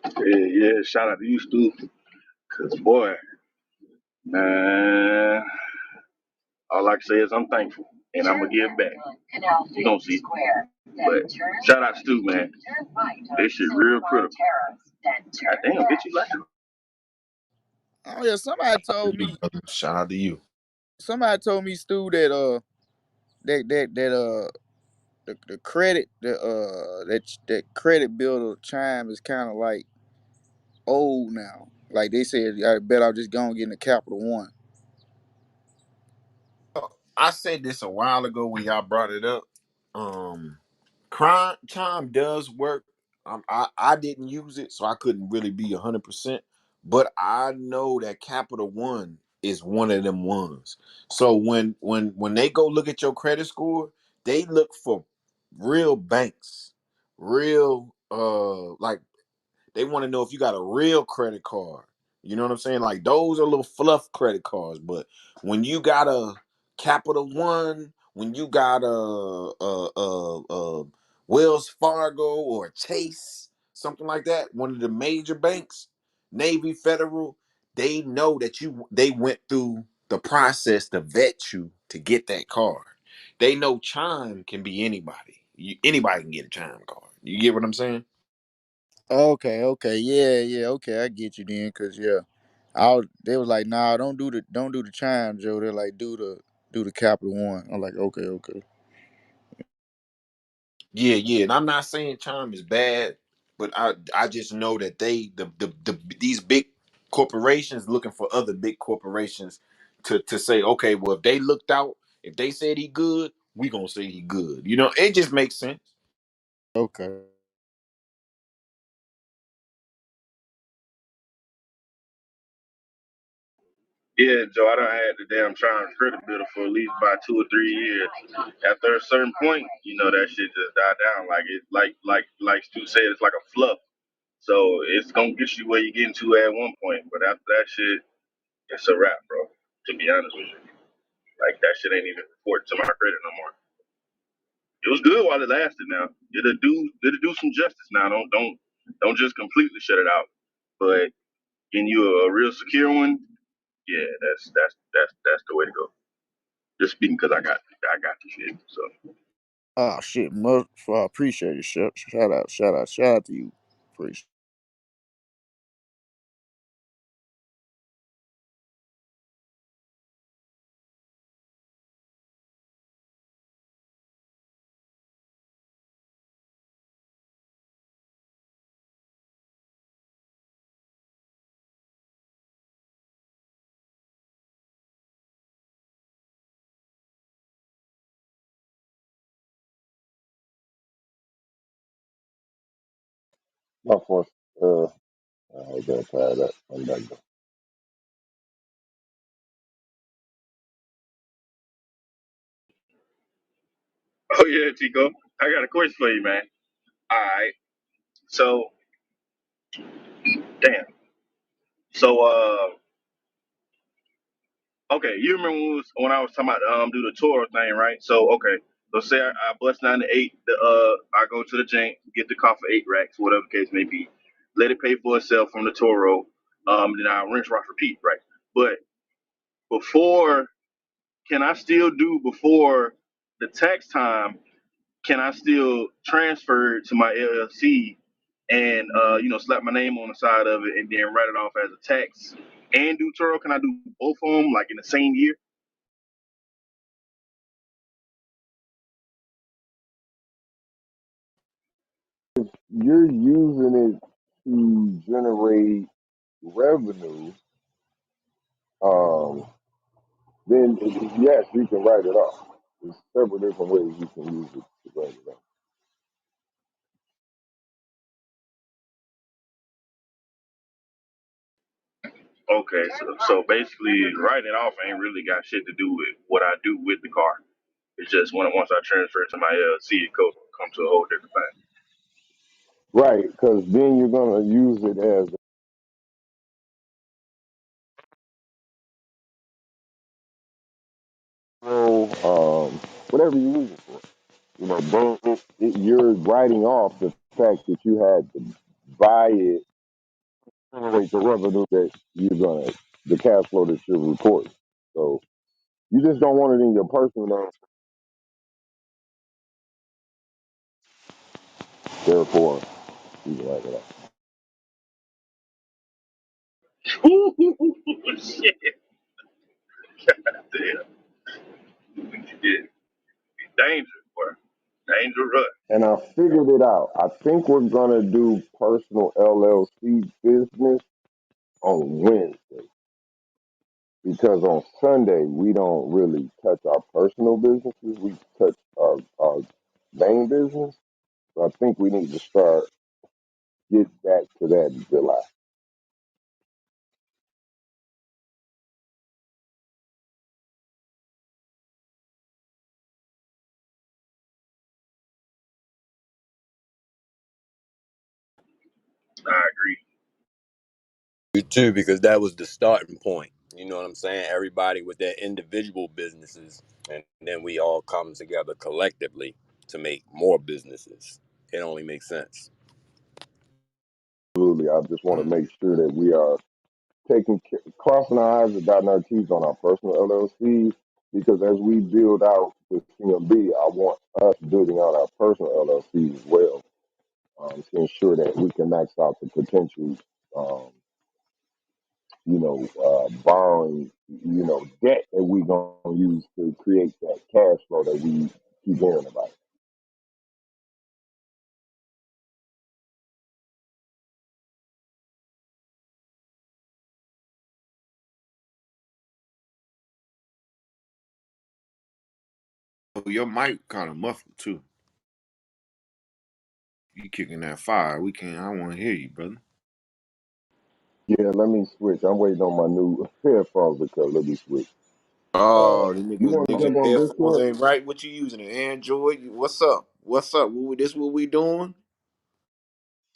Yeah, yeah. Shout out to you, Stu. Cause boy, man, all I can say is I'm thankful and I'm gonna give back. You gonna see. But shout out to Stu, man. This shit real critical. God damn, bitch, you like it? Oh yeah, You, brother. Shout out to you. somebody told me, Stu, that that the credit that credit builder chime is kind of like old now. Like they said, I bet I'll just go and get in the Capital One. I said this a while ago when y'all brought it up. Um, Crime Chime does work. I didn't use it, so I couldn't really be 100%. But I know that Capital One is one of them ones. So when they go look at your credit score, they look for real banks, real like they want to know if you got a real credit card. You know what I'm saying? Like those are little fluff credit cards, but when you got a Capital One, when you got a Wells Fargo or Chase, something like that, one of the major banks, Navy Federal, they know that they went through the process to vet you to get that card. They know Chime can be anybody. Anybody can get a Chime card. You get what I'm saying? Okay, okay, yeah, yeah, okay, I get you then, cause yeah, they was like, nah, don't do the chime, Joe. They're like, do the Capital One. I'm like, okay, okay, Yeah, yeah, and I'm not saying Chime is bad, but I just know that these big corporations looking for other big corporations to say, okay, well, if they looked out, if they said he good, we gonna say he good. You know, it just makes sense. okay. Yeah, Joe, I done had the damn trying credit builder for at least about 2 or 3 years. After a certain point, that shit just died down. Like it, like Stu said, it's like a fluff. So it's gonna get you where you getting to at one point, but after that shit, it's a wrap, bro. To be honest with you, like that shit ain't even important to my credit no more. It was good while it lasted. Now it'll do some justice. Now don't just completely shut it out, but getting you a real secure one, yeah, that's the way to go. Just speaking because I got the shit. So Oh shit, I appreciate it. Shout out to you. Appreciate. My fault. I got tired of that. I'm back. oh yeah, Chico, I got a question for you, man. All right, so damn. So okay, you remember when I was talking about do the tour thing, right? So okay, so say I bust down to eight, I go to the jank, get the car for 8 racks, whatever the case may be, let it pay for itself from the Toro, then I rinse, wash, repeat, right? But before, can I still do before the tax time? Can I still transfer it to my LLC and slap my name on the side of it and then write it off as a tax and do Turo? Can I do both of them like in the same year? You're using it to generate revenue. Um, then yes, you can write it off. There's several different ways you can use it to write it off. Okay, so basically, writing it off ain't really got shit to do with what I do with the car. It's just once I transfer it to my LLC, it come to a whole different thing. Right, because then you're gonna use it as whatever you use it for. Then you're writing off the fact that you had to buy it generate the revenue that the cash flow that you're reporting. So you just don't want it in your personal. Therefore, you can write it off. Ooh, shit. Damn. Yeah. Dangerous, boy. Dangerous. And I figured it out. I think we're gonna do personal LLC business on Wednesday because on Sunday we don't really touch our personal businesses. We touch our main business. So I think we need to get back to that in July. I agree. You too, because that was the starting point. You know what I'm saying? Everybody with their individual businesses, and then we all come together collectively to make more businesses. It only makes sense. Absolutely. I just want to make sure that we are crossing our I's and dotting our T's on our personal LLCs because as we build out the CMB, I want us building out our personal LLCs as well to ensure that we can max out the potential, um, borrowing, debt that we're going to use to create that cash flow that we keep hearing about. Oh, your mic kind of muffled too. You kicking that fire? We can't. I want to hear you, brother. Yeah, let me switch. I'm waiting on my new headphones because let me switch. Oh, the You nigga, want to nigga jump on headphones Discord? ain't right. What you using? An Android? What's up? What's up? This what we doing?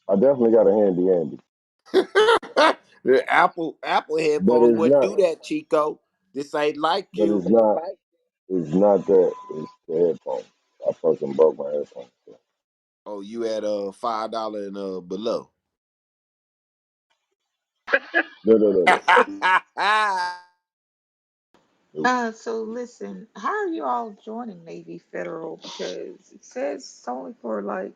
I definitely got a handy Andy, The Apple but headphones it's wouldn't not. do that, Chico. This ain't like But you. it's not. It's not that. It's the headphones. I fucking broke my headphones. So. Oh, you at $5 and below. No, no, no, no. Nope. So listen, how are you all joining Navy Federal? Because it says it's only for like,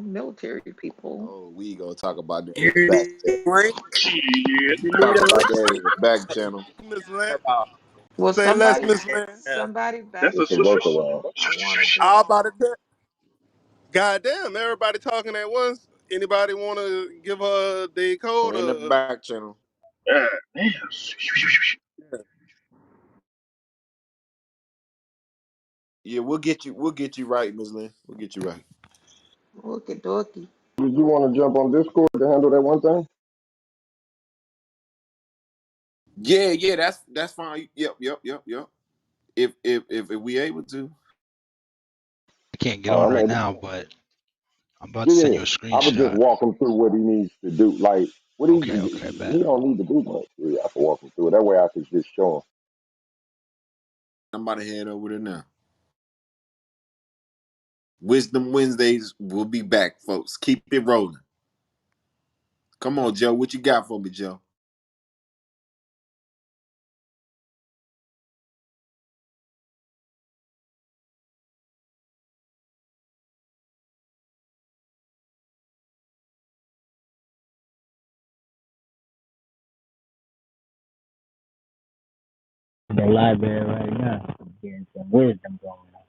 military people. Oh, we gonna talk about that in You the back need channel. a link? Shit. You need Talk a about link? that in the back channel. Miss Lynn? About Well, say less, somebody, Miss Lynn. Yeah. somebody That's back a It's a switch. channel me. workaround. I want to How join. about it? Goddamn, everybody talking at once. Anybody want to give her their code? In the back channel. Yeah. Damn. Yeah, we'll get you. We'll get you right, Miss Lynn. We'll get you right. Look at Dorky. Did you want to jump on Discord to handle that one thing? Yeah, yeah, that's fine. Yep. If we able to. I can't get on Oh, I'm right able. now, but I'm about to Yeah, send yeah. you a I would just screenshot. walk him through what he needs to do. Like, what Okay, he bet. don't need to do much. Yeah, I can walk him through it. That way I can just show him. I'm about to head over there now. Wisdom Wednesdays will be back, folks. Keep it rolling. Come on, Joe. What you got for me, Joe? The library right now. Getting some wisdom going on.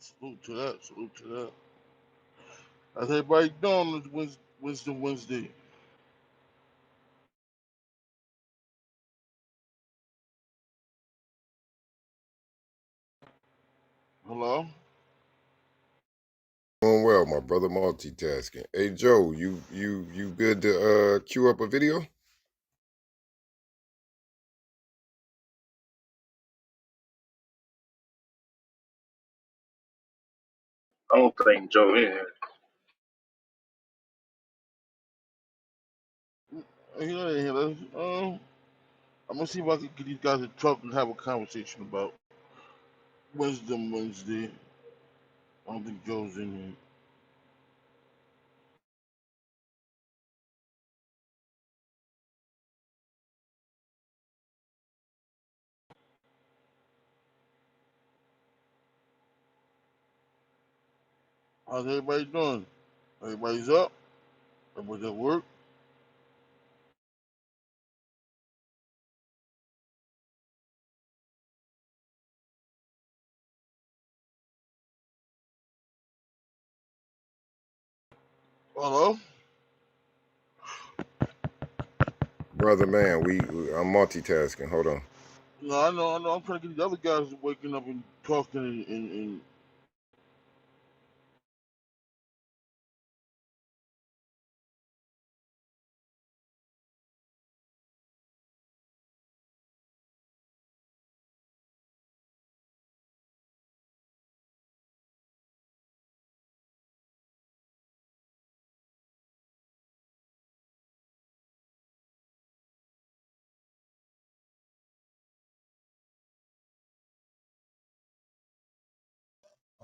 Salute to that. Salute to that. How's everybody doing on this Wisdom Wednesday? Hello? Doing well, my brother. Multitasking. Hey Joe, you good to queue up a video? I don't think Joe in here. I'm gonna see if I can get these guys in trouble and have a conversation about Wisdom Wednesday. I don't think Joe's in here. How's everybody doing? Everybody's up? Everybody's at work? Hello? Brother man, I'm multitasking. Hold on. No, I know. I'm trying to get the other guys waking up and talking and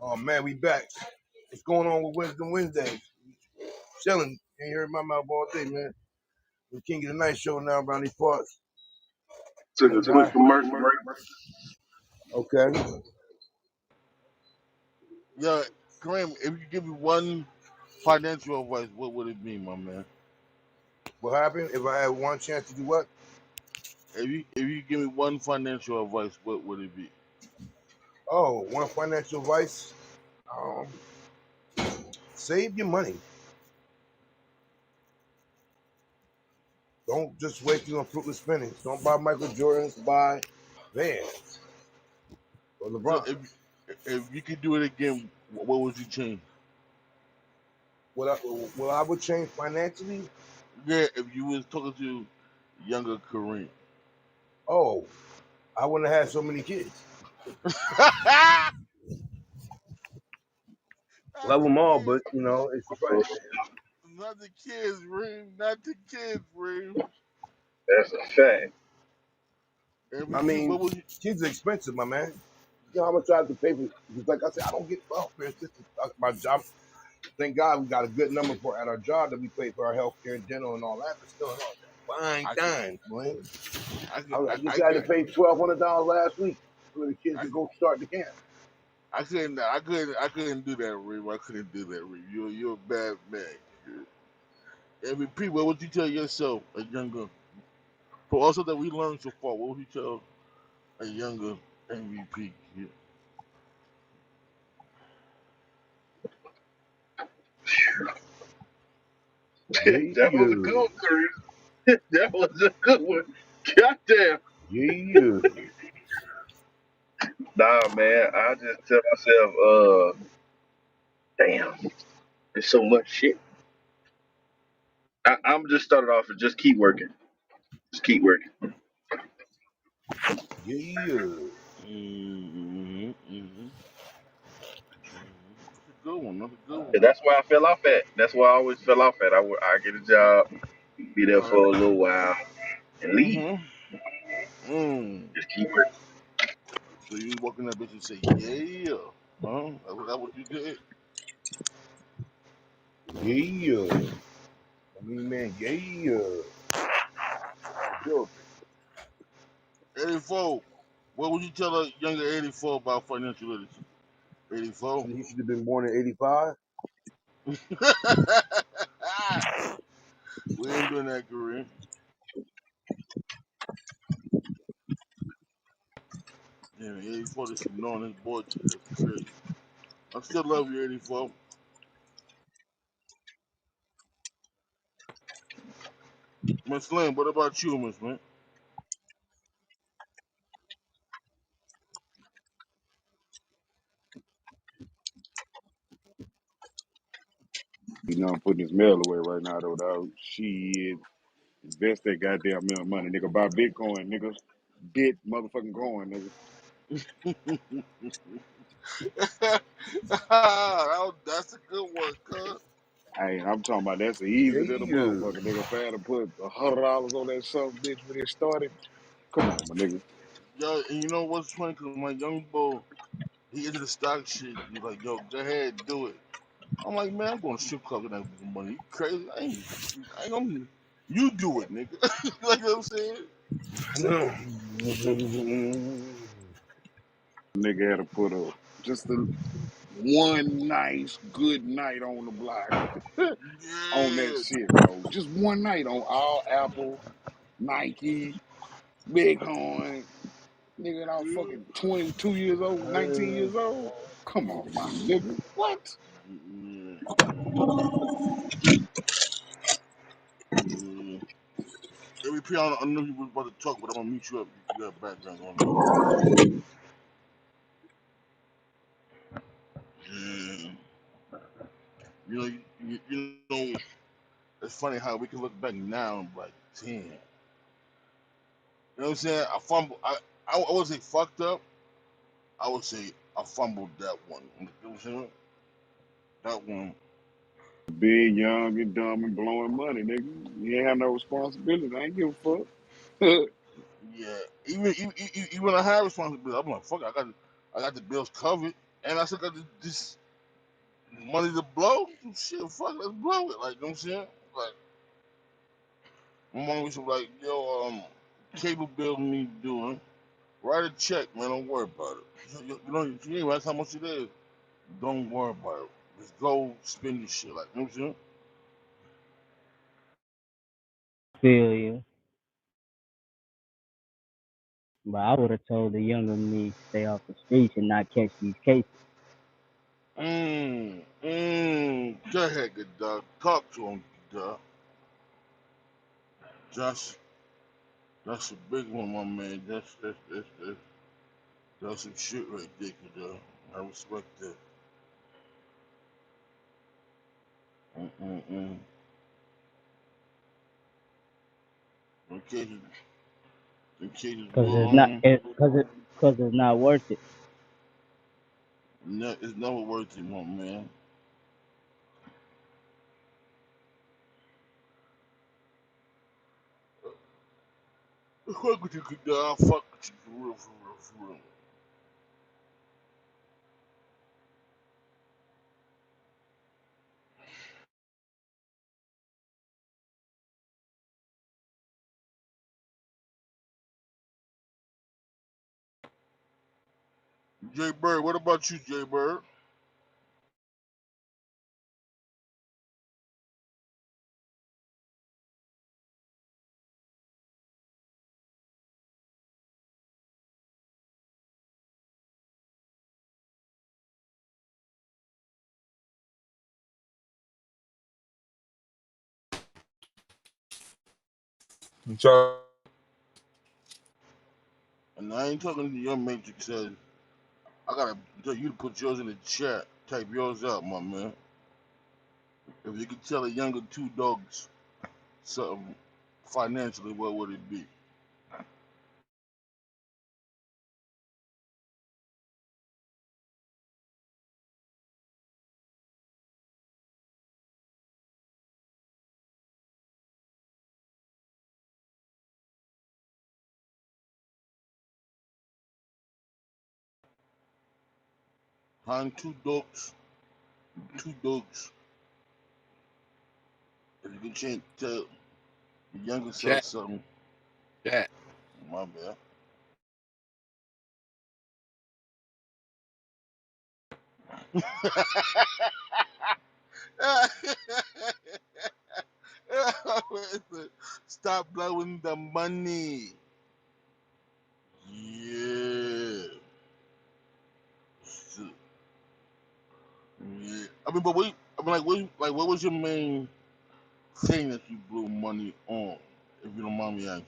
Oh man, we back. What's going on with Wisdom Wednesday? Chilling. Ain't heard my mouth all day, man. We can't get a night show now around these parts. Took Hey, a quick Ty. commercial break. Okay. yeah, Kareem, if you could give me one financial advice, what would it be, my man? What happened? If I had one chance to do what? If you could give me one financial advice, what would it be? Oh, one financial advice. Um, Save your money. Don't just waste it on fruitless spending. Don't buy Michael Jordans. Buy Vans or So LeBron. if you could do it again, what would you change? What I would change financially? Yeah, if you was talking to younger Kareem. Oh, I wouldn't have had so many kids. Not Love the them all, kids. but it's So Not the kids, Reem. Not the kids, Reem. that's a fact. And I repeat, mean, what would you? kids are expensive, my man. You know how much I have to pay for? Because, like I said, I don't get welfare assistance. My job, thank God, we got a good number for at our job that we pay for our health care, dental, and all that. But still, no, fine I could, times, man. I could, I I, just I had to could, pay $1,200 last week for the kids I, to go start the camp. I couldn't do that, Reem. I couldn't do that, Reem. You're a bad man. And repeat, what would you tell yourself, a younger, for also that we learned so far? What would you tell a younger MVP? Yeah. That was a Yeah, good one, Chris. That was a good one. Goddamn. yeah. Nah, man. I just tell myself, damn, there's so much shit. I'm just started off and just keep working. Just keep working. Yeah. Mm-hmm, mm-hmm, mm-hmm. That's a good one. That's a good one. And that's where I fell off at. That's where I always fell off at. I get a job, be there for a little while, and leave. Mm-hmm. Mm. Just keep working. So you walk in that bitch and say, yeah. Huh? That what you did? Yeah. I mean, man, yeah. Building. 84. What would you tell a younger 84 about financial literacy? 84? He should have been born in '85. We ain't doing that, Kareem. Yeah, 84 just ignoring his boy shit. That's crazy. I still love you, 84. Miss Lynn, what about you, Miss Lynn? You know, I'm putting this mail away right now, though, dog. Shit. Invest that goddamn amount of money, nigga. Buy Bitcoin, nigga. Bit motherfucking coin, nigga. That's a good one, cuz. Hey, I'm talking about that's easy than a Yeah. motherfucker, nigga. If I had to put $100 on that something, bitch, when it started, come on, my nigga. Yo, and you know what's funny? Cause my young boy, he into the stock shit. He's like, yo, go ahead, do it. I'm like, man, I'm going to strip club with that money. You crazy? I ain't gonna. You do it, nigga. Like what I'm saying? Nigga had to put up just a one nice good night on the block on that Yeah. shit, bro. Just one night on all Apple, Nike, Bighorn. Nigga, and I was Yeah. fucking 22 years old, 19 years old. Come on, my nigga. What? Yeah. Yeah. Every P, I know you was about to talk, but I'm gonna mute you up. You got background going on. Yeah. You know, it's funny how we can look back now and be like, damn. You know what I'm saying? I fumbled. I would say fucked up. I would say I fumbled that one. You know what I'm saying? That one. Big, young, and dumb and blowing money, nigga. You ain't have no responsibility. I ain't give a fuck. Yeah. Even when I had responsibility, I'm like, fuck. I got the bills covered, and I still got this money to blow. Shit, fuck, let's blow it. Like, you know what I'm saying? Like, my mom used to be like, yo, cable bill need doing. Write a check, man. Don't worry about it. You ain't ask how much it is. Don't worry about it. Just go spend your shit. Like, you know what I'm saying? Feel you. But I would have told the younger me stay off the streets and not catch these cases. Go ahead, good dog. Talk to him, dog. That's that's a big one, my man. That's some shit right there, good dog. I respect that. Mm-mm-mm. Okay, in cases Cause will it's not cause it's not worth it. it's never worth it, my man. Fuck with you, good dog. Fuck with you for real, for real, for real. Jay Bird, what about you, Jay Bird? So And I ain't talking to your matrix said I gotta tell you to put yours in the chat. Type yours out, my man. If you could tell a younger two dogs something financially, what would it be? Find two dogs. If you could tell your younger self Chat, something, chat. my bad. Stop blowing the money. Yeah. Yeah. I mean, but wait. I mean, what was your main thing that you blew money on? If you don't mind me asking.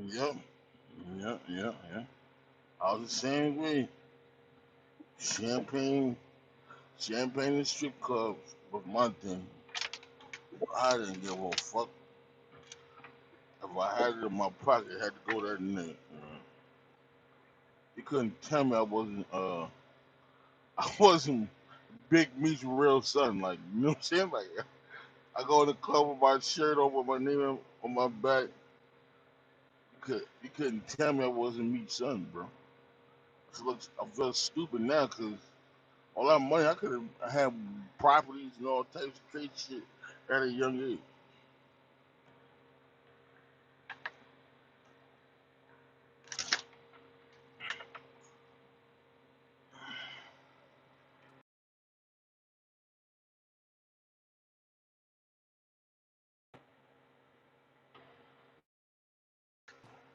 Yep. Yeah. I was the same way. Champagne, champagne and strip clubs was my thing. I didn't give a fuck. If I had it in my pocket, it had to go that night. You couldn't tell me I wasn't I wasn't Big Meech's real son. Like, you know what I'm saying? Like, I go in the club with my shirt over my name on my back. You couldn't tell me I wasn't Meech's son, bro. I feel stupid now because all that money I could have had properties and all types of crazy shit at a young age.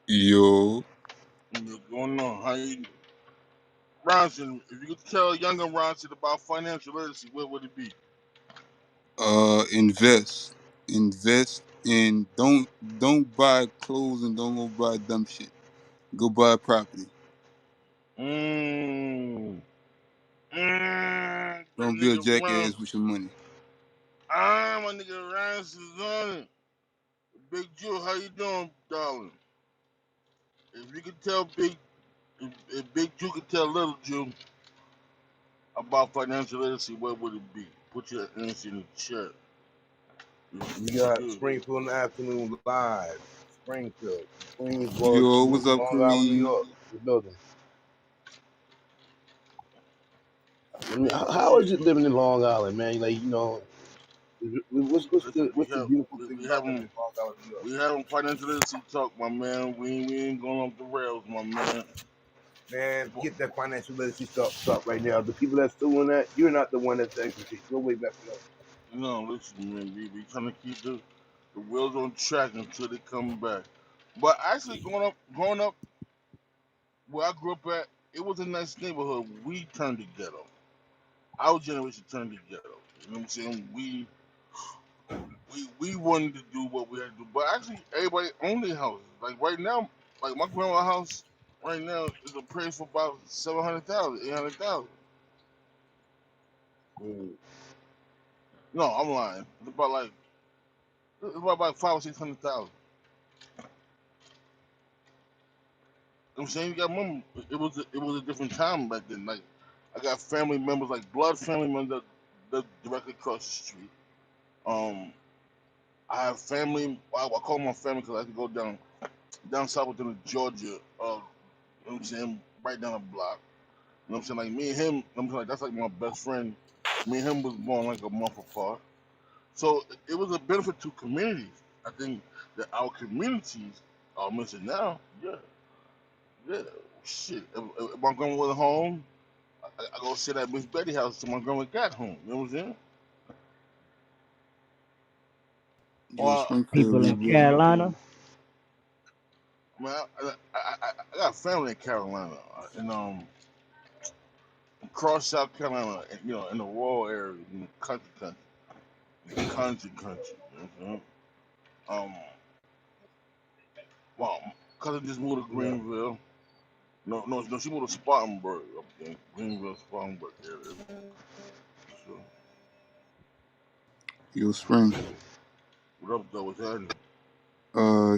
Yo, What's going on? How you, Ronson? If you could tell younger Ronson about financial literacy, what would it be? invest and don't buy clothes and don't go buy dumb shit. Go buy property. Mmm. Mmm. The Don't be a nigga Ron. jackass with your money. My nigga Ronson's on it. Big Jew, how you doing, darling? If you could tell if Big Jew could tell Little Jew about financial literacy, what would it be? Put your answer in the chat. We If you got could. Springfield in the afternoon live. Springfield, Queensboro, Yo, New what's up, Long Island, New Kareem? York. The building. How Yeah. is it living in Long Island, man? Like, Listen, what's the beautiful thing we about have living them in Long Island, New York? we having financial literacy talk, my man. We ain't going off the rails, my man. Man, get that financial literacy stuff right now. The people that's doing that, you're not the one that's educated. Go way back to that. No, listen, man. We trying to keep the wheels on track until they come back. But actually, growing up where I grew up at, it was a nice neighborhood. We turned the ghetto. Our generation turned the ghetto. You know what I'm saying? We wanted to do what we had to do, but actually, everybody owned their houses. Like right now, like my grandma's house right now is appraised for about 700,000, 800,000. Mm. No, I'm lying. It's about 500 or 600,000. You know what I'm saying? You got remember, it was a different time back then. Like I got family members, like blood family members that directly across the street. Um, I have family. I call my family because I can go down south within Georgia. You know what I'm saying? Right down the block. You know what I'm saying? Like me and him. You know what I'm saying? Like that's like my best friend. Me and him was born like a month apart. So it was a benefit to communities. I think that our communities are missing now. Yeah, yeah. Shit. If my grandma was home, I go sit at Miss Betty house till my grandma got home. You know what I'm saying? Yo, Or Springfield People be in blowing up Carolina, though. I mean, I got family in Carolina, and across South Carolina, in the rural areas, in the country. You know what I'm saying? Um, well, cousin just moved to Yeah. Greenville. No, she moved to Spartanburg up there, Greenville, Spartanburg area. So, Yo, Spring. what up though? What's happening?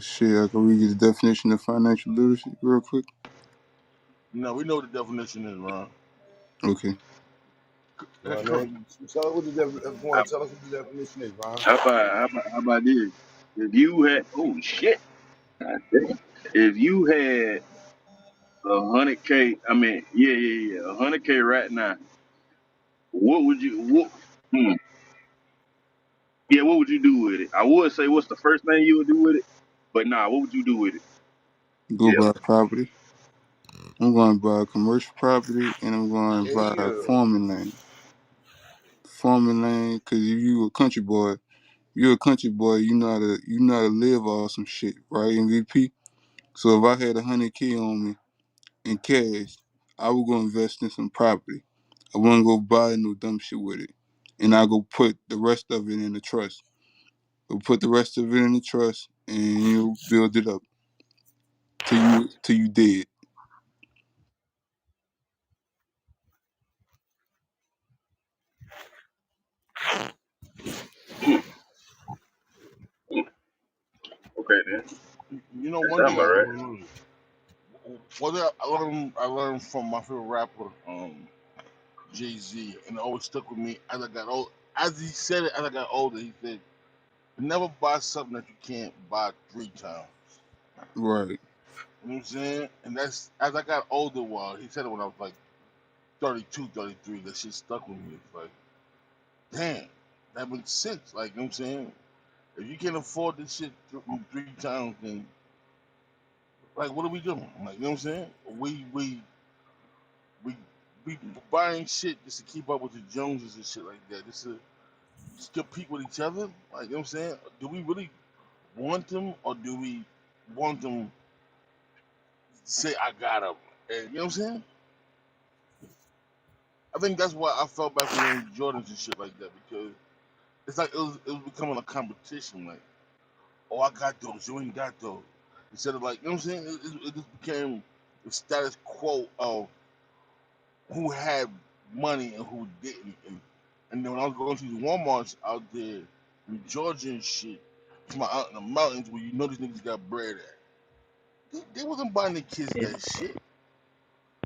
Shit, I can read you the definition of financial literacy real quick. No, we know what the definition is, Ron. Okay. Well, man, tell us what the How, tell us what the definition is, Ron. how about this? If you had, oh shit, God damn. If you had 100K, I mean, yeah, 100K right now, what would you, hmm, yeah, what would you do with it? I would say, what's the first thing you would do with it? But nah, what would you do with it? Go Yep. buy property. I'm going to buy commercial property and I'm going to Yeah, buy yeah. farming land. Farming land, cause if you a country boy, you're a country boy. You know how to live off some shit, right? MVP. So if I had 100K on me in cash, I would go invest in some property. I wouldn't go buy no dumb shit with it, and I go put the rest of it in the trust. Go put the rest of it in the trust, and you build it up till you dead. Okay then. You know, That one sound thing about right. one thing I learned from my favorite rapper, Jay Z, and it always stuck with me as I got old. As he said it, as I got older, he said, "Never buy something that you can't buy 3 times." Right. You know what I'm saying? And that's as I got older. While he said it when I was like 32, 33, that shit stuck with me. It's like, damn, that makes sense. Like, you know what I'm saying? If you can't afford this shit 3 times, then like, what are we doing? Like, you know what I'm saying? We we buying shit just to keep up with the Joneses and shit like that. Just compete with each other. Like, you know what I'm saying? Do we really want them, or do we want them to say I got them? And you know what I'm saying? I think that's why I felt bad for wearing Jordans and shit like that, because it's like it was becoming a competition. Like, oh, I got those, you ain't got those. Instead of, like, you know what I'm saying? It just became the status quo of who had money and who didn't. And then when I was going to these Walmarts out there in Georgia and shit, from out in the mountains where you know these niggas got bread at, they wasn't buying the kids It, that shit.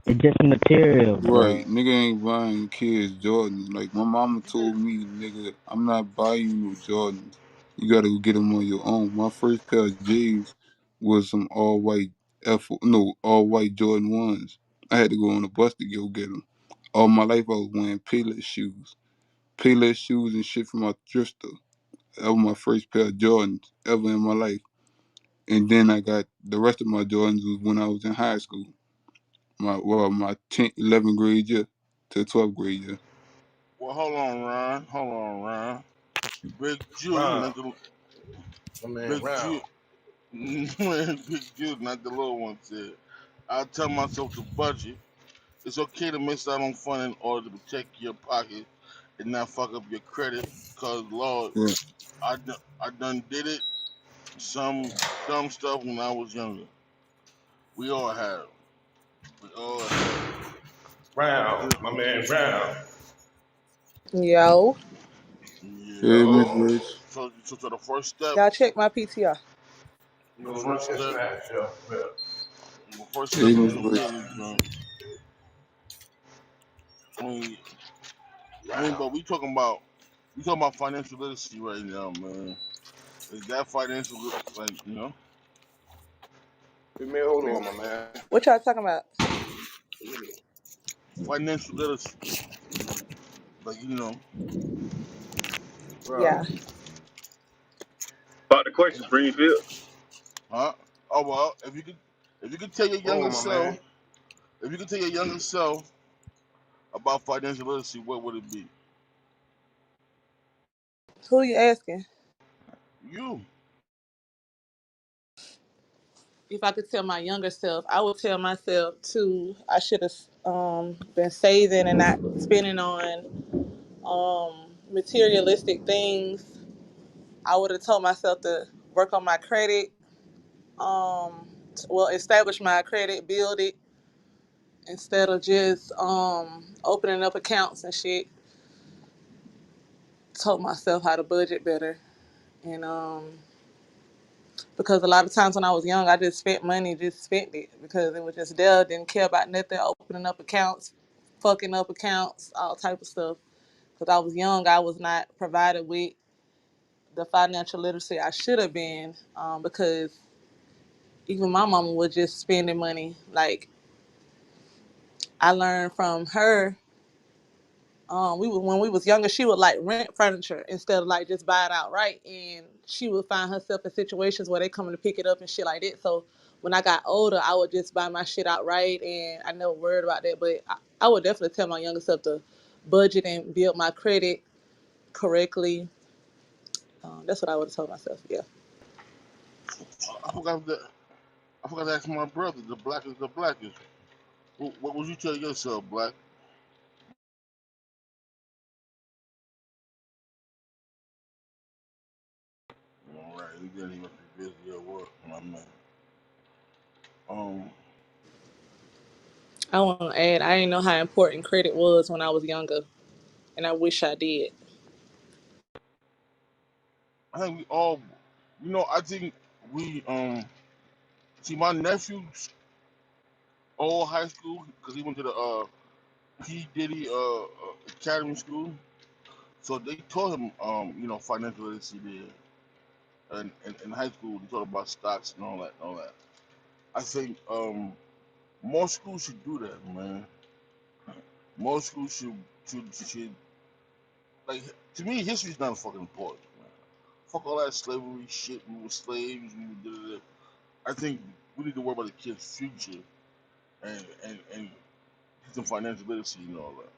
it's just material, Right. bro. Nigga ain't buying kids Jordans. Like my mama told me, nigga, I'm not buying you no Jordans. You gotta go get them on your own. My first pair of J's was some all white all white Jordan ones. I had to go on the bus to go get them. All my life I was wearing Payless shoes and shit from my thrift store. That was my first pair of Jordans ever in my life. And then I got the rest of my Jordans was when I was in high school. My 10th, 11th grade year to 12th grade year. Well, hold on, Ron. Hold on, Ron. Big Jew, Round. not the My man Big round. Jew, Big Jew, not the little one said. I tell myself to budget. It's okay to miss out on fun in order to protect your pocket and not fuck up your credit. Cause Lord, Yeah. I done did it. Some dumb stuff when I was younger. We all have. We all have. Round. And, My man round. Yo, Hey, Miss yo. Rich. So the first step, y'all check my PTR. You the gonna knock first that step, smash, yo. Well, the first Hey, step Miss in the Rich. business, man. I mean, round. but we talking about financial literacy right now, man. Is that like, Hey, man, hold on, my man. What y'all talking about? financial literacy, like, Round. Yeah. About the question, Springfield. huh? Oh well, if you could tell your Hold younger on, my man. self, if you could tell your younger self about financial literacy, what would it be? Who you asking? You. If I could tell my younger self, I would tell myself to I should have been saving and not spending on materialistic things. I would have told myself to work on my credit, establish my credit, build it instead of just opening up accounts and shit. Told myself how to budget better and because a lot of times when I was young, I just spent money, just spent it because it was just there. Didn't care about nothing, opening up accounts, fucking up accounts, all type of stuff. Because I was young, I was not provided with the financial literacy I should have been because even my mama was just spending money. Like I learned from her. When we was younger, she would like rent furniture instead of like just buy it outright, and she would find herself in situations where they coming to pick it up and shit like that. So when I got older, I would just buy my shit outright, and I never worried about that. But I would definitely tell my younger self to budget and build my credit correctly. That's what I would have told myself. Yeah. I forgot that. I forgot to ask my brother. The blackest, the blackest. What would you tell yourself, Black? All right, he must be busy at work, my man. Um, I want to add, I didn't know how important credit was when I was younger, and I wish I did. I think we all, I think we See, my nephew's all high school because he went to the P Diddy Academy School. So they taught him, financial literacy there. And in high school, they taught about stocks and all that, and all that. I think more schools should do that, man. More schools should like. To me, history's not fucking important, man. Fuck all that slavery shit. We were slaves. We were. Da, da, da. I think we need to worry about the kids' future and teach them financial literacy and all that.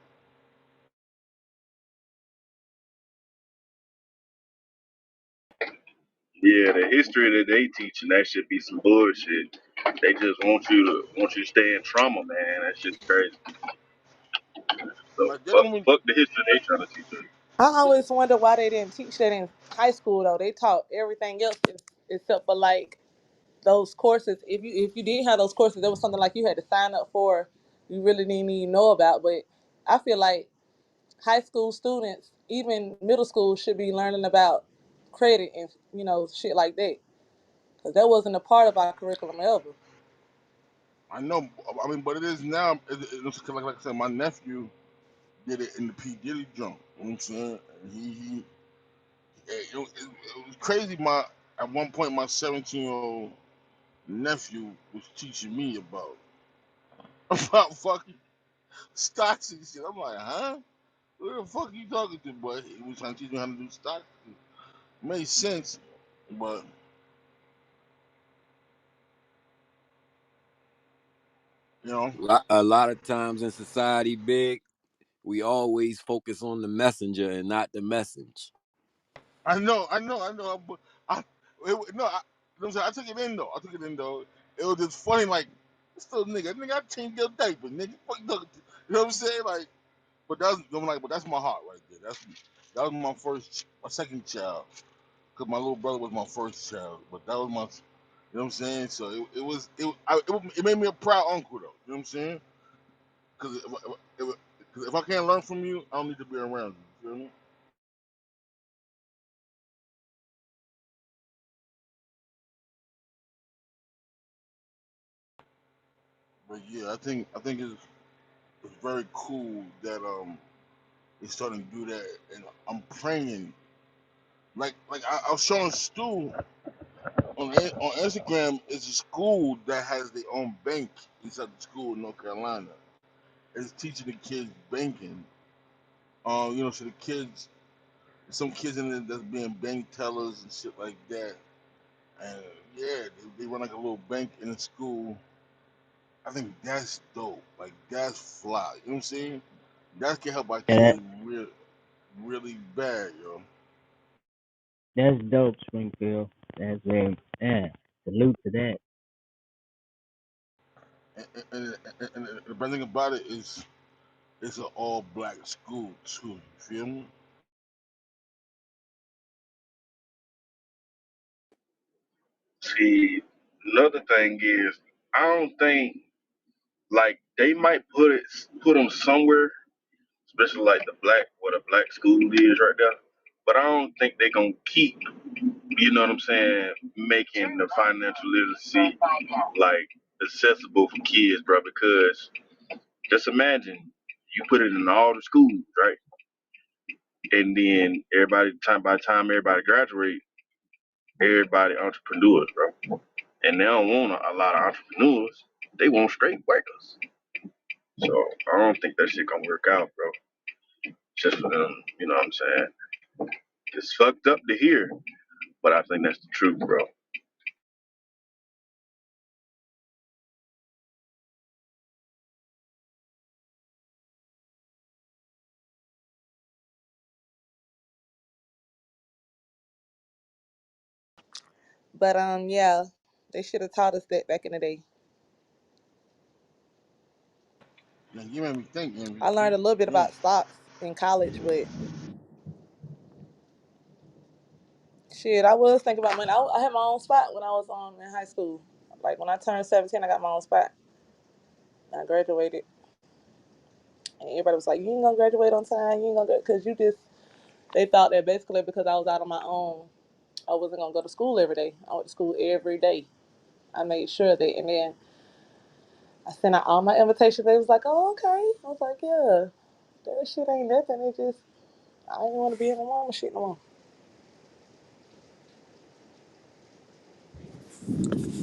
Yeah, the history that they teaching that should be some bullshit. They just want you to stay in trauma, man. That shit's crazy. So Like they fuck, don't even. fuck the history they trying to teach us. I always wonder why they didn't teach that in high school though. They taught everything else except for like those courses. If you did have those courses, there was something like you had to sign up for. You really didn't even know about. But I feel like high school students, even middle school, should be learning about credit and shit like that because that wasn't a part of our curriculum ever. I know. I mean, but it is now. It's like I said, my nephew did it in the P Diddy jump. You know what I'm saying? And it was crazy. At one point, my 17-year-old nephew was teaching me about about fucking stocks and shit. I'm like, huh? Who the fuck you talking to, boy? He was trying to teach me how to do stocks. It made sense, but you know, A lot of times in society, big, we always focus on the messenger and not the message. I know. But I, no, I, you know what I'm saying? I took it in though. It was just funny, like, still nigga, I changed your diaper, nigga. Fuck you talking to? You know what I'm saying? Like, but that's my heart right there. That was my second child, cause my little brother was my first child. But that was my, you know what I'm saying? So it made me a proud uncle though. You know what I'm saying? Cause if I can't learn from you, I don't need to be around you. You feel me? But yeah, I think it's very cool that they starting to do that, and I'm praying. I was showing Stu on Instagram. It's a school that has their own bank inside the school in North Carolina. It's teaching the kids banking. So the kids, some kids in there that's being bank tellers and shit like that. And yeah, they run like a little bank in the school. I think that's dope. Like that's fly. You know what I'm saying? That can help our Yeah, that kids really, really bad, yo. that's dope, Springfield. That's very salute to that. And the best thing about it is it's an all black school too. You feel me? See, another thing is, I don't think like they might put them somewhere, especially like the black what a black school is right there. But I don't think they gonna keep, you know what I'm saying, making the financial literacy like accessible for kids, bro. Because just imagine you put it in all the schools, right? And then by the time everybody graduate, everybody entrepreneurs, bro. And they don't want a lot of entrepreneurs. They want straight workers. So I don't think that shit gonna work out, bro. Just for them, you know what I'm saying? It's fucked up to hear, but I think that's the truth, bro. But yeah, they should have taught us that back in the day. Man, you made me think, I MVP. learned a little bit Yeah. about stocks in college, but shit, I was thinking about money. I had my own spot when I was in high school. Like when I turned 17, I got my own spot. I graduated, and everybody was like, "You ain't gonna graduate on time. You ain't gonna because you just." They thought that basically because I was out on my own, I wasn't gonna go to school every day. I went to school every day. I made sure of that. And then I sent out all my invitations. They was like, oh, okay. I was like, yeah, that shit ain't nothing. It just, I didn't want to be in the mama shit no more.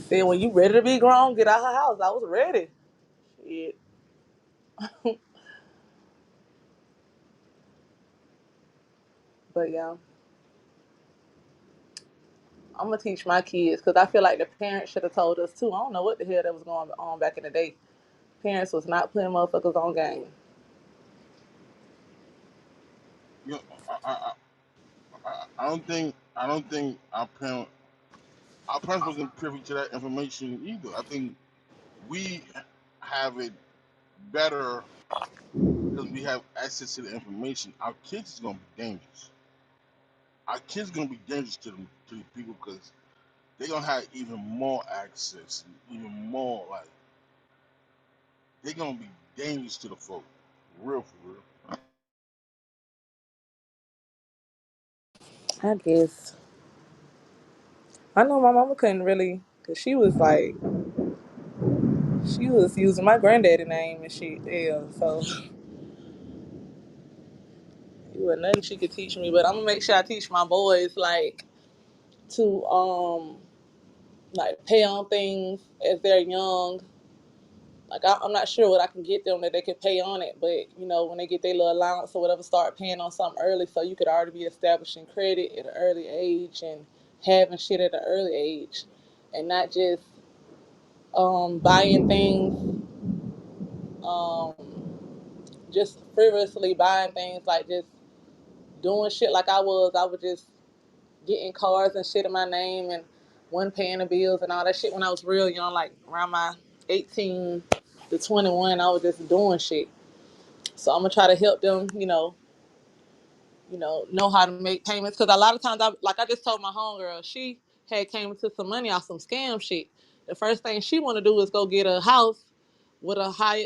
Then when you ready to be grown, get out her house. I was ready. Shit. But yeah, I'm gonna teach my kids because I feel like the parents should have told us too. I don't know what the hell that was going on back in the day. Parents was not putting motherfuckers on game. You know, I don't think our parents wasn't privy to that information either. I think we have it better because we have access to the information. Our kids is gonna be dangerous. Our kids gonna be dangerous to the people because they gonna have even more access, and even more like they gonna be dangerous to the folk. For real. I guess I know my mama couldn't really, cause she was like, she was using my granddaddy name and shit. Yeah, so it was nothing she could teach me. But I'm gonna make sure I teach my boys to like pay on things as they're young. Like I'm not sure what I can get them that they can pay on it, but when they get their little allowance or whatever, start paying on something early so you could already be establishing credit at an early age and having shit at an early age, and not just buying things, um, just frivolously buying things, like just doing shit like I was. I was just getting cars and shit in my name and one paying the bills and all that shit when I was real young, like around my 18 to 21. I was just doing shit. So I'm gonna try to help them, know how to make payments. Because a lot of times, I just told my homegirl, she had came into some money off some scam shit. The first thing she want to do is go get a house with high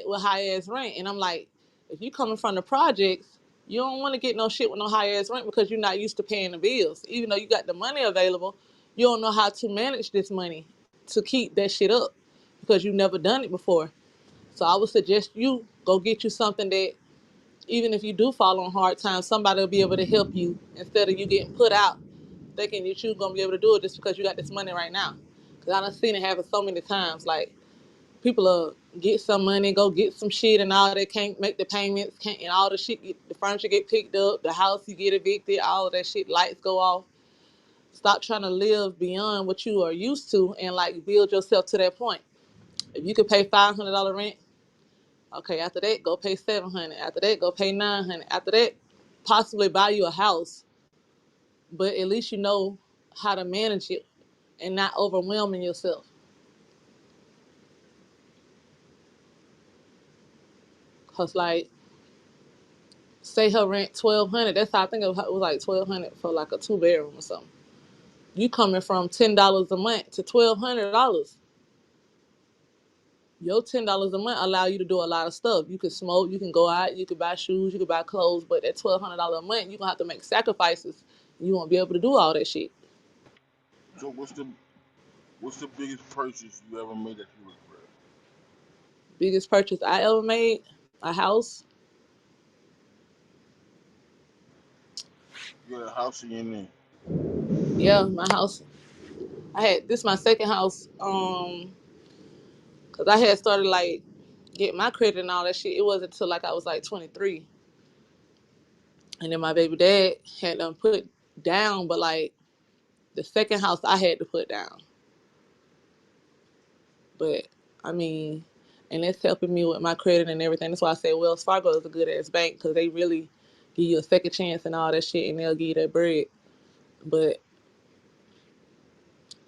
ass rent, and I'm like, if you coming from the projects, you don't want to get no shit with no high ass rent because you're not used to paying the bills. Even though you got the money available, you don't know how to manage this money to keep that shit up because you've never done it before. So I would suggest you go get you something that even if you do fall on hard times, somebody will be able to help you instead of you getting put out thinking that you're gonna be able to do it just because you got this money right now. Cause I done seen it happen so many times. Like people will get some money, go get some shit, and all they can't make the payments, can't, and all the shit, the furniture get picked up, the house you get evicted, all of that shit, lights go off. Stop trying to live beyond what you are used to and like build yourself to that point. If you could pay $500 rent, okay, after that, go pay 700. After that, go pay 900. After that, possibly buy you a house, but at least you know how to manage it and not overwhelming yourself. Cause like, say her rent 1,200. That's how I think it was like 1,200 for like a 2 bedroom or something. You coming from $10 a month to $1,200. Your $10 a month allow you to do a lot of stuff. You can smoke, you can go out, you can buy shoes, you can buy clothes, but that $1,200 a month, you're gonna have to make sacrifices. You won't be able to do all that shit. So what's the biggest purchase you ever made that you regret? Biggest purchase I ever made, a house. You got a house in your name. Yeah, my house. I had this my second house. Cause I had started like getting my credit and all that shit. It wasn't until like I was like 23, and then my baby dad had them put down. But like the second house, I had to put down. But I mean, and that's helping me with my credit and everything. That's why I say Wells Fargo is a good ass bank because they really give you a second chance and all that shit, and they'll give you that bread. But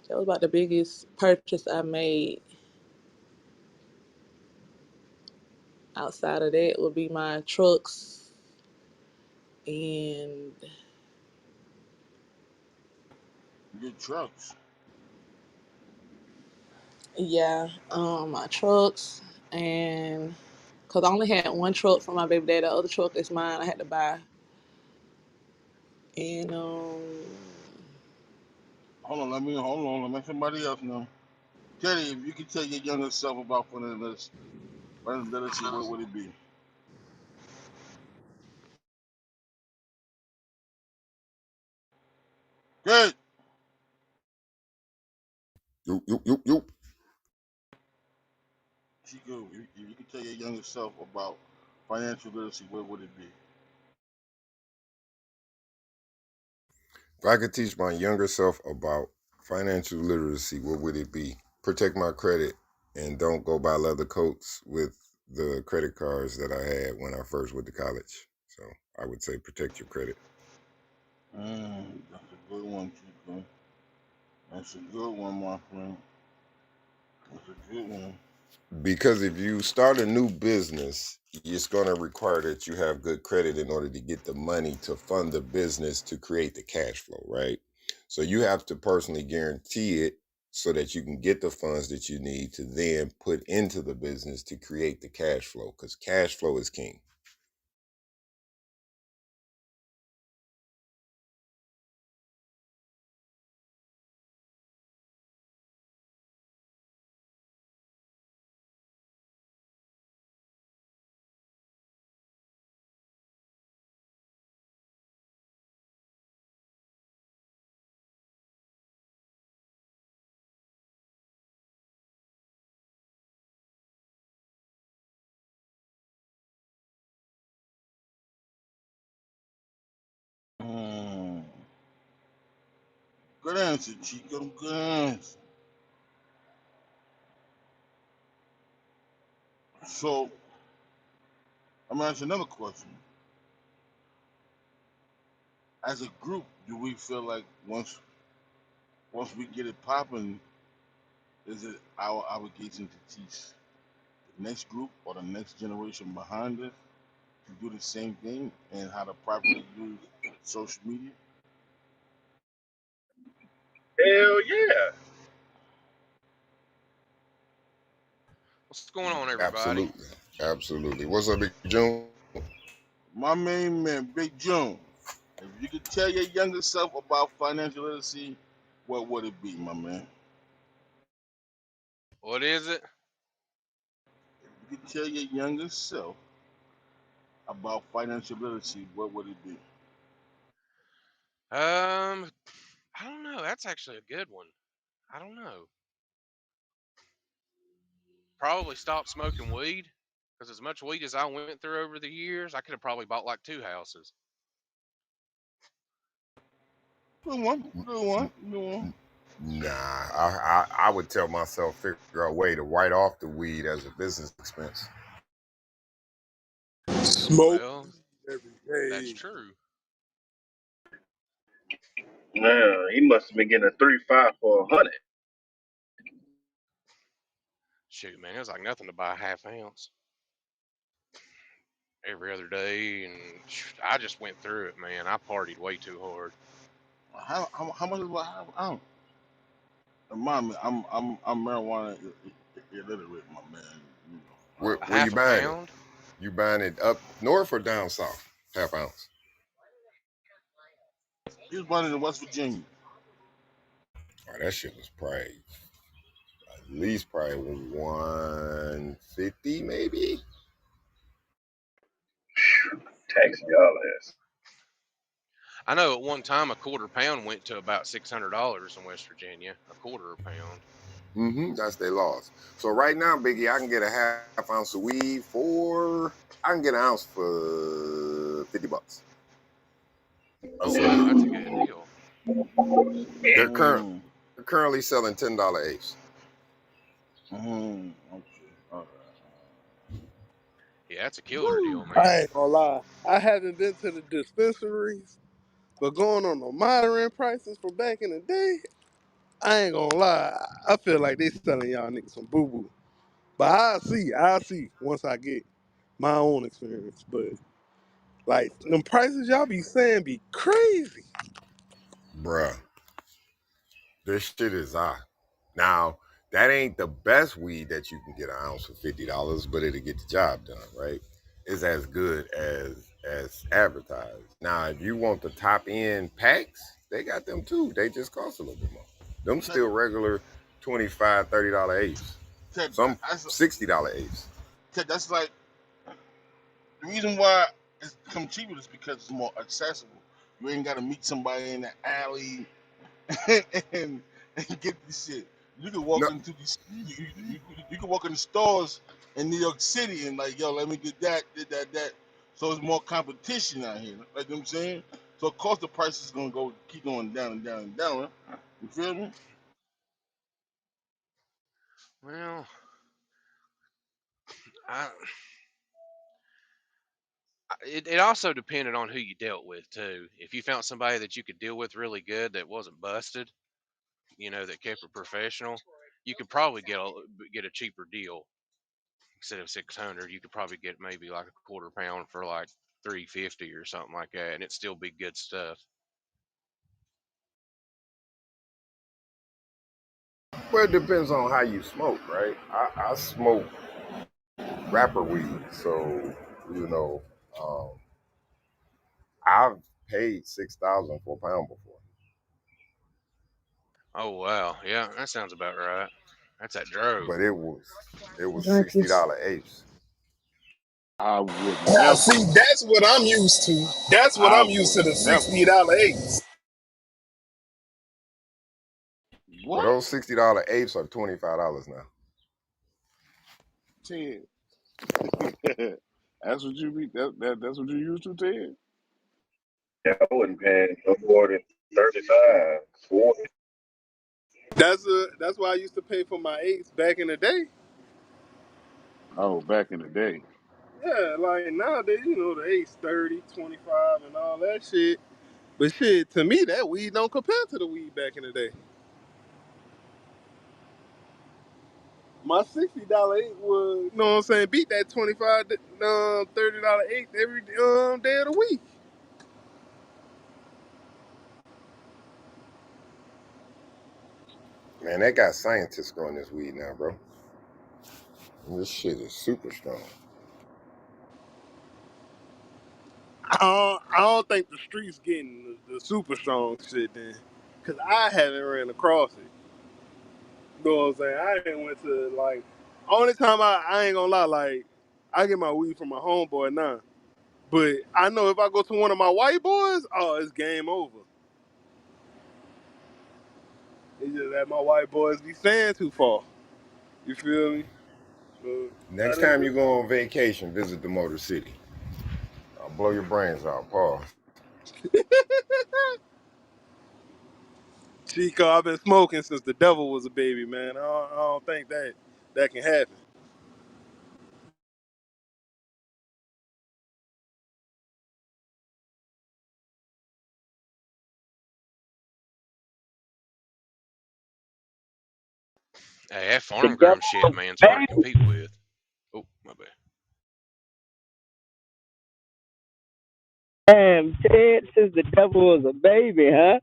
that was about the biggest purchase I made. Outside of that would be my trucks and Your trucks. yeah, my trucks and because I only had one truck for my baby dad. The other truck is mine. I had to buy. And Hold on, let me somebody else know. Teddy, if you could tell your younger self about financial literacy, what would it be? Good. You. Chico, if you could tell your younger self about financial literacy, what would it be? If I could teach my younger self about financial literacy, what would it be? Protect my credit and don't go buy leather coats with the credit cards that I had when I first went to college. So I would say protect your credit. That's a good one, Chico. That's a good one, my friend. That's a good one. Because if you start a new business, it's going to require that you have good credit in order to get the money to fund the business to create the cash flow, right? So you have to personally guarantee it so that you can get the funds that you need to then put into the business to create the cash flow, because cash flow is king. Mm, good answer, Chico. Good answer. So, I'm gonna ask you another question. As a group, do we feel like once we get it popping, is it our obligation to teach the next group or the next generation behind us to do the same thing and how to properly use social media? Hell yeah. What's going on, everybody? Absolutely. Absolutely. What's up, Big June? My main man, Big June. If you could tell your younger self about financial literacy, what would it be, my man? What is it? If you could tell your younger self about financial literacy, what would it be? Um, I don't know. That's actually a good one. I don't know. Probably stop smoking weed because as much weed as I went through over the years, I could have probably bought like two houses. Good one, good one, good one. Nah, I would tell myself figure out a way to write off the weed as a business expense. Smoke Well, every that's day. true. Man, he must have been getting a 3.5 for 100. Shoot, man, it was like nothing to buy a half ounce every other day, and I just went through it, man. I partied way too hard. How much do I have? I don't. Remind me, I'm marijuana illiterate, my man. You know, Where, A where you half a buying it? pound? You buying it up north or down south? Half ounce. he was born in West Virginia. Oh, that shit was probably at least probably 150 maybe. Tax y'all ass. I know at one time a quarter pound went to about $600 in West Virginia. A quarter a pound. That's their loss. So right now, Biggie, I can get a half ounce of weed for I can get an ounce for $50. Oh That's wow, a that's a good deal. they're current Mm, they're currently selling $10 apes. okay, all right. Yeah, that's a killer Woo. deal, I man. ain't gonna lie. I haven't been to the dispensaries, but going on the modern prices from back in the day, I ain't gonna lie. I feel like they selling y'all niggas some boo boo. But I'll see once I get my own experience. But like them prices y'all be saying be crazy. Bruh, this shit is now that ain't the best weed that you can get an ounce for $50, but it'll get the job done, right? It's as good as advertised. Now, if you want the top end packs, they got them too. They just cost a little bit more. Them Check. still regular. $25, $30 apes. Ted, Some that's $60 apes. Ted, that's like the reason why it's become cheaper is because it's more accessible. You ain't gotta meet somebody in the alley and, and get this shit. You can walk No, into these. You can walk in the stores in New York City and like, yo, let me get that, did that, that. So it's more competition out here. Like you know what I'm saying. So of course the price is gonna keep going down and down and down. You feel me? Well, I, it also depended on who you dealt with too. If you found somebody that you could deal with really good that wasn't busted, that kept it professional, you could probably get a cheaper deal. Instead of 600, you could probably get maybe like a quarter pound for like 350 or something like that, and it'd still be good stuff. well, it depends on how you smoke, right? I smoke rapper weed, so you know, um, I've paid 6,000 for a pound before, Oh wow, yeah, that sounds about right. That's that drove. but it was Drink is $60 apes. I would Now, never. see, that's what I'm used to. That's what I I'm used would to, the never. $60 eights. Well, What? those $60 apes are $25 now. Ted. That's what you be. That's what you used to, Ted. Yeah, I wouldn't pay no more than 35, 40. That's why I used to pay for my eights back in the day. Oh, back in the day. Yeah, like nowadays, the eights 30, 25, and all that shit. But shit, to me, that weed don't compare to the weed back in the day. My $60 eight was, you know what I'm saying, beat that 25, $30 eight every day of the week. Man, they got scientists growing this weed now, bro. And this shit is super strong. I don't think the streets getting the super strong shit then, cause I haven't ran across it. You know what I'm saying? I didn't went to like only time I ain't gonna lie, like I get my weed from my homeboy now. But I know if I go to one of my white boys, oh, it's game over. It's just that my white boys be staying too far. You feel me? So Next that is time you go on vacation, visit the Motor City. I'll blow your brains out. Pause. Chico. I've been smoking since the devil was a baby, man. I don't think that can happen. Hey, that the farm devil grown shit, was man, it's a hard to baby. compete with. Oh, my bad. Damn, Ted, since the devil was a baby, huh?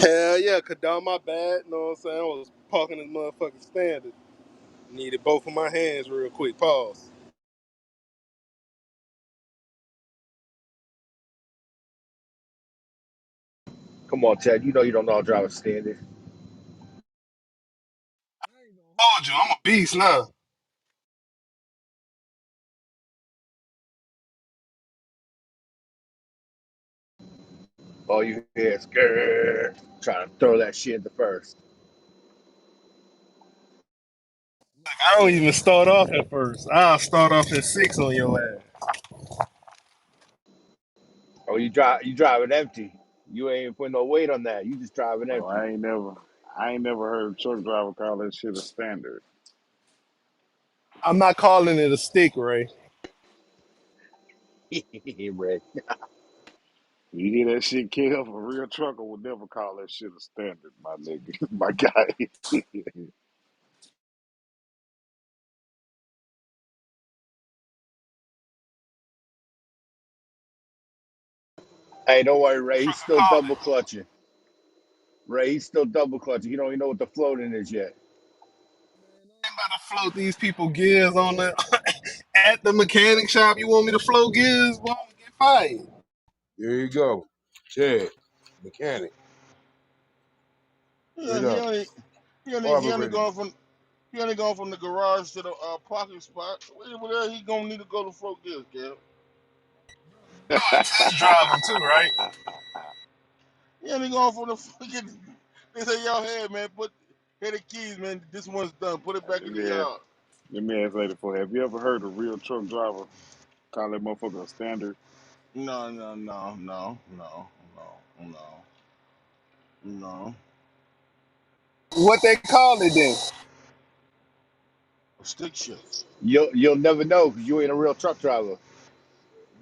Hell yeah, Kadar, my bad. You know what I'm saying? I was parking this motherfucking standard. Needed both of my hands real quick. Pause. Come on, Ted. You know you don't know how to drive a standard. Told you, I'm a beast now. All you hear is grrr, trying to throw that shit into first. I don't even start off at first. I'll start off at six on your ass. Or you driving empty. You ain't even putting no weight on that. You just driving Oh, empty. I ain't never heard a truck driver call that shit a standard. I'm not calling it a stick, Ray. Ray. You hear that shit, Kev? A real trucker would never call that shit a standard, my nigga, my guy. Hey, don't worry, Ray. He's Trucker still call double clutching. Ray, he's still double clutching. He don't even know what the floating is yet. it. I'm about to float these people gears on the at the mechanic shop. You want me to float gears? Boy, I'm gonna get fired. There you go. Chad, mechanic, Yeah, straight up, carburetor. he only going from the garage to the parking spot. Where he gonna need to go to float this, Kev? Test drive them too, right? He only going from the fucking. They say, yo, hey man, here the keys, man. This one's done. Put it back in the Yeah, yard. let me ask lady for. Have you ever heard a real truck driver call that motherfucker a standard? No, no, no, no, no, no, no, no. What they call it then? A stick shift. You'll never know because you ain't a real truck driver.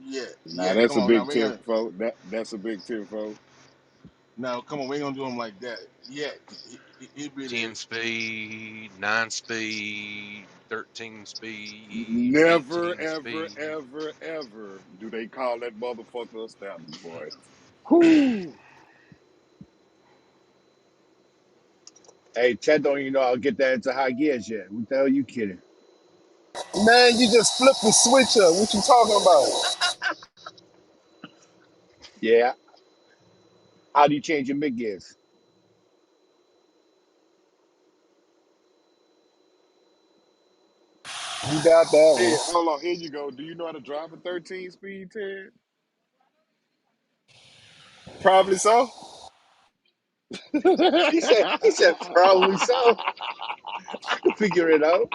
Yeah, Nah, yeah. that's Come a on now, big we ain't tip, gonna. folks. That's a big tip, folks. Now, come on, we ain't gonna do him like that. Yeah, he be there. 10 speed, 9 speed, 13 speed, Never, 18 ever, speed. ever, ever do they call that motherfucker a standard, boy. Whoo! Hey, Ted don't even know I'll get that into high gears yet. What the hell you kidding? Man, you just flip the switch up. What you talking about? Yeah. How do you change your mid gears? You got that Hey, one. hold on. Here you go. Do you know how to drive a 13 speed, Ted? Probably so. He said probably so. I can figure it out.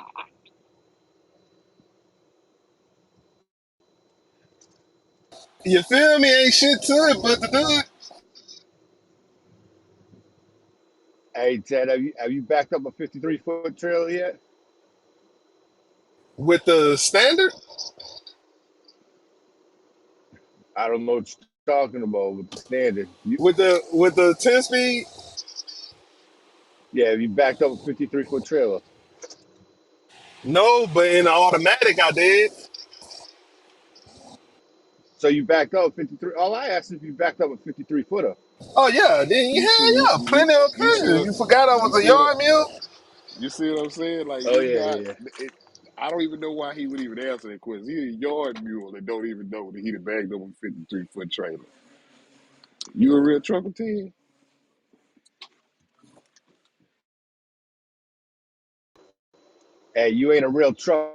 You feel me? Ain't shit to it but to do it. Hey Ted, have you backed up a 53-foot trailer yet? With the standard, I don't know what you're talking about with the standard. with the 10 speed, Yeah, have you backed up a 53-foot trailer? no, but in the automatic I did. So you backed up 53. All I asked is if you backed up a 53 footer. Oh yeah, then you see, yeah, yeah, plenty of you see occasions. what You forgot I you was a see what yard mule. you see what I'm saying? Like Oh he yeah, not. yeah, yeah. It, I don't even know why he would even answer that question. He a yard mule and don't even know that he'd have bagged up a 53-foot trailer. You a real trucker, Ted? Hey, you ain't a real trucker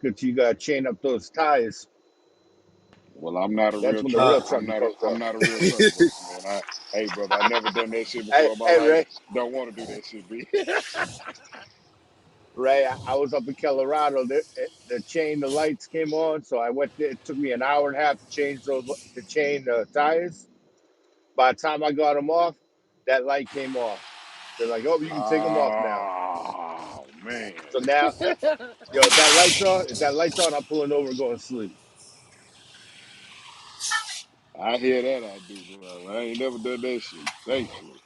till you gotta chain up those tires. Well, I'm not a That's real when the trucker. real Uh, trucker comes I'm up. not a real trucker, brother, man. Hey, brother, I never done that shit Hey, before in my hey life. Ray, Don't want to do that shit, B. Ray, I was up in Colorado. The chain, the lights came on, so I went there. It took me an hour and a half to change to chain the tires. By the time I got them off, that light came off. They're like, "Oh, you can take them off now." Oh man, So now, yo, if that light's on, I'm pulling over and going to sleep. I hear that I do, bro. I ain't never done that shit. Thankfully.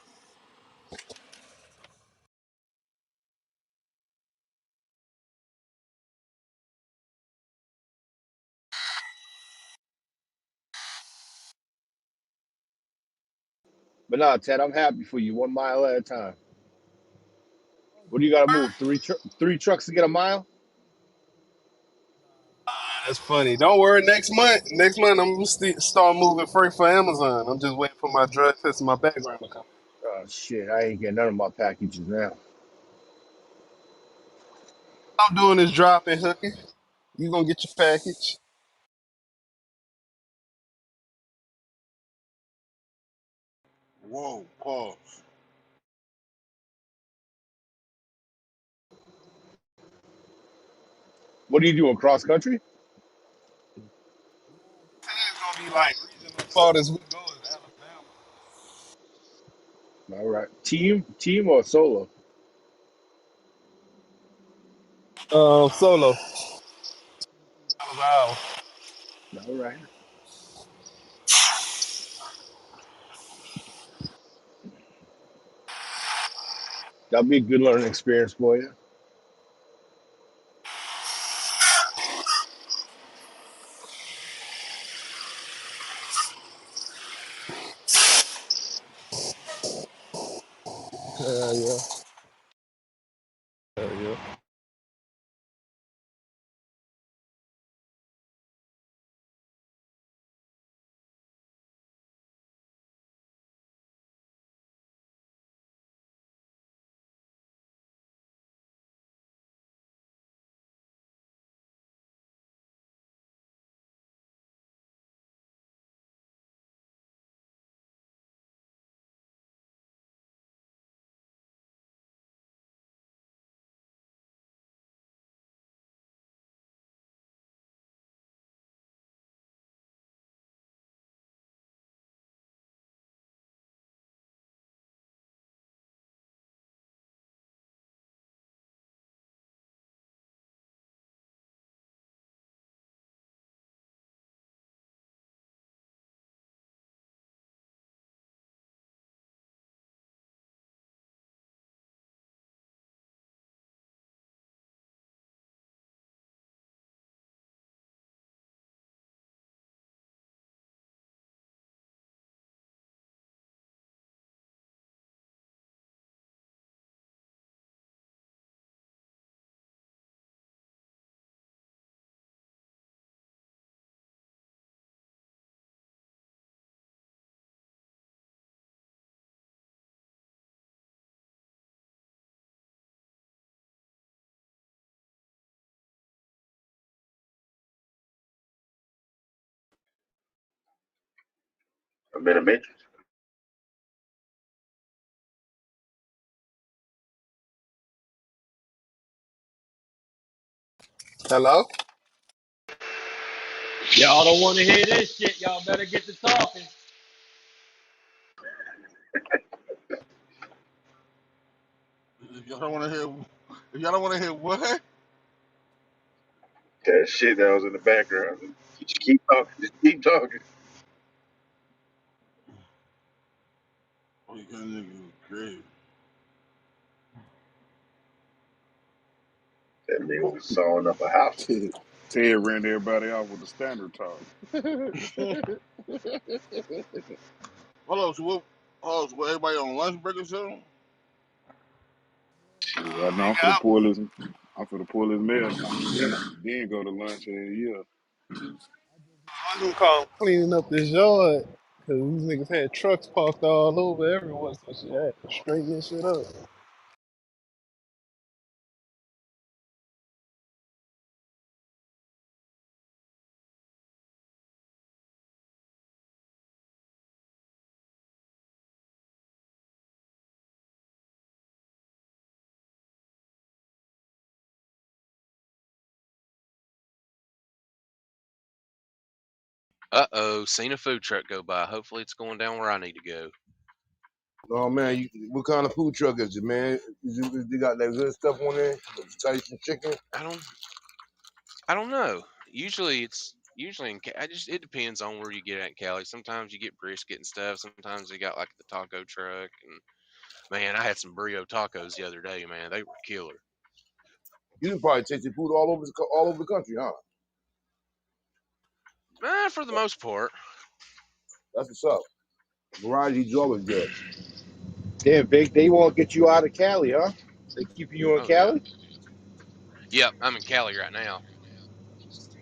But no, Ted, I'm happy for you. 1 mile at a time. What do you got to move? Three trucks to get a mile? that's funny. Don't worry. Next month I'm gonna start moving freight for Amazon. I'm just waiting for my drug test and my background to come. Oh shit, I ain't getting none of my packages now. I'm doing this drop and hooking. You gonna get your package. Whoa, pause. What are you doing? Cross country? It's gonna be like regional farthest we go is Alabama. All right. Team or solo? Solo. Wow. All right. That'll be a good learning experience for you. Yeah. Yeah. I'm in a matrix. Hello? Y'all don't want to hear this shit. Y'all better get to talking. If y'all don't want to hear, if y'all don't want to hear what? That shit that was in the background. Just keep talking. Just keep talking. Oh, you got niggas crazy. That nigga was sawing up a house. Ted ran everybody off with the standard talk. Hold on, so what? Oh, so what, everybody on lunch break or something? Shit, I know I'm for the pull his marathon, then go to lunch. Yeah, I'm gonna call cleaning up this yard because these niggas had trucks parked all over everywhere, so shit had to straighten this shit up. Seen a food truck go by. Hopefully, it's going down where I need to go. Oh man, what kind of food truck is it, man? You got that good stuff on there? Tyson chicken? I don't. I don't know. Usually in I just it depends on where you get at in Cali. Sometimes you get brisket and stuff. Sometimes they got like the taco truck. And man, I had some burrito tacos the other day. Man, they were killer. You can probably taste your food all over the country, huh? For the most part. That's what's up. Variety is always good. Damn, Vic, they won't get you out of Cali, huh? They keeping you in Oh yeah. Cali? Yep, I'm in Cali right now.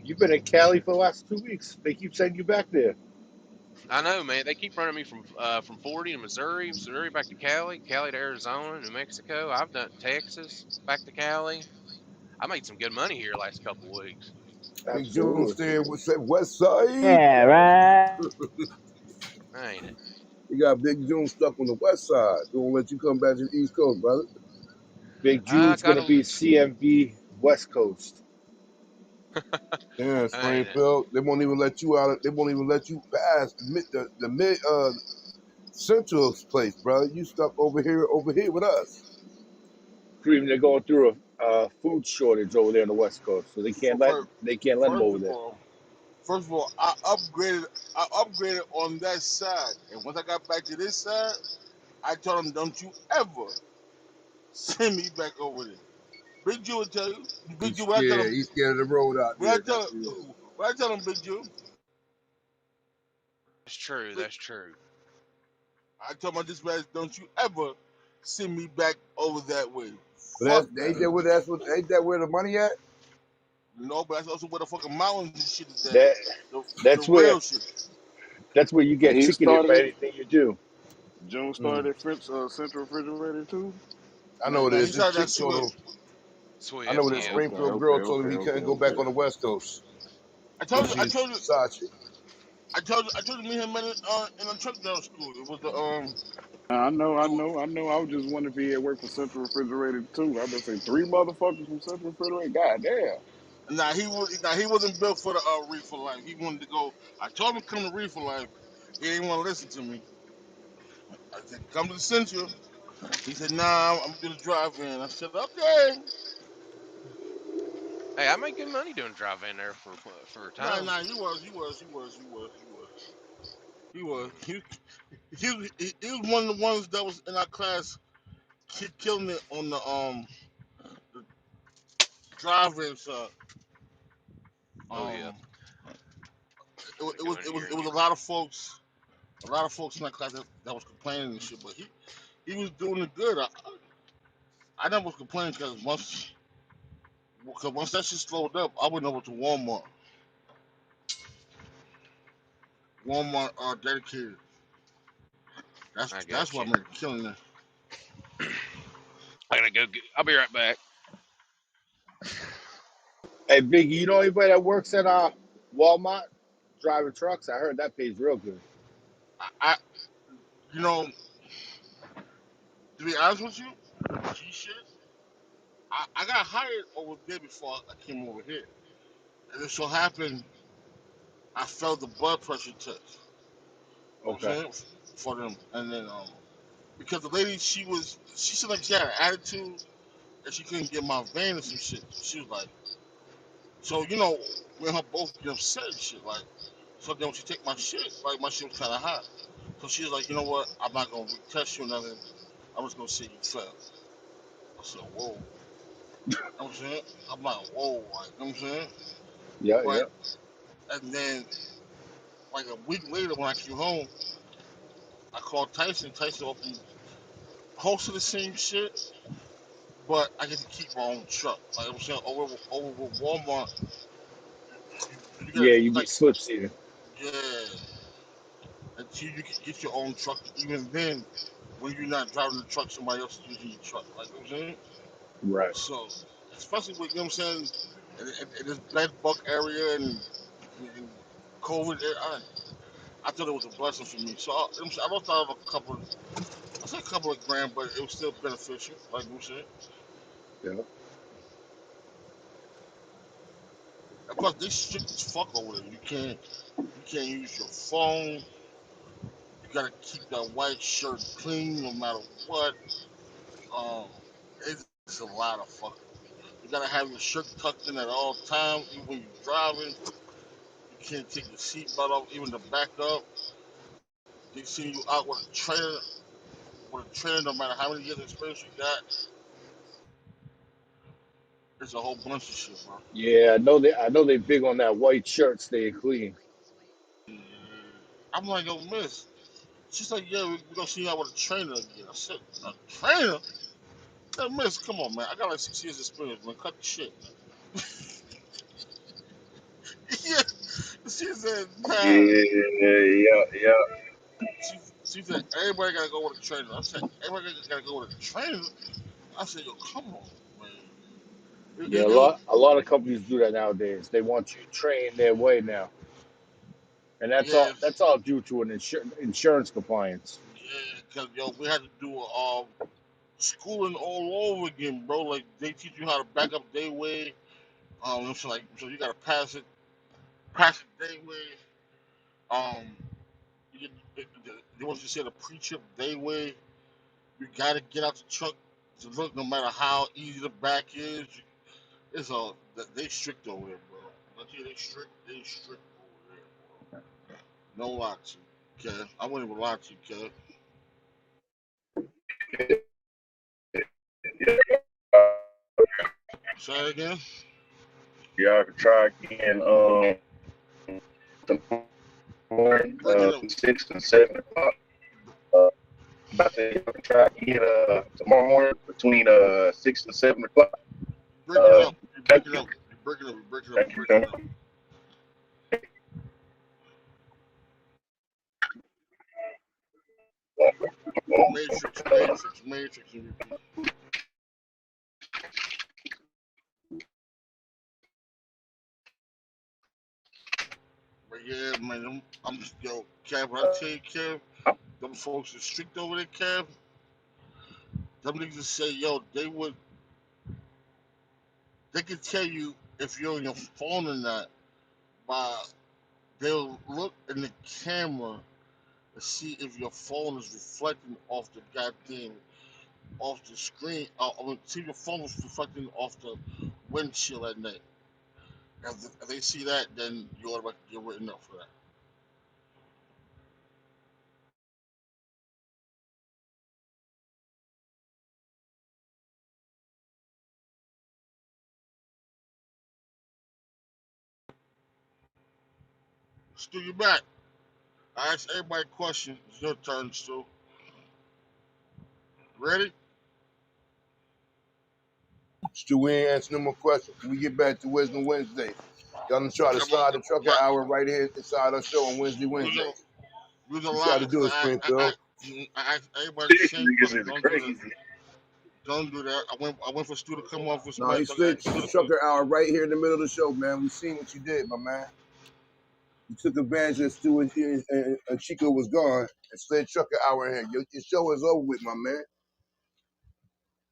You've been in Cali for the last 2 weeks. They keep sending you back there. I know, man. They keep running me from 40 to Missouri, Missouri back to Cali, Cali to Arizona, New Mexico. I've done Texas back to Cali. I made some good money here last couple weeks. Big June Absolutely. staying with that West Side. Yeah, right. Ain't it? You got Big June stuck on the West Side. They won't let you come back to the East Coast, brother. Big I June's going got to a. be CMB West Coast. Yeah, Ain't it? Springfield. They won't even let you out. They won't even let you pass the mid Central place, brother. You stuck over here with us. Cream, they're going through a food shortage over there on the West Coast, so For, they can't let them first over of there. all, first of all, I upgraded on that side, and once I got back to this side, I told them, don't you ever send me back over there. Big Jew will tell you. Big He's Jew, what I tell scared. him, He's scared of the road out what I there. tell, That's it. what I tell him, Big Jew. That's true. Big, That's true. I told my dispatch, don't you ever send me back over that way. But Fuck that's that. ain't that where the money at? No, but that's also where the fucking mountains and shit is at. That The that's where real shit. you And get he ticketed for started. anything you do. June Mm. started Central Refrigerator too. I know what Now it he is. This started that chick told Swift. him. I know Swift, what this Oh, yeah. okay, Springfield okay, girl told okay, him he okay, can't go back okay. on the West Coast I because told you, I she's told you, Sachi. I told you, me and him met in a truck down school. It was the I know, I it was, know, I know. I was just wondering if he had worked for Central Refrigerator too. I've been saying three motherfuckers from Central Refrigerator. God damn. nah he wasn't built for the reefer life. He wanted to go. I told him to come to reefer life. He didn't want to listen to me. I said, come to the Central. He said, nah, I'm gonna drive in. I said, okay. Hey, I made good money doing drive in there for a Nah, time. nah, he was. He was one of the ones that was in our class killing it on the drive-in side. Oh yeah, Um, I can it was understand. a lot of folks in that class that was complaining and shit, but he was doing it good. I never was complaining because once that shit slowed up, I went over to Walmart. Walmart dedicated. I That's got why I you. made a killing there. I gotta go. I'll be right back. Hey, Biggie, you know anybody that works at Walmart driving trucks? I heard that pays real good. I you know to be honest with you, G shit. I got hired over there before I came over here, and it so happened I failed the blood pressure test. You know what I'm Okay. saying for them, and then because the lady she said like she had an attitude and she couldn't get my vein or some shit. She was like, so we and her both get upset and shit like. So then when she take my shit, like my shit was kind of hot. So she was like, you know what? I'm not gonna retest you or nothing. I'm just gonna say you failed. I said, whoa. You know what I'm saying? I'm like, whoa, like, you know what I'm saying? Yeah, But yeah. and then like a week later when I came home, I called Tyson. Tyson offered me close to the same shit, but I get to keep my own truck. Like I'm saying, over with Walmart, you gotta Yeah, you like get slip seated. yeah, until you can get your own truck. Even then, when you're not driving the truck, somebody else is using your truck. Like you know what I'm saying. Right. So especially with you know what I'm saying, in this bed bug area and COVID, I thought it was a blessing for me. So I lost out of a couple. I said a couple of grand, but it was still beneficial. Like you know what I'm saying. Yeah. And plus, they strict as fuck over there. You can't use your phone. You gotta keep that white shirt clean no matter what. Um, it's a lot of fucking. You gotta have your shirt tucked in at all times, even when you're driving. You can't take your seatbelt off, even the back up. They send you out with a trainer, no matter how many years of experience you got. It's a whole bunch of shit, bro. Yeah, I know they big on that white shirt staying clean. Yeah. I'm like, yo, miss. She's like, yeah, we gonna see you out with a trainer again. I said, a trainer? Hey, miss, come on, man. I got like 6 years experience, man. Cut the shit. Yeah. She said, nah. Yeah, yeah, yeah. She said, everybody gotta go with a trainer. I said, everybody gotta go with a trainer? I said, yo, come on, man. Yeah, It was, a lot of companies do that nowadays. They want you to train their way now, and yeah, that's all due to an insurance compliance. yeah, because, yo, we had to do schooling all over again, bro. Like, they teach you how to back up day way. So you gotta pass it day way. Um, you, they want you to say the pre-trip day way. You gotta get out the truck So look, no matter how easy the back is, it's all they strict over there, bro. I tell you, they strict over there, bro. No lie to you, okay? I wouldn't even lie to you, okay? Say it again. Y'all can try again tomorrow You're breaking up. 6 and 7 o'clock. Uh, I said y'all can try again tomorrow morning between 6 and 7 o'clock. You're breaking up. You're Thank breaking you. up. You're breaking up. You're breaking up. Thank You're you, breaking John. up. Matrix, Matrix, Matrix, MVP. But yeah, man, I'm yo, Kev. When I tell you, Kev, them folks are strict over there, Kev. Them niggas say, yo, they can tell you if you're on your phone or not by they'll look in the camera to see if your phone is reflecting off the goddamn off the screen. I mean, see your phone is reflecting off the windshield at night. If they see that, then you automatically get written up for that. Stu, you back? I asked everybody a question. It's your turn, Stu. Ready? Stu, we ain't answering no more questions. When we get back to Wisdom Wednesday, y'all gonna try to Come on. slide the trucker Right. hour right here inside our show on We was a, Wednesdays. we was a You try lot to do because it, Springfield. I asked everybody the These same niggas question. is Don't do that. crazy. Don't do that. I went for Stu to come off with No, somebody. he So I slid asked Stu to come. trucker hour right here in the middle of the show, man. We seen what you did, my man. You took advantage that Stu and Chico was gone and slid trucker hour in here. Your show is over with, my man.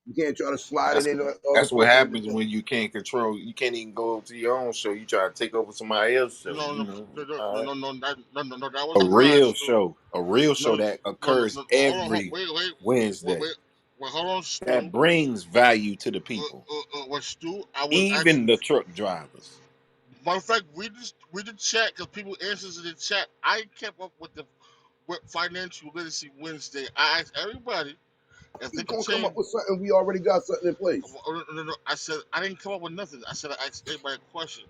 You can't try to slide it That's in all the that's what fucking. happens when you can't control. You can't even go to your own show. You try to take over somebody else's show. No, You no, know, no, no, all no, right. no, no, no, that A wasn't mine, real Stu. show, a real show No, that no, no, occurs no. Hold on, every wait, Wednesday wait, hold on, Stu. that brings value to the people, What Stu? I was even asking. the truck drivers. Matter of fact, we did chat because people answers in the chat. I kept up with the with Financial Literacy Wednesday. I asked everybody if You they could gonna come up change. with something? We already got something in place. No. I said I didn't come up with nothing. I said I asked everybody a question.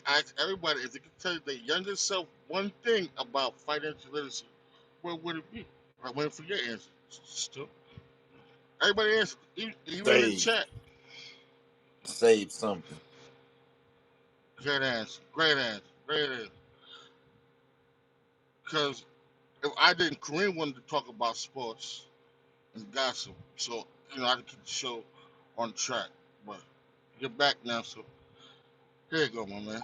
I asked everybody if they could tell their younger self one thing about financial literacy. What would it be? I waiting for your answer. Still, everybody answered, even in the Save, chat. save something. Great answer. Great answer. Great answer. Because if I didn't, Kareem wanted to talk about sports and gossip. So, I had to keep the show on track. But you're back now, so here you go, my man.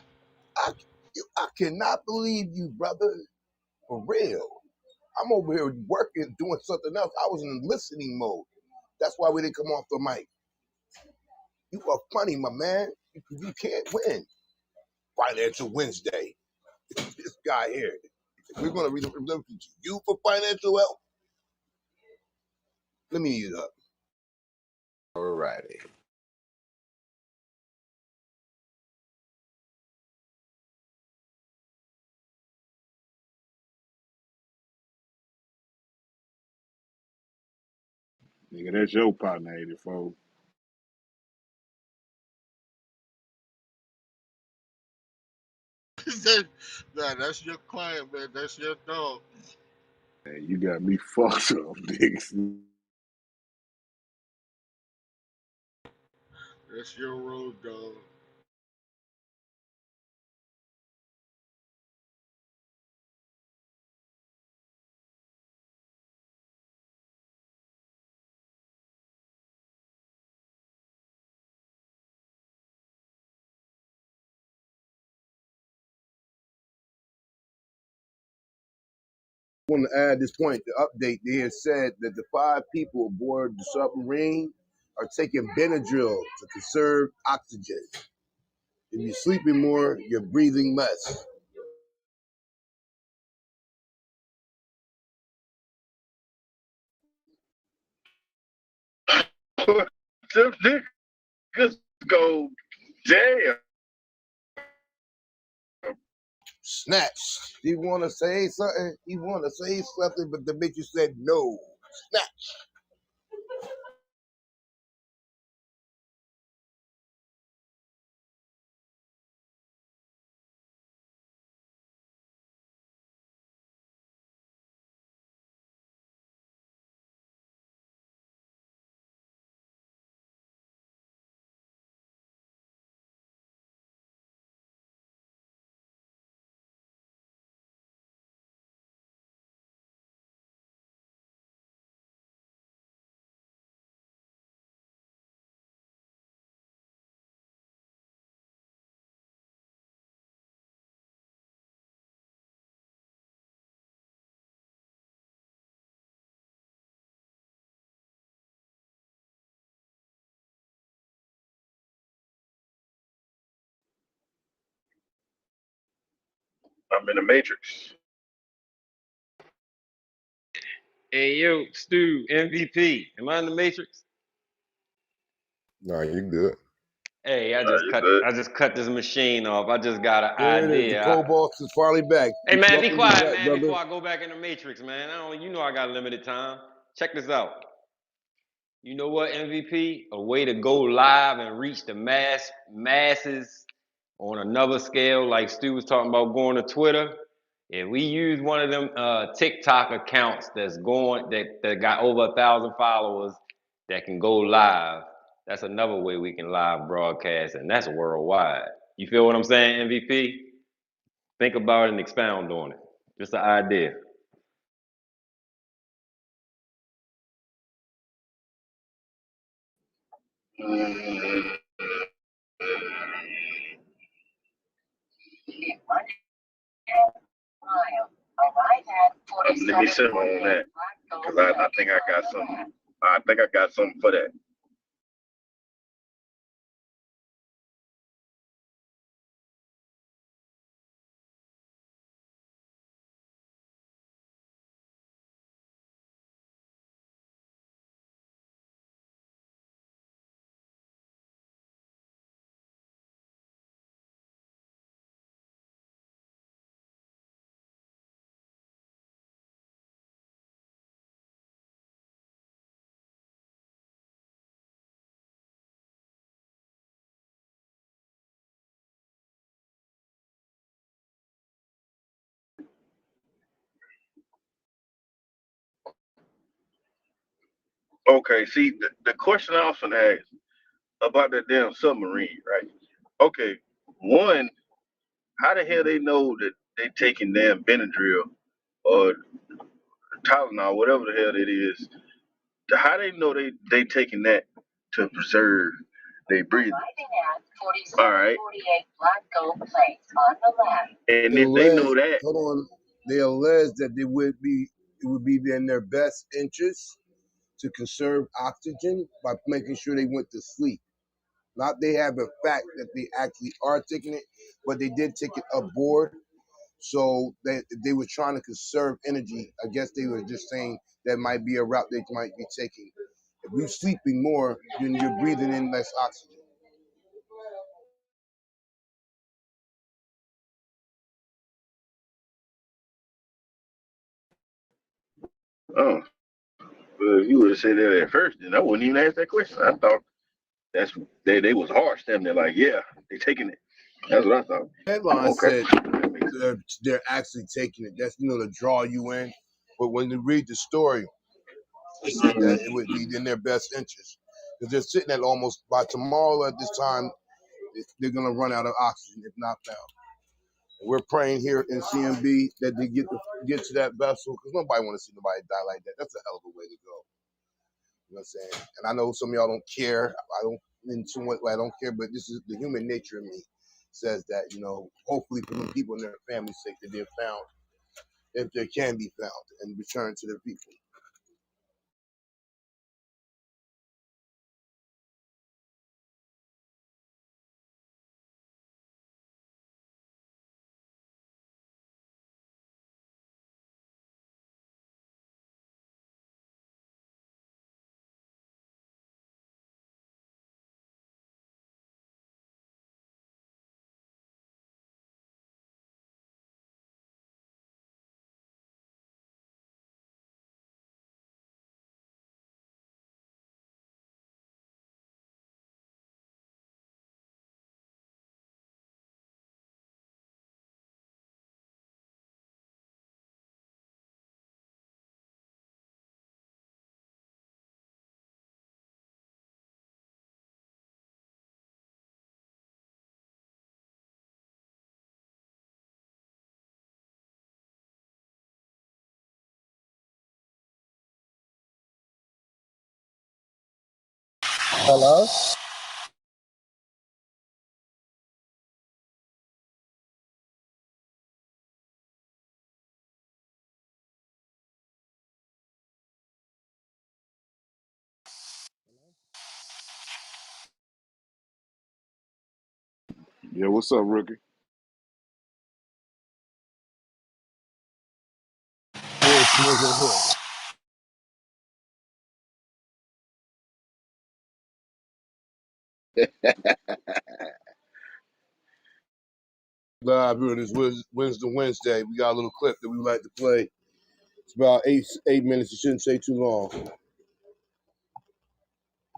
I cannot believe you, brother. For real. I'm over here working, doing something else. I was in listening mode. That's why we didn't come off the mic. You are funny, my man. You can't win. Financial Wednesday. This guy here. We're going to read to you for financial help. Let me eat it up. All righty. Nigga, that's your partner, 84. Nah, that's your client, man. That's your dog. Man, you got me fucked up, niggas. That's your road dog. I want to add this point. The update there said that the 5 people aboard the submarine are taking Benadryl to conserve oxygen. If you're sleeping more, you're breathing less. Them niggas go, damn. Snatch. He want to say something. He want to say something, but the bitch said no. Snatch. I'm in the Matrix. Hey yo, Stu, MVP. Am I in the Matrix? No, you good. Hey, You good? I just cut this machine off. I just got an There it is. The idea. Cobalt is finally back. Hey man, be Welcome to quiet, back, man, brother. before I go back in the Matrix, man. I don't, you know I got limited time. Check this out. You know what, MVP? A way to go live and reach the masses on another scale, like Stu was talking about going to Twitter. If we use one of them TikTok accounts that got over 1,000 followers that can go live, that's another way we can live broadcast, and that's worldwide. You feel what I'm saying, MVP? Think about it and expound on it. Just an idea. Mm, let me sit on that because I think I got something. I think I got something for that. Okay, see, the question I often ask about that damn submarine, right? Okay, one, how the hell they know that they taking damn Benadryl or Tylenol, whatever the hell it is? How they know they taking that to preserve their breathing? All right, and They if they allege, know that, hold on, they allege that it would be in their best interest to conserve oxygen by making sure they went to sleep. Not they have a fact that they actually are taking it, but they did take it aboard. So they were trying to conserve energy. I guess they were just saying that might be a route they might be taking. If you're sleeping more, then you're breathing in less oxygen. oh, well, if you would have said that at first, then I wouldn't even ask that question. I thought that's they was harsh. Them, they're like, yeah, they taking it. That's what I thought. Headline Okay, said that makes sense. they're actually taking it. That's to draw you in. But when you read the story, it said that it would be in their best interest because they're sitting at almost by tomorrow at this time they're gonna run out of oxygen if not found. We're praying here in CMB that they get to that vessel because nobody want to see nobody die like that. That's a hell of a way to go. You know what I'm saying? And I know some of y'all don't care. I don't in somewhat I don't care, but this is the human nature in me says that hopefully for the people and their families' sake that they're found if they can be found and returned to their people. Hello? Yeah, what's up, rookie? Live here this Wednesday. We got a little clip that we like to play. It's about eight minutes. It shouldn't take too long.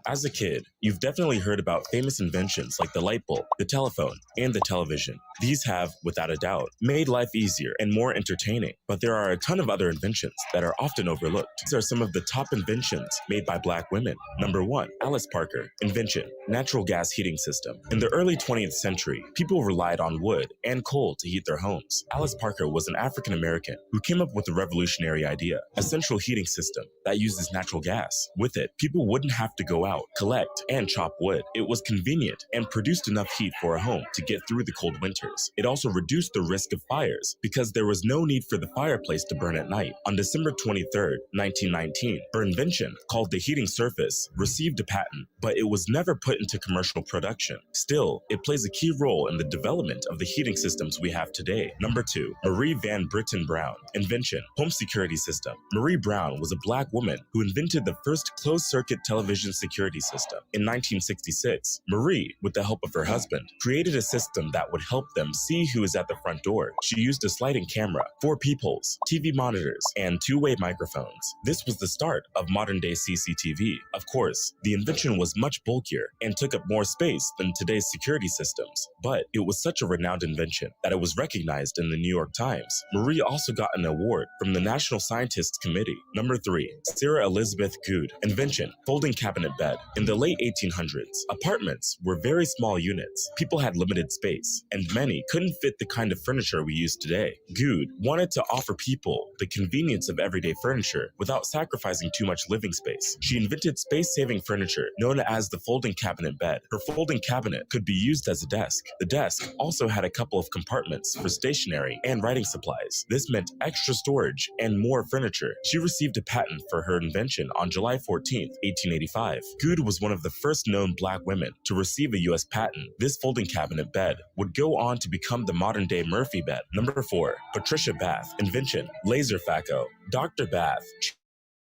As a kid, you've definitely heard about famous inventions like the light bulb, the telephone, and the television. These have, without a doubt, made life easier and more entertaining. But there are a ton of other inventions that are often overlooked. These are some of the top inventions made by Black women. Number 1, Alice Parker. Invention: natural gas heating system. In the early 20th century, people relied on wood and coal to heat their homes. Alice Parker was an African American who came up with a revolutionary idea: a central heating system that uses natural gas. With it, people wouldn't have to go out, collect, and chop wood. It was convenient and produced enough heat for a home to get through the cold winters. It also reduced the risk of fires because there was no need for the fireplace to burn at night. On December 23rd, 1919, her invention, called the heating surface, received a patent, but it was never put into commercial production. Still, it plays a key role in the development of the heating systems we have today. Number 2, Marie Van Britten Brown. Invention: home security system. Marie Brown was a Black woman who invented the first closed-circuit television security system. In 1966, Marie, with the help of her husband, created a system that would help them see who is at the front door. She used a sliding camera, 4 peepholes, TV monitors, and two-way microphones. This was the start of modern-day CCTV. Of course, the invention was much bulkier and took up more space than today's security systems, but it was such a renowned invention that it was recognized in the New York Times. Marie also got an award from the National Scientists Committee. Number 3, Sarah Elizabeth Good. Invention: folding cabinet bed. In the late 1800s, apartments were very small units. People had limited space, and many couldn't fit the kind of furniture we use today. Good wanted to offer people the convenience of everyday furniture without sacrificing too much living space. She invented space-saving furniture known as the folding cabinet bed. Her folding cabinet could be used as a desk. The desk also had a couple of compartments for stationery and writing supplies. This meant extra storage and more furniture. She received a patent for her invention on July 14, 1885. Good was one of the first known Black women to receive a U.S. patent. This folding cabinet bed would go on to become the modern-day Murphy bed. Number 4, Patricia Bath. Invention: laser phaco. Dr. Bath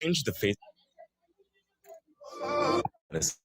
changed the face of medicine.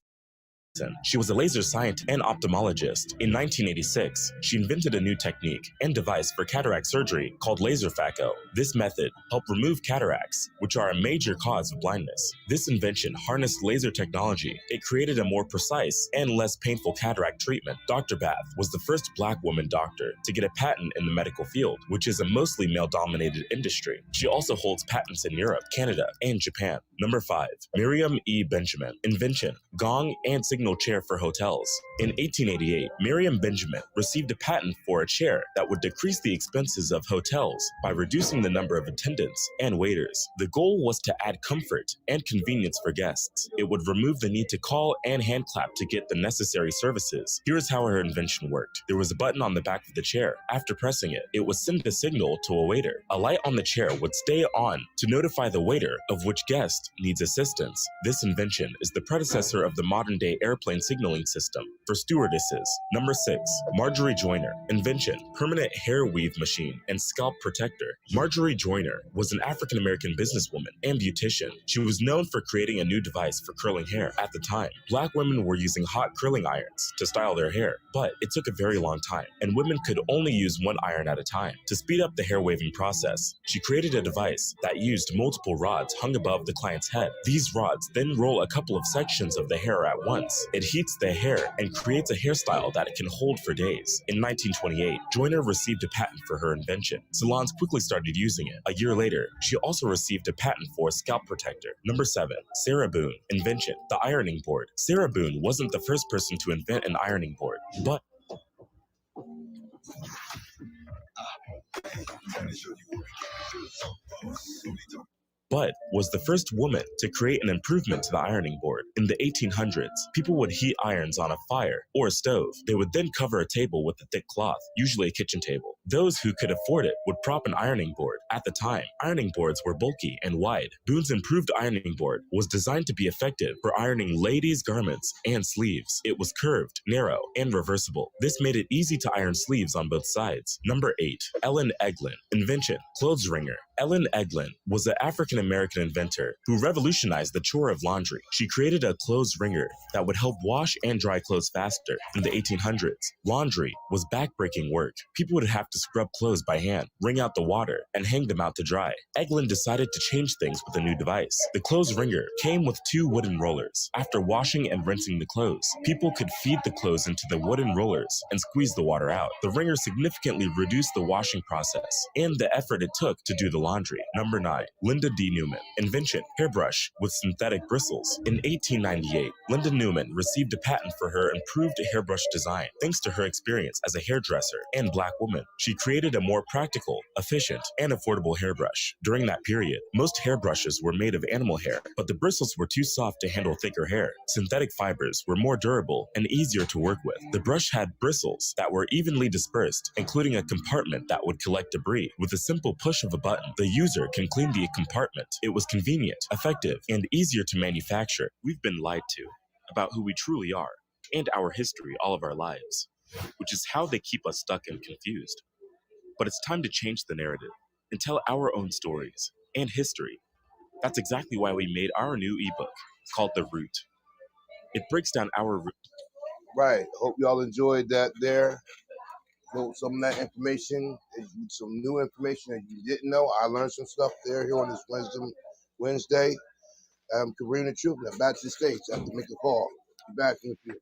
She was a laser scientist and ophthalmologist. In 1986, she invented a new technique and device for cataract surgery called laser phaco. This method helped remove cataracts, which are a major cause of blindness. This invention harnessed laser technology. It created a more precise and less painful cataract treatment. Dr. Bath was the first Black woman doctor to get a patent in the medical field, which is a mostly male-dominated industry. She also holds patents in Europe, Canada, and Japan. Number 5, Miriam E. Benjamin. Invention: gong and signal chair for hotels. In 1888, Miriam Benjamin received a patent for a chair that would decrease the expenses of hotels by reducing the number of attendants and waiters. The goal was to add comfort and convenience for guests. It would remove the need to call and hand clap to get the necessary services. Here's how her invention worked. There was a button on the back of the chair. After pressing it, it would send a signal to a waiter. A light on the chair would stay on to notify the waiter of which guest needs assistance. This invention is the predecessor of the modern-day airplane signaling system for stewardesses. Number 6, Marjorie Joyner. Invention: permanent hair weave machine and scalp protector. Marjorie Joyner was an African-American businesswoman and beautician. She was known for creating a new device for curling hair. At the time, Black women were using hot curling irons to style their hair, but it took a very long time, and women could only use one iron at a time. To speed up the hair waving process, she created a device that used multiple rods hung above the client's head. These rods then roll a couple of sections of the hair at once. It heats the hair and creates a hairstyle that it can hold for days. In 1928, Joyner received a patent for her invention. Salons quickly started using it. A year later, she also received a patent for a scalp protector. Number 7, Sarah Boone. Invention: the ironing board. Sarah Boone wasn't the first person to invent an ironing board, but was the first woman to create an improvement to the ironing board. In the 1800s, people would heat irons on a fire or a stove. They would then cover a table with a thick cloth, usually a kitchen table. Those who could afford it would prop an ironing board. At the time, ironing boards were bulky and wide. Boone's improved ironing board was designed to be effective for ironing ladies' garments and sleeves. It was curved, narrow, and reversible. This made it easy to iron sleeves on both sides. Number 8. Ellen Eglin. Invention: clothes wringer. Ellen Eglin was an African-American inventor who revolutionized the chore of laundry. She created a clothes wringer that would help wash and dry clothes faster. In the 1800s, laundry was backbreaking work. People would have to scrub clothes by hand, wring out the water, and hang them out to dry. Eglin decided to change things with a new device. The clothes wringer came with 2 wooden rollers. After washing and rinsing the clothes, people could feed the clothes into the wooden rollers and squeeze the water out. The wringer significantly reduced the washing process and the effort it took to do the laundry. Number 9. Linda D. Newman. Invention: hairbrush with synthetic bristles. In 1898, Linda Newman received a patent for her improved hairbrush design. Thanks to her experience as a hairdresser and black woman, she created a more practical, efficient, and affordable hairbrush. During that period, most hairbrushes were made of animal hair, but the bristles were too soft to handle thicker hair. Synthetic fibers were more durable and easier to work with. The brush had bristles that were evenly dispersed, including a compartment that would collect debris. With a simple push of a button, the user can clean the compartment. It was convenient, effective, and easier to manufacture. We've been lied to about who we truly are and our history all of our lives, which is how they keep us stuck and confused. But it's time to change the narrative and tell our own stories and history. That's exactly why we made our new ebook called The Root. It breaks down our root. Right. Hope y'all enjoyed that there. Know some of that information, some new information that you didn't know. I learned some stuff there here on this Wednesday. Karina Troop, now back to the stage. I have to make a call. Be back in a few.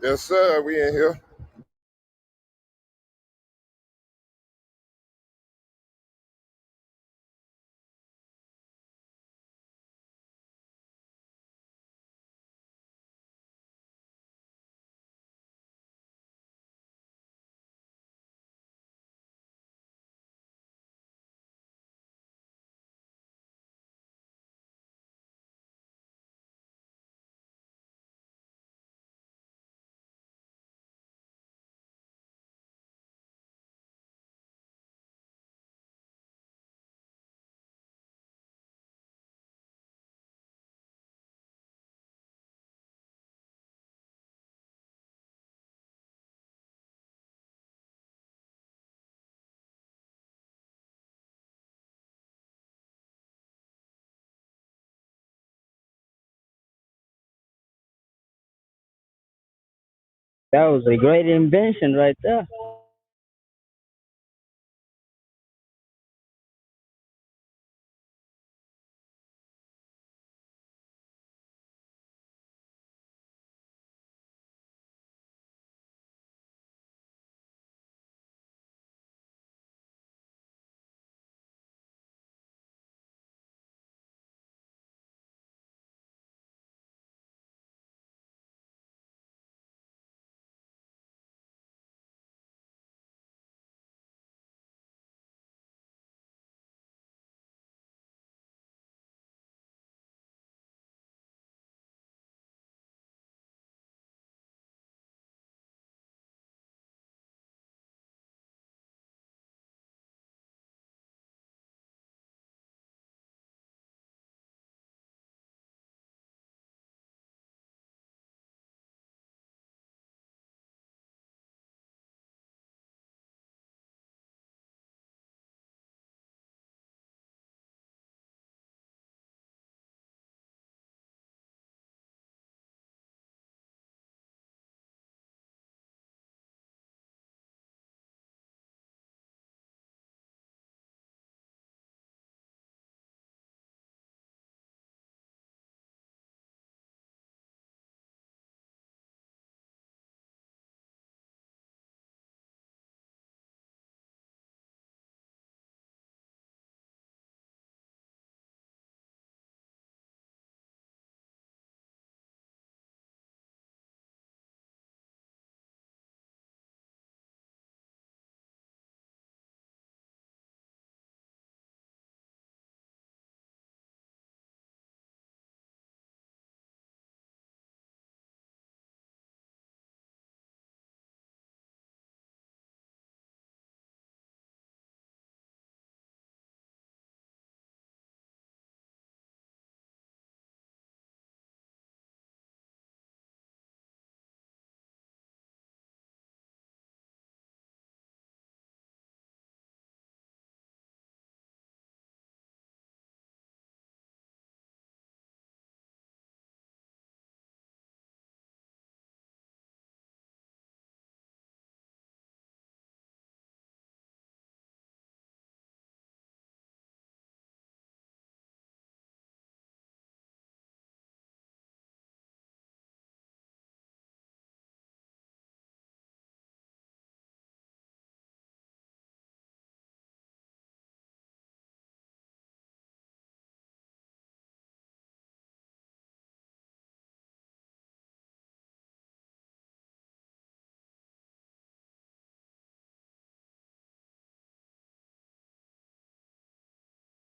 Yes, sir. We in here. That was a great invention right there.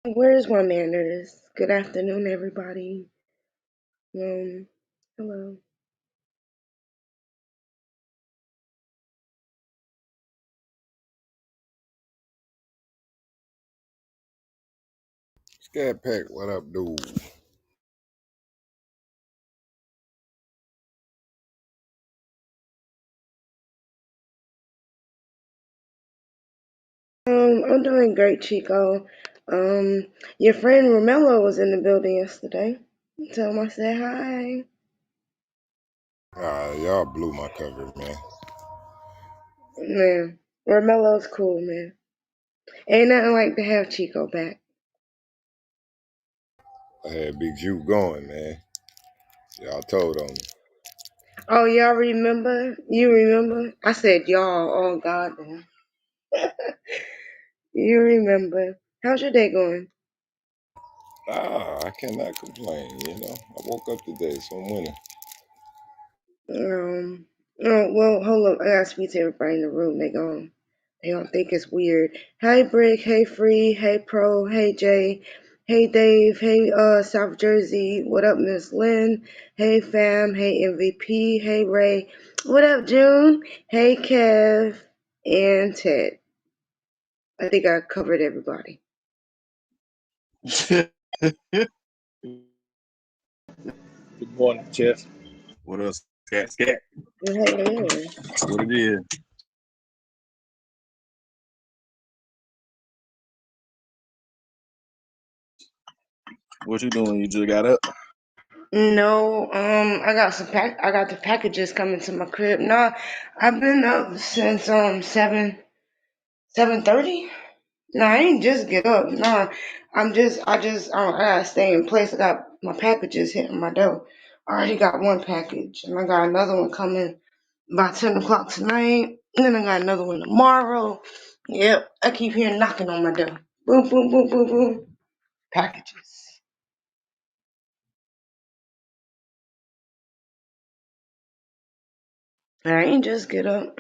Where's my manners? Good afternoon, everybody. Um, hello. Scat Pack, what up, dude? I'm doing great, Chico. Um, your friend Romello was in the building yesterday. Tell him I said hi. Y'all blew my cover, man. Man, Romello's cool, man. Ain't nothing like to have Chico back. I had Big Jew going, man. Y'all told on me. Oh, y'all remember? You remember? I said y'all. Oh, God. You remember. How's your day going? I cannot complain, you know. I woke up today, so I'm winning. Um, oh, well, hold up. I gotta speak to everybody in the room. They don't think it's weird. Hey, Brick. Hey, Free. Hey, Pro. Hey, Jay. Hey, Dave. Hey, South Jersey. What up, Miss Lynn? Hey, Fam. Hey, MVP. Hey, Ray. What up, June? Hey, Kev. And Ted. I think I covered everybody. Good morning, Jeff. What else? Scat, scat. Hello. What it is? What you doing? You just got up? No, I got the packages coming to my crib. No, I've been up since 7:30. No, I ain't just get up. No, I gotta stay in place. I got my packages hitting my door. I already got one package, and I got another one coming by 10 o'clock tonight. And then I got another one tomorrow. Yep, I keep hearing knocking on my door. Boom, boom, boom, boom, boom. Packages. I ain't just get up.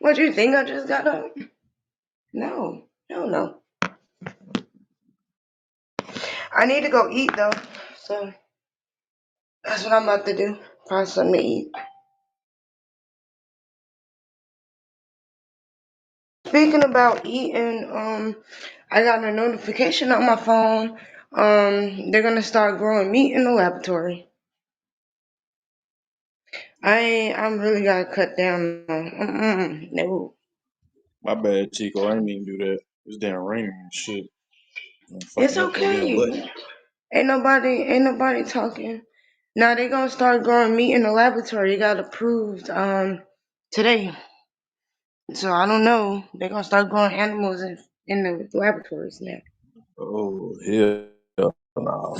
What you think? I just got up? No, hell no. I need to go eat though, so that's what I'm about to do. Find something to eat. Speaking about eating, I got a notification on my phone. They're gonna start growing meat in the laboratory. I'm really gotta cut down on. No, My bad, Chico. I didn't mean to do that. It's damn raining and shit. I'm it's fucking up your damn button. okay. Ain't nobody talking. Now they gonna start growing meat in the laboratory. It got approved today. So I don't know. They're gonna start growing animals in the laboratories now. Oh, hell no.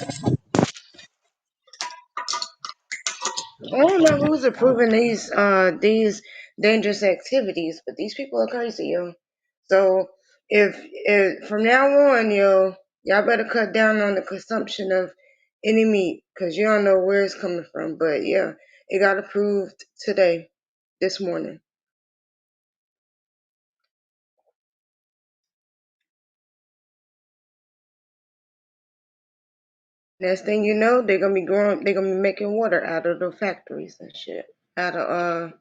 I don't know who's approving these dangerous activities, but these people are crazy, yo. So if from now on, y'all better cut down on the consumption of any meat, cause you don't know where it's coming from. But yeah, it got approved today, this morning. Next thing you know, they're gonna be making water out of the factories and shit, out of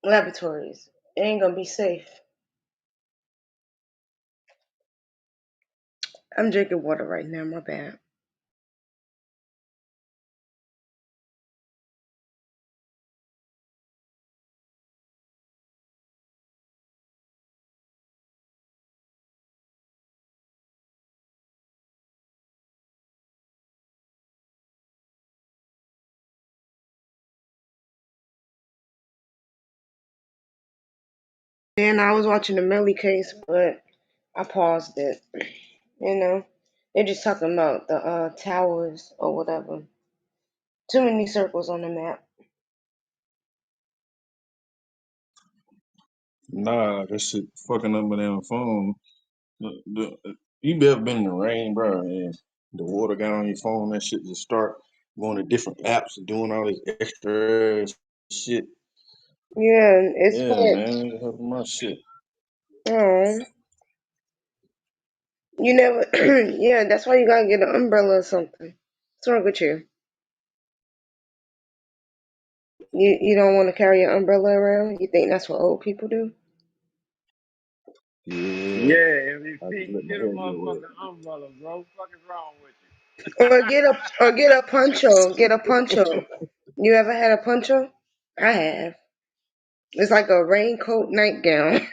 laboratories. It ain't gonna be safe. I'm drinking water right now, my bad. And I was watching the Millie case, but I paused it. You know, they're just talking about the towers or whatever. Too many circles on the map. Nah, that shit fucking up my damn phone. You ever been in the rain, bro, and the water got on your phone, that shit just start going to different apps and doing all this extra ass shit. Yeah, it's Yeah, fucked. man, it helping my shit. Oh, You never, yeah, that's why you gotta get an umbrella or something. What's wrong with you? You don't want to carry an umbrella around? You think that's what old people do? Yeah, Yeah, I just MVP, let my get a hair grow up. motherfucking umbrella, bro. Fuck is wrong with Or get a poncho. Get a poncho. You ever had a poncho? I have. It's like a raincoat nightgown.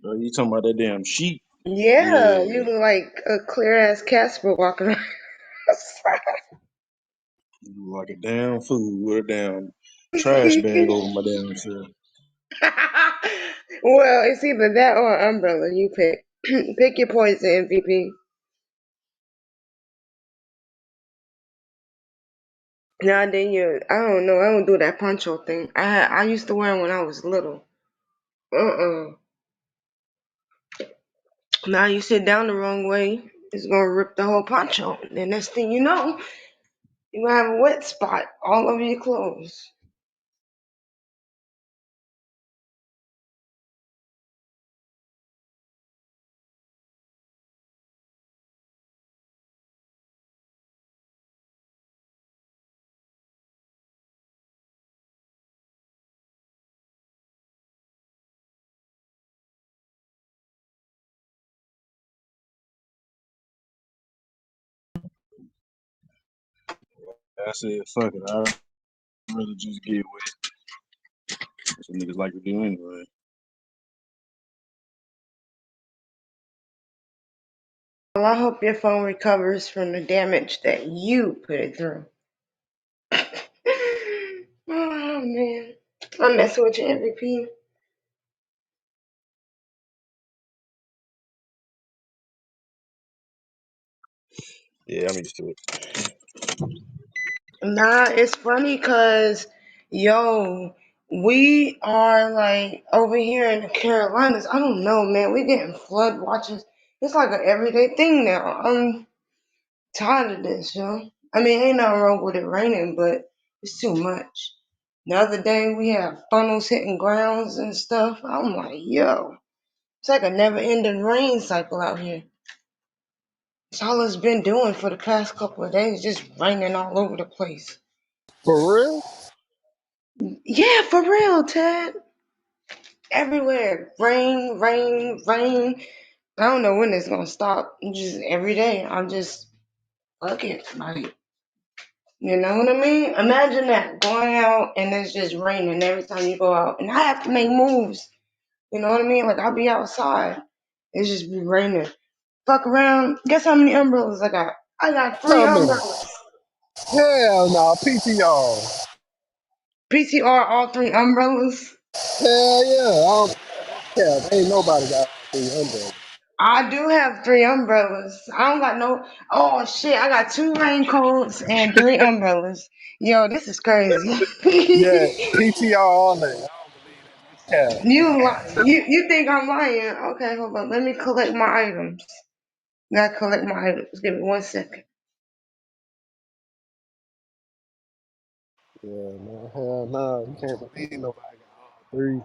You talking about that damn sheet? Yeah, Yeah, you look like a clear ass Casper walking around. you like a damn fool with a damn trash bag over my damn self. Well, it's either that or an umbrella. You pick. Pick your poison, MVP. Now then, I don't know. I don't do that poncho thing. I used to wear them when I was little. Now you sit down the wrong way, it's gonna rip the whole poncho. Then next thing you know, you gonna have a wet spot all over your clothes. I said, fuck it. I'd rather just get wet. That's what niggas like to do anyway. Well, I hope your phone recovers from the damage that you put it through. Oh man, I'm messing with your MVP. Yeah, I'm used to it. Nah, it's funny cause yo, we are like over here in the Carolinas. I don't know, man. We getting flood watches. It's like an everyday thing now. Tired of this, yo. I mean, ain't nothing wrong with it raining, but it's too much. The other day we had funnels hitting grounds and stuff. I'm like, yo, it's like a never ending rain cycle out here. It's all it's been doing for the past couple of days, just raining all over the place. For real? Yeah, for real, Ted. Everywhere. Rain, rain, rain. I don't know when it's gonna stop. Just every day. I'm just fuck it. Like, you know what I mean? Imagine that going out and it's just raining every time you go out, and I have to make moves. You know what I mean? Like I'll be outside, it's just be raining. Fuck around. Guess how many umbrellas I got? I got three How many? umbrellas. Hell no, PTR. PTR all three umbrellas. Hell yeah. I don't care. Ain't nobody got 300. I do have three umbrellas. I don't got no. Oh shit! I got two raincoats and three umbrellas. Yo, this is crazy. Yeah, PTR all that. Yeah. You think I'm lying? Okay, hold on. Let me collect my items. Gotta collect my items. Give me 1 second. Yeah, man. Hell no. You can't believe nobody got all three.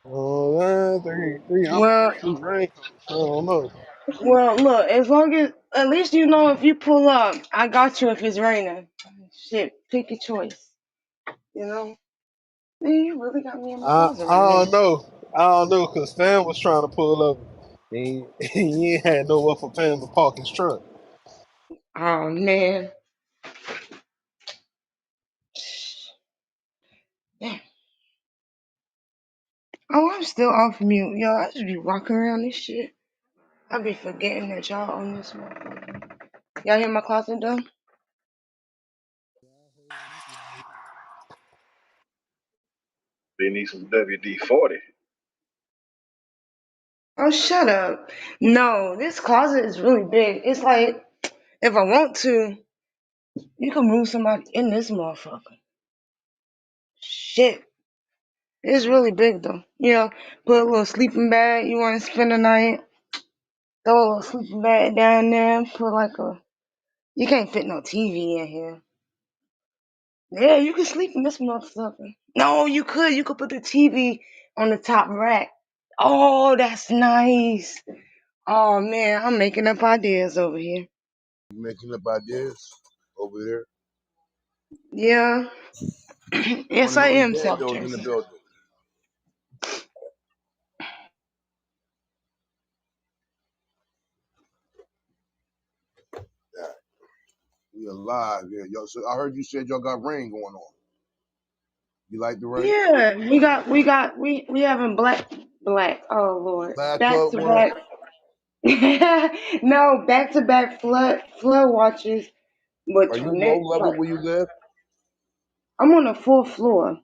Oh, man. Three Well, umbrellas, two raincoats. I don't know. look. As long as at least you know if you pull up, I got you. If it's raining, shit, pick your choice. You know, man, you really got me in my closet I right don't now. know. I don't know, because Stan was trying to pull up. He ain't had nowhere for Pam to park his truck. Oh man. Damn. Oh, I'm still off mute, yo. I just be walking around this shit. I be forgetting that y'all on this one. Y'all hear my closet though? They need some WD 40. Oh, shut up. No, this closet is really big. It's like, if I want to, you can move somebody in this motherfucker. Shit. It's really big though. You know, put a little sleeping bag. You want to spend the night? Throw a little sleeping bag down there. Put like a. You can't fit no TV in here. Yeah, you can sleep in this motherfucker. No, you could. You could put the TV on the top rack. Oh, that's nice. Oh man, I'm making up ideas over here. You making up ideas over there. Yeah. One Yes, and I only am dad South those in the Jersey. building. Yeah, we alive here. Yo, so I heard you said y'all got rain going on. You like the rain? Yeah, we having black. Oh Lord, Last back flood to warning. back. No, back to back flood watches with Are you low level like where you live? I'm on the fourth floor.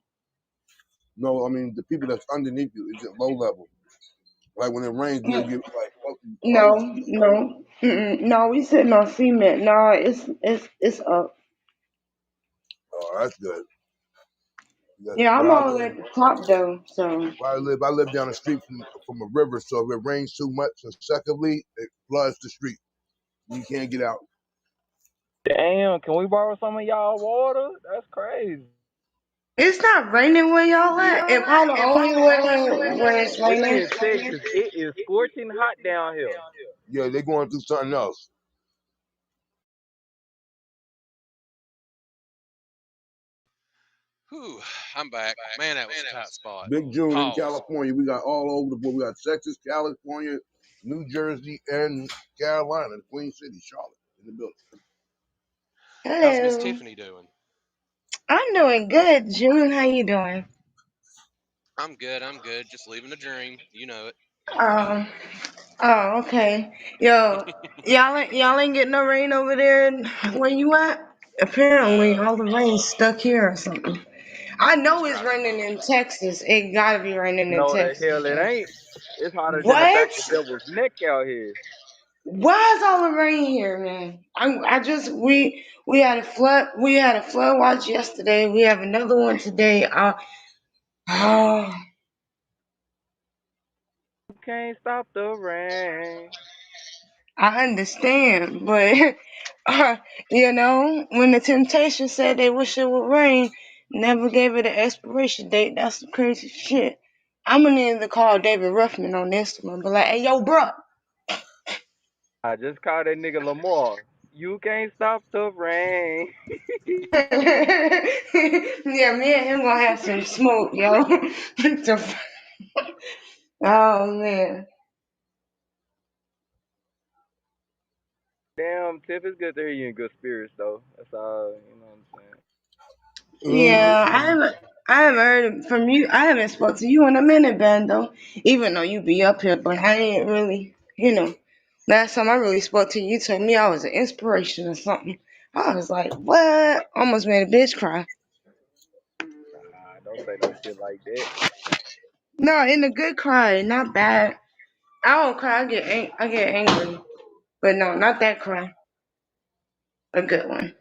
No, I mean the people that's underneath you. Is it low level? Like when it rains, do they Mm, get like No, puddles? no, no. We sitting on cement. No, it's up. Oh, that's good. Yeah, Yeah, I'm all at the top though. So where I live down the street from a river. So if it rains too much consecutively, it floods the street. You can't get out. Damn, can we borrow some of y'all water? That's crazy. it's not raining where y'all at. Am I the only where it's We raining? in Texas. It is scorching hot down here. Yeah, they're going through something else. Whew, I'm back. Man, that was a tight spot. Big June in Pause. California. We got all over the board. We got Texas, California, New Jersey, and Carolina, Queen City, Charlotte in the building. How's Miss Hello. Tiffany doing? I'm doing good, June. How you doing? I'm good. I'm good. Just living the dream. You know it. Um. Oh, okay. Yo, y'all ain't getting no rain over there where you at? Apparently, No, all the rain stuck here or something. I just know it's right at the raining moment. in Texas. It gotta be raining in No, the Texas. hell it ain't. It's hotter than the back What? of the devil's neck out here. Why is all the rain here, man? I just we had a flood watch yesterday. We have another one today. Oh, You can't stop the rain. I understand, but when the Temptations said they wish it would rain, never gave it an expiration date. That's some crazy shit. I'm gonna need to call David Ruffman on this one, but like, hey, yo, bro. I just called that nigga Lamar. You can't stop the rain. Yeah, me and him gonna have some smoke, yo. Oh man. Damn, Tiff, it's good to hear you in good spirits, though. That's all, you know what I'm saying? Yeah, I haven't heard from you. I haven't spoke to you in a minute, Bando. Even though you be up here, but I ain't really. Last time I really spoke to you, you told me I was an inspiration or something. I was like, what? Almost made a bitch cry. Nah, don't say no shit like that. No, in a good cry, not bad. I don't cry. I get angry, but no, not that cry. A good one.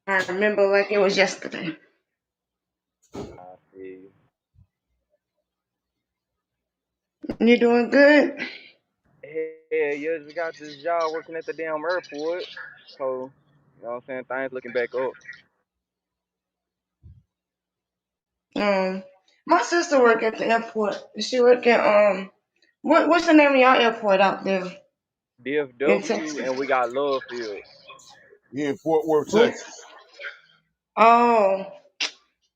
I remember like it was yesterday. I see. You doing good? Hell yeah, just got this job working at the damn airport. So, you know what I'm saying? Things looking back up. Um, my sister work at the airport. She work at what's the name of y'all airport out there in DFW, Texas? and we got Love Field. We in Fort Worth, What? Texas. Oh,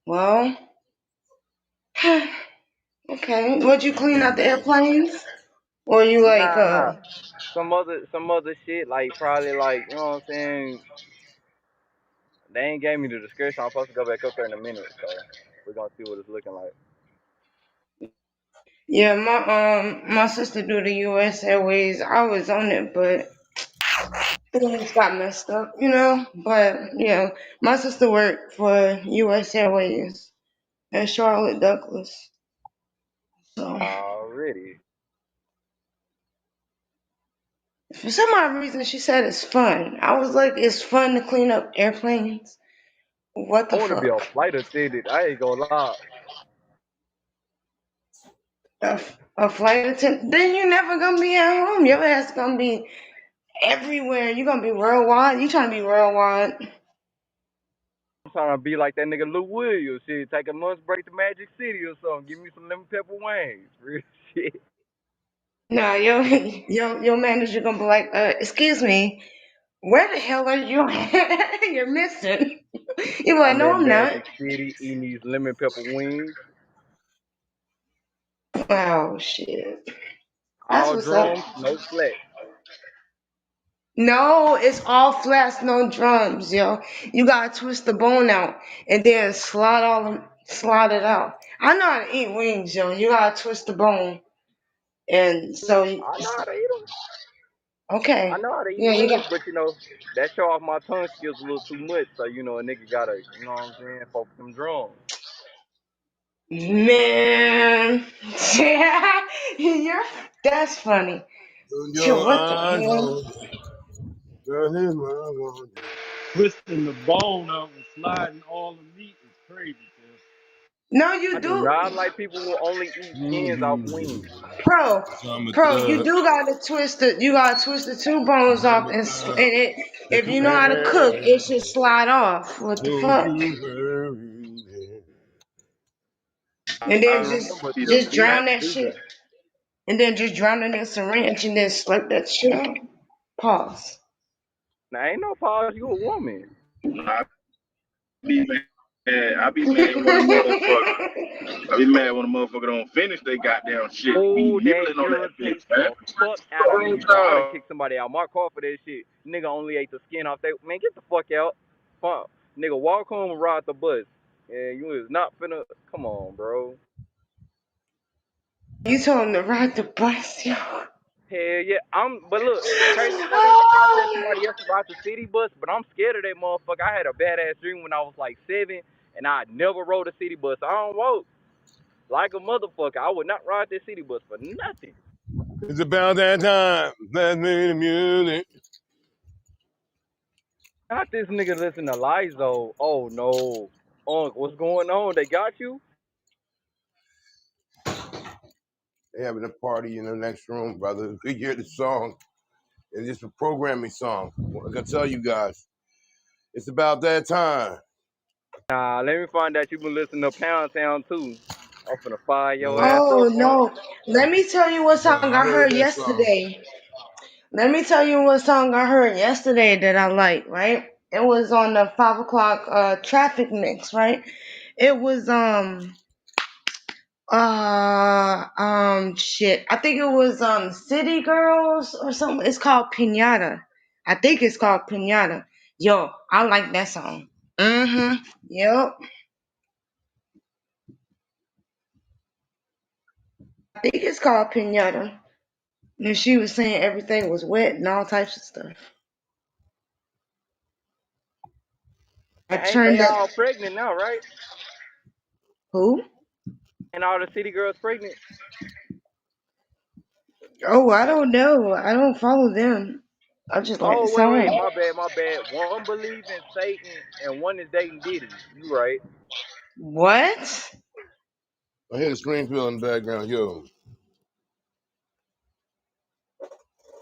well, okay. Would you clean out the airplanes, or you like Nah. some other shit like probably like you know what I'm saying? They ain't gave me the description. I'm supposed to go back up there in a minute, so we're gonna see what it's looking like. Yeah, my sister do the U.S. Airways. I was on it, but things got messed up. But yeah, my sister worked for U.S. Airways at Charlotte Douglas. So already, for some odd reason, she said it's fun. I was like, it's fun to clean up airplanes. What I the want to be a fuck? flight attendant. I ain't gonna lie. A flight attendant? Then you never gonna be at home. Your ass gonna be everywhere. You gonna be worldwide. You trying to be worldwide? I'm trying to be like that nigga Lou Williams. Shit, take a lunch break to Magic City or something. Give me some lemon pepper wings. Real shit. No, your manager gonna be like, excuse me, where the hell are you? You're missing. You're like, I'm no, in I'm not. Magic City eating these lemon pepper wings. Oh shit, that's All what's up. drums, no flex. No, it's all flats, no drums, yo. You gotta twist the bone out and then slide it out. I know how to eat wings, yo. You gotta twist the bone, and so I know how to eat them. I okay, know how to eat yeah, you wings, got. but that show off my tongue skills a little too much. So a nigga gotta, you know what I'm saying, focus them drums. Man, yeah, you're that's funny. In Yo, your what the eyes, hell? oh, that is what I want. Twisting the bone out and sliding all the meat is crazy, man. No, I you do do, not like people who only eat skins off wings. pro, I'm a pro. You thug. do gotta twist it. You gotta twist the two bones I'm off, a and thug. it. The If you know how to cook, it command. should slide off. What the Don't fuck? you worry. And And then then I just be the just beat. drown that shit. And then just drown it in some ranch and then slurp that shit out. Pause. Now ain't no pause. You a woman. I be mad. I be mad when a motherfucker. I be mad when a motherfucker don't finish they goddamn shit. Be Oh, that nibbling on that bitch, irritates man. the fuck out of What's wrong me, with bro. I done y'all? kicked somebody out my car for that shit. Nigga only ate the skin off that. Man, get the fuck out. Fuck. Nigga, walk home and ride the bus. Yeah, you is not finna. Come on, bro. You told him to ride the bus, yo. Hell yeah. But look, the crazy part is, I tell somebody else to ride the city bus, but I'm scared of that motherfucker. I had a badass dream when I was like 7, and I never rode a city bus. I don't walk like a motherfucker. I would not ride that city bus for nothing. It's about that time. Let's make the music. Not this nigga listen to Lizo. Oh no. Unc, what's going on? They got you? They having a party in the next room, brother. We hear the song. It's just a programming song. I can tell you guys, it's about that time. Nah, let me find out you been listening to Pound Town too. I'm finna fire your Mm, ass Oh up, Unc. no. Let me tell you what yeah, song I I heard heard that song. yesterday. Let me tell you what song I heard yesterday that I like, right? It was on the 5 o'clock traffic mix, right? It was shit. I think it was City Girls or something. It's called Pinata. I think it's called Pinata. Yo, I like that song. Mm-hmm. Yep. I think it's called Pinata. And she was saying everything was wet and all types of stuff. I Ain't turned they up. all pregnant now, right? Mm. Who? And all the city girls pregnant? Oh, I don't know. I don't follow them. I just like the Oh, wait, song. my bad, my bad. One believe in Satan and one is dating Diddy. You right. What? I hear the Springfield in the background. Yo,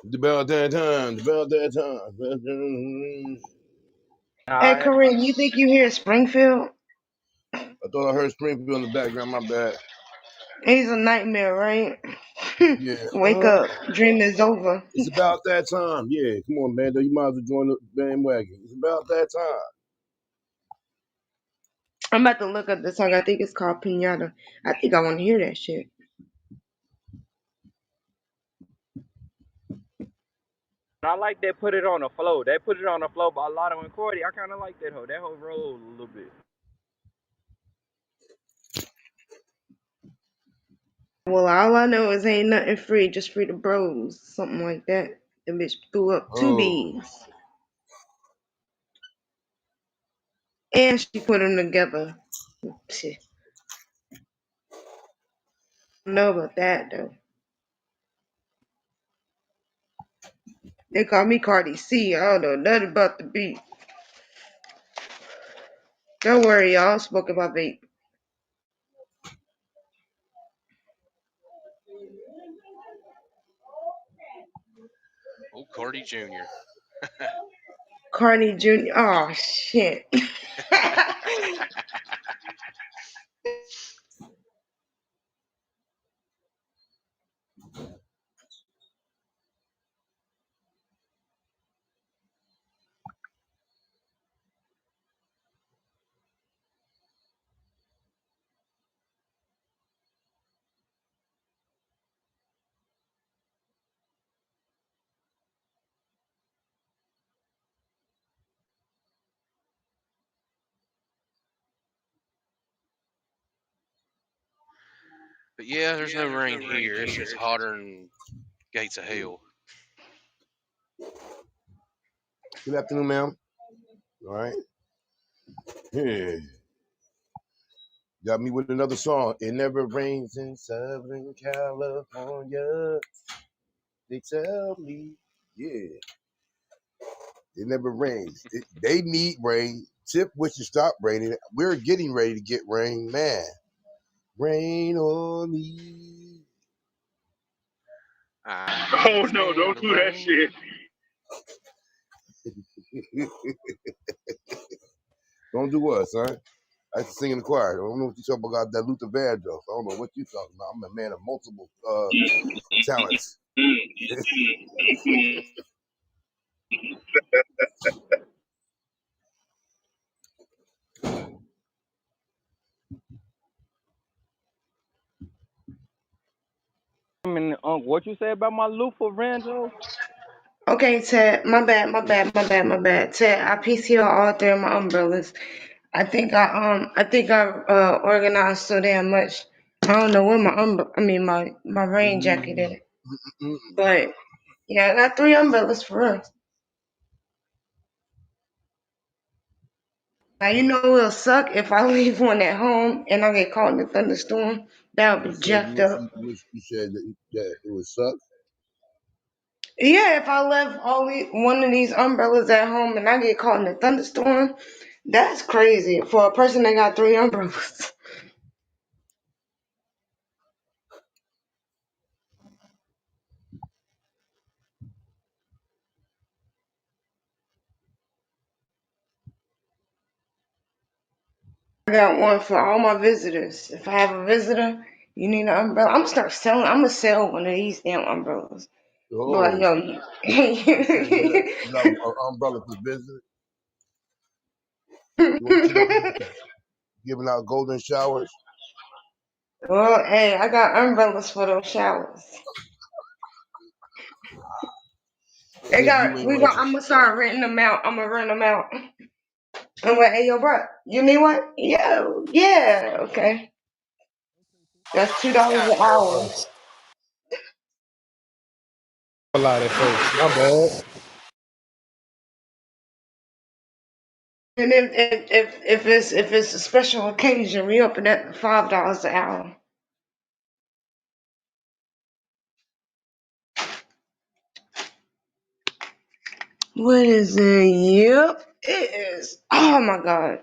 it's about that time. It's about that time. Hey, I Corinne, you think you hear Springfield? thought I heard Springfield in the background. My bad. He's a nightmare, right? Yeah. Wake up. Dream is over. It's about that time. Yeah. Come on, man. You might as well join the bandwagon. It's about that time. I'm about to look up the song. I think it's called Pinata. I think I want to hear that shit. I like that put it on the flow. They put it on the flow by Lotto and Cordy. I kind of like that hoe. That hoe rolls a little bit. Well, all I know is ain't nothing free, just free the bros. Something like that. The bitch threw up two Oh. bees. And she put them together. Shit. I don't know about that, though. They call me Cardi C. I don't know nothing about the beat. Don't worry, y'all. Spoke about vape. Oh, Cardi Jr. Cardi Jr. Oh, shit. But yeah, there's no rain here. It's just hotter than gates of hell. Good afternoon, ma'am. All right. Yeah. Got me with another song. It never rains in Southern California. They tell me. Yeah. It never rains. They need rain. Tip wish to stop raining. We're getting ready to get rain, man. Rain on me. I Oh can't no, stand don't the do that shit. rain. Don't do what, son? I used to sing in the choir. I don't know what you talking about that Luther Vandross. I don't know what you talking about. I'm a man of multiple talents. I mean, what you say about my Luther Vandross? Okay, Ted, my bad. Ted, I PCR all three of my umbrellas. I think I organized so damn much. I don't know where my rain jacket Mm, is. mm, But yeah, I got three umbrellas for real. Now you know it'll suck if I leave one at home and I get caught in a thunderstorm. That you would be said jacked up. you said that it would suck. Yeah, if I left one of these umbrellas at home and I get caught in a thunderstorm, that's crazy for a person that got three umbrellas. I got one for all my visitors. If I have a visitor, you need an umbrella. I'm gonna start selling. I'm gonna sell one of these damn umbrellas. Be like, Oh, yo, you saying you got an umbrella for business? You want to see the people giving out golden showers? well, hey, I got umbrellas for those showers. They Tip, you got, ain't right. I'm gonna start renting them out. I'm gonna rent them out. I'm like, hey, yo, bro, you need one? Yeah, okay. That's $2 an hour. A lot at first. My bad. And if it's a special occasion, we open at $5 an hour. What is it? Yep, it is. Oh my god.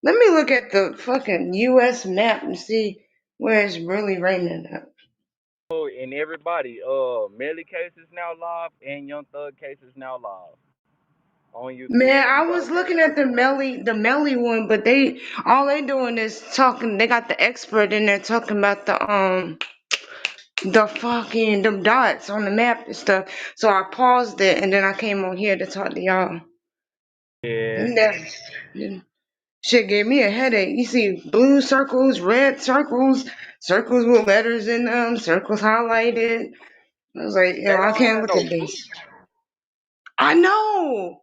Let me look at the fucking US map and see where it's really raining at. Oh, and everybody, Melly case is now live, and Young Thug case is now live on YouTube. Man, If you I guys was want looking to at check the it out. Melly one, but all they doing is talking. They got the expert in there talking about the fucking them dots on the map and stuff. So I paused it and then I came on here to talk to y'all. Yeah. And that shit gave me a headache. You see blue circles, red circles, circles with letters in them, circles highlighted. I was like, yo, They I don't can't have look no at blue. this. I know.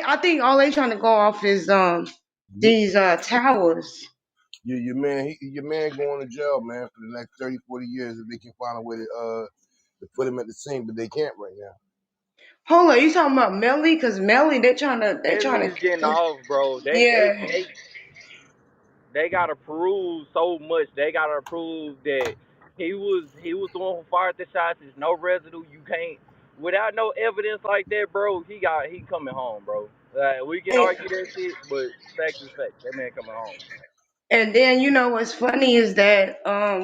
I think all they trying to go off is these towers. Your man going to jail, man, for the next 30, 40 years if they can find a way to put him at the scene, but they can't right now. Hold on, you talking about Melly? Cause Melly, Melly is getting off, bro. yeah. They gotta prove so much. They gotta prove that he was the one who fired the shots. There's no residue. You can't without no evidence like that, bro. He coming home, bro. We can And, argue that shit, but fact is fact. That man coming home. and then you know what's funny is that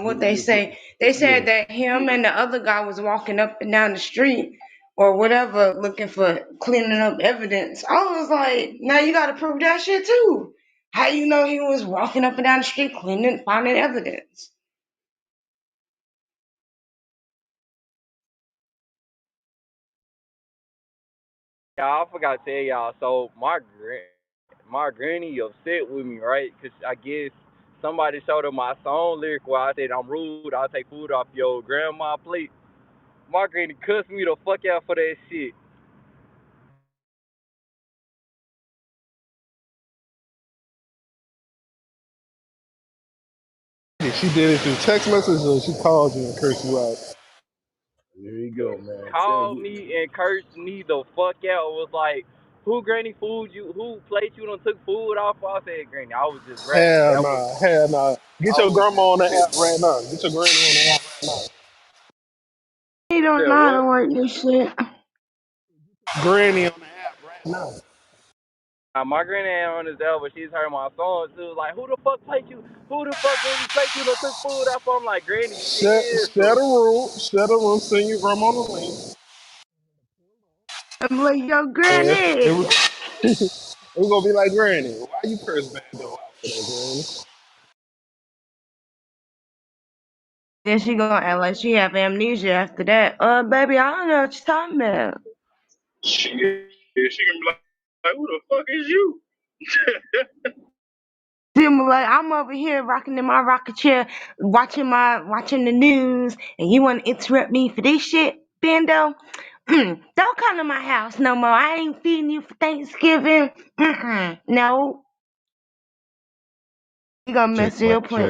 what they say. They Yeah. said that him and the other guy was walking up and down the street or whatever looking for cleaning up evidence. I was like, now you gotta prove that shit too. How you know he was walking up and down the street finding evidence? Y'all, I forgot to tell y'all. So my granny upset with me, right? Cause I guess somebody showed her my song lyric where I said I'm rude. I'll take food off your grandma plate. My granny cussed me the fuck out for that shit. She did it through text message or she called you and cursed you out? There you go, man. Called me and cursed me the fuck out. Was like, who granny food you? Who plate you done took food off? I said, Granny, I was just rapping. Hell That was nah, hell nah. Get I your was grandma just on the app tripping. right now. Get your granny on the app right now. He don't Yeah, know how to what? work this shit. Granny on the app right now. My granny ain't on this album, but she's heard my song too. Like, who the fuck plate you? Who the fuck granny plate you done took food off? I'm like, Granny, Share chill. the room. Share the room. Send your grandma the link. I'm like, yo, And granny. we're gonna be like, Granny, why you curse bad though for that, Granny? Then she gonna act like she have amnesia after that. Baby, I don't know what you're talking about. She can be like, who the fuck is you? Then like, I'm over here rocking in my rocker chair, watching the news, and you want to interrupt me for this shit, Bendo? Don't come to my house no more. I ain't feeding you for Thanksgiving. No, you gonna Check, mess your mic plan. check.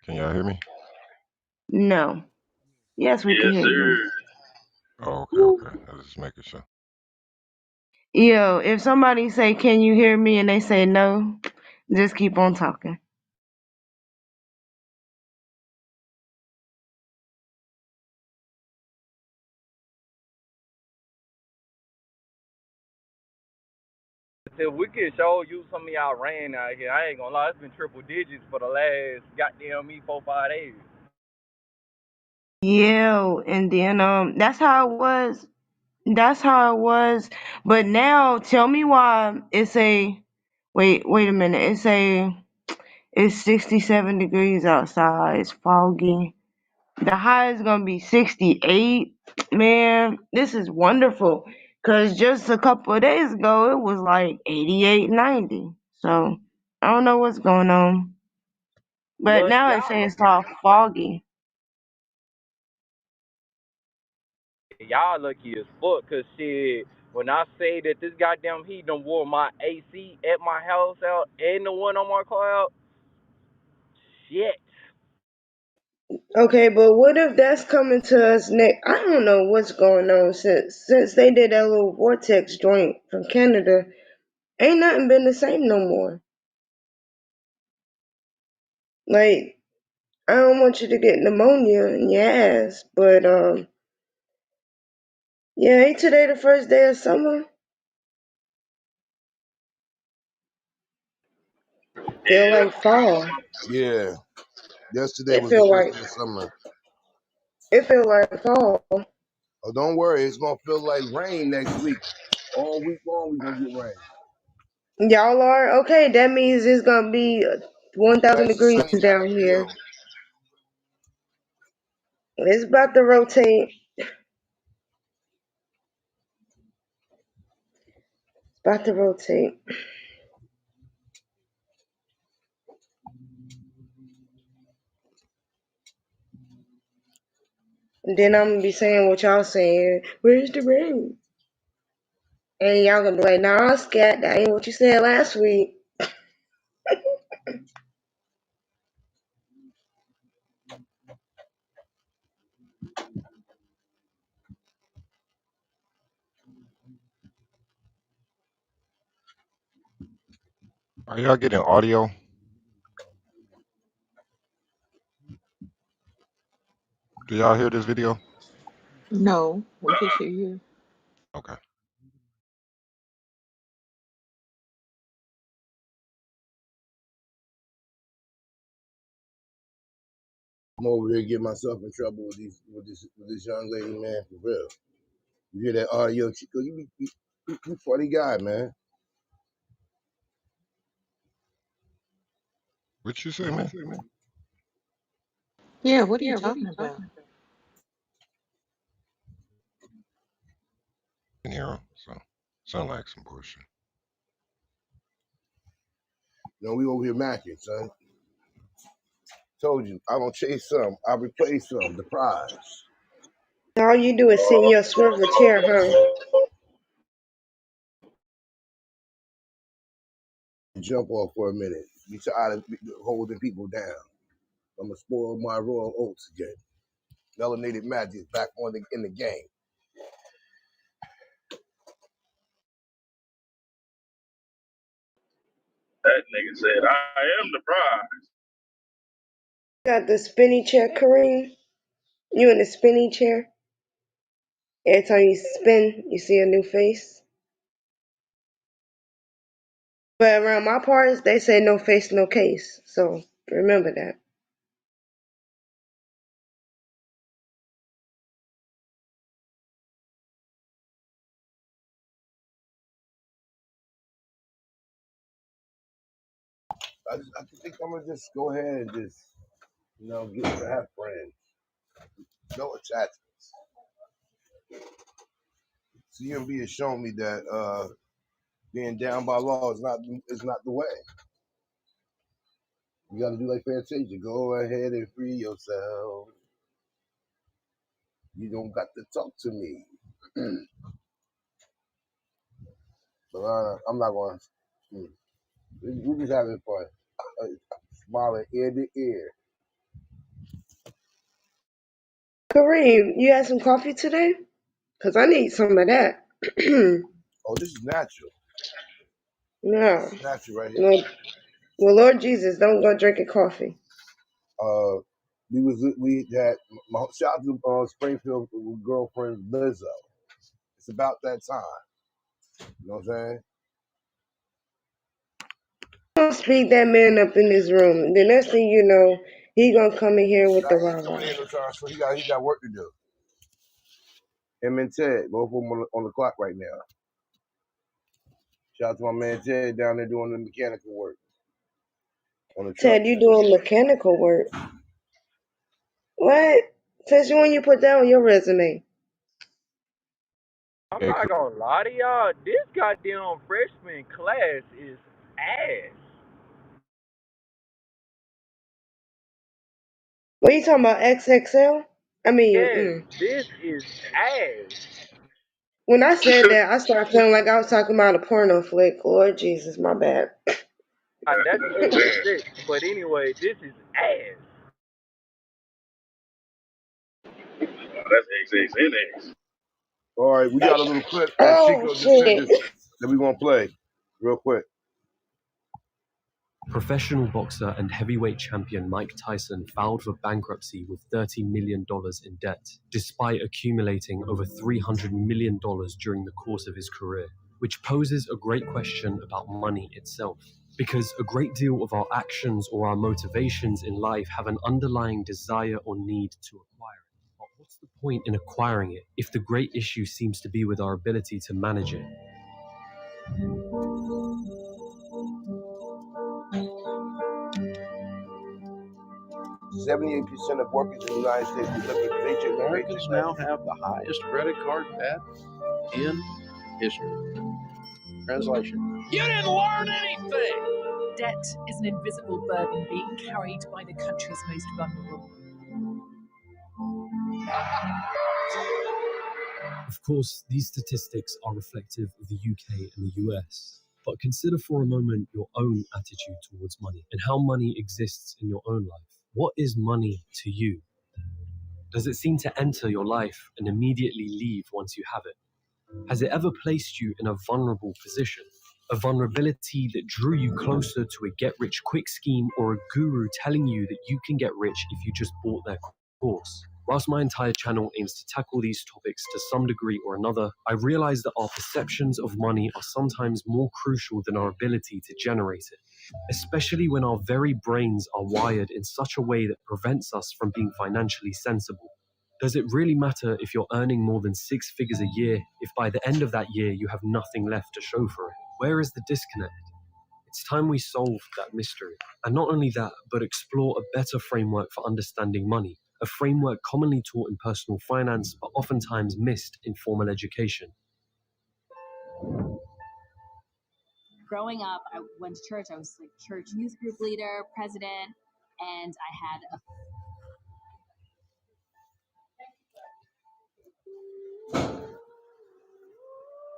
Can y'all hear me? No. Yes, we can Yes, hear you. sir. Oh, okay, okay. I was just making sure. Yo, if somebody say, "Can you hear me?" and they say no, just keep on talking. If we could show you some of y'all rain out here, I ain't gonna lie, it's been triple digits for the last goddamn me 4 5 days. Yeah, and then that's how it was. That's how it was. But now, tell me why it's a wait a minute. It's 67 degrees outside. It's foggy. The high is gonna be 68. Man, this is wonderful. Cause just a couple of days ago it was like 88, 90. So I don't know what's going on. But But now it's y'all saying it's all foggy. y'all lucky as fuck, cause shit, when I say that this goddamn heat done wore my AC at my house out and the one on my car out, shit. Okay, but what if that's coming to us next? I don't know what's going on since they did that little vortex joint from Canada. Ain't nothing been the same no more. Like, I don't want you to get pneumonia in your ass, but yeah, ain't today the first day of summer? Feel Yeah. like fall. Yeah. Yesterday It was the feel first like day of summer. it feel like fall. Oh, don't worry, it's gonna feel like rain next week. All week long, we gonna get rain. Y'all are okay. That means it's gonna be 1,000 Nice and degrees sunny down down here here. too. It's about to rotate. It's about to rotate. And then I'm gonna be saying what y'all saying. Where's the rain? And y'all gonna be like, nah, scat, that ain't what you said last week. Are y'all getting audio? Do y'all hear this video? No, we just hear you. Okay. I'm over here getting myself in trouble with this young lady, man, for real. You hear that audio, Chico? You funny guy, man. What you say, man? Yeah, what are you talking about? In here, so sound like some bullshit. You know, we over here macking, son. Told you, I don't chase some, I replace some. The prize. All you do is sit in your swivel chair, huh? Jump off for a minute. You tired of holding people down. I'm gonna spoil my Royal Oats again. Melanated Magic is back in the game. That nigga said, "I am the prize." Got the spinny chair, Kareem. You in the spinny chair? Every time you spin, you see a new face. But around my parts, they say no face, no case. So remember that. I think I'm gonna just go ahead and just, get to have friends. No attachments. CMB has shown me that being down by law is not the way. You got to do like Fantasia. Go ahead and free yourself. You don't got to talk to me. But I'm not going to. We're just having fun. Smiling ear to ear. Kareem, you had some coffee today? Cause I need some of that. Oh, this is natural. No. This is natural right here. Well, Lord Jesus, don't go drinking coffee. Uh, we had my shout out to Springfield girlfriend Lizzo. It's about that time. You know what I'm saying? Don't speak that man up in this room. The next thing you know, he gonna come in here with Now the he rah ain't coming rah. in no time, so he got work to do. Him and Ted, both of them on the clock right now. Shout out to my man Ted down there doing the mechanical work on the Ted, trucks. you doing mechanical work? What? Since when you put that on your resume? I'm not gonna lie to y'all. This goddamn freshman class is ass. What you talking about? XXL? I mean, Yes, this is ass. when I said that, I started feeling like I was talking about a porno flick. Lord Jesus, my bad. That's XXX. But anyway, this is ass. That's XXNX. All right, we got a little clip that Oh Chico just sent shit. us that we gonna play real quick. Professional boxer and heavyweight champion Mike Tyson filed for bankruptcy with $30 million in debt, despite accumulating over $300 million during the course of his career, which poses a great question about money itself. Because a great deal of our actions or our motivations in life have an underlying desire or need to acquire it. But what's the point in acquiring it if the great issue seems to be with our ability to manage it? 78% of workers in the United States are living paycheck to Americans paycheck. now have the highest credit card debt in history. Translation. You didn't learn anything! Debt is an invisible burden being carried by the country's most vulnerable. Of course, these statistics are reflective of the UK and the US. But consider for a moment your own attitude towards money and how money exists in your own life. What is money to you? Does it seem to enter your life and immediately leave once you have it? Has it ever placed you in a vulnerable position? A vulnerability that drew you closer to a get rich quick scheme or a guru telling you that you can get rich if you just bought their course? Whilst my entire channel aims to tackle these topics to some degree or another, I realize that our perceptions of money are sometimes more crucial than our ability to generate it, especially when our very brains are wired in such a way that prevents us from being financially sensible. Does it really matter if you're earning more than 6 figures a year if by the end of that year you have nothing left to show for it? Where is the disconnect? It's time we solve that mystery. And not only that, but explore a better framework for understanding money, a framework commonly taught in personal finance but oftentimes missed in formal education. Growing up, I went to church. I was like church youth group leader, president, and I had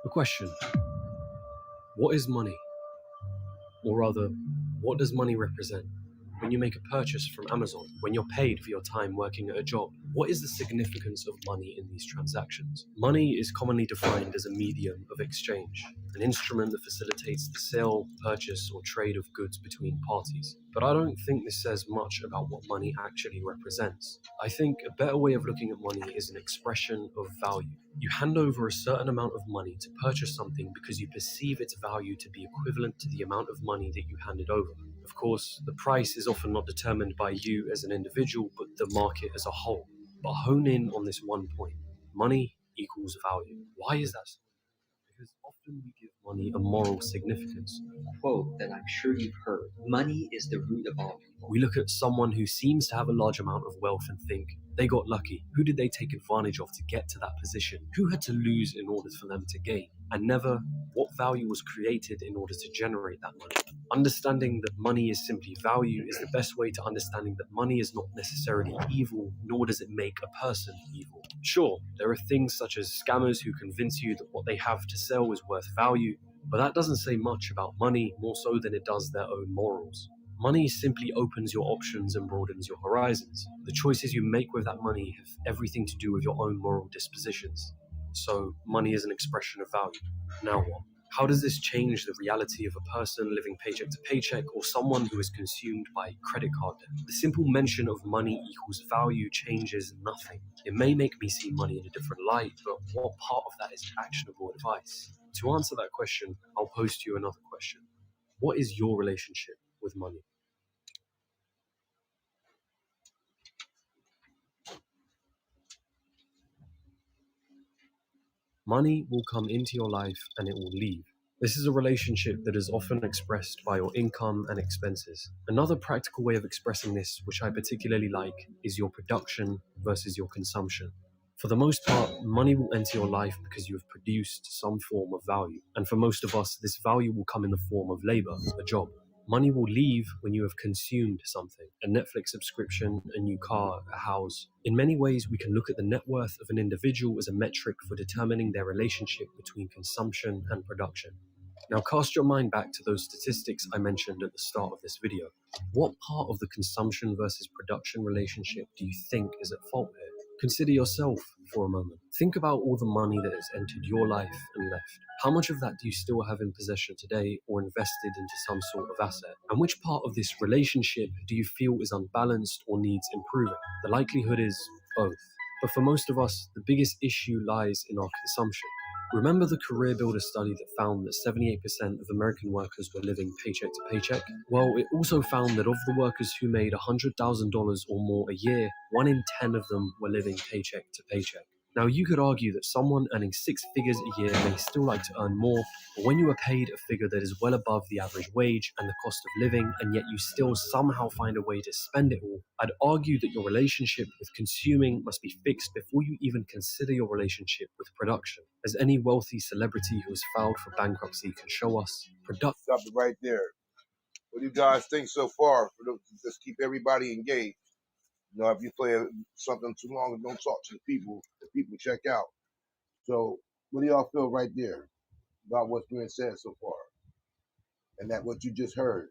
The question: what is money? Or rather, what does money represent? when you make a purchase from Amazon, when you're paid for your time working at a job? What is the significance of money in these transactions? Money is commonly defined as a medium of exchange, an instrument that facilitates the sale, purchase, or trade of goods between parties. But I don't think this says much about what money actually represents. I think a better way of looking at money is an expression of value. You hand over a certain amount of money to purchase something because you perceive its value to be equivalent to the amount of money that you handed over. Of course, the price is often not determined by you as an individual, but the market as a whole. But hone in on this one point. Money equals value. Why is that so? Because often we give money a moral significance. Quote that I'm sure you've heard: money is the root of all evil. We look at someone who seems to have a large amount of wealth and think, they got lucky. Who did they take advantage of to get to that position? Who had to lose in order for them to gain? And never, what value was created in order to generate that money? Understanding that money is simply value is the best way to understanding that money is not necessarily evil, nor does it make a person evil. Sure, there are things such as scammers who convince you that what they have to sell is worth value, but that doesn't say much about money more so than it does their own morals. Money simply opens your options and broadens your horizons. The choices you make with that money have everything to do with your own moral dispositions. So, money is an expression of value. Now what? How does this change the reality of a person living paycheck to paycheck or someone who is consumed by credit card debt? The simple mention of money equals value changes nothing. It may make me see money in a different light, but what part of that is actionable advice? To answer that question, I'll pose to you another question. What is your relationship with money? Money will come into your life and it will leave. This is a relationship that is often expressed by your income and expenses. Another practical way of expressing this, which I particularly like, is your production versus your consumption. For the most part, money will enter your life because you have produced some form of value. And for most of us, this value will come in the form of labor, a job. Money will leave when you have consumed something, a Netflix subscription, a new car, a house. In many ways, we can look at the net worth of an individual as a metric for determining their relationship between consumption and production. Now cast your mind back to those statistics I mentioned at the start of this video. What part of the consumption versus production relationship do you think is at fault here? Consider yourself for a moment. Think about all the money that has entered your life and left. How much of that do you still have in possession today or invested into some sort of asset? And which part of this relationship do you feel is unbalanced or needs improving? The likelihood is both. But for most of us, the biggest issue lies in our consumption. Remember the Career Builder study that found that 78% of American workers were living paycheck to paycheck? Well, it also found that of the workers who made $100,000 or more a year, 1 in 10 of them were living paycheck to paycheck. Now, you could argue that someone earning 6 figures a year may still like to earn more, but when you are paid a figure that is well above the average wage and the cost of living, and yet you still somehow find a way to spend it all, I'd argue that your relationship with consuming must be fixed before you even consider your relationship with production. As any wealthy celebrity who has filed for bankruptcy can show us, production. Stop it right there. What do you guys think so far? Just keep everybody engaged. You know, if you play something too long and don't talk to the people check out. So, what do y'all feel right there about what's being said so far? And that what you just heard,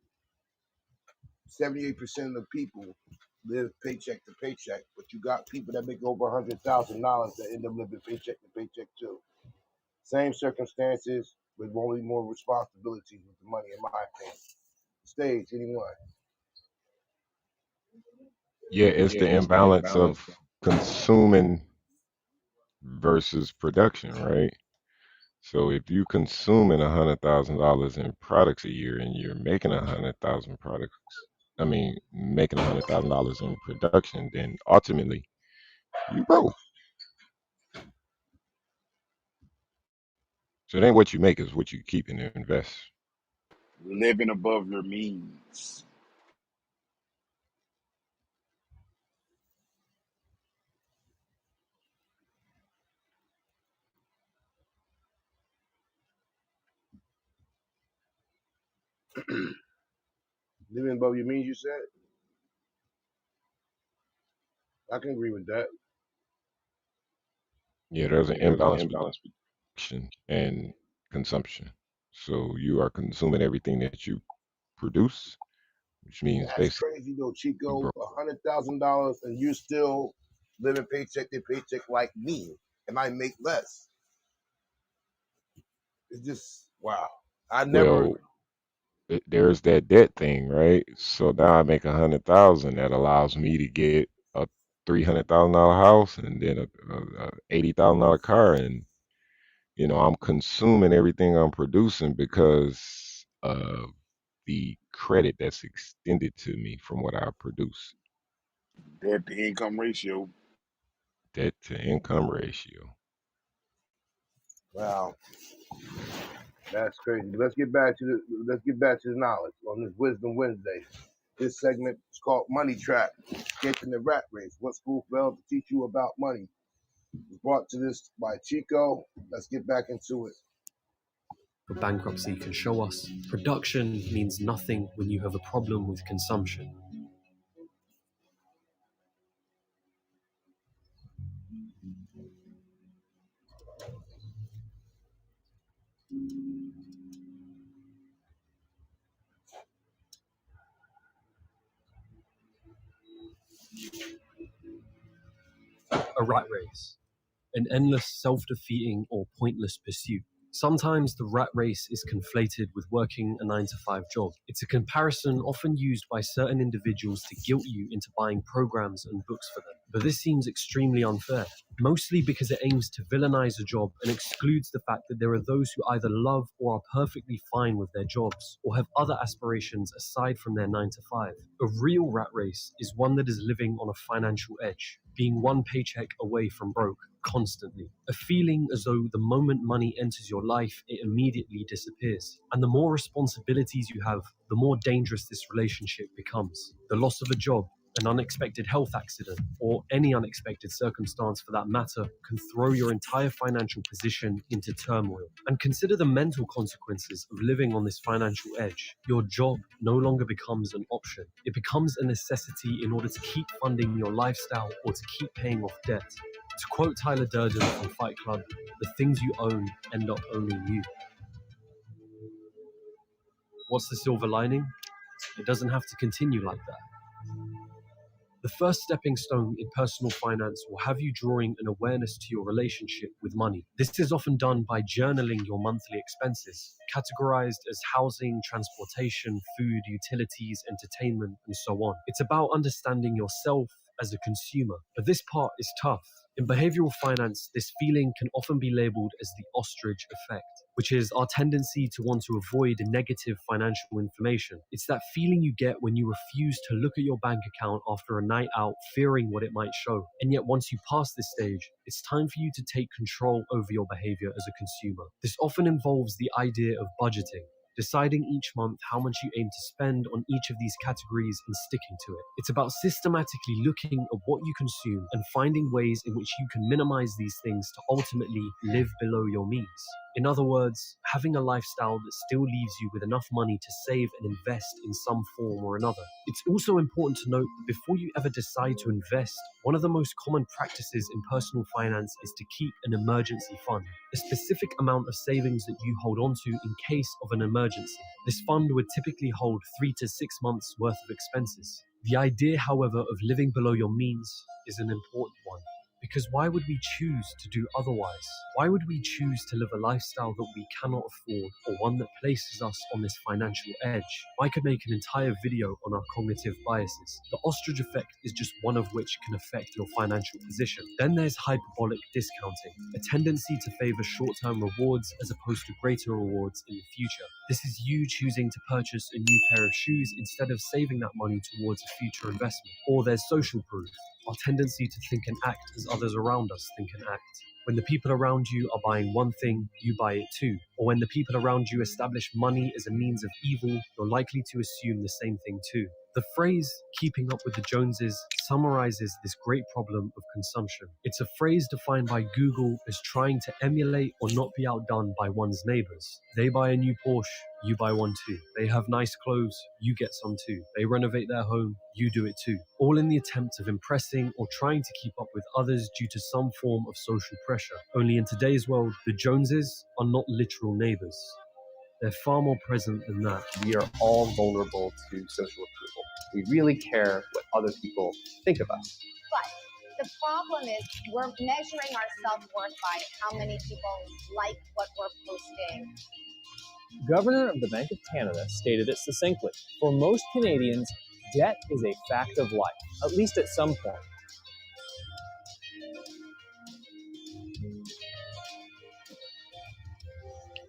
78% of the people live paycheck to paycheck, but you got people that make over $100,000 that end up living paycheck to paycheck too. Same circumstances, with only more responsibilities with the money, in my opinion. Stage, anyone? Yeah, it's the imbalance of consuming versus production, right? So if you consuming $100,000 in products a year and you're making 100,000 products, I mean, making $100,000 in production, then ultimately you broke. So it ain't what you make, is what you keep and invest. Living above your means. Living above your means, you said? I can agree with that. Yeah, there's an Yeah, there's an imbalance between imbalance. production and consumption. So you are consuming everything that you produce, which means That's basically crazy though, you Chico. broke. $100,000 and you still living paycheck to paycheck like me, and I make less. It's just wow. I never. Well, there's that debt thing, right? So now I make 100,000. That allows me to get a $300,000 house and then a $80,000 car, and I'm consuming everything I'm producing because of the credit that's extended to me from what I produce. Debt to income ratio. Debt to income ratio. Wow, that's crazy. But let's get back to the knowledge on this Wisdom Wednesday. This segment is called Money Trap, Escaping the Rat Race. What school failed to teach you about money? It's brought to this by Chico. Let's get back into it. Bankruptcy can show us production means nothing when you have a problem with consumption. A rat race, an endless, self-defeating, or pointless pursuit. Sometimes the rat race is conflated with working a 9 to 5 job. It's a comparison often used by certain individuals to guilt you into buying programs and books for them. But this seems extremely unfair, mostly because it aims to villainize a job and excludes the fact that there are those who either love or are perfectly fine with their jobs, or have other aspirations aside from their 9 to 5. A real rat race is one that is living on a financial edge, being one paycheck away from broke constantly. A feeling as though the moment money enters your life, it immediately disappears. And the more responsibilities you have, the more dangerous this relationship becomes. The loss of a job, an unexpected health accident, or any unexpected circumstance for that matter, can throw your entire financial position into turmoil. And consider the mental consequences of living on this financial edge. Your job no longer becomes an option. It becomes a necessity in order to keep funding your lifestyle or to keep paying off debt. To quote Tyler Durden from Fight Club, the things you own end up owning you. What's the silver lining? It doesn't have to continue like that. The first stepping stone in personal finance will have you drawing an awareness to your relationship with money. This is often done by journaling your monthly expenses, categorized as housing, transportation, food, utilities, entertainment, and so on. It's about understanding yourself as a consumer, but this part is tough. In behavioral finance, this feeling can often be labeled as the ostrich effect, which is our tendency to want to avoid negative financial information. It's that feeling you get when you refuse to look at your bank account after a night out, fearing what it might show. And yet, once you pass this stage, it's time for you to take control over your behavior as a consumer. This often involves the idea of budgeting, deciding each month how much you aim to spend on each of these categories and sticking to it. It's about systematically looking at what you consume and finding ways in which you can minimize these things to ultimately live below your means. In other words, having a lifestyle that still leaves you with enough money to save and invest in some form or another. It's also important to note that before you ever decide to invest, one of the most common practices in personal finance is to keep an emergency fund, a specific amount of savings that you hold on to in case of an emergency. This fund would typically hold 3 to 6 months worth of expenses. The idea, however, of living below your means is an important one. Because why would we choose to do otherwise? Why would we choose to live a lifestyle that we cannot afford, or one that places us on this financial edge? I could make an entire video on our cognitive biases. The ostrich effect is just one of which can affect your financial position. Then there's hyperbolic discounting, a tendency to favor short-term rewards as opposed to greater rewards in the future. This is you choosing to purchase a new pair of shoes instead of saving that money towards a future investment. Or there's social proof, our tendency to think and act as others around us think and act. When the people around you are buying one thing, you buy it too. Or when the people around you establish money as a means of evil, you're likely to assume the same thing too. The phrase, keeping up with the Joneses, summarizes this great problem of consumption. It's a phrase defined by Google as trying to emulate or not be outdone by one's neighbors. They buy a new Porsche, you buy one too. They have nice clothes, you get some too. They renovate their home, you do it too. All in the attempt of impressing or trying to keep up with others due to some form of social pressure. Only in today's world, the Joneses are not literal neighbors. They're far more present than that. We are all vulnerable to social approval. We really care what other people think of us. But the problem is we're measuring our self-worth by how many people like what we're posting. Governor of the Bank of Canada stated it succinctly. For most Canadians, debt is a fact of life, at least at some point.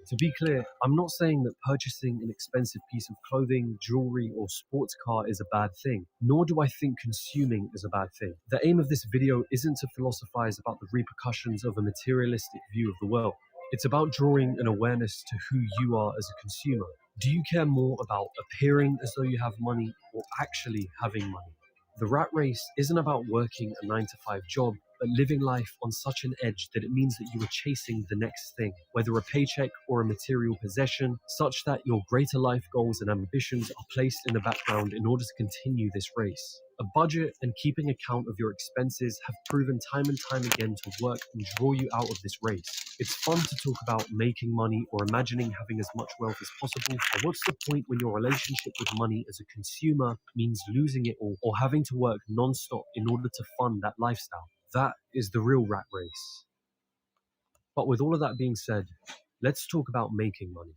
To be clear, I'm not saying that purchasing an expensive piece of clothing, jewelry, or sports car is a bad thing, nor do I think consuming is a bad thing. The aim of this video isn't to philosophize about the repercussions of a materialistic view of the world. It's about drawing an awareness to who you are as a consumer. Do you care more about appearing as though you have money or actually having money? The rat race isn't about working a 9-to-5 job, but living life on such an edge that it means that you are chasing the next thing, whether a paycheck or a material possession, such that your greater life goals and ambitions are placed in the background in order to continue this race. A budget and keeping account of your expenses have proven time and time again to work and draw you out of this race. It's fun to talk about making money or imagining having as much wealth as possible, but what's the point when your relationship with money as a consumer means losing it all or having to work non-stop in order to fund that lifestyle? That is the real rat race. But with all of that being said, let's talk about making money.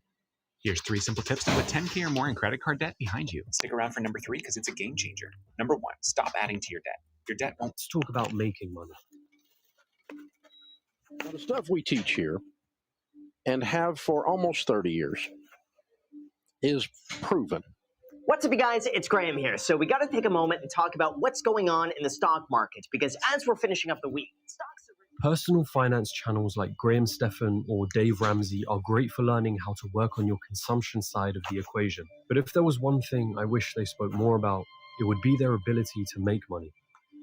Here's 3 simple tips to put $10K or more in credit card debt behind you. Stick around for number 3 because it's a game changer. Number 1, stop adding to your debt. Your debt won't. Let's talk about making money. Now, the stuff we teach here and have for almost 30 years is proven. What's up, you guys? It's Graham here. So we got to take a moment and talk about what's going on in the stock market, because as we're finishing up the week, stocks are... Personal finance channels like Graham Stephan or Dave Ramsey are great for learning how to work on your consumption side of the equation. But if there was one thing I wish they spoke more about, it would be their ability to make money.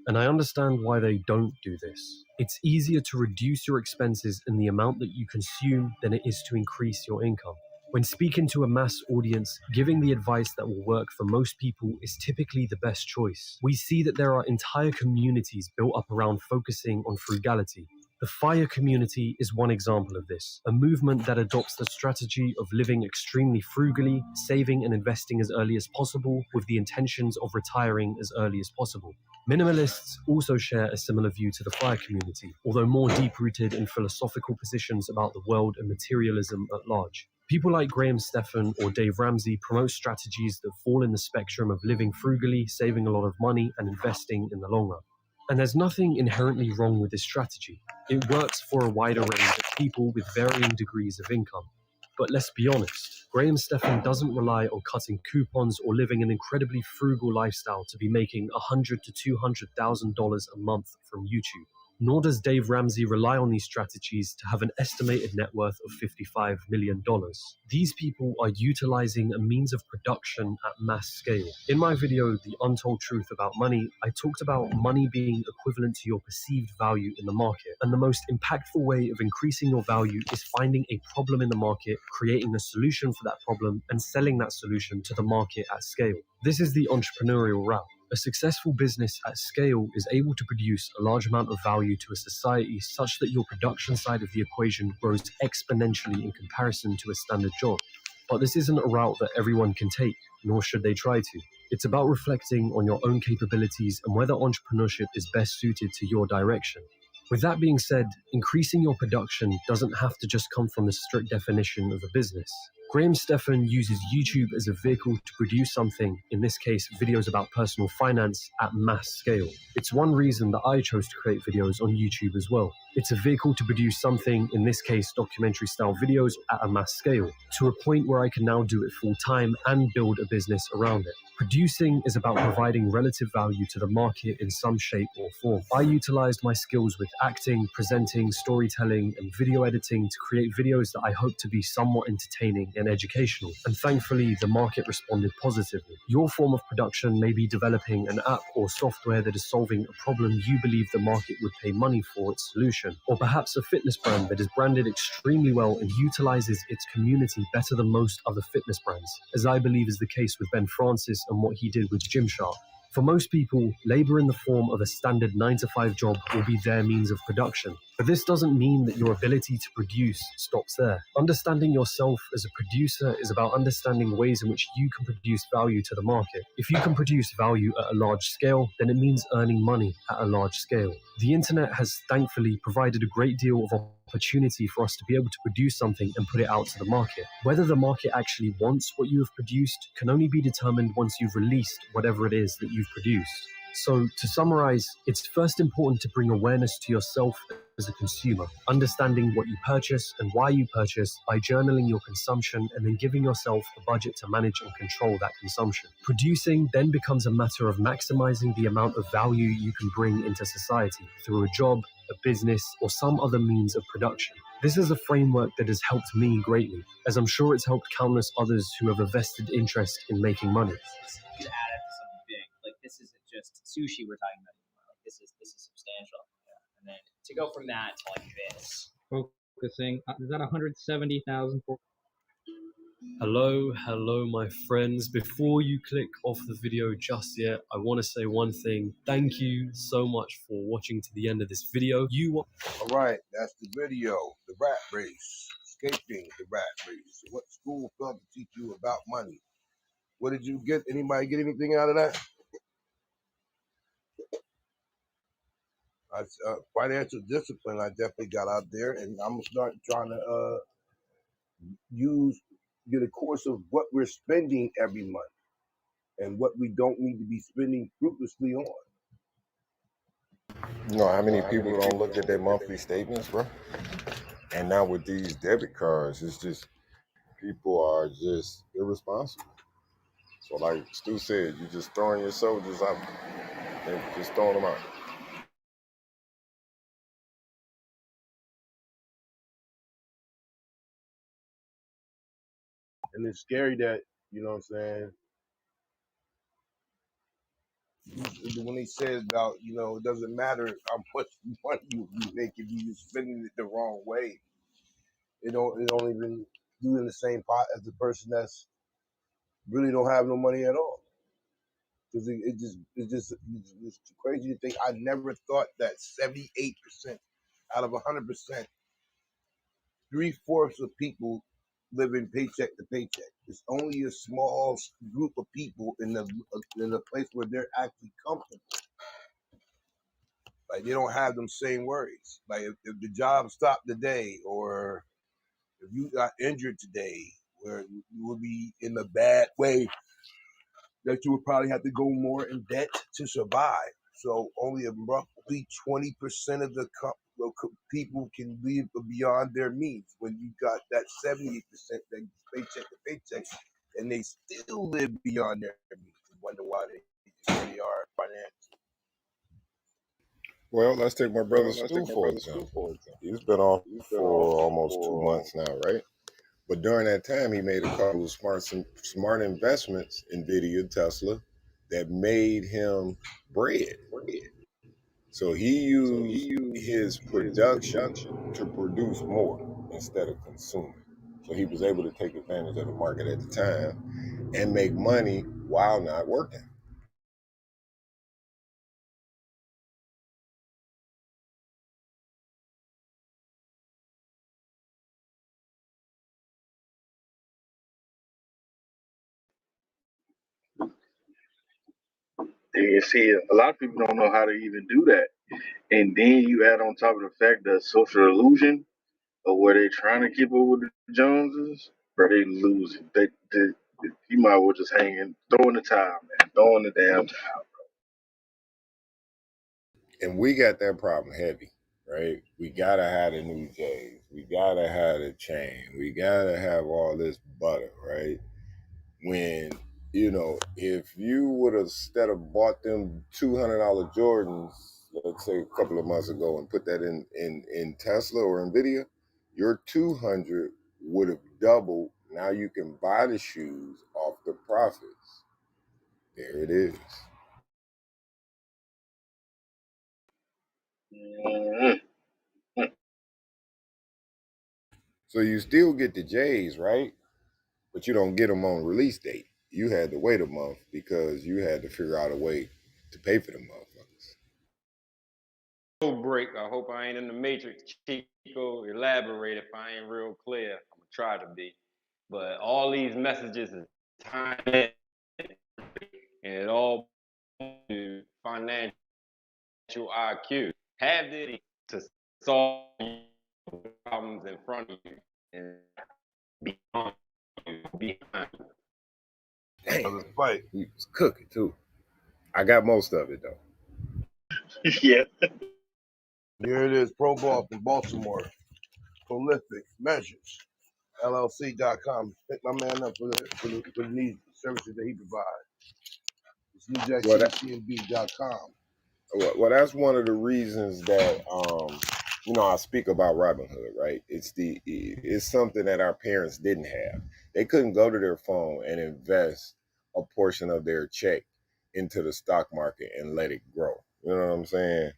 And I understand why they don't do this. It's easier to reduce your expenses and the amount that you consume than it is to increase your income. When speaking to a mass audience, giving the advice that will work for most people is typically the best choice. We see that there are entire communities built up around focusing on frugality. The FIRE community is one example of this, a movement that adopts the strategy of living extremely frugally, saving and investing as early as possible, with the intentions of retiring as early as possible. Minimalists also share a similar view to the FIRE community, although more deep-rooted in philosophical positions about the world and materialism at large. People like Graham Stephan or Dave Ramsey promote strategies that fall in the spectrum of living frugally, saving a lot of money, and investing in the long run. And there's nothing inherently wrong with this strategy. It works for a wider range of people with varying degrees of income. But let's be honest, Graham Stephan doesn't rely on cutting coupons or living an incredibly frugal lifestyle to be making $100,000 to $200,000 a month from YouTube. Nor does Dave Ramsey rely on these strategies to have an estimated net worth of $55 million. These people are utilizing a means of production at mass scale. In my video, The Untold Truth About Money, I talked about money being equivalent to your perceived value in the market. And the most impactful way of increasing your value is finding a problem in the market, creating a solution for that problem, and selling that solution to the market at scale. This is the entrepreneurial route. A successful business at scale is able to produce a large amount of value to a society such that your production side of the equation grows exponentially in comparison to a standard job. But this isn't a route that everyone can take, nor should they try to. It's about reflecting on your own capabilities and whether entrepreneurship is best suited to your direction. With that being said, increasing your production doesn't have to just come from the strict definition of a business. Graham Stephan uses YouTube as a vehicle to produce something, in this case videos about personal finance, at mass scale. It's one reason that I chose to create videos on YouTube as well. It's a vehicle to produce something, in this case documentary-style videos, at a mass scale, to a point where I can now do it full-time and build a business around it. Producing is about providing relative value to the market in some shape or form. I utilized my skills with acting, presenting, storytelling, and video editing to create videos that I hope to be somewhat entertaining and educational. And thankfully, the market responded positively. Your form of production may be developing an app or software that is solving a problem you believe the market would pay money for its solution. Or perhaps a fitness brand that is branded extremely well and utilizes its community better than most other fitness brands, as I believe is the case with Ben Francis and what he did with Gymshark. For most people, labor in the form of a standard 9 to 5 job will be their means of production. But this doesn't mean that your ability to produce stops there. Understanding yourself as a producer is about understanding ways in which you can produce value to the market. If you can produce value at a large scale, then it means earning money at a large scale. The internet has thankfully provided a great deal of opportunity for us to be able to produce something and put it out to the market. Whether the market actually wants what you have produced can only be determined once you've released whatever it is that you've produced. So, to summarize, it's first important to bring awareness to yourself as a consumer, understanding what you purchase and why you purchase by journaling your consumption and then giving yourself a budget to manage and control that consumption. Producing then becomes a matter of maximizing the amount of value you can bring into society through a job, a business, or some other means of production. This is a framework that has helped me greatly, as I'm sure it's helped countless others who have a vested interest in making money. You could add it to something big. Like this isn't just sushi we're talking about anymore. Like this is substantial. Yeah. And then to go from that to like this. Focusing. Is that 170,000 for? Hello, my friends. Before you click off the video just yet, I want to say one thing. Thank you so much for watching to the end of this video. All right, that's the video, the rat race, escaping the rat race. What school felt to teach you about money? What did you get? Anybody get anything out of that? Financial discipline, I definitely got out there, and I'm gonna start trying to get a course of what we're spending every month and what we don't need to be spending fruitlessly on. You know how many people don't look at their monthly statements, bro? And now with these debit cards, it's just people are just irresponsible. So like Stu said, you just throwing your soldiers out and just throwing them out. And it's scary that, you know what I'm saying, when they say about, you know, it doesn't matter how much money you make if you're spending it the wrong way. It don't even do in the same pot as the person that's really don't have no money at all. Because it's crazy to think. I never thought that 78% out of 100%, 3/4 of people live in paycheck to paycheck. It's only a small group of people in the place where they're actually comfortable. Like they don't have them same worries. Like if the job stopped today, or if you got injured today, where you would be in a bad way, that you would probably have to go more in debt to survive. So only roughly 20% of the people can live beyond their means. When you got that 78% that paycheck to paycheck, and they still live beyond their means. You wonder why they are financially. Well, let's take my brother Stu for example. He's been off for almost 2 months now, right? But during that time, he made a couple of smart investments, NVIDIA, Tesla, that made him bread. So he used his production to produce more instead of consuming. So he was able to take advantage of the market at the time and make money while not working. You see, a lot of people don't know how to even do that. And then you add on top of the fact that social illusion of where they trying to keep up with the Joneses, bro, they losing. You might as well just hang in, throwing the towel, man, throwing the damn towel. And we got that problem heavy, right? We gotta have the new J's. We gotta have the chain. We gotta have all this butter, right? When, you know, if you would have instead of bought them $200 Jordans, let's say a couple of months ago, and put that in Tesla or Nvidia, your 200 would have doubled. Now you can buy the shoes off the profits. There it is. Mm-hmm. So you still get the J's, right? But you don't get them on release date. You had to wait a month because you had to figure out a way to pay for them motherfuckers. Break. I hope I ain't in the matrix. Chico, elaborate if I ain't real clear. I'm gonna try to be. But all these messages is time and it all to financial IQ. Have this to solve problems in front of you and beyond you, behind you. Damn, Another fight. he was cooking too. I got most of it though. Yeah. Here it is, Pro Ball from Baltimore. Prolific Measures. LLC.com. Pick my man up for the needs services that he provides. It's New Jack Well, City that, CMB.com. well, that's one of the reasons that I speak about Robinhood, right? It's something that our parents didn't have. They couldn't go to their phone and invest a portion of their check into the stock market and let it grow. You know what I'm saying?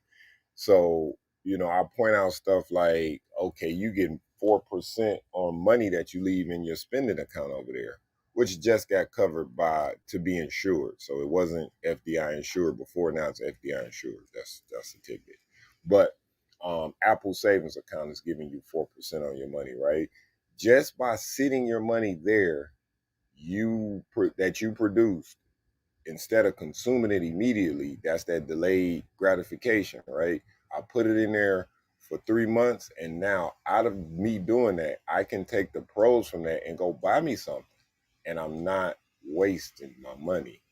So, I point out stuff like, okay, you get 4% on money that you leave in your spending account over there, which just got covered to be insured. So it wasn't FDI insured before, now it's FDI insured. That's a tidbit. But Apple savings account is giving you 4% on your money, right? Just by sitting your money there, that you produced, instead of consuming it immediately, that's that delayed gratification, right? I put it in there for 3 months, and now out of me doing that, I can take the pros from that and go buy me something, and I'm not wasting my money.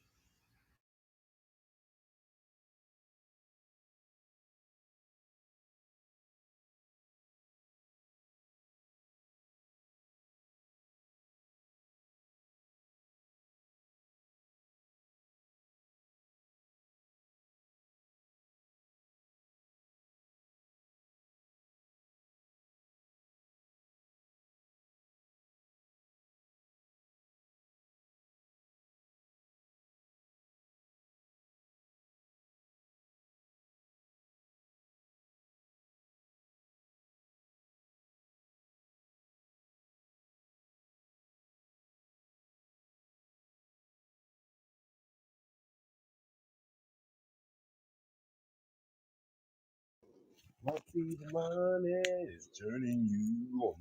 Must be the money is turning you on.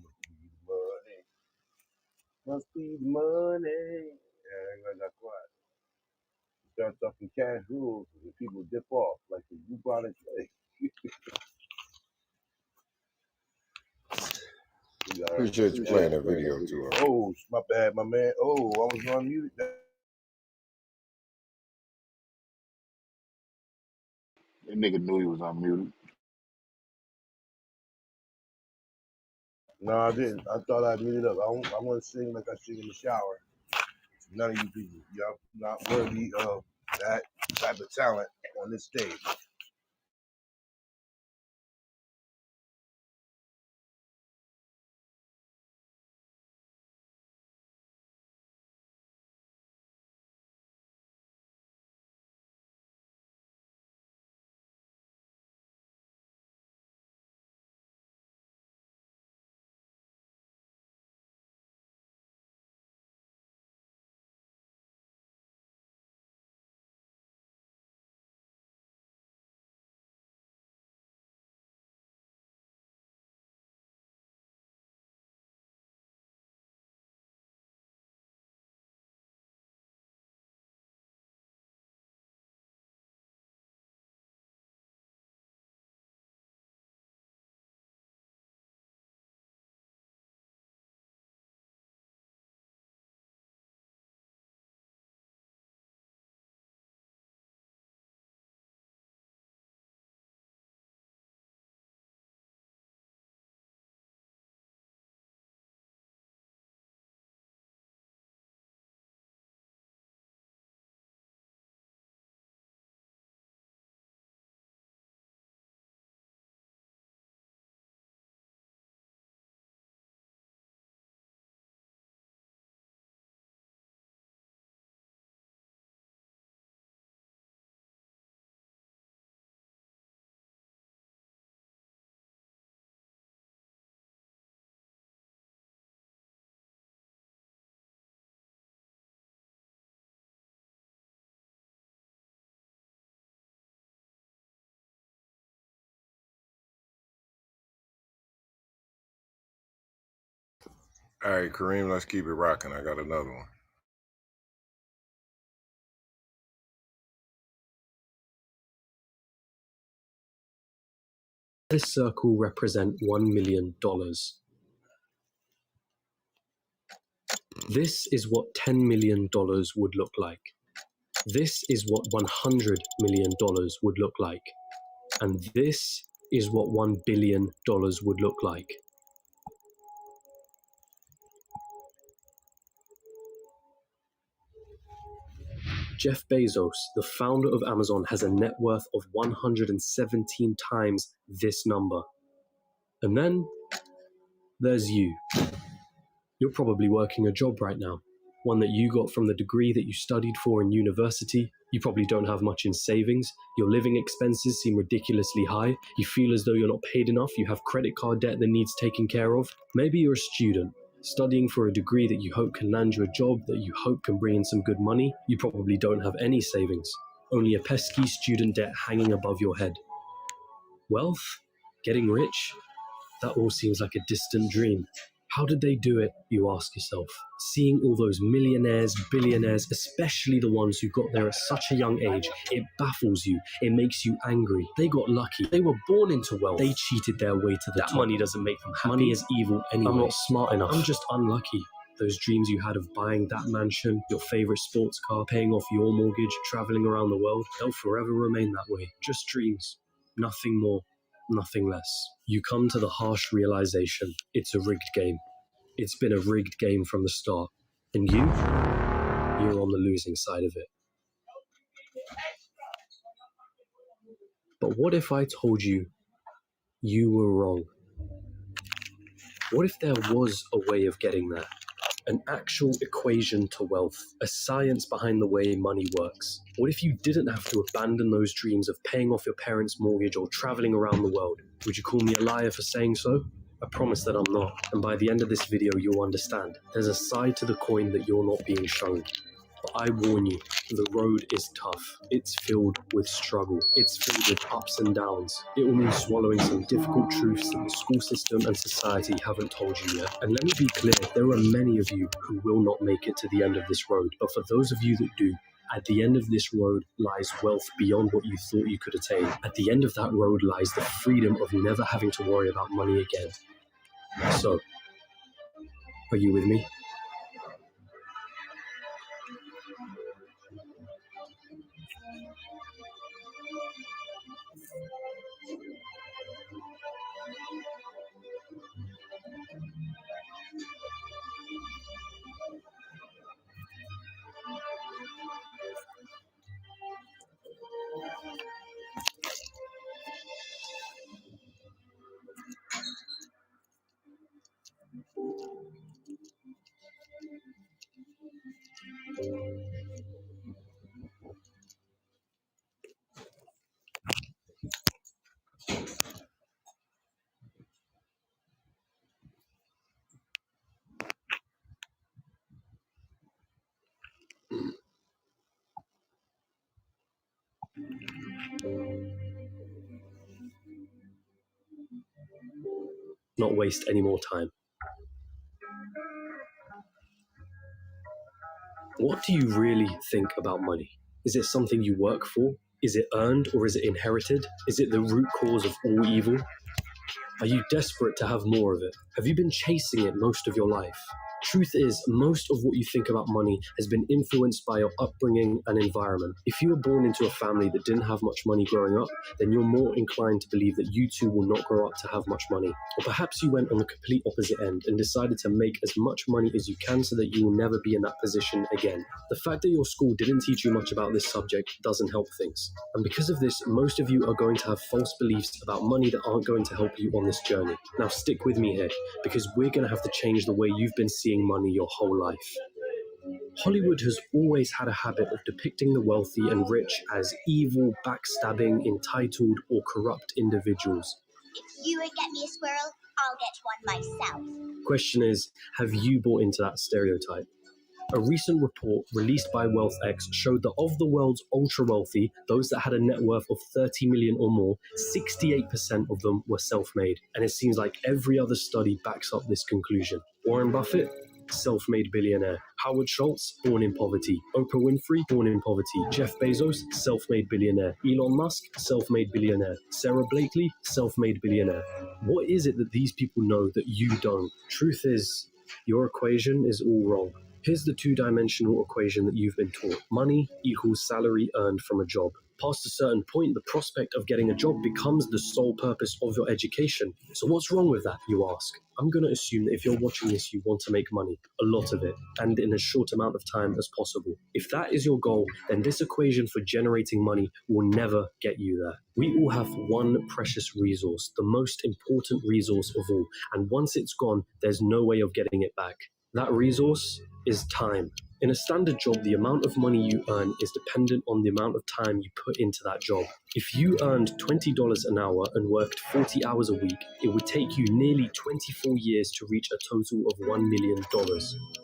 Must be the money. Yeah, I got quiet. Start talking cash rules and people dip off like the bubonic plague. Appreciate you playing that video too. Oh, my bad, my man. Oh, I was on mute. That nigga knew he was unmuted. No, I didn't. I thought I muted up. I want to sing like I sing in the shower. None of you people, y'all not worthy of that type of talent on this stage. All right, Kareem, let's keep it rocking. I got another one. This circle represent $1 million. This is what $10 million would look like. This is what $100 million would look like. And this is what $1 billion would look like. Jeff Bezos, the founder of Amazon, has a net worth of 117 times this number. And then there's you. You're probably working a job right now, one that you got from the degree that you studied for in university. You probably don't have much in savings. Your living expenses seem ridiculously high. You feel as though you're not paid enough. You have credit card debt that needs taken care of. Maybe you're a student, studying for a degree that you hope can land you a job that you hope can bring in some good money. You probably don't have any savings, only a pesky student debt hanging above your head. Wealth? Getting rich? That all seems like a distant dream. How did they do it, you ask yourself? Seeing all those millionaires, billionaires, especially the ones who got there at such a young age, it baffles you. It makes you angry. They got lucky. They were born into wealth. They cheated their way to the top. Money doesn't make them happy. Money is evil anyway. I'm not smart enough. I'm just unlucky. Those dreams you had of buying that mansion, your favorite sports car, paying off your mortgage, traveling around the world, they'll forever remain that way. Just dreams. Nothing more. Nothing less. You come to the harsh realization, it's a rigged game. It's been a rigged game from the start. And you're on the losing side of it. But what if I told you you were wrong? What if there was a way of getting there? An actual equation to wealth, a science behind the way money works. What if you didn't have to abandon those dreams of paying off your parents' mortgage or traveling around the world? Would you call me a liar for saying so? I promise that I'm not, and by the end of this video you'll understand. There's a side to the coin that you're not being shown. But I warn you, the road is tough. It's filled with struggle. It's filled with ups and downs. It will mean swallowing some difficult truths that the school system and society haven't told you yet. And let me be clear, there are many of you who will not make it to the end of this road. But for those of you that do, at the end of this road lies wealth beyond what you thought you could attain. At the end of that road lies the freedom of never having to worry about money again. So, are you with me? Not waste any more time. What do you really think about money? Is it something you work for? Is it earned or is it inherited? Is it the root cause of all evil? Are you desperate to have more of it? Have you been chasing it most of your life? Truth is, most of what you think about money has been influenced by your upbringing and environment. If you were born into a family that didn't have much money growing up, then you're more inclined to believe that you too will not grow up to have much money. Or perhaps you went on the complete opposite end and decided to make as much money as you can so that you will never be in that position again. The fact that your school didn't teach you much about this subject doesn't help things. And because of this, most of you are going to have false beliefs about money that aren't going to help you on this journey. Now stick with me here, because we're going to have to change the way you've been seeing money your whole life. Hollywood has always had a habit of depicting the wealthy and rich as evil, backstabbing, entitled, or corrupt individuals. If you would get me a squirrel, I'll get one myself. Question is, have you bought into that stereotype? A recent report released by WealthX showed that of the world's ultra-wealthy, those that had a net worth of 30 million or more, 68% of them were self-made. And it seems like every other study backs up this conclusion. Warren Buffett, self-made billionaire. Howard Schultz, born in poverty. Oprah Winfrey, born in poverty. Jeff Bezos, self-made billionaire. Elon Musk, self-made billionaire. Sarah Blakely, self-made billionaire. What is it that these people know that you don't? Truth is, your equation is all wrong. Here's the two-dimensional equation that you've been taught. Money equals salary earned from a job. Past a certain point, the prospect of getting a job becomes the sole purpose of your education. So what's wrong with that, you ask? I'm going to assume that if you're watching this, you want to make money, a lot of it, and in as short amount of time as possible. If that is your goal, then this equation for generating money will never get you there. We all have one precious resource, the most important resource of all, and once it's gone, there's no way of getting it back. That resource is time. In a standard job, the amount of money you earn is dependent on the amount of time you put into that job. If you earned $20 an hour and worked 40 hours a week, it would take you nearly 24 years to reach a total of $1 million.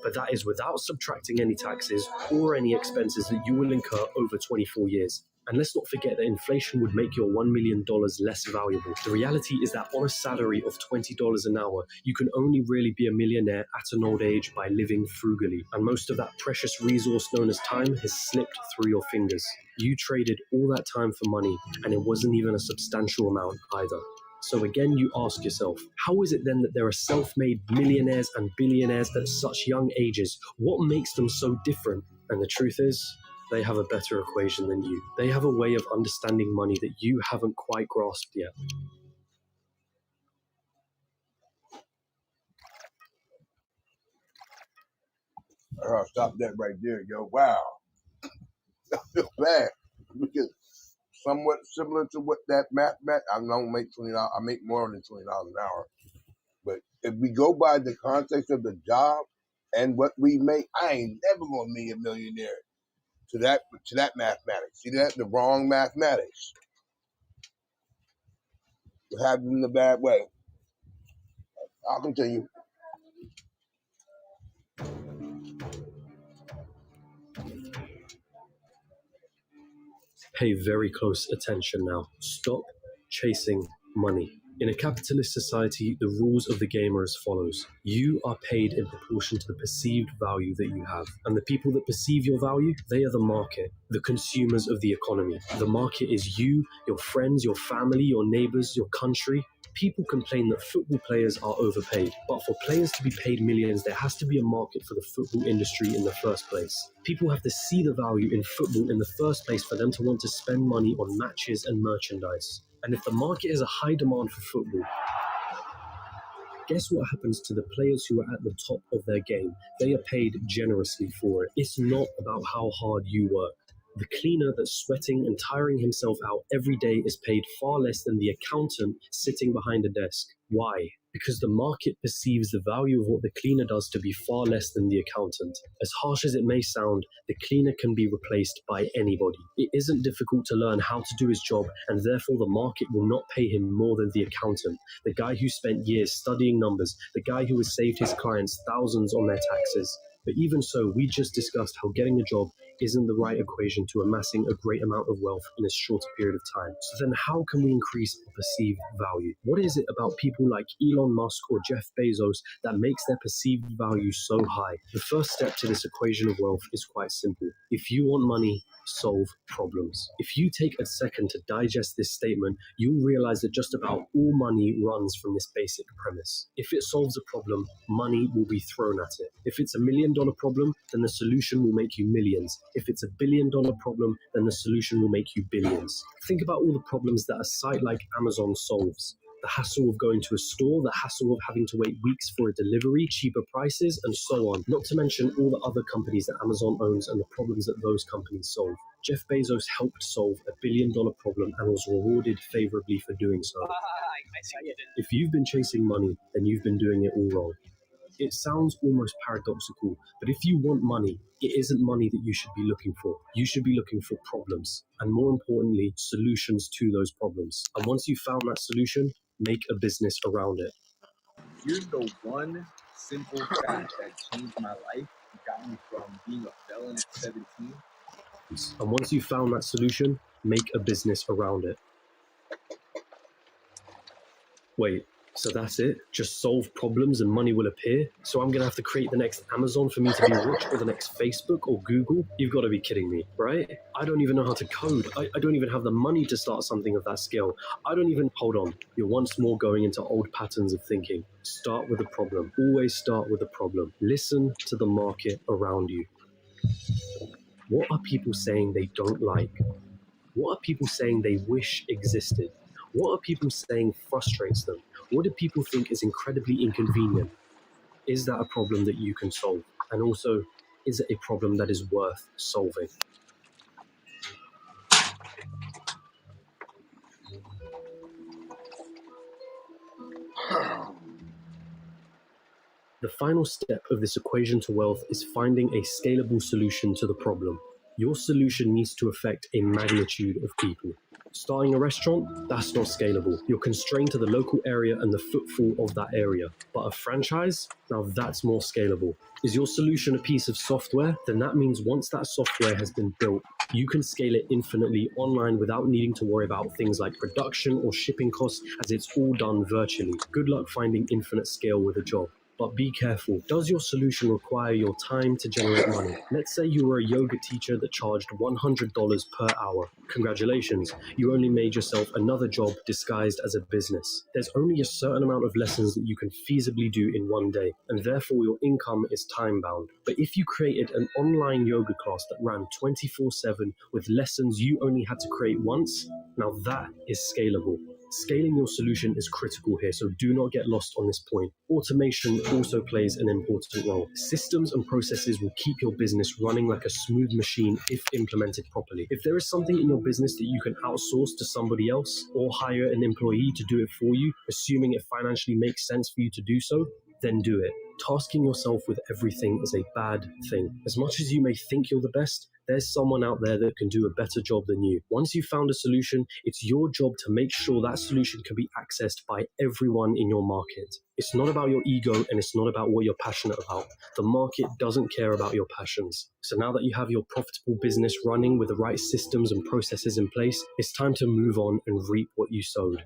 But that is without subtracting any taxes or any expenses that you will incur over 24 years. And let's not forget that inflation would make your $1 million less valuable. The reality is that on a salary of $20 an hour, you can only really be a millionaire at an old age by living frugally. And most of that precious resource known as time has slipped through your fingers. You traded all that time for money, and it wasn't even a substantial amount either. So again, you ask yourself, how is it then that there are self-made millionaires and billionaires at such young ages? What makes them so different? And the truth is, they have a better equation than you. They have a way of understanding money that you haven't quite grasped yet. I'll stop that right there, yo. Wow. I feel bad because somewhat similar to what that math I don't make $20. I make more than $20 an hour. But if we go by the context of the job and what we make, I ain't never gonna be a millionaire to that mathematics. See that? The wrong mathematics. It happened in the bad way. I'll continue. Pay very close attention now. Stop chasing money. In a capitalist society, the rules of the game are as follows. You are paid in proportion to the perceived value that you have. And the people that perceive your value, they are the market, the consumers of the economy. The market is you, your friends, your family, your neighbors, your country. People complain that football players are overpaid, but for players to be paid millions, there has to be a market for the football industry in the first place. People have to see the value in football in the first place for them to want to spend money on matches and merchandise. And if the market is a high demand for football, guess what happens to the players who are at the top of their game? They are paid generously for it. It's not about how hard you work. The cleaner that's sweating and tiring himself out every day is paid far less than the accountant sitting behind a desk. Why? Because the market perceives the value of what the cleaner does to be far less than the accountant. As harsh as it may sound, the cleaner can be replaced by anybody. It isn't difficult to learn how to do his job, and therefore the market will not pay him more than the accountant, the guy who spent years studying numbers, the guy who has saved his clients thousands on their taxes. But even so, we just discussed how getting a job isn't the right equation to amassing a great amount of wealth in a shorter period of time. So then how can we increase our perceived value? What is it about people like Elon Musk or Jeff Bezos that makes their perceived value so high? The first step to this equation of wealth is quite simple. If you want money, solve problems. If you take a second to digest this statement, you'll realize that just about all money runs from this basic premise. If it solves a problem, money will be thrown at it. If it's $1 million problem, then the solution will make you millions. If it's $1 billion problem, then the solution will make you billions. Think about all the problems that a site like Amazon solves. The hassle of going to a store, the hassle of having to wait weeks for a delivery, cheaper prices, and so on. Not to mention all the other companies that Amazon owns and the problems that those companies solve. Jeff Bezos helped solve $1 billion problem and was rewarded favorably for doing so. If you've been chasing money, then you've been doing it all wrong. It sounds almost paradoxical, but if you want money, it isn't money that you should be looking for. You should be looking for problems, and more importantly, solutions to those problems. And once you've found that solution, make a business around it. Here's the one simple fact that changed my life and got me from being a felon at 17. And once you've found that solution, make a business around it. Wait, So that's it? Just solve problems and money will appear? So I'm gonna have to create the next Amazon for me to be rich, or the next Facebook or Google? You've got to be kidding me, right? I don't even know how to code. I don't even have the money to start something of that scale. I don't even... Hold on. You're once more going into old patterns of thinking. Start with the problem. Always start with the problem. Listen to the market around you. What are people saying they don't like? What are people saying they wish existed? What are people saying frustrates them? What do people think is incredibly inconvenient? Is that a problem that you can solve? And also, is it a problem that is worth solving? The final step of this equation to wealth is finding a scalable solution to the problem. Your solution needs to affect a magnitude of people. Starting a restaurant, that's not scalable. You're constrained to the local area and the footfall of that area. But a franchise, now that's more scalable. Is your solution a piece of software? Then that means once that software has been built, you can scale it infinitely online without needing to worry about things like production or shipping costs, as it's all done virtually. Good luck finding infinite scale with a job. But be careful. Does your solution require your time to generate money? Let's say you were a yoga teacher that charged $100 per hour. Congratulations, you only made yourself another job disguised as a business. There's only a certain amount of lessons that you can feasibly do in one day, and therefore your income is time-bound. But if you created an online yoga class that ran 24/7 with lessons you only had to create once, now that is scalable. Scaling your solution is critical here, so do not get lost on this point. Automation also plays an important role. Systems and processes will keep your business running like a smooth machine if implemented properly. If there is something in your business that you can outsource to somebody else or hire an employee to do it for you, assuming it financially makes sense for you to do so, then do it. Tasking yourself with everything is a bad thing. As much as you may think you're the best, there's someone out there that can do a better job than you. Once you've found a solution, it's your job to make sure that solution can be accessed by everyone in your market. It's not about your ego and it's not about what you're passionate about. The market doesn't care about your passions. So now that you have your profitable business running with the right systems and processes in place, it's time to move on and reap what you sowed.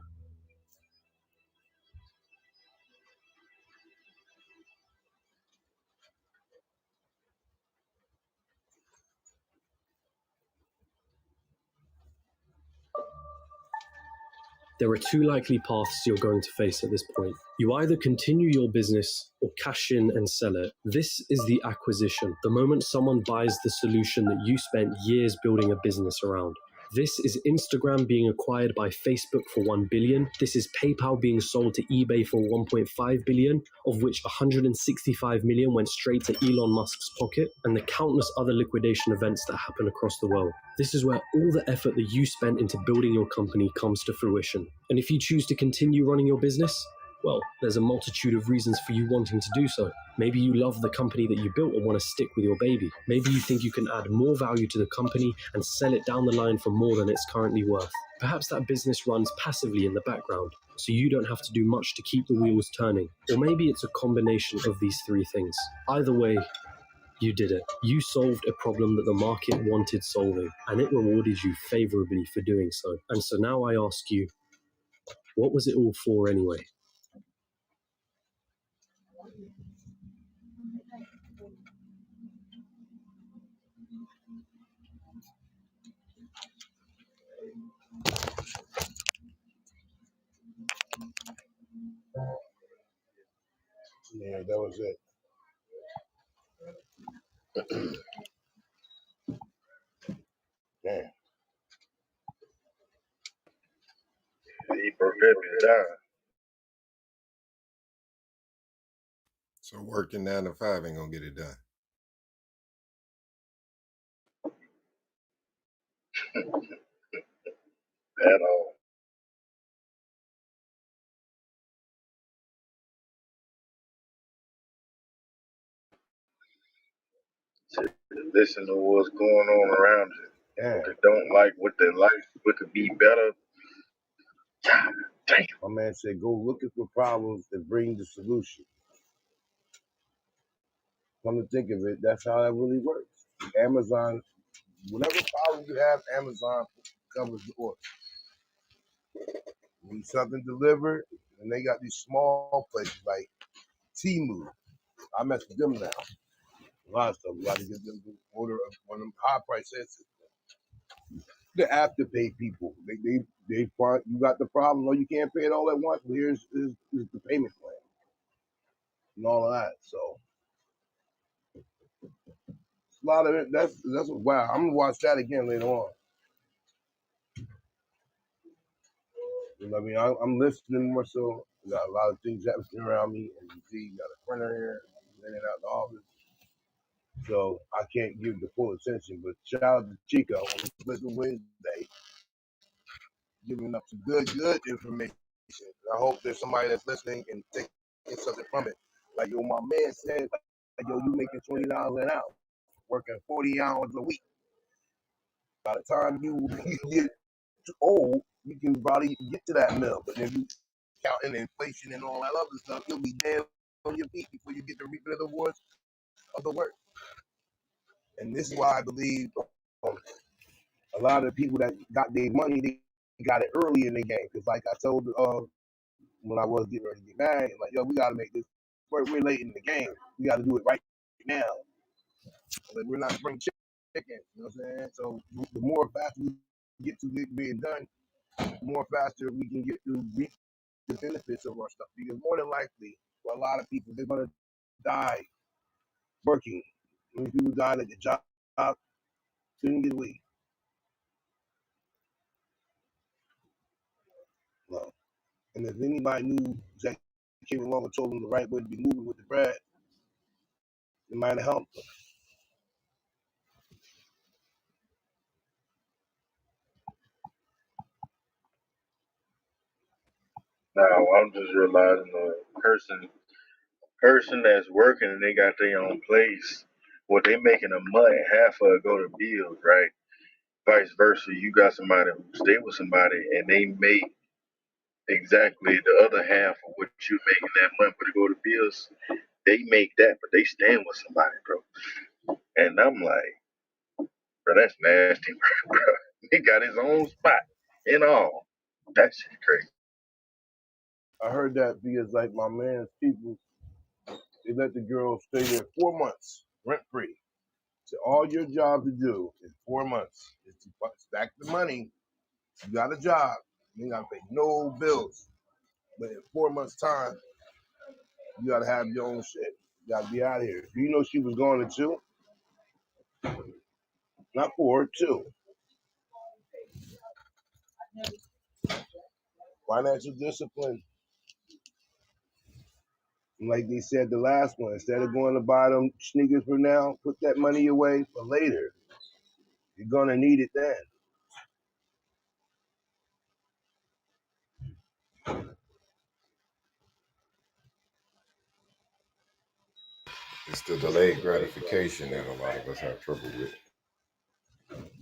There are two likely paths you're going to face at this point. You either continue your business or cash in and sell it. This is the acquisition, the moment someone buys the solution that you spent years building a business around. This is Instagram being acquired by Facebook for $1 billion. This is PayPal being sold to eBay for $1.5 billion, of which $165 million went straight to Elon Musk's pocket, and the countless other liquidation events that happen across the world. This is where all the effort that you spent into building your company comes to fruition. And if you choose to continue running your business, well, there's a multitude of reasons for you wanting to do so. Maybe you love the company that you built and want to stick with your baby. Maybe you think you can add more value to the company and sell it down the line for more than it's currently worth. Perhaps that business runs passively in the background, so you don't have to do much to keep the wheels turning. Or maybe it's a combination of these three things. Either way, you did it. You solved a problem that the market wanted solving, and it rewarded you favorably for doing so. And so now I ask you, what was it all for anyway? Yeah, that was it. Damn. He broke that bitch down. So working 9 to 5 ain't gonna get it done. At all. Just listen to what's going on around you. Yeah. What they don't like, what they like, what could be better. Damn. My man said, go looking for problems and bring the solution. Come to think of it, that's how that really works. Amazon, whatever problem you have, Amazon covers the order. Need something delivered, And they got these small places like Timu. I mess with them now. A lot of stuff. You got to get them to order one of them high price sets. The afterpay people. They find you got the problem. No, you can't pay it all at once. But here's the payment plan and all of that. So a lot of it. That's wow. I'm gonna watch that again later on. You know what I mean? I'm listening more so. You got a lot of things happening around me, and you see, you got a printer here, in and out the office. So I can't give the full attention. But shout out to Chico on Listen Wednesday, giving up some good information. I hope there's somebody that's listening and taking something from it. Like yo, my man said, like, yo, you making $20 an hour, working 40 hours a week. By the time you get old, you can probably get to that mill. But if you counting inflation and all that other stuff, you'll be dead on your feet before you get to reap the rewards of the work. And this is why I believe a lot of the people that got their money, they got it early in the game. Because like I told when I was getting ready to get married, like, yo, we got to make this work. We're late in the game. We got to do it right now. Like, we're not spring chicken. You know what I'm saying? So the more faster we get to it being done, the more faster we can get to reap the benefits of our stuff. Because more than likely, for a lot of people, they're going to die working. Many people died at the job, couldn't get away. No. And if anybody knew that came along and told them the right way to be moving with the bread, it might have helped them. Now I'm just realizing the person that's working and they got their own place, what they making a month, half of it go to bills, right? Vice versa, you got somebody who stay with somebody and they make exactly the other half of what you making that month, but to go to bills, they make that, but they stand with somebody, bro. And I'm like, bro, that's nasty, bro. He got his own spot and all. That shit crazy. I heard that because like my man's people, they let the girl stay there 4 months rent free. So all your job to do is 4 months is to stack the money. You got a job, you ain't gotta pay no bills. But in 4 months' time, you gotta have your own shit. You gotta be out of here. Do you know she was going to two? Not four, two. Financial discipline. And like they said the last one, instead of going to buy them sneakers for now, put that money away for later. You're gonna need it then. It's the delayed gratification that a lot of us have trouble with.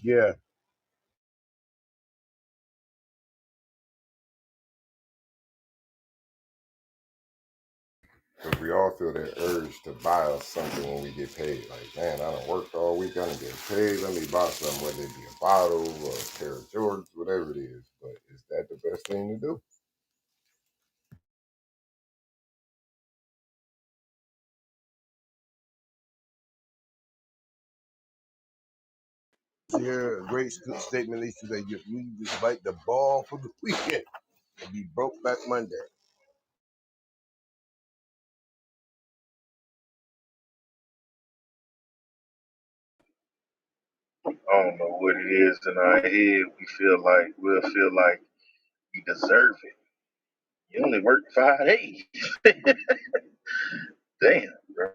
Yeah. Because we all feel that urge to buy us something when we get paid. Like, man, I done worked all week, I done get paid, let me buy something, whether it be a bottle or a pair of Jordans, whatever it is. But is that the best thing to do? Here, a great statement they said that you just bite the ball for the weekend and be broke back Monday. I don't know what it is in our head. We'll feel like we deserve it. You only work 5 days. Damn, bro.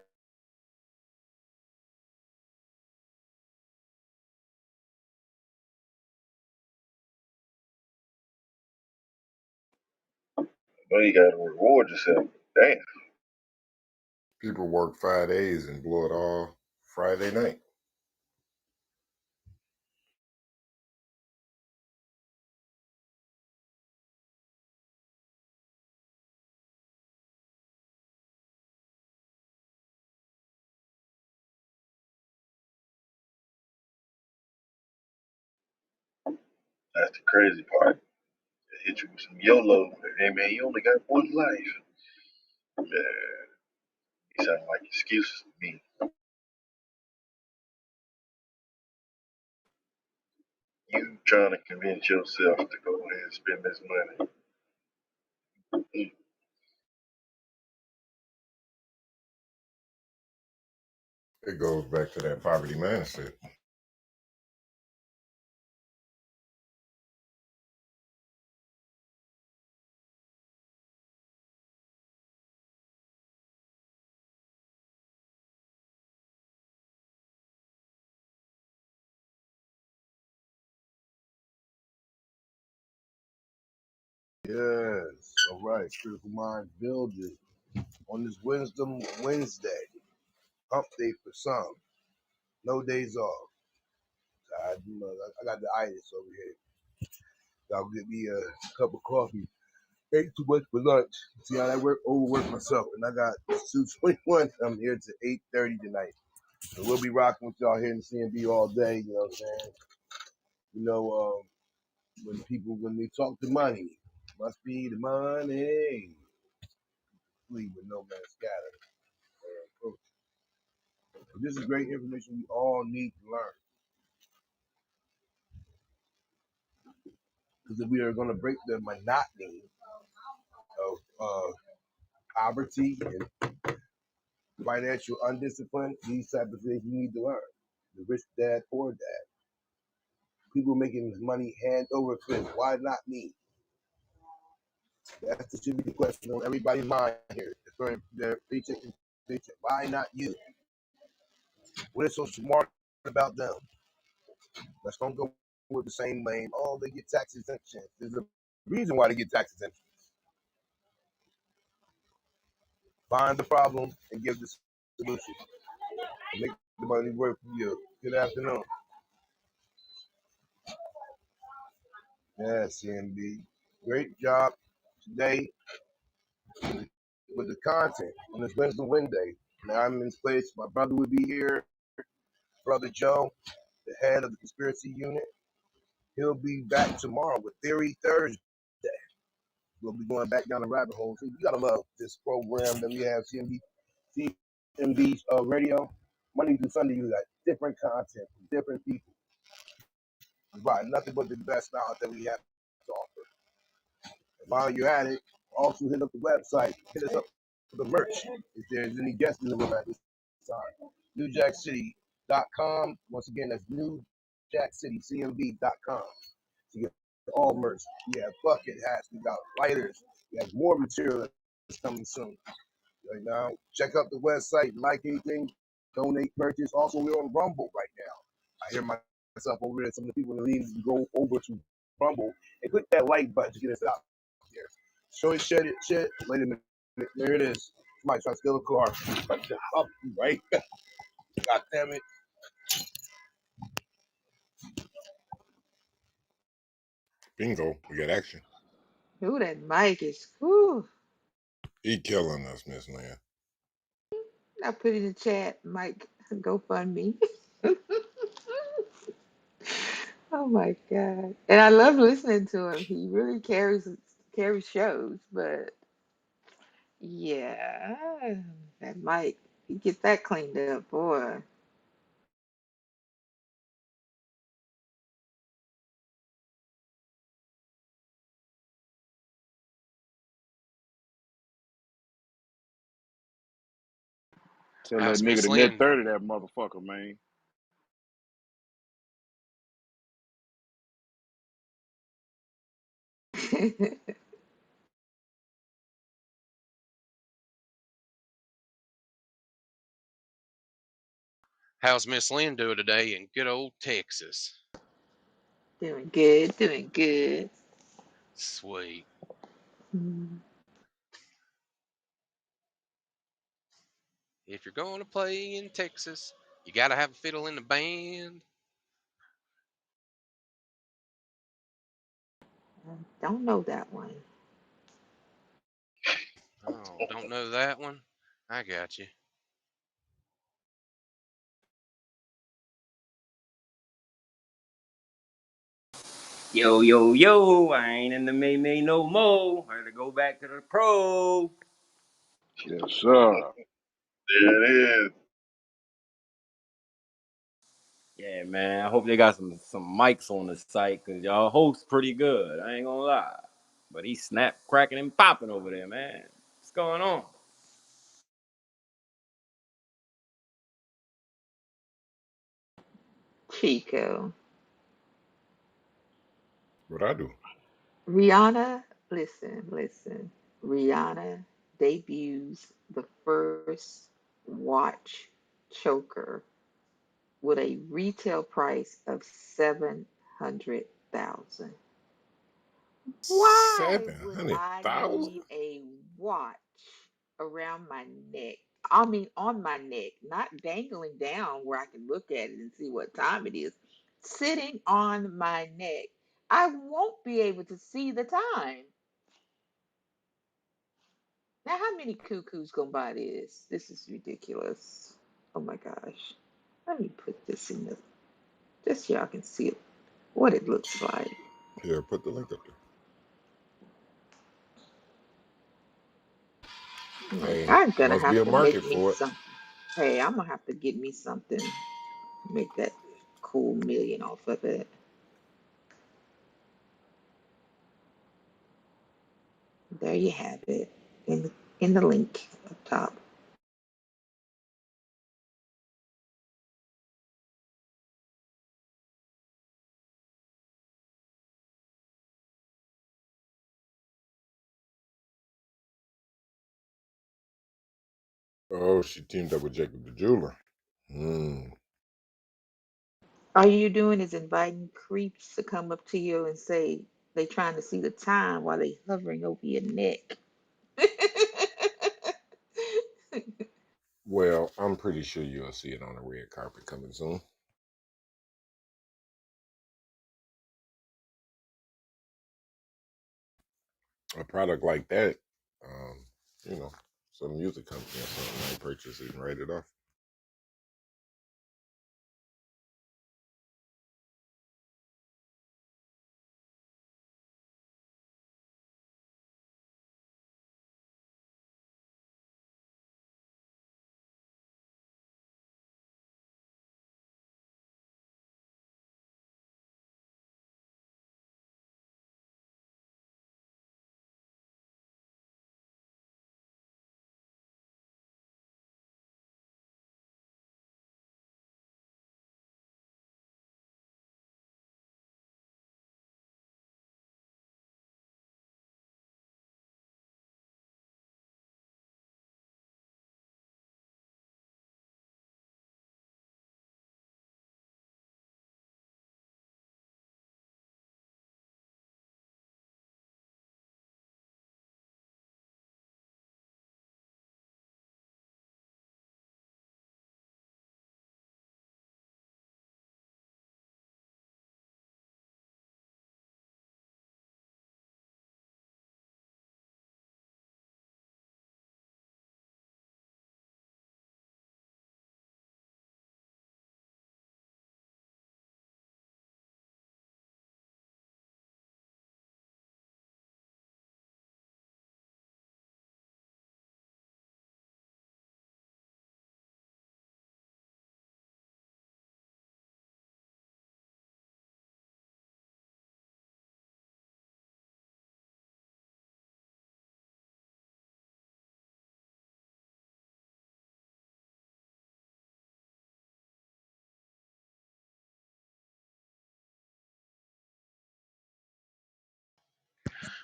Well, you gotta reward yourself. Damn. People work 5 days and blow it all Friday night. That's the crazy part. hit you with some YOLO. Hey man, you only got one life. Man, these sound like excuses to me. You trying to convince yourself to go ahead and spend this money. It goes back to that poverty mindset. Yes. All right. Critical Mind building on this Wisdom Wednesday. Hump day for some. No days off. I got the itis over here. I'll get me a cup of coffee. Ate too much for lunch. See how I overworked myself. And I got 2:21. I'm here to 8:30 tonight. So we'll be rocking with y'all here in the CMB all day. You know what I'm saying? You know, when they talk to money, must be the money. Flee with no man scatter. This is great information we all need to learn. Because if we are going to break the monotony of poverty and financial undiscipline, these type of things we need to learn. The rich dad, poor dad. People making money hand over fist. Why not me? That should be the question on everybody's mind here. For their paycheck and paycheck. Why not you? What is so smart about them? Let's don't go with the same lane. Oh, they get tax exemption. There's a reason why they get tax exemption. Find the problem and give the solution. Make the money work for you. Good afternoon. Yeah, CMB. Great job today with the content on this Wednesday Wednesday. Now I'm in this place. My brother would be here. Brother Joe, the head of the conspiracy unit. He'll be back tomorrow with Theory Thursday. We'll be going back down the rabbit hole. So you gotta love this program that we have, CMB radio. Monday through Sunday, you got different content from different people. Right, nothing but the best knowledge that we have to offer. And while you're at it, also hit up the website. Hit us up for the merch if there's any guests in the room at this time. NewJackCity.com. Once again, that's NewJackCityCMB.com. To get all merch. We have bucket hats, we got lighters, we have more material that's coming soon. Right now, check out the website, like anything, donate, purchase. Also, we're on Rumble right now. I hear myself over there. Some of the people in the league go over to Rumble and click that like button to get us out here. Show it, share it, share it. Wait a minute. There it is. Somebody trying to steal a car. Up, right? God damn it. Bingo. We got action. Ooh, that mic is, whew. He killing us, Miss Lynn. I put in the chat, Mike, GoFundMe. Oh my God. And I love listening to him. He really carries shows, but yeah, that mic, he get that cleaned up, boy. Tell that How's nigga Miss to net Lynn? 30 that motherfucker, man. How's Miss Lynn doing today in good old Texas? Doing good, doing good. Sweet. Mm. If you're going to play in Texas, you got to have a fiddle in the band. Don't know that one. Oh, don't know that one? I got you. Yo, yo, yo, I ain't in the May no more. Had to go back to the pro. Yes, sir. There it is. Yeah, man. I hope they got some mics on the site, cause y'all host pretty good. I ain't gonna lie. But he snap cracking and popping over there, man. What's going on? Chico. What I do? Rihanna, listen. Rihanna debuts the first watch choker with a retail price of 700,000. Why would I 700,000? need a watch around my neck? I mean, on my neck, not dangling down where I can look at it and see what time it is. Sitting on my neck. I won't be able to see the time. Now, how many cuckoos gonna buy this? This is ridiculous. Oh my gosh. Let me put this in the, just so y'all can see it, what it looks like. Yeah, put the link up I'm there. like, Hey, I'm gonna must be have a to make market me for it. something. Hey, I'm gonna have to get me something to make that cool million off of it. There you have it in the link up top. Oh, she teamed up with Jacob the jeweler. Hmm. All you doing is inviting creeps to come up to you and say they trying to see the time while they hovering over your neck. Well, I'm pretty sure you'll see it on the red carpet coming soon. A product like that, um, you know, some music company or something might purchase it and write it off.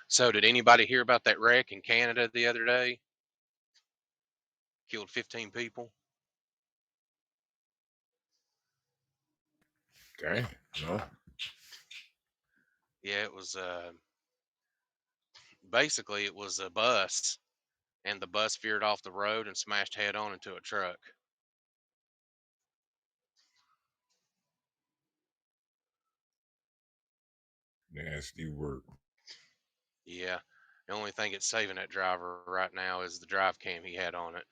So, did anybody hear about that wreck in Canada the other day? Killed 15 people. Okay, no. Yeah, it was basically it was a bus, and the bus veered off the road and smashed head on into a truck. Nasty work. Yeah, the only thing it's saving that driver right now is the drive cam he had on it.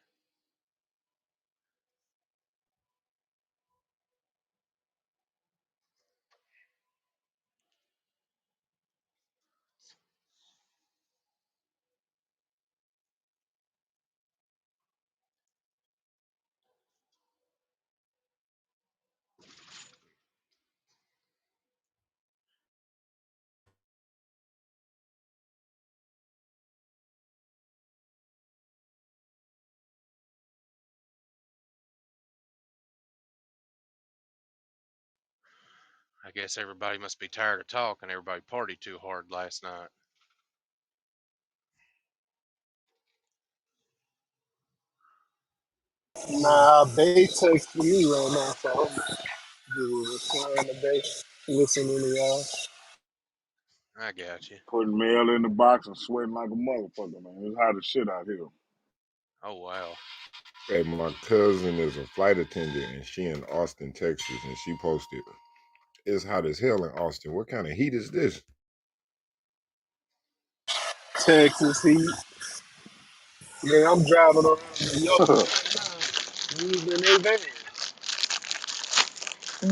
I guess everybody must be tired of talking. Everybody partied too hard last night. Nah, Bay texting me right now, so I'm just replying to Bay, listening to y'all. I got you. Putting mail in the box and sweating like a motherfucker, man. It's hot as shit out here. Oh wow. Hey, my cousin is a flight attendant and she in Austin, Texas, and she posted, "It's hot as hell in Austin. What kind of heat is this?" Texas heat. Man, I'm driving around New York right now, using they van.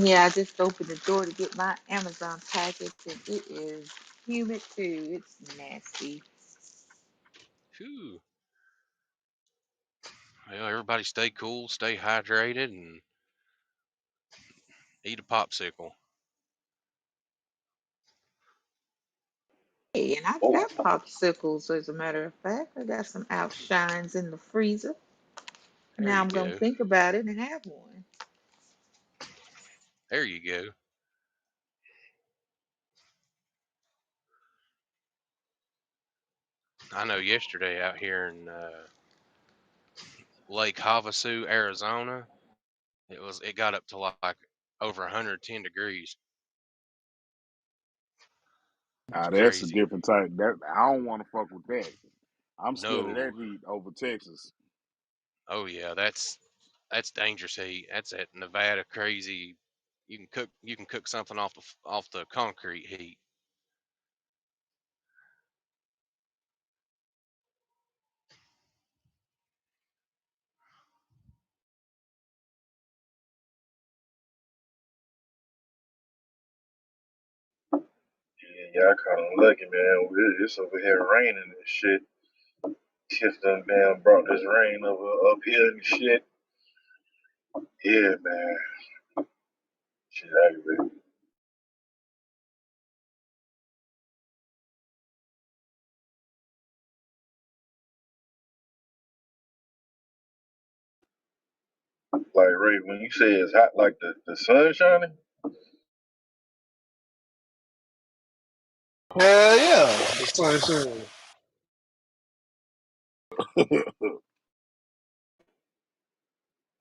Yeah, I just opened the door to get my Amazon package and it is humid too. It's nasty. Phew. Well, everybody stay cool, stay hydrated, and eat a popsicle. Hey, and I've got popsicles, as a matter of fact. I got some outshines in the freezer. There Now you I'm gonna go. think about it and have one. There you go. I know yesterday out here in Lake Havasu, Arizona, it got up to like over 110 degrees. It's Ah, that's a crazy. different type. That I don't want to fuck with that. I'm scared of that No. heat over Texas. Oh yeah, that's dangerous heat. That's at Nevada crazy. You can cook something off the concrete heat. Yeah, y'all kind of lucky, man. It's over here raining and shit. Tiff done man brought this rain over up here and shit. Yeah, man. Shit aggravating. Like Ray, when you say it's hot like the sun shining, Hell yeah, the sunshine.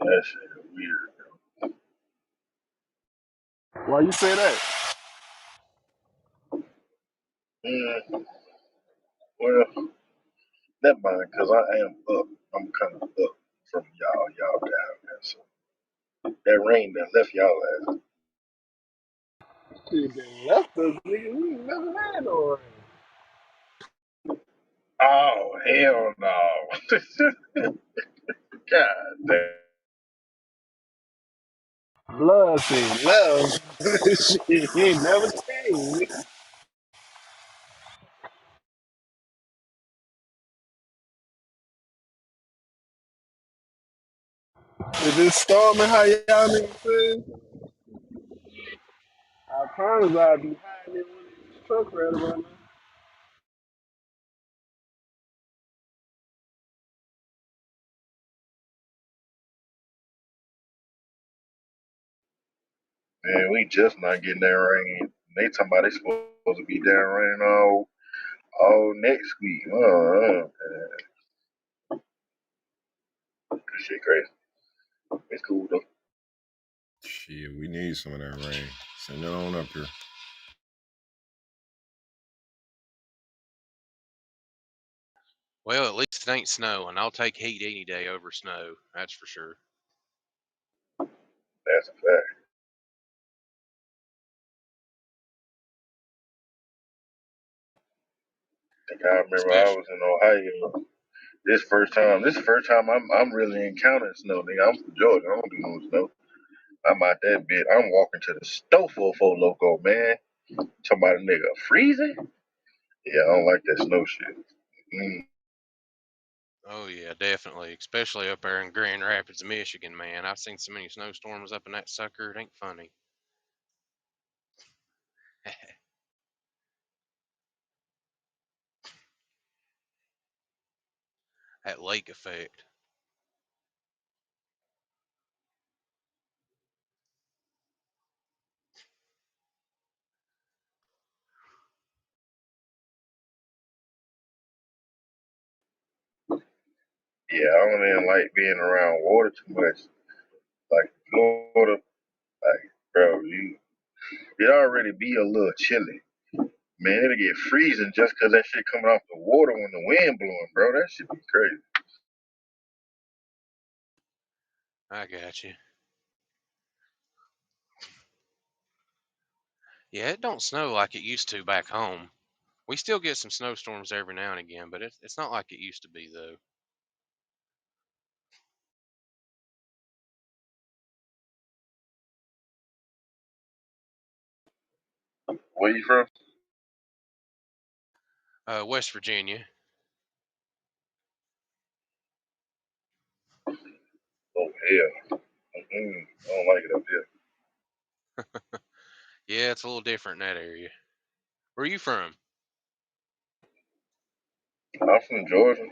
that shit weird. Why you say that? Well, never mind, because I am up. I'm kind of up from y'all down there. So that rain that left y'all ass. Shit, they left us, nigga. We ain't never had no Oh, hell no. God damn. rain. Blood said love. Shit, he ain't never came. Is it storming how y'all niggas say? I promise I'll be hiding in one of these truck right about now. Man, we just not getting that rain. They talking about it's supposed to be down rain all next week. Man. This shit crazy. It's cool though. Shit, we need some of that rain. Send it on up here. Well, at least it ain't snowing. I'll take heat any day over snow. That's for sure. That's a fact. I think I remember I Especially. was in Ohio. This first time I'm really encountering snow, nigga. I'm from Georgia. I don't do no snow. I'm out that bit. I'm walking to the stove for loco, man. Talking about a nigga freezing. Yeah, I don't like that snow shit. Mm. Oh yeah, definitely. Especially up there in Grand Rapids, Michigan, man. I've seen so many snowstorms up in that sucker. It ain't funny. That lake effect. Yeah, I don't even like being around water too much. Like Florida, like bro, it already be a little chilly. Man, it'll get freezing just 'cause that shit coming off the water when the wind blowing, bro. That shit be crazy. I got you. Yeah, it don't snow like it used to back home. We still get some snowstorms every now and again, but it's not like it used to be though. Where you from? West Virginia. Oh hell, I don't like it up here. Yeah, it's a little different in that area. Where are you from? I'm from Georgia,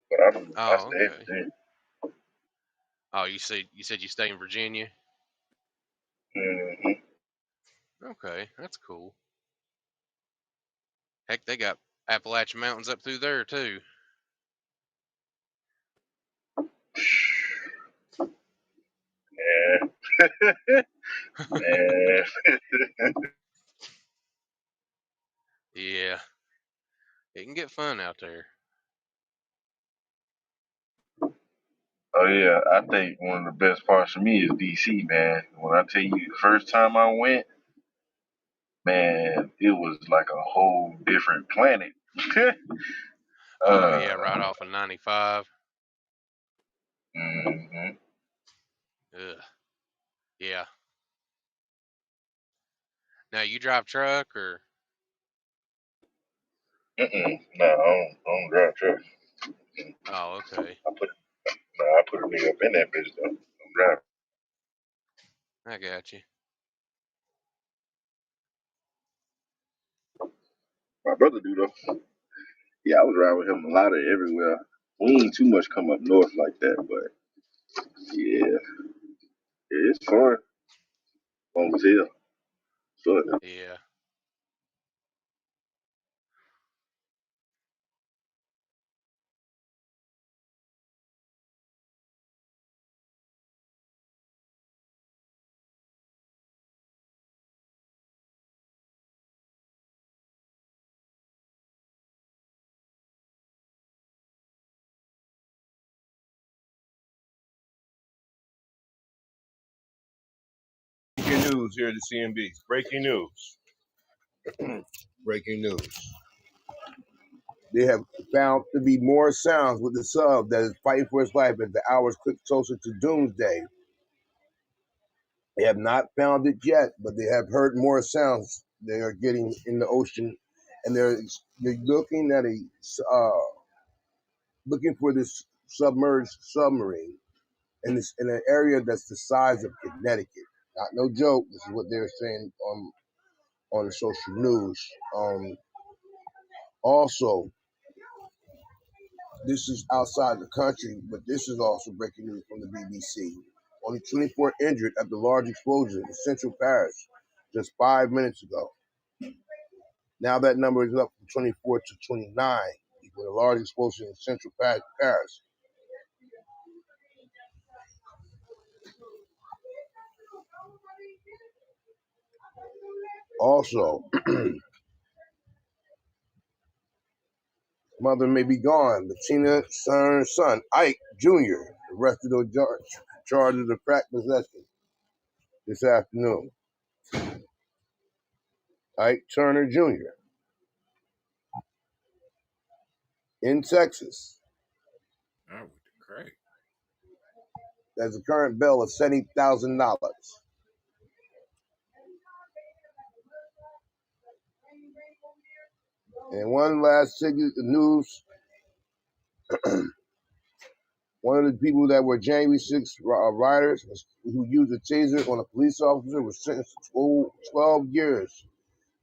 but I Oh, stay in okay. Virginia. Oh, you said you stay in Virginia? Mm-hmm. Okay, that's cool. Heck, they got Appalachian Mountains up through there too. Yeah, man. Yeah, it can get fun out there. Oh yeah, I think one of the best parts for me is DC, man. When I tell you the first time I went, man, it was like a whole different planet. Oh yeah, uh, right off of 95. mm-hmm. Ugh. Yeah. Now you drive truck or? No, I don't drive truck. Oh, okay. I put a nigga up in that bitch though. I'm driving. I got you. My brother do though. Yeah, I was riding with him a lot of everywhere. We ain't too much come up north like that, but yeah, it's fun. Long as hell. Fun. Yeah. Breaking news here at the CMB. Breaking news. Breaking news. They have found to be more sounds with the sub that is fighting for its life as the hours click closer to doomsday. They have not found it yet, but they have heard more sounds they are getting in the ocean, and they're looking at looking for this submerged submarine in an area that's the size of Connecticut. Not no joke. This is what they're saying on the social news. Also, this is outside the country, but this is also breaking news from the BBC. Only 24 injured at the large explosion in central Paris just 5 minutes ago. Now that number is up from 24 to 29, with a large explosion in central Paris. Also, mother may be gone, but Tina's son, Ike Jr., arrested on charges of crack possession this afternoon. Ike Turner Jr. in Texas. Oh, with the crack. There's a current bail of $70,000. And one last news. One of the people that were January 6 rioters who used a taser on a police officer was sentenced to 12 years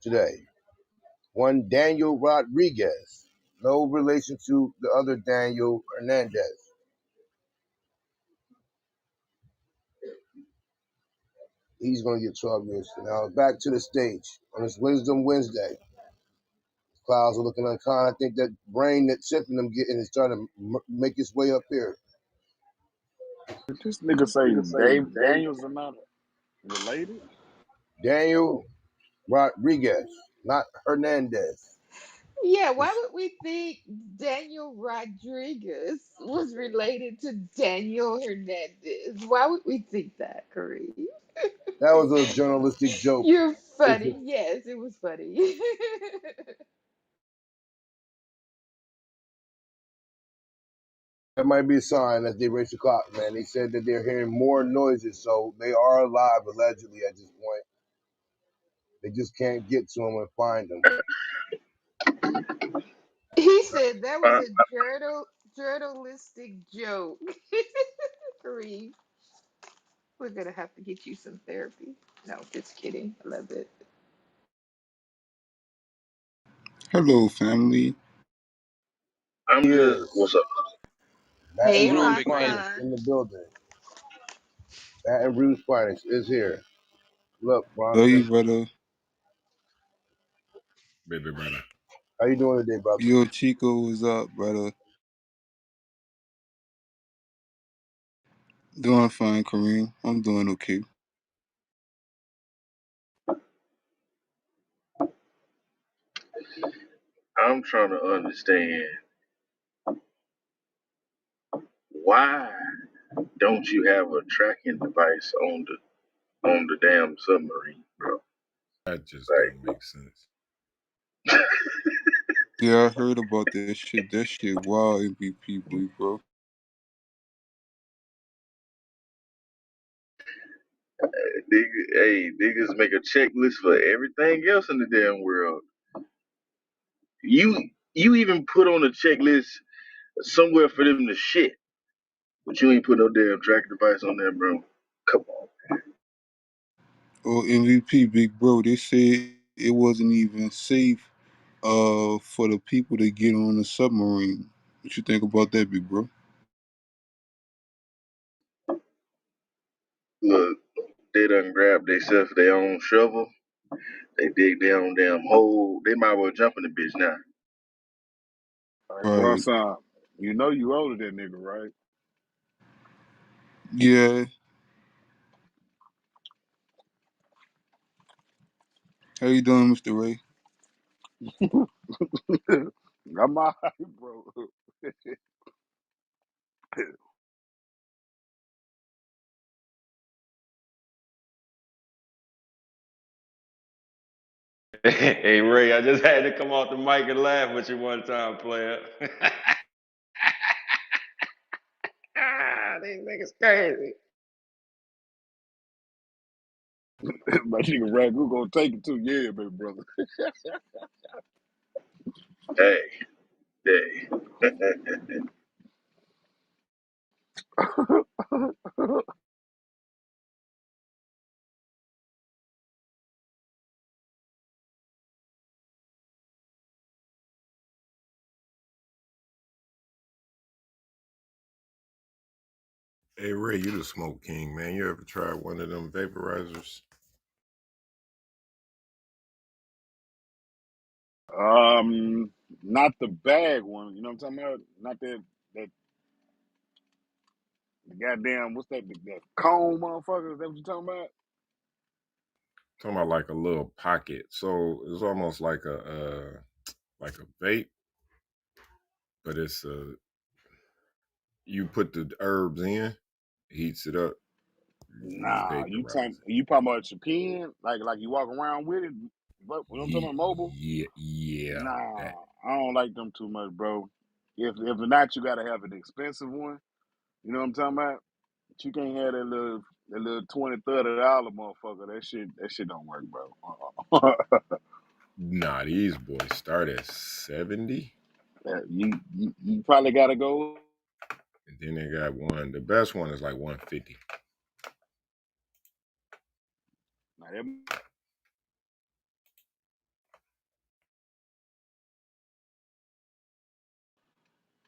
today. One Daniel Rodriguez, no relation to the other Daniel Hernandez. He's going to get 12 years. Now back to the stage on this Wisdom Wednesday. Clouds are looking unkind. I think that rain that Tiffany them getting is starting to make its way up here. This nigga say Dave Daniels are not related. Daniel Rodriguez, not Hernandez. Yeah, why would we think Daniel Rodriguez was related to Daniel Hernandez? Why would we think that, Kareem? That was a journalistic joke. You're funny. Yes, it was funny. That might be a sign that they raised the clock, man. They said that they're hearing more noises, so they are alive allegedly at this point. They just can't get to them and find them. He said that was Uh, a journalistic joke. Kareem, we're gonna have to get you some therapy. No, just kidding. I love it. Hello, family. I'm just Yes, what's up? Baton Hey, Going on, Rouge big Finest man? Hassan. in the building. Baton Rouge Finest is here. Look, Love you, Bronson, brother. Baby brother. how you doing today, brother? Yo, Chico, what's up, brother? Doing fine, Kareem. I'm doing okay. I'm trying to understand why don't you have a tracking device on the damn submarine, bro? That just Like, don't make sense. Yeah, I heard about that shit. That shit wild, MVP, boy, bro. niggas make a checklist for everything else in the damn world. You even put on a checklist somewhere for them to shit, but you ain't put no damn tracking device on there, bro. Come on. Oh, MVP, big bro. They said it wasn't even safe for the people to get on the submarine. What you think about that, big bro? Look, they done grab themselves their own shovel. They dig their own damn hole. They might well jump in the bitch now. All right, Right. Bronson, you know you older than nigga, right? Yeah. How you doing, Mr. Ray? I'm all right, bro. Hey Ray, I just had to come off the mic and laugh with you one time, player. These niggas crazy. My nigga Ragu gonna take it too, yeah, baby brother. Hey, hey. Hey Ray, you the smoke king, man. You ever tried one of them vaporizers? Not the bag one, you know what I'm talking about? Not that the goddamn what's that cone motherfucker? Is that what you talking about? Talking about like a little pocket. So it's almost like a vape, but it's you put the herbs in, heats it up, you Nah, vaporize it. you talking about your pen? Like you walk around with it? But you know what I'm talking about mobile? Yeah, that. Nah, I don't like them too much, bro. If not, you gotta have an expensive one. You know what I'm talking about? But you can't have that little $20-$30 motherfucker. That shit don't work, bro. Nah, these boys start at 70, You probably gotta go. and then they got one. The best one is like 150. Now, them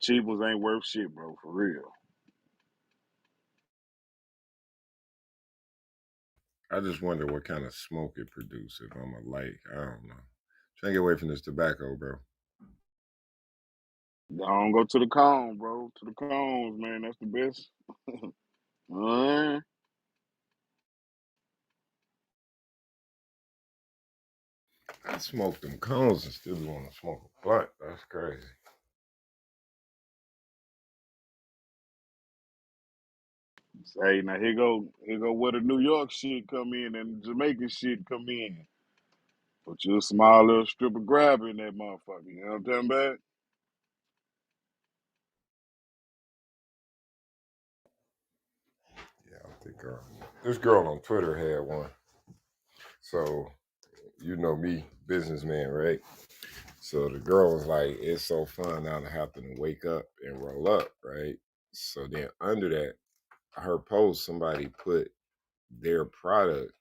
cheap ones ain't worth shit, bro. For real. I just wonder what kind of smoke it produces if I'm a light. I don't know. Trying to get away from this tobacco, bro. Don't go to the cone, bro. To the cones, man. That's the best. Uh, I smoke them cones and still want to smoke a blunt. That's crazy. say now here go where the New York shit come in and Jamaican shit come in. Put you a small little strip of grab in that motherfucker. You know what I'm talking about? Yeah, I think this girl on Twitter had one. So you know me, businessman, right? So the girl was like, "It's so fun now to have to wake up and roll up, right?" So then under that, her post, somebody put their product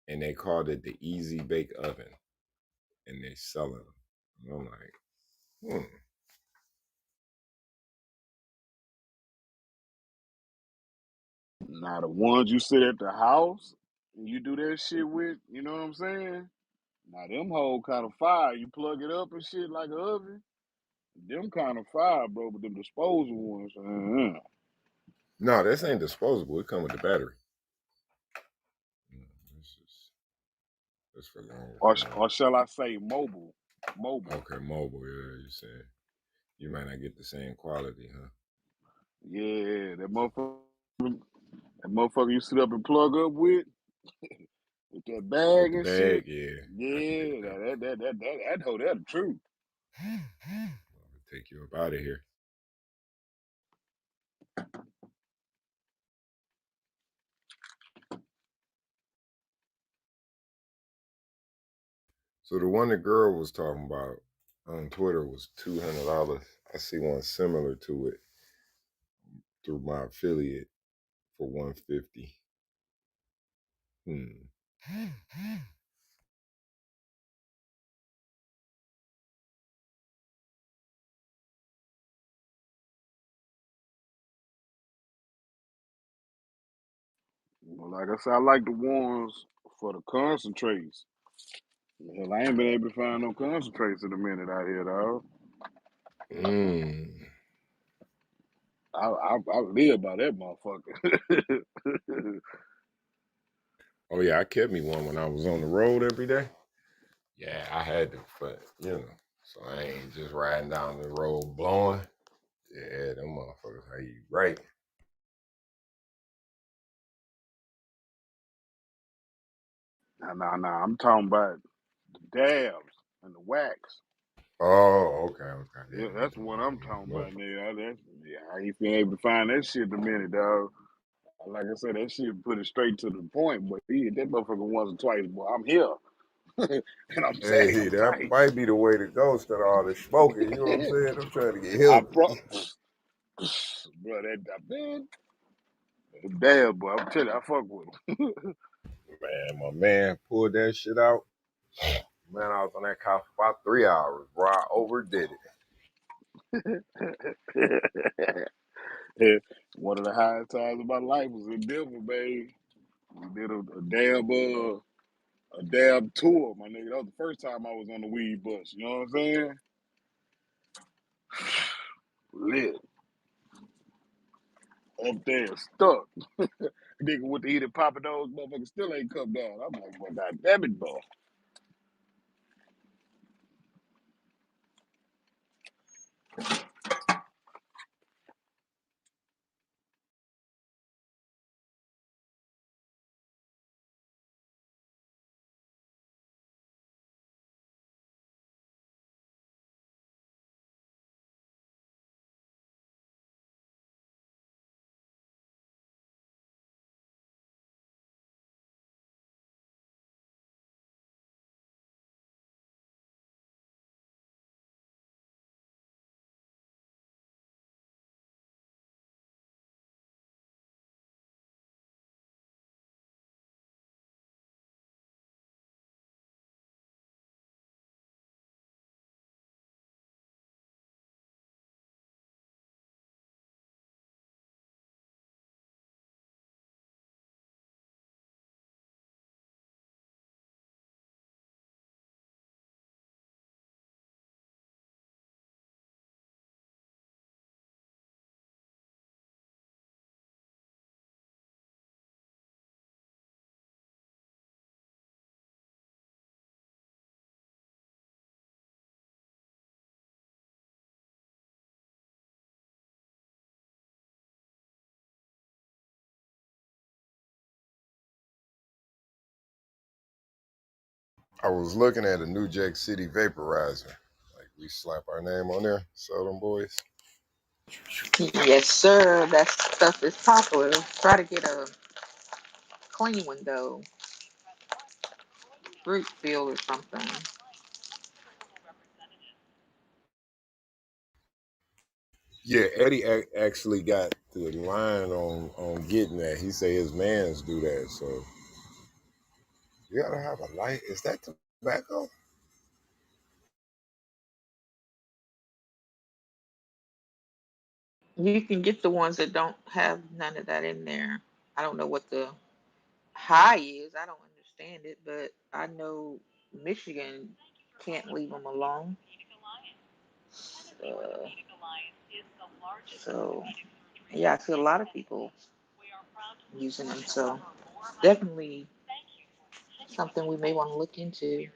and they called it the Easy Bake Oven, and they selling them. And I'm like, Now the ones you sit at the house and you do that shit with, you know what I'm saying? Now them whole kind of fire. You plug it up and shit like an oven. Them kind of fire, bro. But them disposable ones, no, this ain't disposable. It come with the battery. This is this for longer time. or shall I say mobile? Mobile. Okay, mobile. Yeah, you said you might not get the same quality, huh? Yeah, that motherfucker you sit up and plug up with that With bag the and shit. bag, yeah, I can dig Yeah, that. that hoe that the truth. I'll take you up out of here. So the one the girl was talking about on Twitter was $200. I see one similar to it through my affiliate for 150. Hmm. Well, like I said, I like the ones for the concentrates. Hell, I ain't been able to find no concentrates in a minute out here, dog. Mm. I live by that motherfucker. Oh yeah, I kept me one when I was on the road every day. Yeah, I had to, but so I ain't just riding down the road blowing. Yeah, them motherfuckers, how you right? Nah. I'm talking about the dabs and the wax. Oh, okay. Yeah, Yeah, that's what I'm talking yeah. about, nigga. I ain't been able to find that shit in a minute, dog. Like I said, that shit put it straight to the point. But he hit that motherfucker once or twice, boy. I'm here. And I'm Hey, tagging that tight. might be the way to go instead of all this smoking. You know what I'm saying? I'm trying to get I healthy. bro, bro, that man, damn, boy. I'm telling you, I fuck with him. Man, my man pulled that shit out. Man, I was on that couch for about 3 hours, bro. I overdid it. Yeah, one of the highest times of my life was in Denver, baby. We did a damn tour, my nigga. That was the first time I was on the weed bus. You know what I'm saying? Lit up there, stuck. Nigga with the heated Papa Do's, motherfucker still ain't come down. I'm like, well, God damn it, boy. I was looking at a New Jack City vaporizer. Like we slap our name on there, sell them boys. Yes, sir. That stuff is popular. Try to get a clean one though, fruit feel or something. Yeah, Eddie actually got the line on getting that. He say his mans do that. So you gotta have a light. Is that tobacco? You can get the ones that don't have none of that in there. I don't know what the high is. I don't understand it, but I know Michigan can't leave them alone. Uh, so yeah, I see a lot of people using them. So definitely something we may want to look into.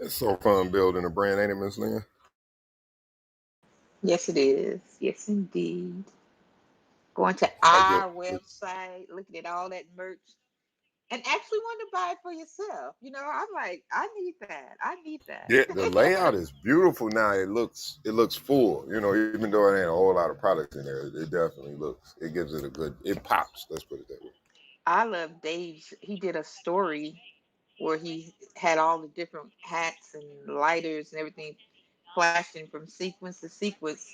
It's so fun building a brand, ain't it, Miss Lynn? Yes, it is. Yes, indeed. Going to I get our website, looking at all that merch, and actually wanting to buy it for yourself. I'm like, I need that. I need yeah, the layout that. is beautiful now. It looks full. Even though it ain't a whole lot of products in there, it definitely looks. It gives it a good. It pops. Let's put it that way. I love Dave's. He did a story where he had all the different hats and lighters and everything flashing from sequence to sequence.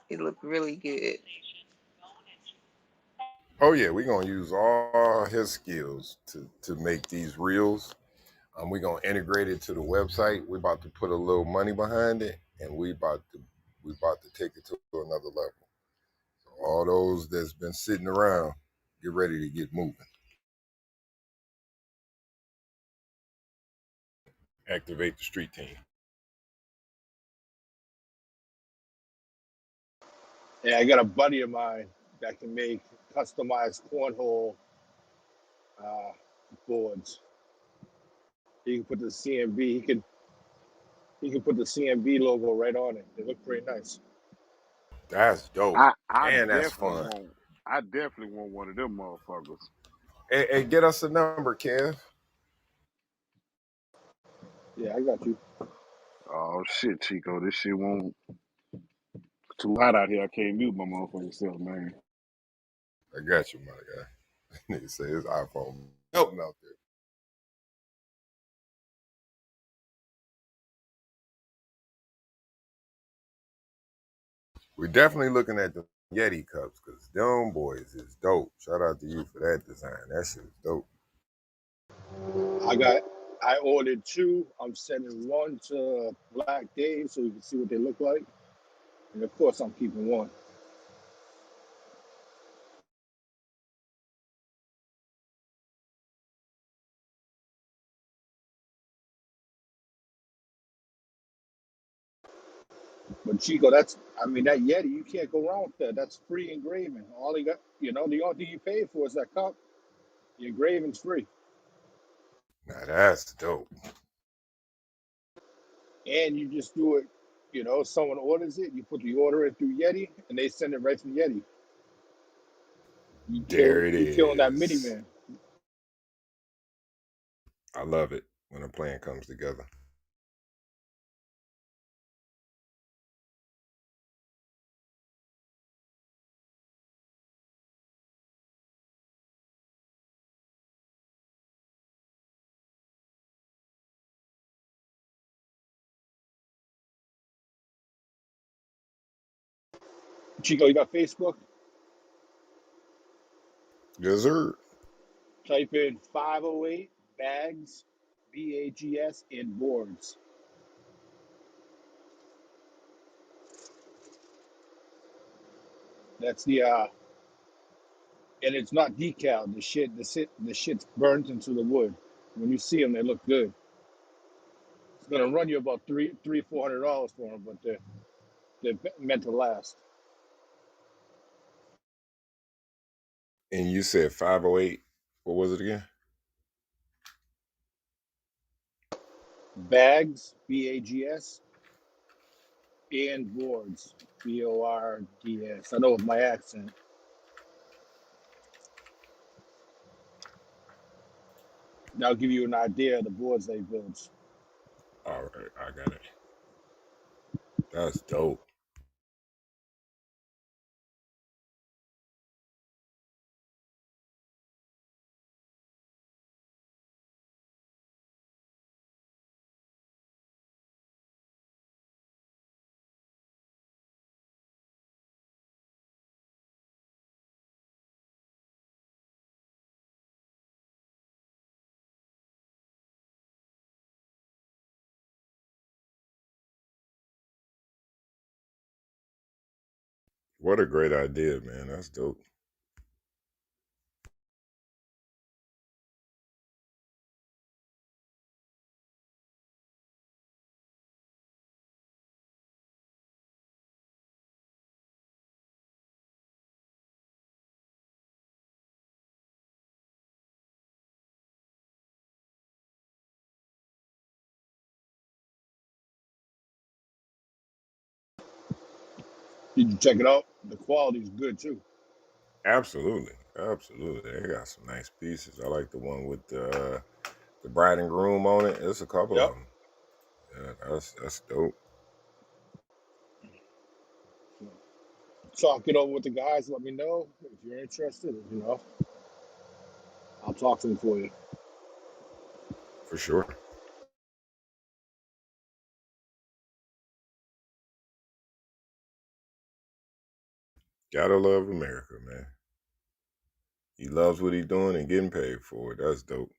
It looked really good. Oh yeah, we're gonna use all his skills to make these reels. We're gonna integrate it to the website. We're about to put a little money behind it, and we about to take it to another level. So all those that's been sitting around, get ready to get moving. Activate the street team. Yeah, I got a buddy of mine that can make customized cornhole uh, boards. He can put the CMB. He can put the CMB logo right on it. They look pretty nice. That's dope, I and that's definitely fun. want I definitely want one of them motherfuckers. Hey, get us a number, Kev. Yeah, I got you. Oh shit, Chico, this shit won't too hot out here. I can't mute my motherfucking self, man. I got you, my guy. Nigga say his iPhone melting out there. We're definitely looking at the Yeti cups because them boys is dope. Shout out to you for that design. That shit is dope. I got. I ordered two. I'm sending one to Black Dave so you can see what they look like, and of course I'm keeping one. But Chico, that's. I mean that Yeti, you can't go wrong with that. That's free engraving. All you got, the only thing you pay for is that cup. The engraving's free, Now that's dope. and you just do it. Someone orders it, you put the order in through Yeti, and they send it right from Yeti. You kill. There it You killing that is. minivan. I love it when a plan comes together. Chico, you got Facebook? Yes, sir. Type in 508 bags, BAGS in boards. That's and it's not decal. The shit's burnt into the wood. When you see them, they look good. It's gonna run you about $400 for them, but they're meant to last. And you said 508. What was it again? Bags, BAGS, and boards. BORDS. I know with my accent. That'll give you an idea of the boards they build. All right, I got it. That's dope. What a great idea, man. That's dope. You can check it out. The quality's good too. Absolutely, absolutely. They got some nice pieces. I like the one with the bride and groom on it. There's a couple Yep. of them. Yeah, that's dope. Talk it over with the guys. Let me know if you're interested. I'll talk to them for you. For sure. Gotta love America, man. He loves what he's doing and getting paid for it. That's dope.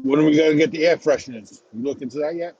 When are we gonna get the air fresheners? You look into that yet?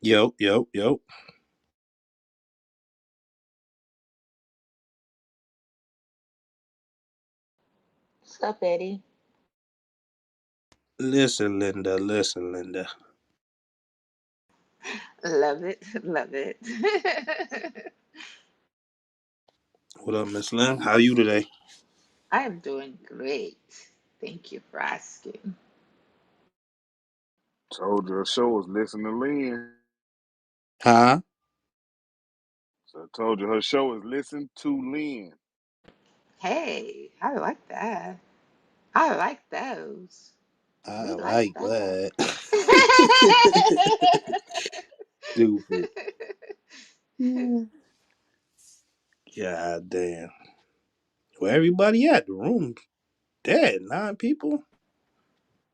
Yo, yo, yo. What's up, Eddie? Listen, Linda. Listen, Linda. Love it, love it. What up, Miss Lynn? How you today? I am doing great. Thank you for asking. Told you her show was Listen to Lynn. Huh? So I told you her show is Listen to Lynn. Hey, I like that. I like those. I We like like that. that. Stupid. God damn. Where everybody at? The room dead. 9 people?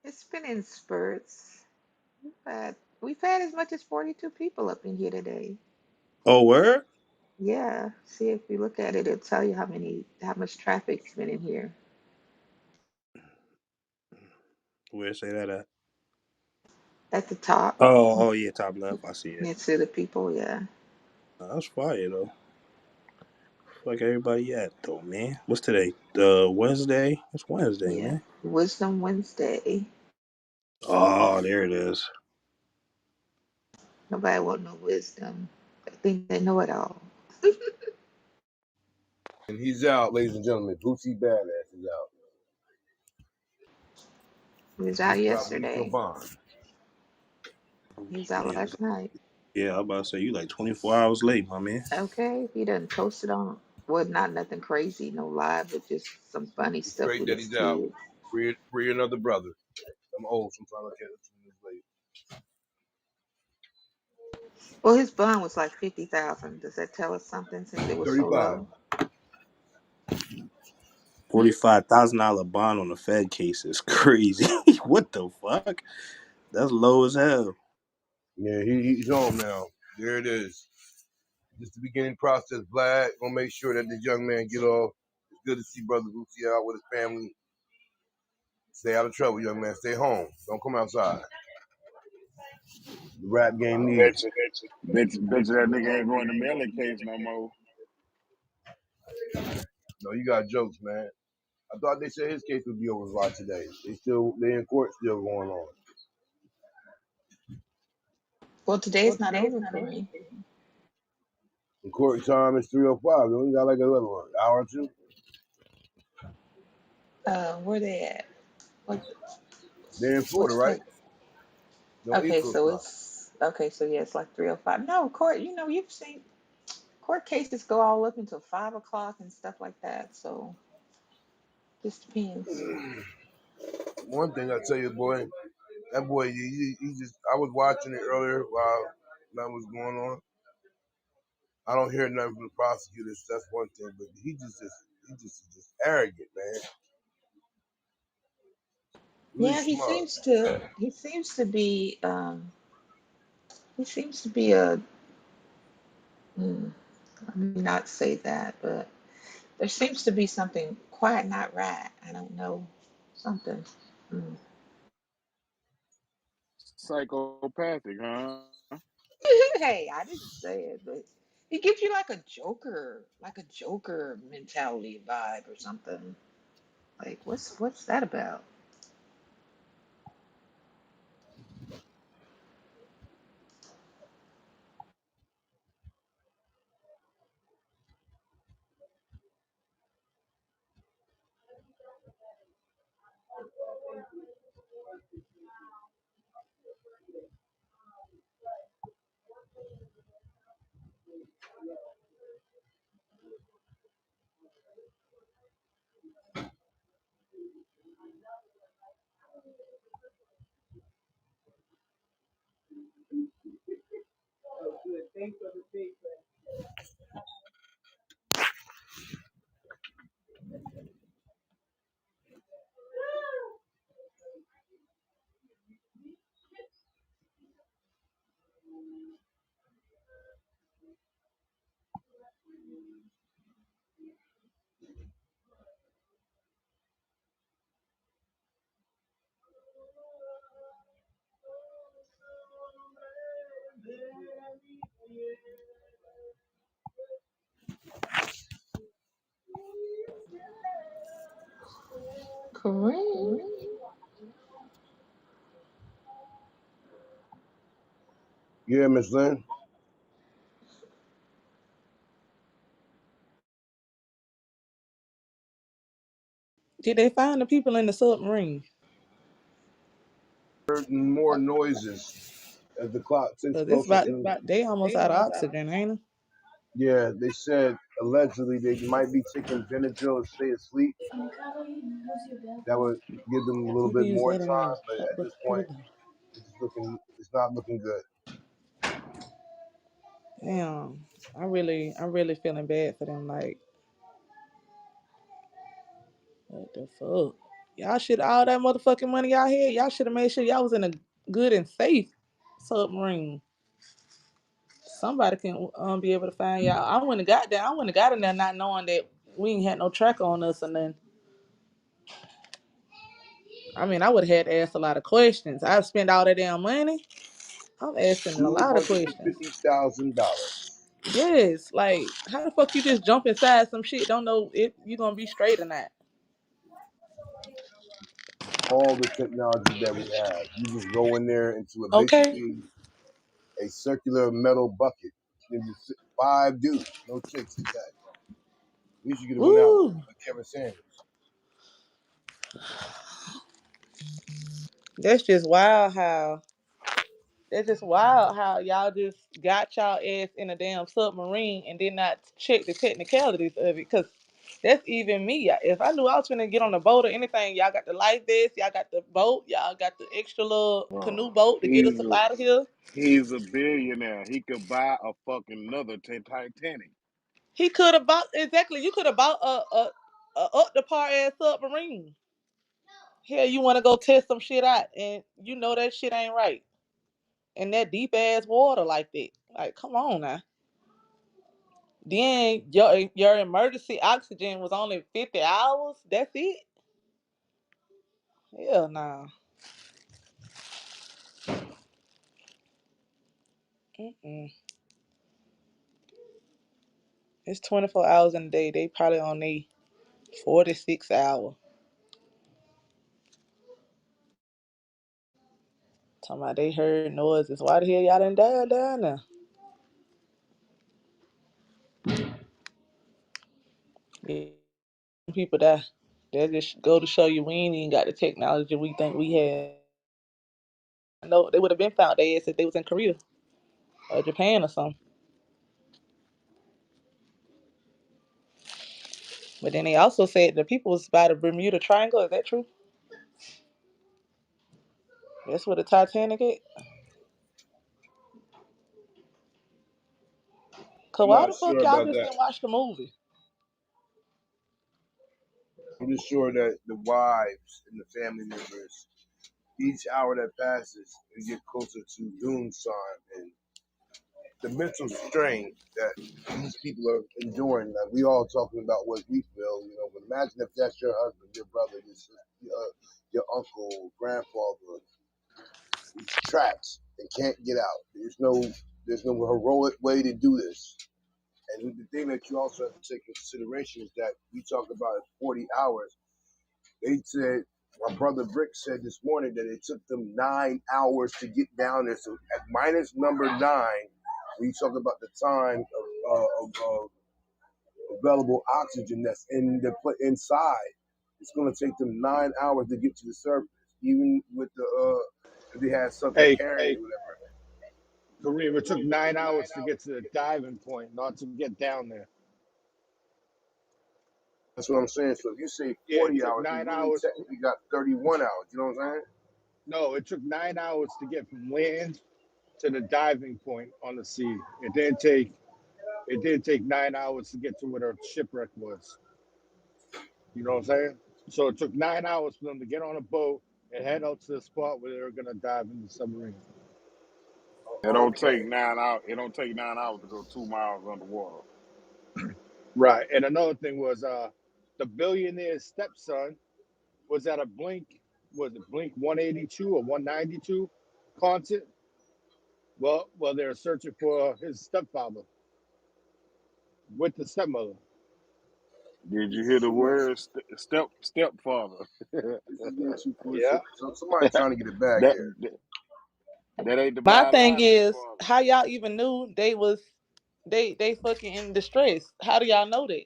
It's been in spurts, but we've had as much as 42 people up in here today. Oh, where? Yeah, see if you look at it, it'll tell you how much traffic's been in here. Where say that at? At the top, Oh, yeah, top left. I see it. next to the people, yeah. That's fire though. Like everybody at though, man. What's today? Wednesday. It's Wednesday, Yeah. man. Wisdom Wednesday. Oh, there it is. Nobody want no wisdom. I think they know it all. And he's out, ladies and gentlemen. Bootsy Badass is out. He was He out just got released on yesterday. bond. He was out Yeah, last night. yeah. I'm about to say you like 24 hours late, my man. Okay, he done posted on, well, not nothing crazy, no lie, but just some funny It's stuff great with that his he's out. kids. Free another brother. I'm old, so I'm trying to catch up to this late. Well, his bond was like 50,000. Does that tell us something since it was so 35. low? Hmm? $45,000 bond on a Fed case is crazy. What the fuck? That's low as hell. Yeah, he's home now. There it is. Just the beginning process, Vlad. Gonna make sure that this young man get off. It's good to see Brother Lucy out with his family. Stay out of trouble, young man. Stay home. Don't come outside. The rap game I needs bet you, bet you that nigga ain't going to Melly case no more. you. No, you got jokes, man. I thought they said his case would be over by today. They in court still going on. Well, today's not over for me. The court time is 3:05. We only got like another one, hour or two. Where they at? What, They're in Florida, what's right? the, No East okay, Coast so time. it's, okay, so yeah, it's like 3:05. No, court, you've seen court cases go all up until 5 o'clock and stuff like that. So just depends. One thing I tell you, boy, that boy, he just. I was watching it earlier while that was going on. I don't hear nothing from the prosecutors. That's one thing, but he just arrogant, man. Really Yeah, smart. he seems to be he seems to be a let me not say that, but there seems to be something quite not right. I don't know, something. Mm. Psychopathic, huh? Hey, I didn't say it, but he gives you like a Joker mentality vibe or something. Like what's that about? Kareem. Yeah, Miss Lynn. Did they find the people in the submarine? Heard more noises as the clock ticks Cause it's closer about to. they almost out of oxygen, ain't it? Yeah, they said allegedly they might be taking Benadryl to stay asleep. That would give them a little You can bit use more that in there. time, but at this Put point, it down. it's not looking good. Damn. I'm really feeling bad for them. Like, what the fuck? Y'all should all that motherfucking money y'all had. Y'all should have made sure y'all was in a good and safe submarine. Somebody can be able to find y'all. I wouldn't have got there. I wouldn't have got in there not knowing that we ain't had no tracker on us and then. I mean, I would have had to ask a lot of questions. I spent all that damn money. I'm asking a Two lot of hundred and questions. $50,000. Yes, like how the fuck you just jump inside some shit? Don't know if you gonna be straight or not. All the technology that we have, you just go in there into a Okay. basically a circular metal bucket. And just 5 dudes, no chicks attached. At least you could have went out Ooh, with Kevin Samuels. that's just wild. How that's just wild. How y'all just got y'all ass in a damn submarine and did not check the technicalities of it. Cause that's even me. If I knew I was gonna get on a boat or anything, y'all got the life vest, y'all got the boat, y'all got the extra little Oh, canoe boat to get us he's up a out of here. he's a billionaire. He could buy a fucking another Titanic. He could have bought exactly. You could have bought a up the par ass submarine. Hell, you want to go test some shit out, and you know that shit ain't right. And that deep ass water like that. Like, come on now. Then your emergency oxygen was only 50 hours. That's it. Hell nah. Mm-mm. It's 24 hours in a day. They probably on the 46 hour. Talking about they heard noises. Why the hell y'all didn't die down there? Yeah, people die. That just go to show you we ain't even got the technology we think we have. I know they would have been found their ass if they was in Korea or Japan or something. But then they also said the people was by the Bermuda Triangle. Is that true? That's where the Titanic is. Cause I'm why not the fuck sure y'all about just that. didn't watch the movie? I'm just sure that the wives and the family members, each hour that passes, we get closer to doomsday and the mental strain that these people are enduring. Like we all talking about what we feel, but imagine if that's your husband, your brother, your uncle, grandfather, who's trapped and can't get out. There's no heroic way to do this. And the thing that you also have to take into consideration is that we talk about 40 hours. They said, my brother Brick said this morning that it took them 9 hours to get down there. So at minus number 9, when you talk about the time of available oxygen that's in the inside, it's going to take them 9 hours to get to the surface, even with if they had something Hey, carrying it, whatever. Kareem, it took 9 hours to get to the diving point, not to get down there. That's what I'm saying. So if you say Yeah, it 40 took hours, you nine really hours. technically got 31 hours. You know what I'm saying? No, it took 9 hours to get from land to the diving point on the sea. It did take 9 hours to get to where the shipwreck was. You know what I'm saying? So it took 9 hours for them to get on a boat and head out to the spot where they were gonna dive in the submarine. It don't Okay. take 9 hours. It don't take 9 hours to go 2 miles underwater. Right. And another thing was the billionaire's stepson was at a Blink 182 or 192 concert. Well, they're searching for his stepfather with the stepmother. Did you hear the word stepfather? This is getting too Yeah. pussy. So somebody trying to get a bag that, here. that that ain't the My thing biological is, father. how y'all even knew they fucking in distress? How do y'all know that?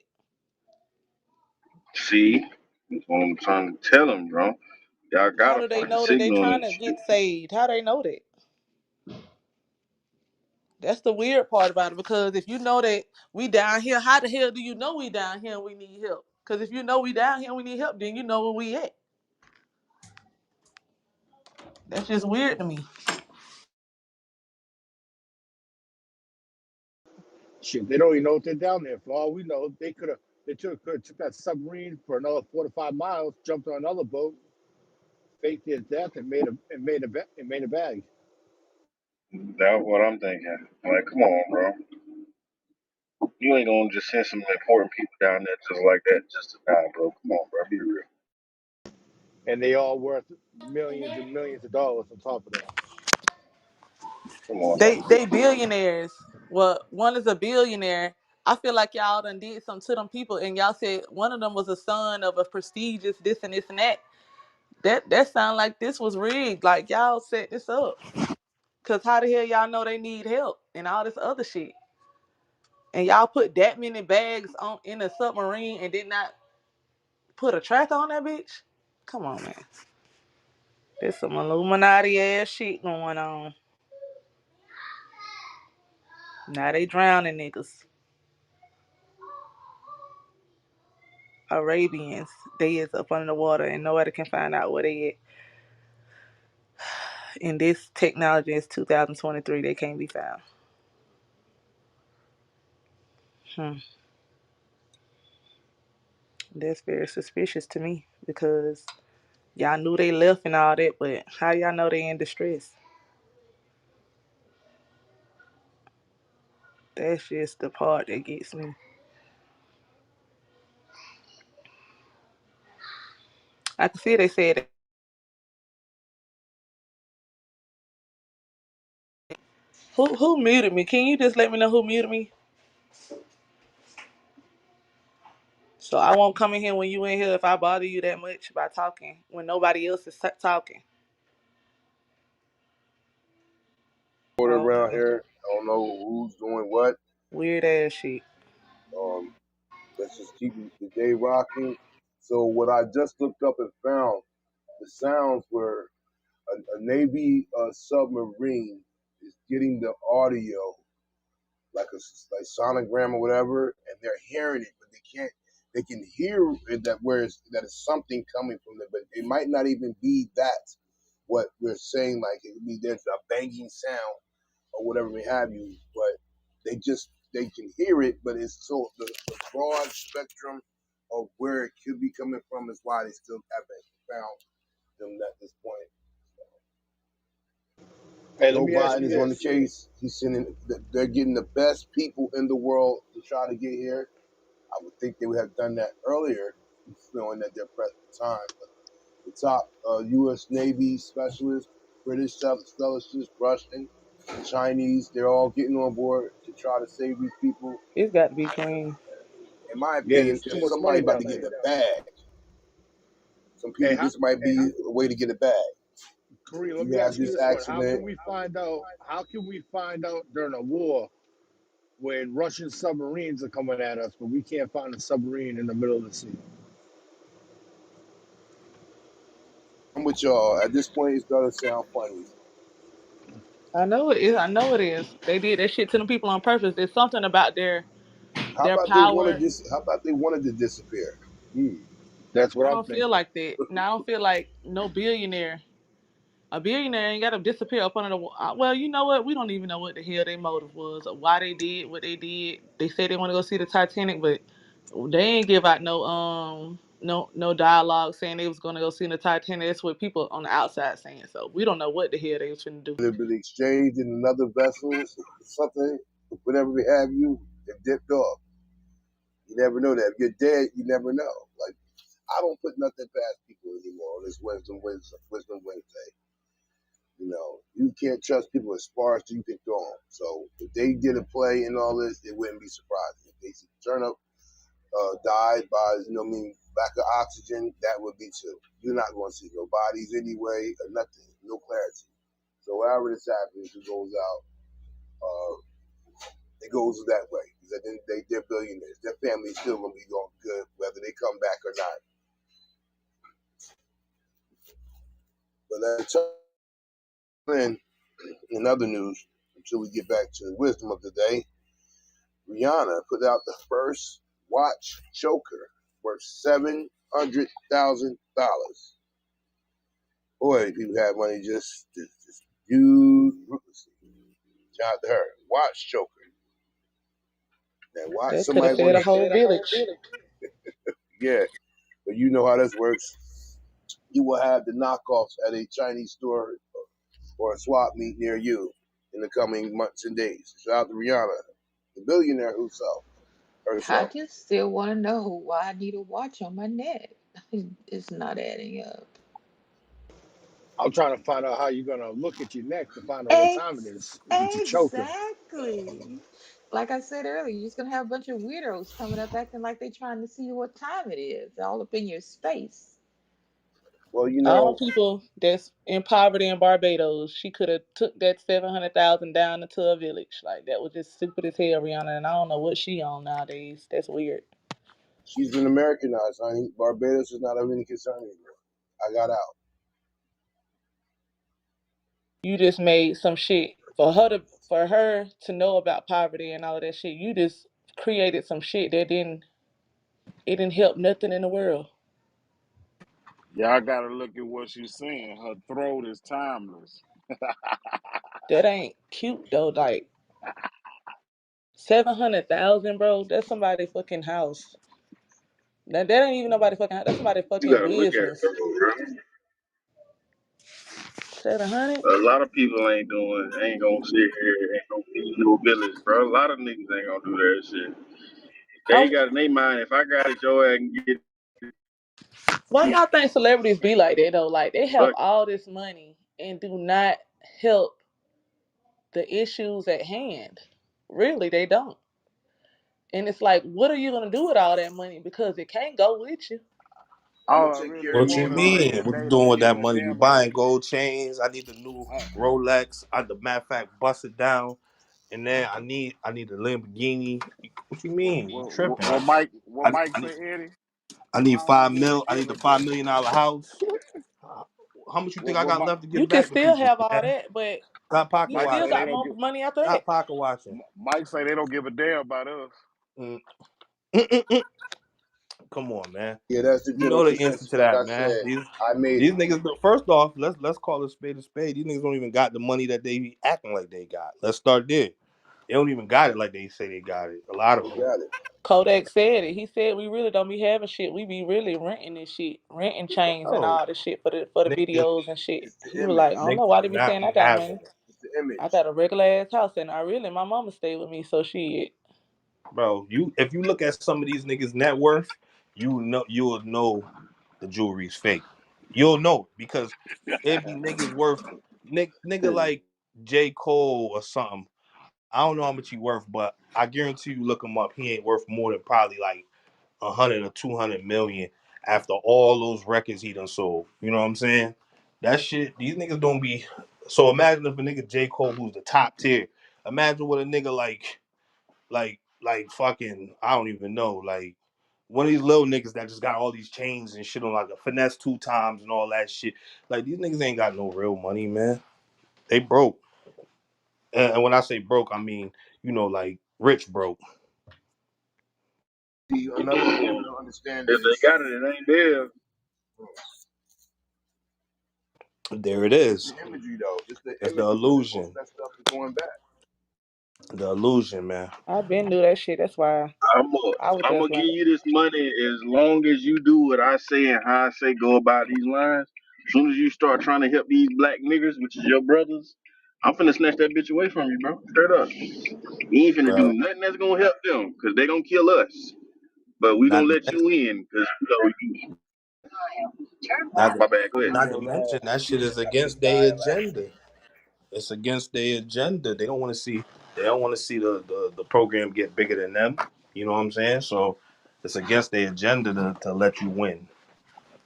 See, that's what I'm trying to tell him, bro. Y'all How gotta do they find the know that they signal in trying this to shit. get saved? How they know that? That's the weird part about it, because if you know that we down here, how the hell do you know we down here and we need help? Because if you know we down here and we need help, then you know where we at. That's just weird to me. Shit, they don't even know what they're down there. For all we know, they could have took that submarine for another 4 to 5 miles, jumped on another boat, faked their death, and made a bag. That's what I'm thinking. Like, come on, bro. You ain't gonna just send some important people down there just like that just to die, bro. Come on, bro. Be real. And they all worth millions and millions of dollars on top of that. Come on now. They billionaires. Well, one is a billionaire. I feel like y'all done did something to them people, and y'all said one of them was a son of a prestigious this and this and that. That sound like this was rigged. Like y'all set this up. Cause how the hell y'all know they need help and all this other shit? And y'all put that many bags on in a submarine and did not put a track on that bitch? Come on, man. There's some Illuminati ass shit going on. Now they drowning niggas. Arabians. They is up under the water and nobody can find out where they at. In this technology is 2023, they can't be found. Hmm. That's very suspicious to me because y'all knew they left and all that, but how y'all know they in distress? That's just the part that gets me. I can see they said, who muted me? Can you just let me know who muted me? So I won't come in here when you in here if I bother you that much by talking when nobody else is talking. Order around Okay. here. I don't know who's doing what. Weird ass shit. Um, let's just keep the day rocking. So what I just looked up and found, the sounds were a Navy submarine is getting the audio like a like sonogram or whatever, and they're hearing it, but they can't. They can hear it that that is something coming from them, but it might not even be that what we're saying. Like it could be there's a banging sound or whatever may have you, but they can hear it, but it's so the broad spectrum of where it could be coming from is why they still haven't found them at this point. Hey, let Joe me ask Biden you is on the this. case. He's sending. They're getting the best people in the world to try to get here. I would think they would have done that earlier, knowing that they're pressed for time. But the top U.S. Navy specialists, British specialists, Russian, Chinese, they're all getting on board to try to save these people. It's got to be clean. In my Yeah, opinion, there's too much somebody money about down to get there. in the bag. Some Hey, people, this might be a way to get a bag. Kareem, let You me have ask you this this one. How accident. can we find out? How can we find out during a war when Russian submarines are coming at us, but we can't find a submarine in the middle of the sea? I'm with y'all. At this point, it's gonna sound funny. I know it is. I know it is. They did that shit to them people on purpose. There's something about How their about they wanted power. this? How about they wanted to disappear? That's what I I'm don't feel thinking. like that. Now I don't feel like no billionaire. A billionaire ain't got to disappear up under the wall. Well, you know what? We don't even know what the hell their motive was or why they did what they did. They said they want to go see the Titanic, but they ain't give out no dialogue saying they was gonna go see the Titanic. That's what people on the outside saying. So we don't know what the hell they was finna do. They've been exchanged in another vessels, something, whatever they have you, and dipped off. You never know that. If you're dead, you never know. Like I don't put nothing past people anymore on this Wisdom Wednesday. You know, you can't trust people as far as you can throw them. So if they did a play and all this, it wouldn't be surprising. If they turn up, died by, lack of oxygen, that would be too. You're not going to see no bodies anyway or nothing, no clarity. So wherever this happens, it goes out. It goes that way. Because then they're billionaires. Their family's still going to be going good, whether they come back or not. But in other news, until we get back to the wisdom of the day, Rihanna put out the first watch choker worth $700,000. Boy, people have money just use ruthlessly. Shout out to her. Watch choker. Now watch That could have somebody fed want a to. whole village. Yeah, but you know how this works. You will have the knockoffs at a Chinese store or a swap meet near you in the coming months and days. Shout out to Rihanna, the billionaire herself. I Herself. just still want to know why I need a watch on my neck. It's not adding up. I'm trying to find out how you're gonna look at your neck to find out what time it is with your choker. Exactly. Like I said earlier, you're just gonna have a bunch of weirdos coming up acting like they're trying to see what time it is, all up in your space. Well, All people that's in poverty in Barbados, she could have took that 700,000 down into a village. Like that was just stupid as hell, Rihanna. And I don't know what she on nowadays. That's weird. she's been Americanized, honey. Barbados is not of any concern anymore. I got out. You just made some shit for her to know about poverty and all of that shit. You just created some shit that didn't help nothing in the world. Y'all gotta look at what she's saying. Her throat is timeless. That ain't cute though. Like 700,000, bro. That's somebody's fucking house. That ain't even nobody fucking house. That's somebody's You fucking gotta look at it business. though, bro. 700. A lot of people ain't gonna sit here, ain't gonna be no village, bro. A lot of niggas ain't gonna do that shit. They I'm got in their mind, if I got it, your ass can get Why y'all think celebrities be like that though? Like they have fucked. all this money and do not help the issues at hand. Really, they don't. And it's like, what are you gonna do with all that money? Because it can't go with you. I'm All gonna I take really care of What you you want and to mine. say mean? is What you they doing don't with that give a money? You damn about. buying gold chains? I need the new Uh, Rolex. The matter of fact, bust it down, and then I need a Lamborghini. What you mean? You tripping? what I, Mike I need say, Eddie? I I need don't 5 mil. really I give need a the damn. $5 million house. How much you think I What got Mike? left to You give can back to still people, have all man? that, but Stop pocket you Mike still say they got watching. don't more give. money after that. Stop pocket watching. Mike say they don't give a damn about us. Mm. Mm-mm-mm. Come on, man. Yeah, that's the You know general the answer consensus. to Like that, I man. said, These I made these it. niggas. First off, let's call a spade a spade. These niggas don't even got the money that they be acting like they got. Let's start there. They don't even got it like they say they got it. A lot of You them. got it. Kodak said it. He said we really don't be having shit. We be really renting this shit, renting chains and Oh, all this shit for the niggas, videos and shit. It's the He was like, I image. don't niggas know why they do be not saying I be got having money. it, It's the I image. got a regular ass house and I really my mama stayed with me, so shit. bro. If you look at some of these niggas' net worth, you'll know the jewelry's fake. You'll know because it be niggas worth nigga like J. Cole or something. I don't know how much he worth, but I guarantee you look him up. He ain't worth more than probably like 100 or 200 million after all those records he done sold. You know what I'm saying? That shit, these niggas don't be. So imagine if a nigga J. Cole, who's the top tier, imagine what a nigga like fucking, I don't even know, like one of these little niggas that just got all these chains and shit on like a finesse 2 times and all that shit. Like these niggas ain't got no real money, man. They broke. And when I say broke, I mean, like rich broke. See, another thing you don't understand If is they got it, it ain't there. There it it's is. the imagery, though. It's the It's the imagery because most of illusion. that stuff is going back. The illusion, man. I been knew that shit. That's why I'm gonna I was I'm just gonna give like, you this money as long as you do what I say and how I say go about these lines. As soon as you start trying to help these black niggas, which is your brothers, I'm finna snatch that bitch away from you, bro. Straight up. You ain't finna do Bro. nothing that's gonna help them, cause they gonna kill us. But we gonna Not to let mention, you in, cause not to, my bad. Go ahead. not to mention that shit is against their agenda. It's against their agenda. They don't want to see. They don't want to see the program get bigger than them. You know what I'm saying? So it's against their agenda to let you win.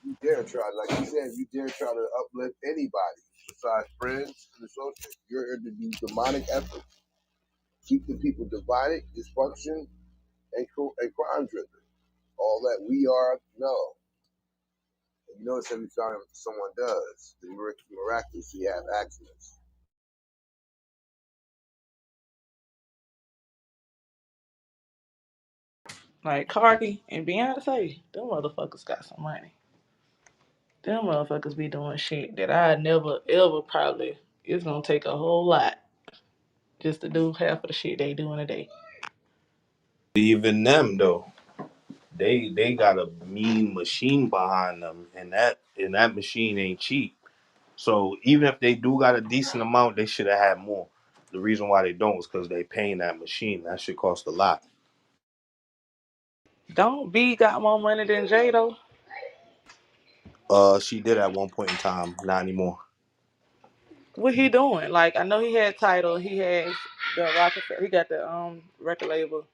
You dare try, like you said, you dare try to uplift anybody besides friends and associates. You're here to do demonic efforts, keep the people divided, dysfunction, and crime driven. All that we are, no. And you notice every time someone does, the miraculously have accidents. Like Cardi and Beyonce, them motherfuckers got some money. Them motherfuckers be doing shit that I never ever probably. It's gonna take a whole lot just to do half of the shit they do in a day. Even them though, they got a mean machine behind them, and that machine ain't cheap. So even if they do got a decent amount, they should have had more. The reason why they don't is because they paying that machine. That shit cost a lot. Don't B got more money than J though? She did at one point in time, not anymore. What he doing? Like I know he had title. He has the Rockefeller. He got the record label.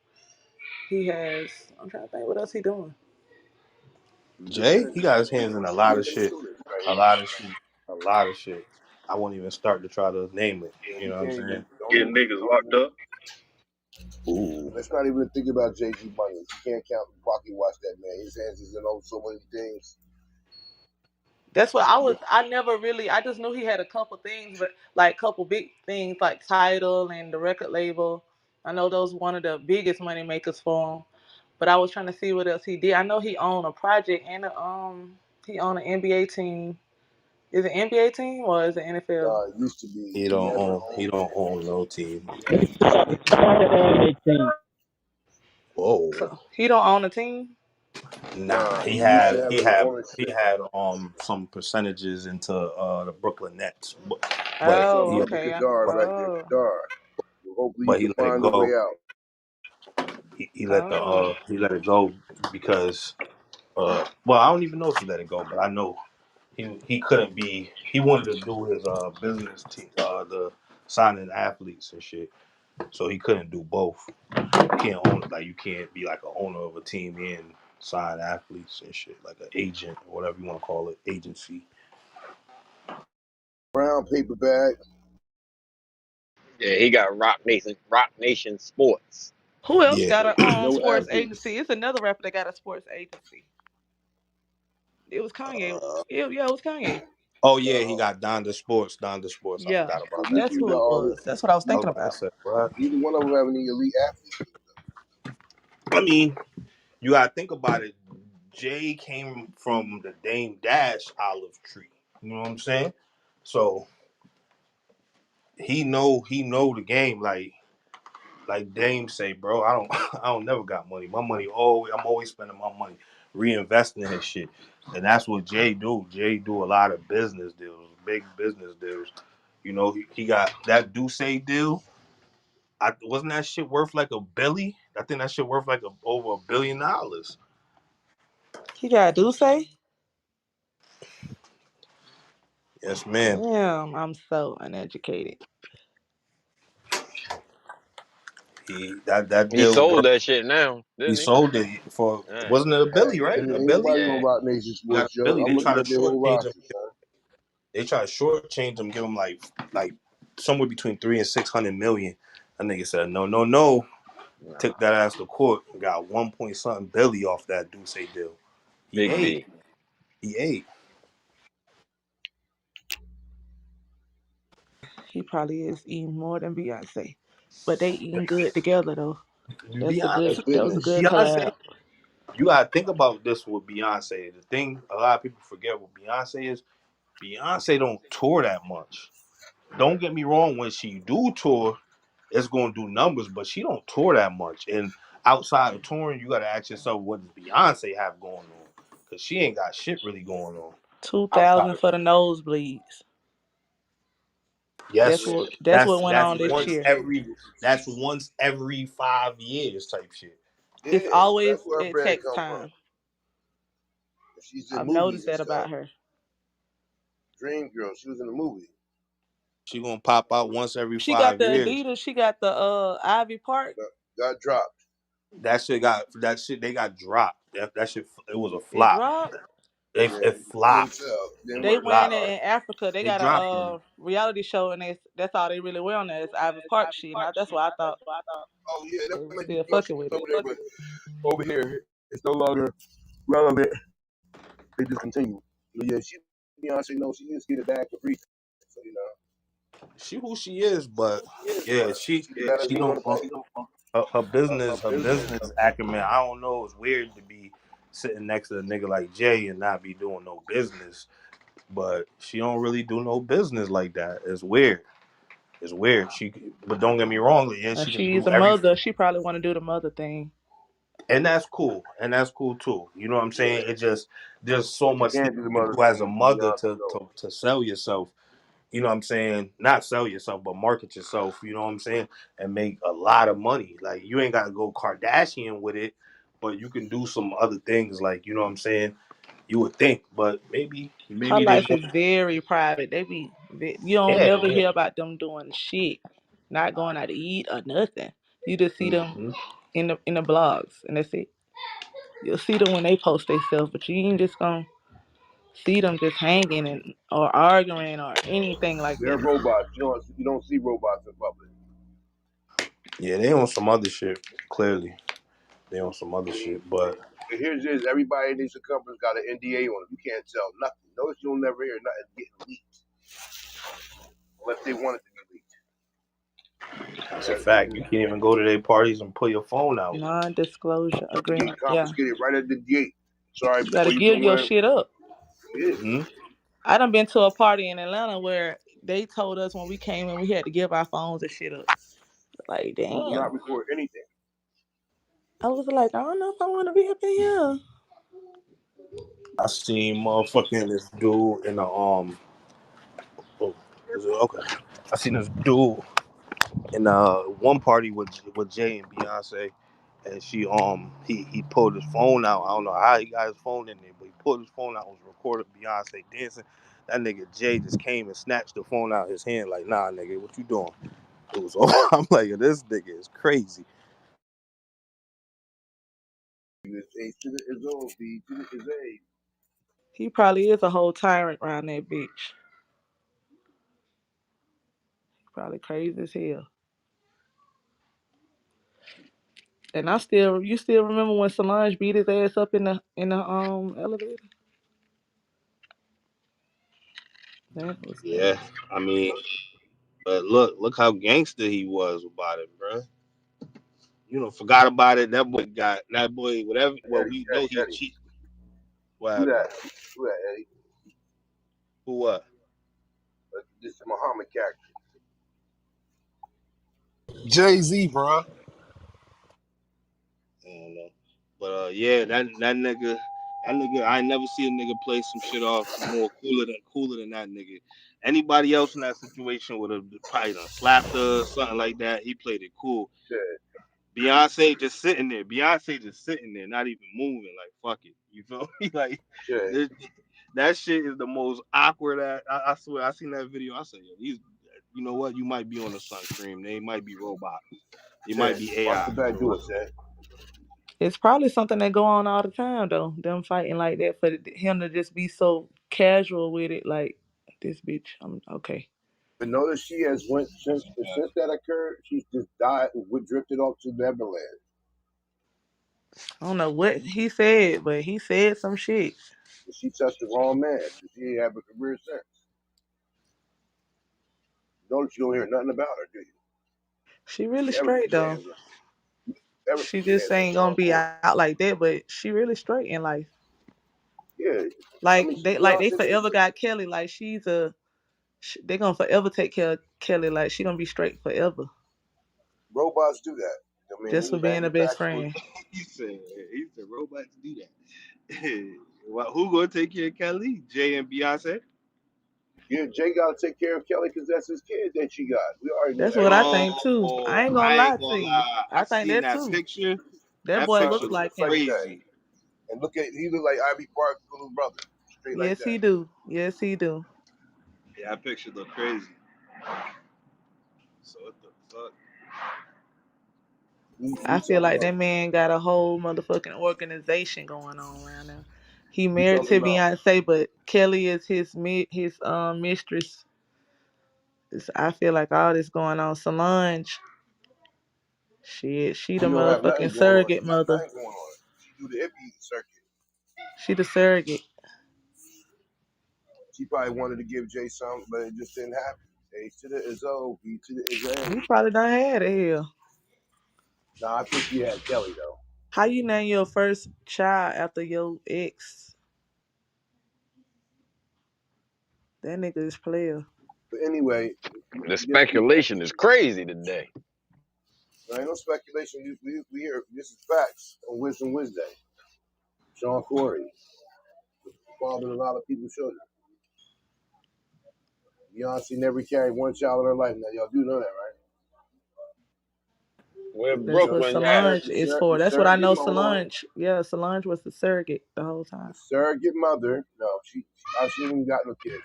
He has. I'm trying to think what else he doing. Jay, he got his hands in a lot of Independent shit, students, right a here. lot of shit, a lot of shit. I won't even start to try to name it. Yeah, You you know what I'm can't saying? even, Getting niggas don't locked even, up. Ooh, let's not even think about Jay Z money. You can't count Pocket Watch that man. His hands is in over so many things. That's what I was. I never really. I just knew he had a couple things, but like couple big things like title and the record label. I know those one of the biggest money makers for him. But I was trying to see what else he did. I know he owned a project and he owned an NBA team. Is it NBA team or is it NFL? It used to be. he He don't never own. He owned don't it. own no team. Anything. Whoa. So he don't own a team. Nah, He used to have he ownership. had some percentages into the Brooklyn Nets, but That's what Oh, he happened to okay. Kadar but, right there. Oh, Kadar. Well, hopefully he but he can let it find a way go. out. oh. He let it go because well, I don't even know if he let it go, but I know he couldn't be. He wanted to do his business team, the signing athletes and shit, so he couldn't do both. You can't own like you can't be like an owner of a team and sign athletes and shit, like an agent or whatever you want to call it, agency. Brown paper bag. Yeah, he got Rock Nation Sports. Who else Yeah. got a No sports athletes. agency? It's another rapper that got a sports agency. It was Kanye. Uh, Yeah, it was Kanye. oh yeah, he No. got Donda Sports. Donda Sports. I Yeah, forgot But about that. that's you who got it all was. the. That's what I was I was thinking about to about. say, what? Neither one of them have any elite athletes. I mean, you gotta think about it. Jay came from the Dame Dash olive tree. You know what I'm saying? So he know the game like Dame say, bro. I don't I don't never got money. My money always I'm always spending my money reinvesting in his shit, and that's what Jay do. Jay do a lot of business deals, big business deals. You know, he got that Duce deal. I wasn't that shit worth like a billy. I think that shit worth like over $1 billion. He got Duce. Yes, man. Damn, I'm so uneducated. That He deal sold worked. that shit now, He didn't he? sold it for Yeah. wasn't it a Billy, right? Ain't A nobody Billy? on Yeah. Rock Nation He got a Sports, Joe. Billy. I'm They looking try to at their whole shortchange him. roster, son. They try to shortchange him, give him like somewhere between 300 and 600 million. That nigga said no, no, no. Took Nah. that ass to court. Got 1 point something Billy off that Duce deal. He Big ate. B. He ate. He probably is eating more than Beyonce, but they eating good together though. That's a good. That's Beyonce, That was a business. good Beyonce. collab. You gotta think about this with Beyonce. The thing a lot of people forget with Beyonce is Beyonce don't tour that much. Don't get me wrong, when she do tour, it's gonna do numbers, but she don't tour that much. And outside of touring, you gotta ask yourself, what does Beyonce have going on? Because she ain't got shit really going on outside 2,000 of for the nosebleeds. That's yes, what. That's what went that's on this year. once every 5 years type shit. It's Yeah, always that's where her it bread takes come from. time. She's in I've movies noticed and that stuff. about her. Dream Girl, she was in the movie. She gonna pop out once every She got 5 the years. Adidas. She got the Ivy Park. Got dropped. That shit they got dropped. That shit it was a It flop. dropped. Yeah, It didn't flopped. sell. Didn't It They work. wearing flopped. it in Africa. They They got dropped it. a reality show, and that's all they really wear on there is Ivy Park shit. And that's why I thought Oh yeah, that they was might be still doing fucking with over it. there, but over here it's no longer relevant. They just continue. But yeah, Beyonce knows she just get it back for free. So She who she is, but yeah, she can let us she know on don't the pay. her business acumen. I don't know. It's weird to be sitting next to a nigga like Jay and not be doing no business. But she don't really do no business like that. It's weird. It's weird. But don't get me wrong, yeah, And she can she's do a every, mother. She probably want to do the mother thing. and that's cool, too. You know what I'm saying? It just there's so She much things can't do the you mother can do as a thing to mother Beyonce to though. to to sell yourself. You know what I'm saying? Not sell yourself, but market yourself. You know what I'm saying? And make a lot of money. Like you ain't got to go Kardashian with it, but you can do some other things. Like you know what I'm saying? You would think, but maybe Her they life go. is very private. You don't Yeah, never yeah. hear about them doing shit, not going out to eat or nothing. You just see them Hmm. in the blogs, and that's it. You'll see them when they post themselves, but you ain't just gonna see them just hanging and or arguing or anything like They're that. robots. You don't see robots in public. Yeah, they on some other shit. Clearly, they on some other shit. But And here's this: everybody in these companies got an NDA on them. You can't tell nothing. Notice you'll never hear nothing getting leaked unless they want it to be leaked. that's a fact. You can't even go to their parties and pull your phone out. Non-disclosure You get agreement. Yeah, confiscated right at the gate. Sorry, you gotta before you give go your in. shit up. Yeah, Hmm. I done been to a party in Atlanta where they told us when we came in we had to give our phones and shit up. Like, you will damn. not record anything. I was like, I don't know if I want to be up in here. I seen motherfucking this dude in the Oh, okay. I seen this dude in one party with Jay and Beyonce, and he pulled his phone out. I don't know how he got his phone in there, but he pulled his phone out and was recording Beyonce dancing. That nigga Jay just came and snatched the phone out of his hand like, nah, nigga, what you doing? It was over. I'm like, this nigga is crazy. It's A to the is O, B to the is A. He probably is a whole tyrant around that bitch. Probably crazy as hell. And you still remember when Solange beat his ass up in the elevator? That was Yeah, crazy. I mean, but look how gangster he was about it, bro. You know, forgot about it. That boy whatever. Well, we know he Eddie. cheat. What Who happened? that? Who that, Eddie? Who what? This is Muhammad character. Jay-Z, bro. I don't know. But yeah, that nigga, I ain't never see a nigga play some shit off more cooler than that nigga. Anybody else in that situation would have probably done slapped her or something like that. He played it cool. Shit, Beyonce just sitting there. Beyonce just sitting there, not even moving. Like fuck it. You feel me? Like shit. this, that shit is the most awkward. I swear, I seen that video. I said, yo, these. You know what? You might be on the sun cream. They might be robots. They might Shit. be Watch AI the bad for do real. it, Shit. It's probably something that go on all the time though. Them fighting like that for him to just be so casual with it. Like this bitch. I'm okay. But notice she has went since that occurred. She's just died. Drifted off to Neverland. I don't know what he said, but he said some shit. She touched the wrong man. She ain't have a career since. Notice you don't hear nothing about her, do you? She really Never get straight a though. chance. Never She get a just chance to ain't gonna talk be to her. out like that, but she really straight in life. Yeah, I Like mean, they like they Beyonce forever is got Kelly. Like they gonna forever take care of Kelly. Like she gonna be straight forever, robots do that. I mean, just we for being the best manufacture. friend. He said robots do that. Well, who gonna take care of Kelly? Jay and Beyonce? Yeah, Jay got to take care of Kelly because that's his kid that she got. We already know That's what I everything. think too. Oh, I ain't gonna I ain't lie gonna to you. lie. I I think seen that that too. picture. That That boy Son picture look looks look like just like him. that. crazy. And look at he look like Ivy Park's little brother, straight like Yes, that. he do. Yes, he do. Yeah, that picture look crazy. So what the fuck? I We feel talking like about that man got a whole motherfucking organization going on around now. He we married talking to about Beyonce, but Kelly is his mistress. I feel like all this going on. Solange, shit, she the she don't have nothing motherfucking going on. surrogate She got mother. nothing going on. She do the hippie circuit. She the surrogate. She probably wanted to give Jay something, but it just didn't happen. A to the is O, B to the is A. He probably done had it here. Nah, I think she had Kelly though. How you name your first child after your ex? That nigga is player. But anyway, The get speculation is crazy today. there ain't no speculation. We hear this is facts on Wisdom Wednesday. Sean Corey, fathered a lot of people's children. Beyonce never carried one child in her life. Now y'all do know that, right? Where That's what Brooklyn at? Solange is for. The That's what I surrogate know mama, Solange. Yeah, Solange was the surrogate the whole the time. surrogate mother. No, she ain't even got no kids.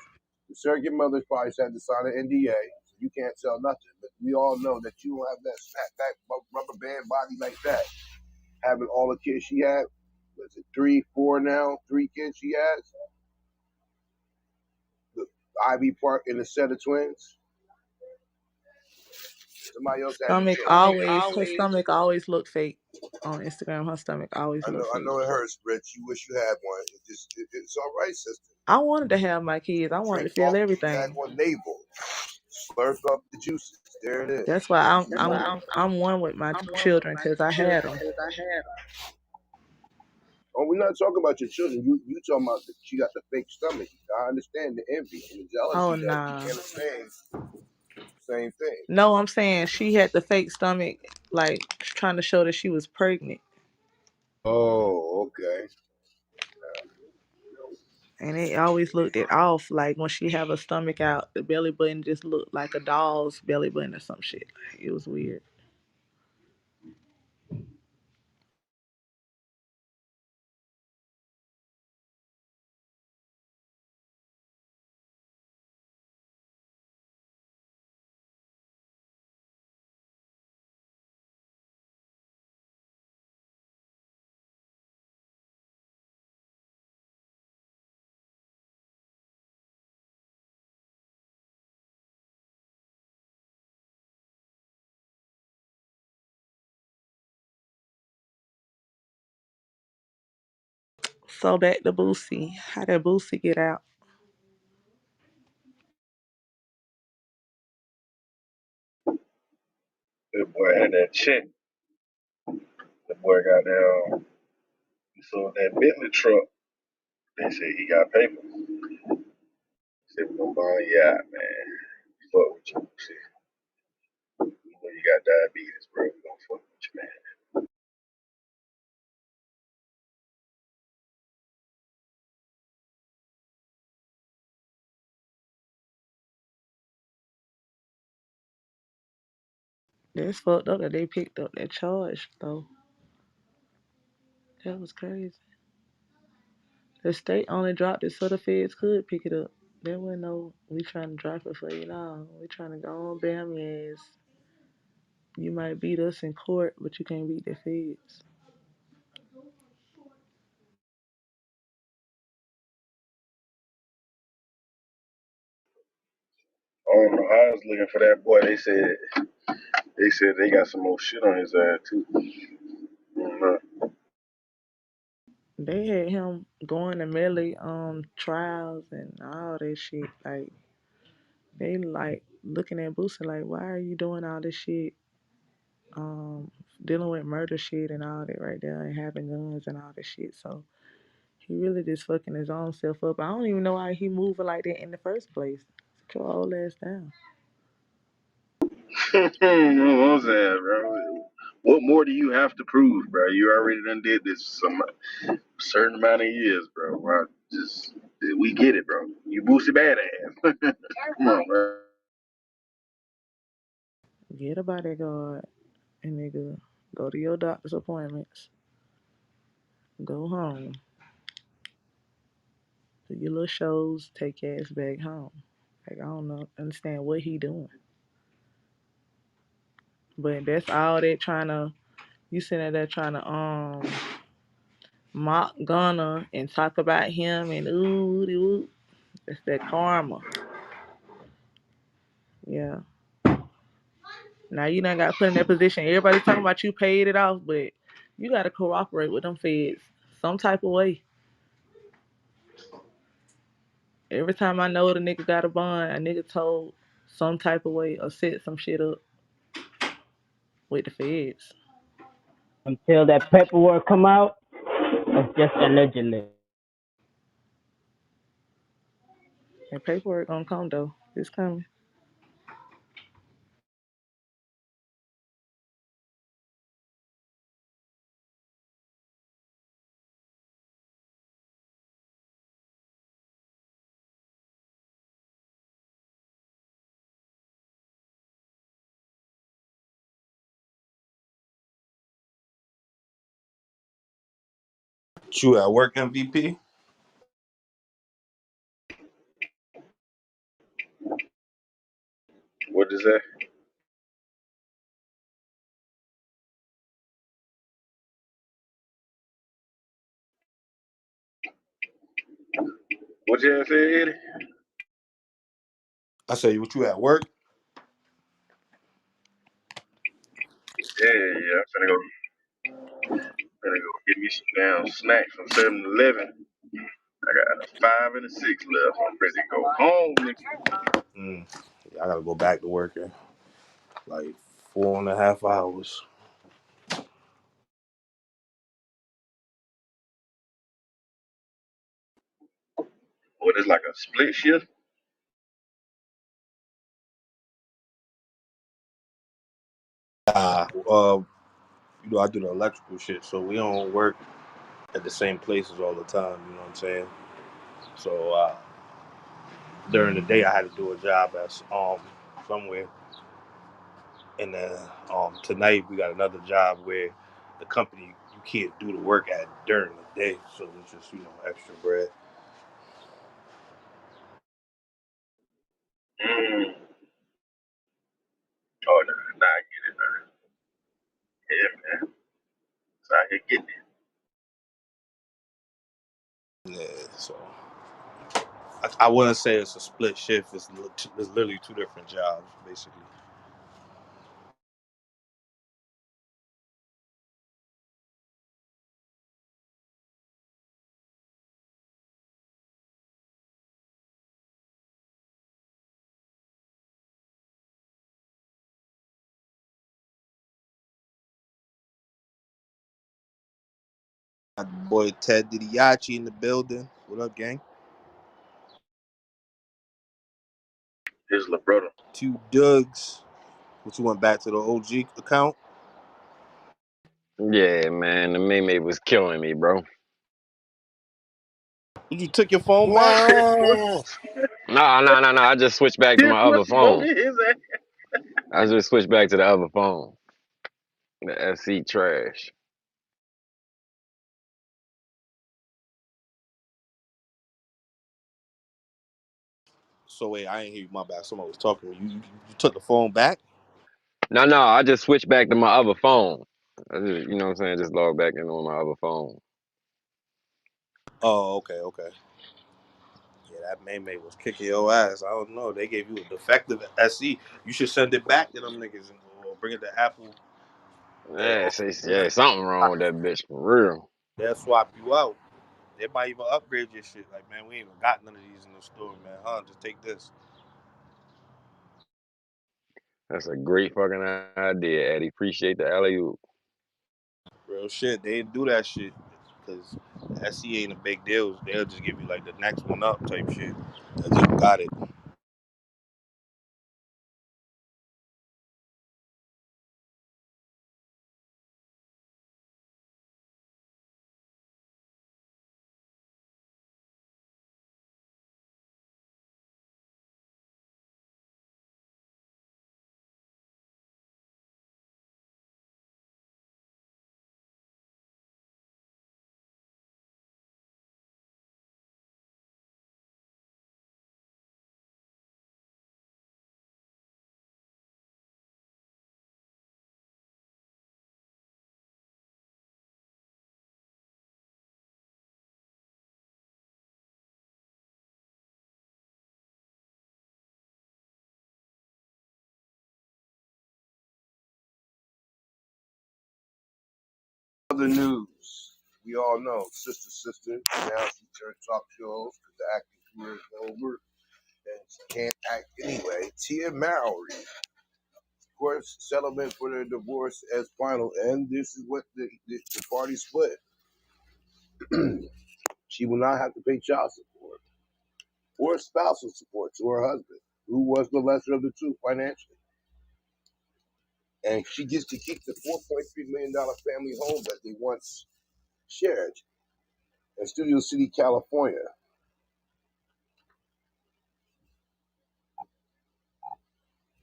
The surrogate mother probably had to sign an NDA, so you can't tell nothing. But we all know that you don't have that snapback rubber band body like that. Having all the kids she had, was it 3, 4 now? 3 kids she has. The Ivy Park and a set of twins. Somebody else had them Stomach kids. always her stomach always looked fake on Instagram. Her stomach always looked I fake. know it hurts, Rich. You wish you had one. It's all right, sister. I wanted to have my kids. I wanted Drink to feel coffee, everything. daggone navel, slurp up the juices. There it is. That's why Take I'm it from I'm me. I'm one with my children because I had them. Oh, we're not talking about your children. You talking about she got the fake stomach. I understand the envy and the Oh jealousy that you nah. can't understand. Same thing. No, I'm saying she had the fake stomach, like trying to show that she was pregnant, Oh, okay. and it always looked it off. Like when she have her stomach out, the belly button just looked like a doll's belly button or some shit. Like, it was weird. So back to Boosie. How did Boosie get out? That boy had that check. The boy got down. He sold that Bentley truck. They said he got paper. Said we're gonna buy you out, man. Fuck with you. Shit. You know you got diabetes, bro. We gonna fuck with you, man. That's fucked up that they picked up that charge though. That was crazy. The state only dropped it so the feds could pick it up. There wasn't no we trying to drop it for you now. We trying to go on bam your ass. You might beat us in court, but you can't beat the feds. I don't know how I was looking for that boy. They said they got some more shit on his ass too. I don't know. They had him going to Melly trials and all that shit. Like they like looking at Boosie like, why are you doing all this shit? Dealing with murder shit and all that right there and having guns and all that shit. So he really just fucking his own self up. I don't even know why he moving like that in the first place. Sit your old ass down. You know what I'm saying, bro? What more do you have to prove, bro? You already done did this some certain amount of years, bro. Bro, just we get it, bro. You boosted badass. Come on, bro. Get a bodyguard and nigga go to your doctor's appointments. Go home. Do your little shows. Take your ass back home. Like I don't know, understand what he doing. But that's all that trying to you sitting there trying to mock Gunna and talk about him and ooh ooh. That's that karma. Yeah. Now you done got put in that position. Everybody's talking about you paid it off, but you gotta cooperate with them feds some type of way. Every time I know the nigga got a bond, a nigga told some type of way or set some shit up with the feds. Until that paperwork come out, it's just allegedly. And paperwork gonna come though. It's coming. You at work, MVP? What is that? What you had said, Eddie? I say, what you at work? Yeah. Finna go get me some damn snacks from 7-Eleven. I got a 5 and a 6 left. I'm ready to go home, nigga. Yeah, I gotta go back to work in like 4.5 hours. What is like a split shift? I do the electrical shit, so we don't work at the same places all the time. You know what I'm saying? So during the day, I had to do a job at somewhere, and then tonight we got another job where the company you can't do the work at during the day, so it's just extra bread. Mm. Oh, nah, I get it, man. Yeah, man. So I here getting it. Yeah, so I wouldn't say it's a split shift. It's literally two different jobs, basically. My boy Ted Didiachi in the building. What up, gang? His little brother. Two Dougs. What you went back to the OG account? Yeah, man, the meme was killing me, bro. You took your phone back? What? No. I just switched back to This my what other you want phone. his ass. I just switched back to the other phone. The SC trash. So wait, I ain't hear you. My bad. Someone was talking. You took the phone back? No, I just switched back to my other phone. I just, you know what I'm saying? Just log back in on my other phone. Oh, okay. Yeah, that Maymay was kicking your ass. I don't know. They gave you a defective SE. You should send it back to them niggas or bring it to Apple. Yeah, something wrong with that bitch for real. They'll swap you out. They might even upgrade your shit. Like, man, we ain't even got none of these in the store, man. Just take this. That's a great fucking idea, Eddie. Appreciate the alley-oop. Real shit. They didn't do that shit because SE ain't a big deal. They'll just give you like the next one up type shit. I just got it. other news, we all know Sister now she turned talk shows because the acting career is over and she can't act anyway. Tia Mowry, of course, settlement for their divorce as final, and this is what the party split. She will not have to pay child support or spousal support to her husband, who was the lesser of the two financially. And she gets to keep the $4.3 million family home that they once shared in Studio City, California.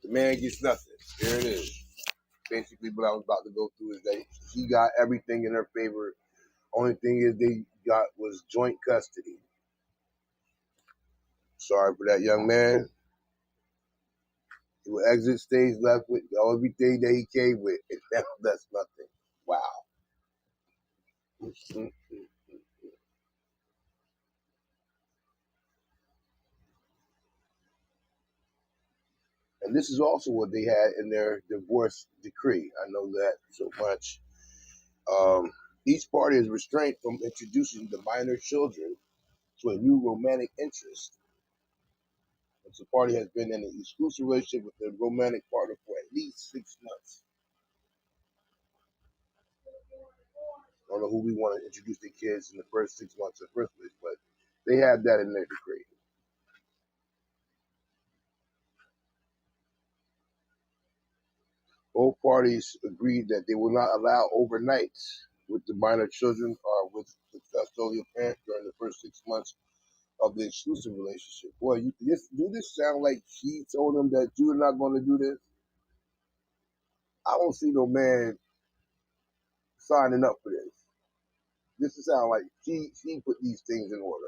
The man gets nothing. Here it is. Basically, what I was about to go through is that he got everything in her favor. Only thing is they got was joint custody. Sorry for that young man. He will exit stage left with everything that he came with, and now that's nothing. Wow. And this is also what they had in their divorce decree. I know that so much. Each party is restrained from introducing the minor children to a new romantic interest. Once the party has been in an exclusive relationship with their romantic partner for at least 6 months. I don't know who we want to introduce the kids in the first 6 months of the first place, but they have that in their decree. Both parties agreed that they will not allow overnights with the minor children or with the custodial parent during the first 6 months of the exclusive relationship. Boy, do this sound like she told them that you're not going to do this? I don't see no man signing up for this. This sounds like she put these things in order.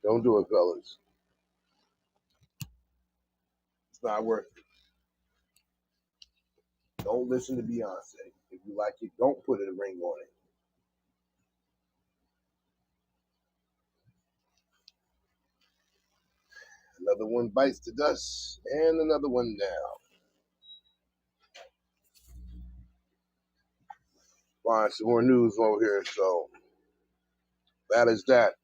Don't do it, fellas. It's not worth it. Don't listen to Beyonce. If you like it, don't put a ring on it. Another one bites the dust, and another one down. Find some more news over here. So that is that.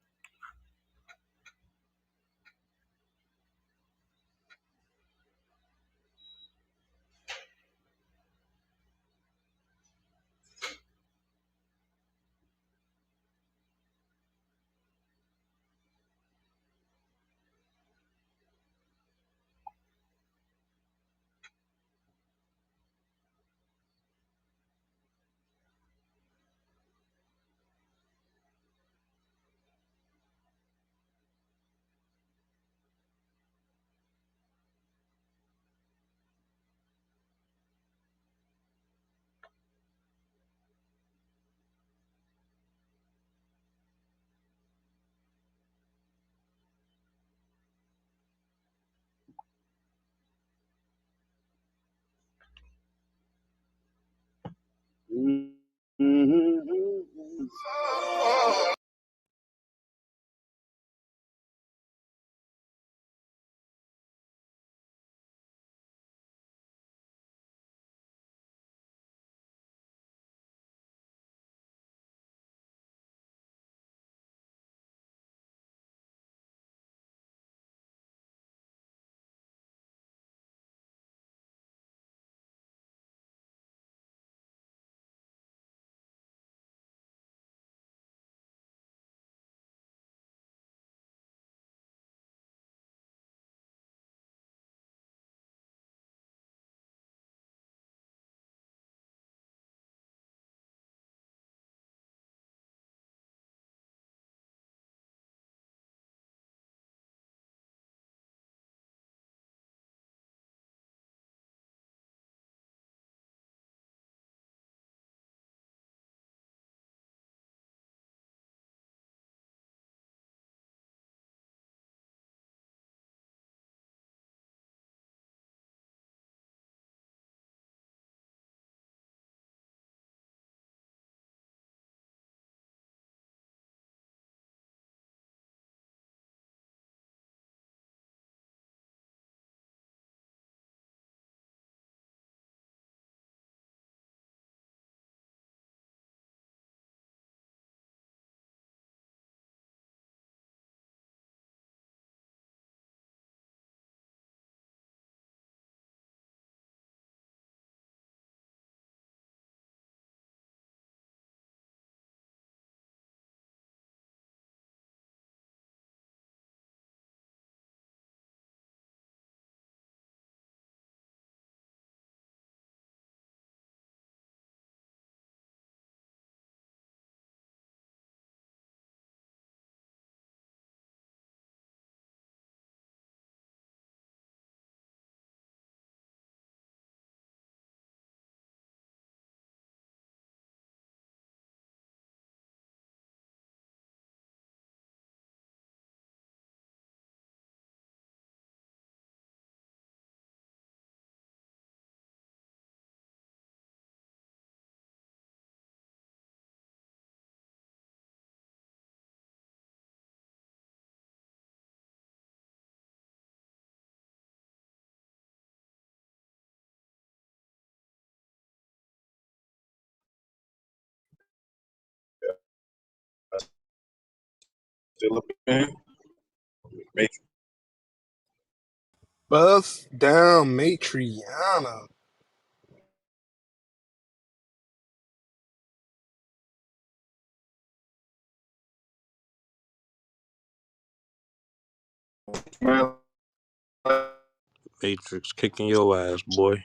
still up in here? Bust down Matriana. Matrix kicking your ass, boy.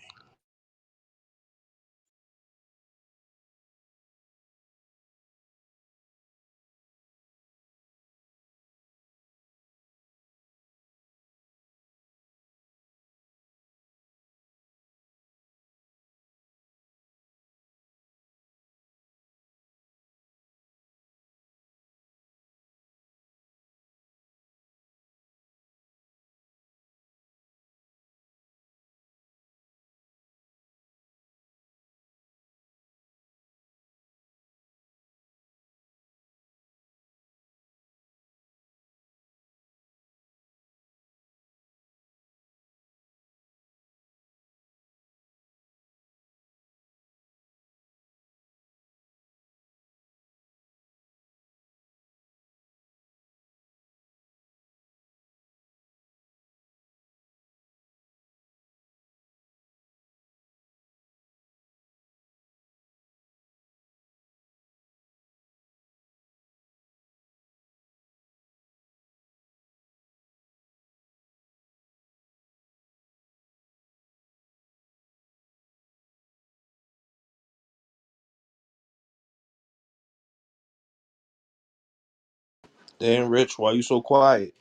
Damn, Rich, why you so quiet?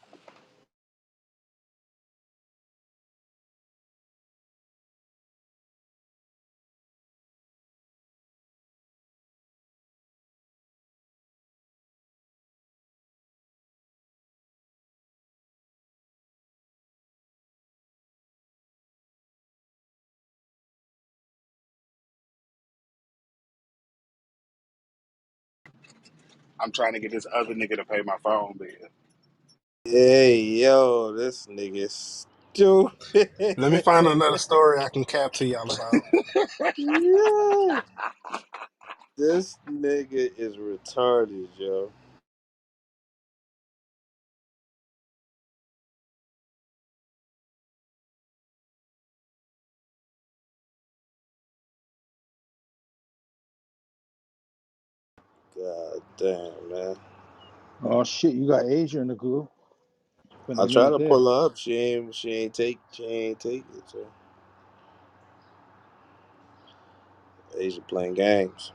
I'm trying to get this other nigga to pay my phone bill. Hey, yo, this nigga stupid. Let me find another story I can cap to y'all about. Yeah, this nigga is retarded, yo. God damn, man. Oh shit, you got Asia in the group. I Finna try meet to there. pull her up. She ain't take it. So Asia playing games.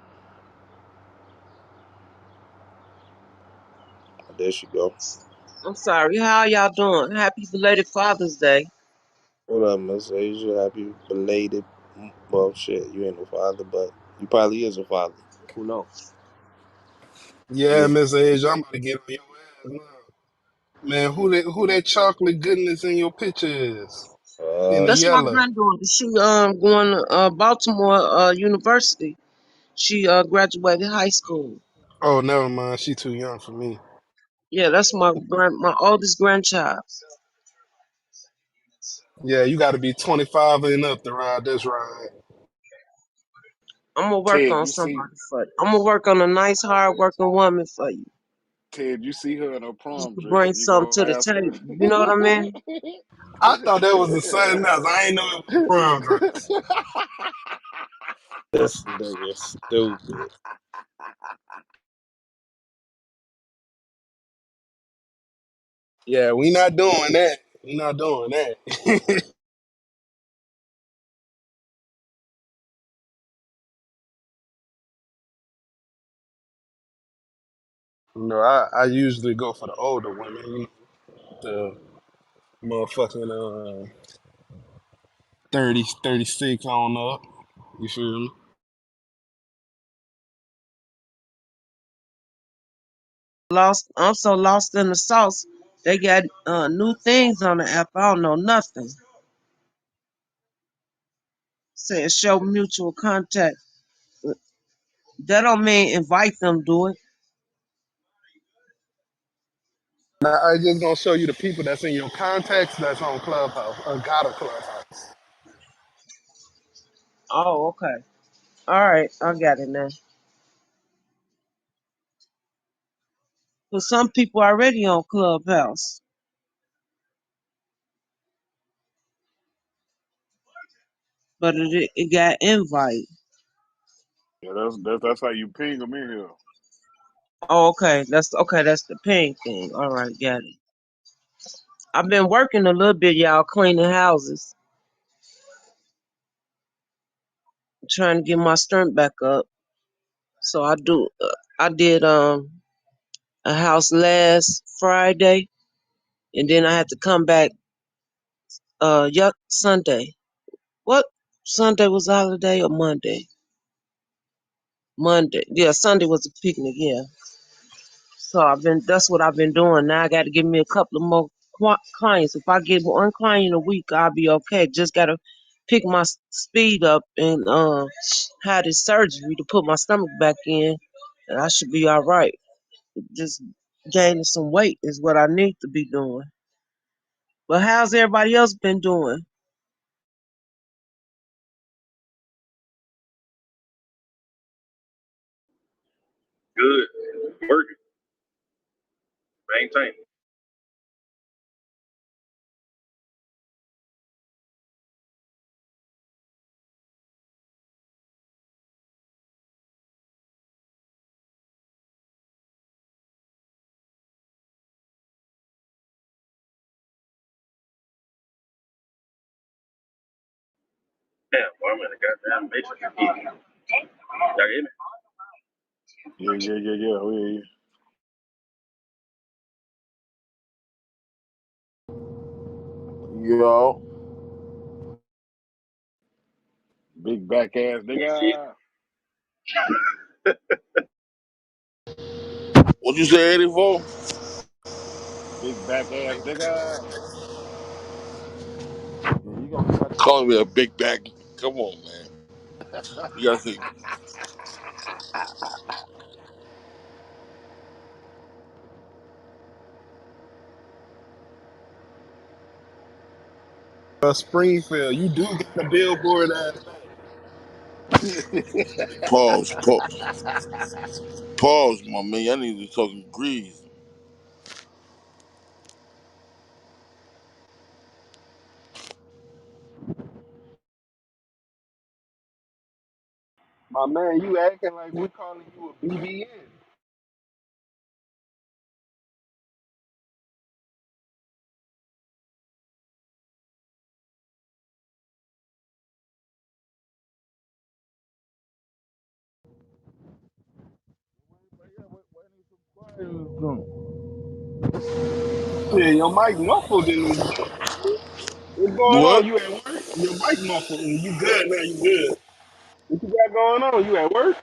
There she go. I'm sorry. How y'all doing? Happy belated Father's Day. What up, Miss Asia? Happy belated. Well, shit, you ain't no father, but you probably is a father. Who knows? Yeah, Yeah. Miss Asia, I'm about to get on your ass now. Man, who that chocolate goodness in your picture is? In the Uh, That's my yellow. granddaughter. She going to Baltimore University. She graduated high school. Oh, never mind. She too young for me. Yeah, that's my oldest grandchild. Yeah, you got to be 25 and up to ride this ride. I'm gonna work Ted, on you see somebody for you. I'm gonna work on a nice, hard working woman for you. Ted, you see her in her Just prom to dress. bring You something gonna to the ask her? table. You know what I mean? I thought that was the something else. I ain't know it was a prom dress. this nigga stupid. Yeah, we not doing that. We not doing that. No, I usually go for the older women. The motherfucking 30, 36 on up. You feel me? I'm so lost in the sauce. They got new things on the app. I don't know nothing. Saying show mutual contact. That don't mean invite them. Do it. Now I just gonna show you the people that's in your contacts that's on Clubhouse. Got a Clubhouse. Oh, okay. All right, I got it now. For some people already on Clubhouse, but it got invite. Yeah, that's how you ping them in here. Oh, okay. That's the pink thing. All right, got it. I've been working a little bit, y'all, cleaning houses, trying to get my strength back up. So I did a house last Friday, and then I had to come back Sunday. What Sunday was a holiday or Monday? Monday. Yeah, Sunday was a picnic. Yeah. So that's what I've been doing. Now I got to give me a couple of more clients. If I get one client a week, I'll be okay. Just got to pick my speed up and had this surgery to put my stomach back in, and I should be all right. Just gaining some weight is what I need to be doing. But how's everybody else been doing? Good. Working. Maintain. Damn, boy, I'm in a goddamn matrix again. Y'all hear me? Yeah. Oh, yeah, Yo, big back ass nigga. what you say, 84? Big back ass nigga. Yeah, you gonna start calling me a big back? Come on, man. You gotta think. Springfield, you do got a billboard ass. Pause, pause, my man. I need to talking grease. My man, you acting like we calling you a BBN. Yeah, your mic muffled in this joint. What's going on? What? You at work? Your mic muffled. You good now? You good? What you got going on? You at work?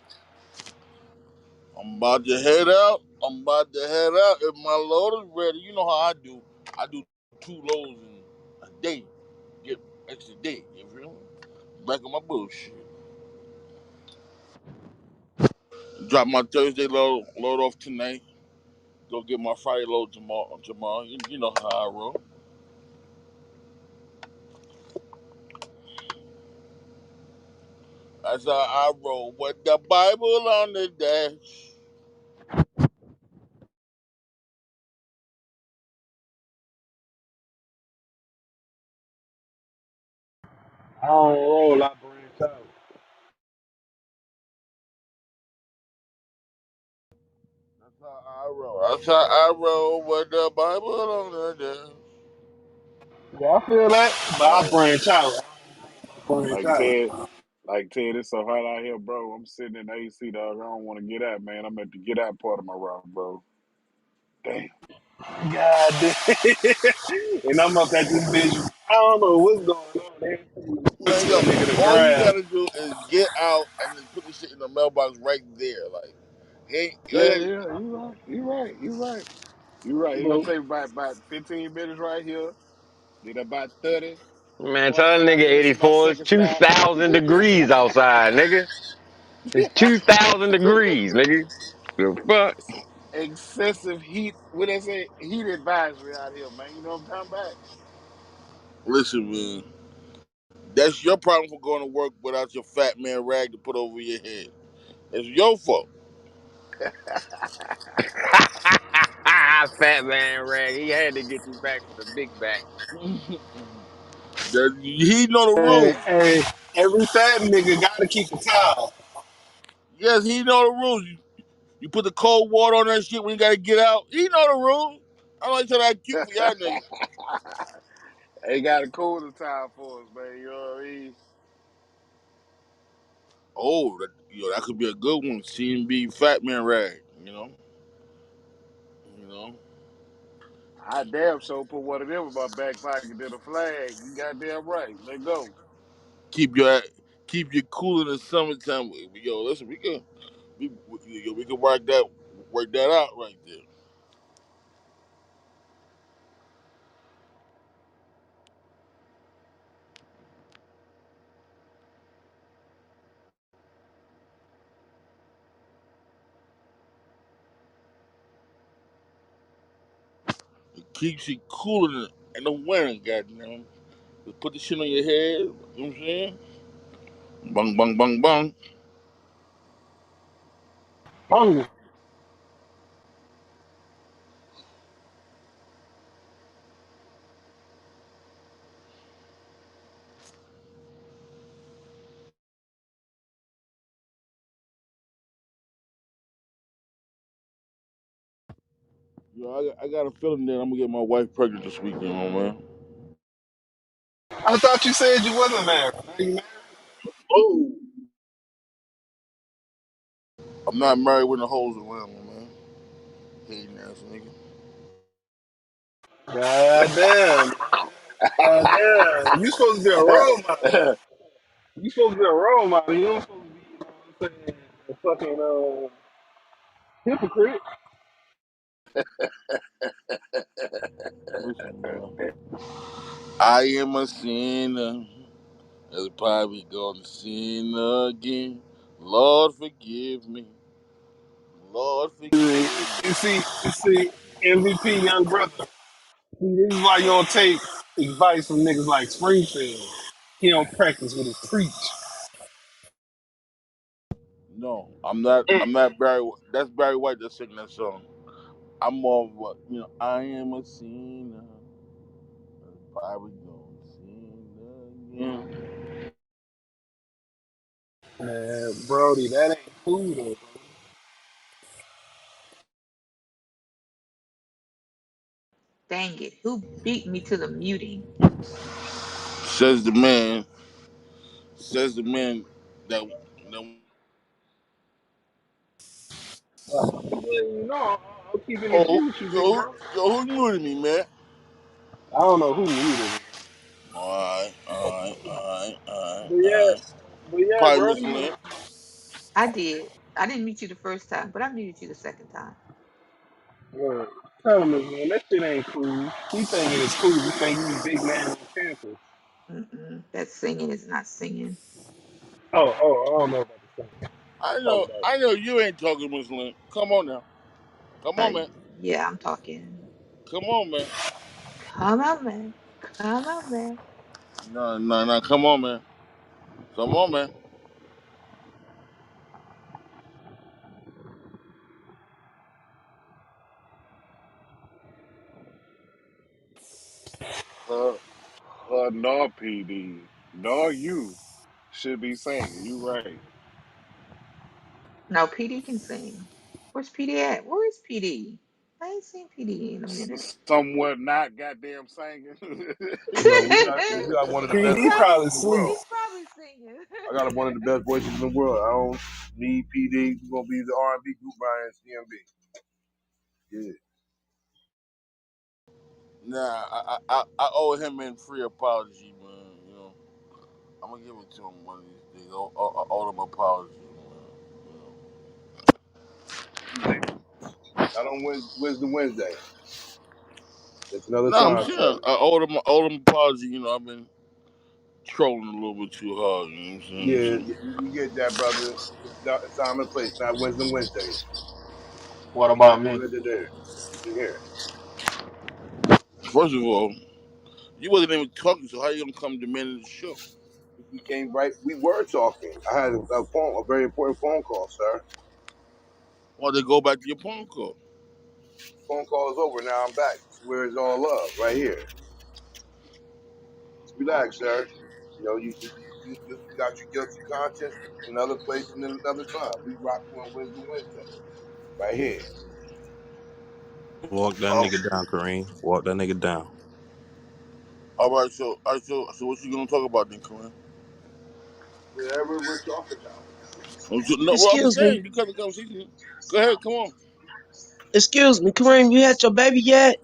I'm about to head out. I'm about to head out. If my load is ready, you know how I do. I do 2 loads in a day. Get extra day. You feel me? Back on my bullshit. Drop my Thursday load off tonight. Go get my Friday load tomorrow. You know how I roll. That's how I roll. With the Bible on the dash. I don't roll. I branch out. That's how I roll. That's how I roll with the Bible on the dash. Yeah, I feel that, but I Like, branch out. Branch like out. Ted, like Ted, it's so hot out here, bro. I'm sitting in the AC, dog. I don't want to get out, man. I'm at the get out part of my route, bro. Damn. God damn. And I'm up at this bitch. I don't know what's going on. They Man, to a yo, nigga to all you grab. gotta do is get out and then put the shit in the mailbox right there. Like, hey, Yeah, hey, yeah, you right. You right. You right. You right. It's gonna But take about 15 minutes right here. Then about 30, Man, tell that 45 nigga minutes to my 84 it's second stop. 2,000 degrees outside, nigga. It's 2,000 degrees, nigga. The fuck? Excessive heat. What they say? Heat advisory out here, man. You know what I'm talking about? listen, man. That's your problem for going to work without your fat man rag to put over your head. It's your fault. Fat Man Rag. He had to get you back for the big back. He know the Hey, rules. hey, every fat nigga gotta keep a towel. Yes, he know the rules. You put the cold water on that shit when you gotta get out. He know the rules. I don't like tell that cute for y'all niggas. They got a cooler time for us, man. You know what I mean? Oh, that could be a good one. CMB Fat Man Rag. You know. I damn sure put one of them in my back pocket than a flag. You goddamn right. Let go. Keep your keep you cool in the summertime. Yo, listen, we can work that out right there. It keeps you cool in the winter, goddamn. Just put the shit on your head. You know what I'm saying? Bang, bang, bang, bang. Hungry. I got a feeling that I'm gonna get my wife pregnant this weekend, man. I thought you said you wasn't married. Now you married? Oh, I'm not married with the holes around me, man. Hating ass nigga. goddamn, goddamn. You supposed to be a role model. You supposed to be a role model. You don't supposed to be, you know what I'm saying, a fucking hypocrite. Listen, man. I am a sinner. That's probably gonna sin again. Lord forgive me. Lord forgive me. You see, MVP young brother. See, this is why you don't take advice from niggas like Springfield. He don't practice what he preach. No, I'm not. Mm. I'm not Barry. That's Barry White that's singing that song. I'm more of what I am a sinner. Probably gonna sin again. Man, Brody, that ain't cool though. Dang it. Who beat me to the muting? Says the man. Says the man that No, I'm keeping it oh Q with you, big bro. who muted me, man? I don't know who muted it. Alright, alright, alright, alright, But yeah, alright. but yeah, Probably Miss Brody, Lynn. I did. I didn't mute you the first time, but I muted you the second time. uh, tell him, man, that shit ain't cool. He thinking it's cool. He think he's a big man on campus. Mm-mm. That singing is not singing. Oh, I don't know about the thing. Talk about it. I know you ain't talking Miss Lynn. Come on now. Come Uh, on, man. yeah, I'm talking. Come on, man. Come on, man. Come on, man. No, no, no. Come on, man. Come on, man. Nor PD, nor you should be singing. You right. No, PD can sing. Where's PD at? Where is PD? I ain't seen PD in a minute. Somewhere not goddamn singing. We got one of the best PD voices probably in the sleep. world. He's probably singing. I got one of the best voices in the world. I don't need PD. We're gonna be the R&B group behind CMB. Yeah. Nah, I owe him in free apology, man. I'm gonna give it to him one of these days. I owe him an apology, man. Tuesday. Not on Wisdom Wednesday. It's another No, I'm time, sir. saying I owed him an apology. I've been trolling a little bit too hard. You know what I'm Yeah, saying? we get that, brother. It's time and place, not Wisdom Wednesday. What Not about me? doing it today. You here. First of all, you wasn't even talking, so how you gonna come demanding the show? We came right. We were talking. I had a very important phone call, sir. Why they go back to your phone call? Phone call is over. Now I'm back. It's where it's all love, right here. Relax, sir. You know, you got your guilty conscience in another place and then another time. We rock on Wisdom Wednesday, right here. Walk that Oh, nigga down, Kareem. Walk that nigga down. All right, so what you gonna talk about then, Corinne? whatever we're talking about. No, well, I'm Excuse me. saying you cut the conversation. Go ahead, come on. Excuse me, Kareem, you had your baby yet?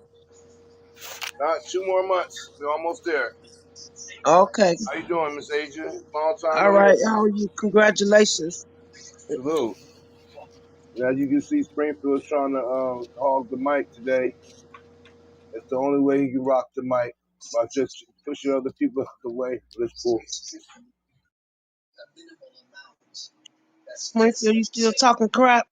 Not 2 more months. We're almost there. Okay. How you doing, Miss Asia? Long time All no hear right. from How you. are you? Congratulations. Salute. Now you can see Springfield's trying to hog the mic today. It's the only way he can rock the mic by just pushing other people out the way. But it's cool. Springfield, you still talking crap?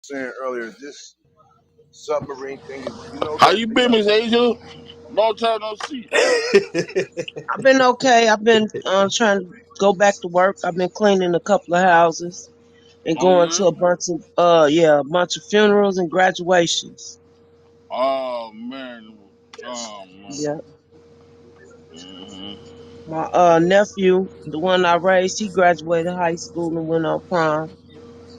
Saying earlier, this submarine thing is, you know How that you they been, got. Miss Angel? Long time no see. I've been okay. I've been trying to go back to work. I've been cleaning a couple of houses and Oh going yeah. to a bunch of a bunch of funerals and graduations. Oh man. Oh man. Yeah. Hmm. My nephew, the one I raised, he graduated high school and went on prom.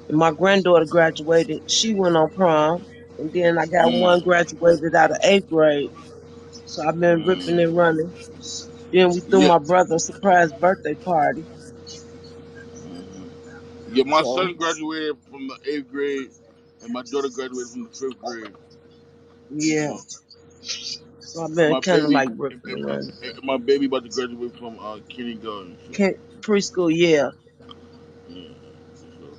And my granddaughter graduated, she went on prom. And then I got one Mm. graduated out of 8th grade. So I've been ripping Mm. and running. Then we threw Yeah. my brother a surprise birthday party. Hmm. Yeah. My So son graduated from the 8th grade, and my daughter graduated from the 5th grade. yeah. Yeah. So I've been My kind of baby, like ripping and running. my baby about to graduate from kindergarten. So, Preschool, yeah. yeah. So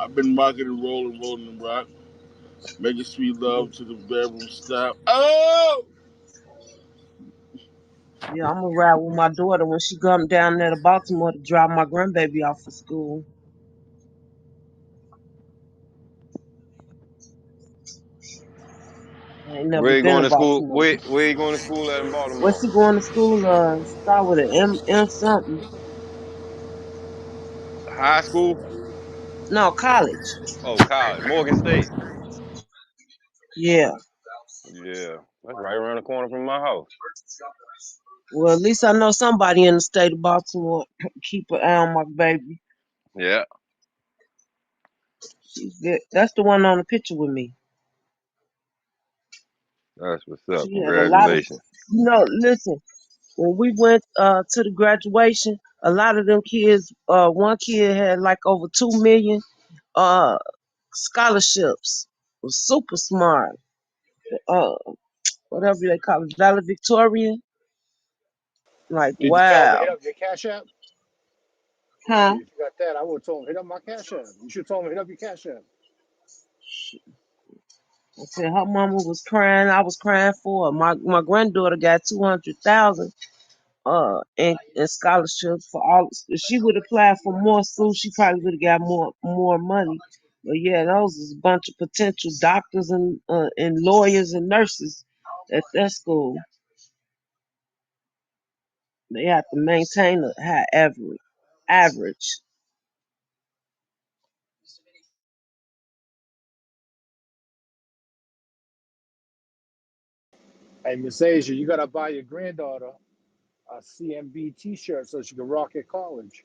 I've been rocking and rolling and rock, making sweet love to the bedroom stop. Oh. Yeah, I'm gonna ride with my daughter when she come down there to Baltimore to drop my grandbaby off for school. I ain't never Where you been going to to school? Baltimore. Where you going to school at in What's Baltimore? he going to school? Start with an M something. High school? No, college. Oh, college. Morgan State. Yeah. Yeah, that's right around the corner from my house. Well, at least I know somebody in the state of Baltimore. Keep an eye on my baby. Yeah, She's good. That's the one on the picture with me. that's what's up. She had a lot of, Congratulations. listen, when we went to the graduation, a lot of them kids, one kid had like over 2 million uh scholarships. Was super smart. Uh, whatever they call it, valedictorian. Like Did you tell him to wow, hit up your Cash App? huh? Shit, if you got that, I would have told him hit up my Cash App. You should have told him hit up your Cash App. I said her mama was crying. I was crying for her. My granddaughter got 200,000 in scholarships for all. If she would apply for more schools, she probably would have got more money. But yeah, those is a bunch of potential doctors and lawyers and nurses at that school. They have to maintain a high average. Average. Hey, Miss Asia, you gotta buy your granddaughter a CMB T-shirt so she can rock at college.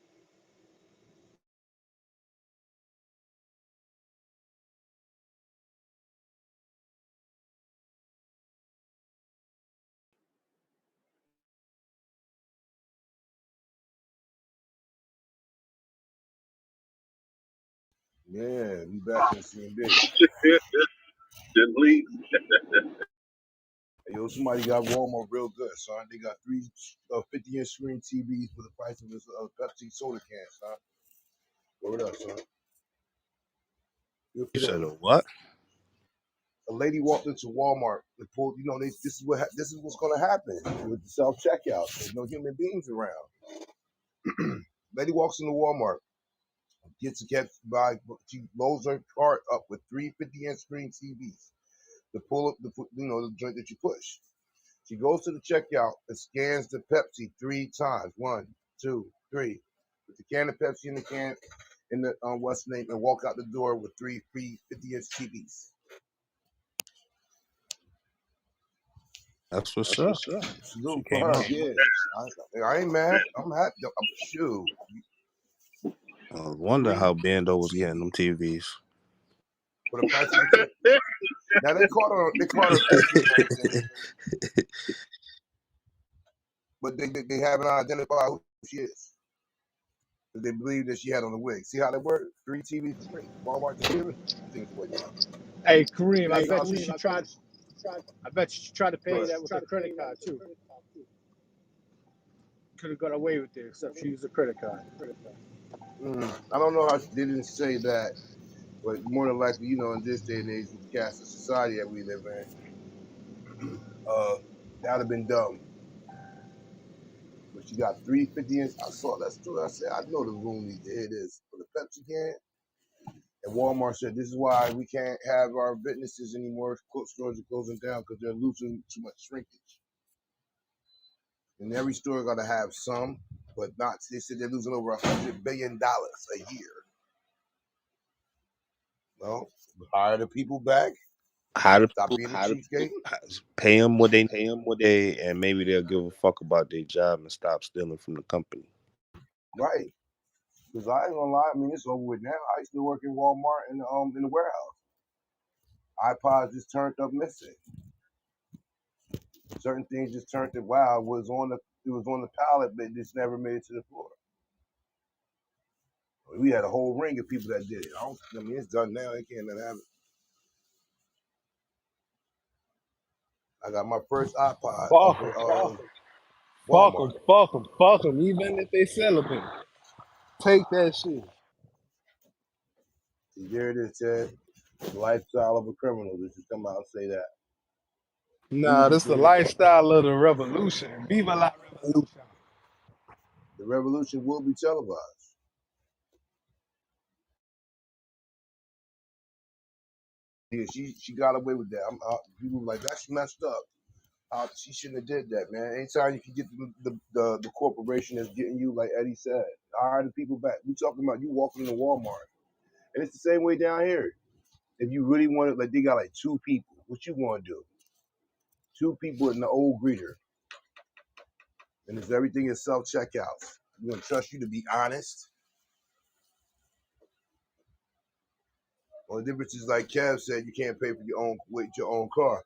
Yeah, we back in CMB. Delete. Hey, yo, somebody got Walmart real good, son. They got three 50-inch screen TVs for the price of a Pepsi soda can, son. Word up, son. Good You for said them. a what? A lady walked into Walmart and pulled. You know, this is what's gonna happen with the self checkout. There's no human beings around. Lady walks into Walmart, she loads her cart up with three 50-inch screen TVs to pull up the joint that you push. She goes to the checkout and scans the Pepsi 3 times. 1, 2, 3. Put the can of Pepsi in the can in the what's the name and walk out the door with 3 free 50-inch TVs. That's what's up. She Salute for came her, up. yeah. I ain't mad. I'm happy. I'm shoot. I wonder Kareem, how Bando was getting them TVs. for the price of the TV. Now they caught her 50 and everything, but they haven't identified who she is. But they believe that she had on the wig. See how that worked? 3 TVs for free. Walmart just Kareem, things away now. hey Kareem, I Hey, bet you she tried. I bet you she tried to pay good. that with her credit card too. Could have got away with it, except she used a credit card. I don't know how they didn't say that, but more than likely, in this day and age with the caste of society that we live in, that'd have been dumb. But she got 350 inch. I saw that story. I said, I know the room needs to hear this for the Pepsi can. And Walmart said, this is why we can't have our businesses anymore. Stores are closing down because they're losing too much shrinkage. And every store got to have some, but not. They said they're losing over $100 billion a year. Well, hire the people back. How to Stop being a cheapskate. pay them what they need, and maybe they'll give a fuck about their job and stop stealing from the company. Right. Because I ain't gonna lie, I mean it's over with now. I used to work in Walmart in the warehouse. iPods just turned up missing. Certain things just turned it wow, it was on the pallet, but it just never made it to the floor. We had a whole ring of people that did it. I mean it's done now, they can't let it happen. I got my first iPod off Fuck them, of fuck Walmart. them, fuck them, fuck them. Even if they celibate, take that shit. See, there it is, Ted. The lifestyle of a criminal. Just come out and say that. Nah, Easy, this the King. lifestyle of the revolution. Viva la revolution. The revolution will be televised. Yeah, she got away with that. People were like, that's messed up. She shouldn't have did that, man. Anytime you can get the corporation that's getting you, like Eddie said, hire the people back. We talking about you walking into Walmart, and it's the same way down here. If you really want it, like they got like 2 people, what you gonna do? 2 people in the old greeter, and it's everything is self checkouts. You gonna trust you to be honest? Well, the difference is like Kev said, you can't pay for your own car.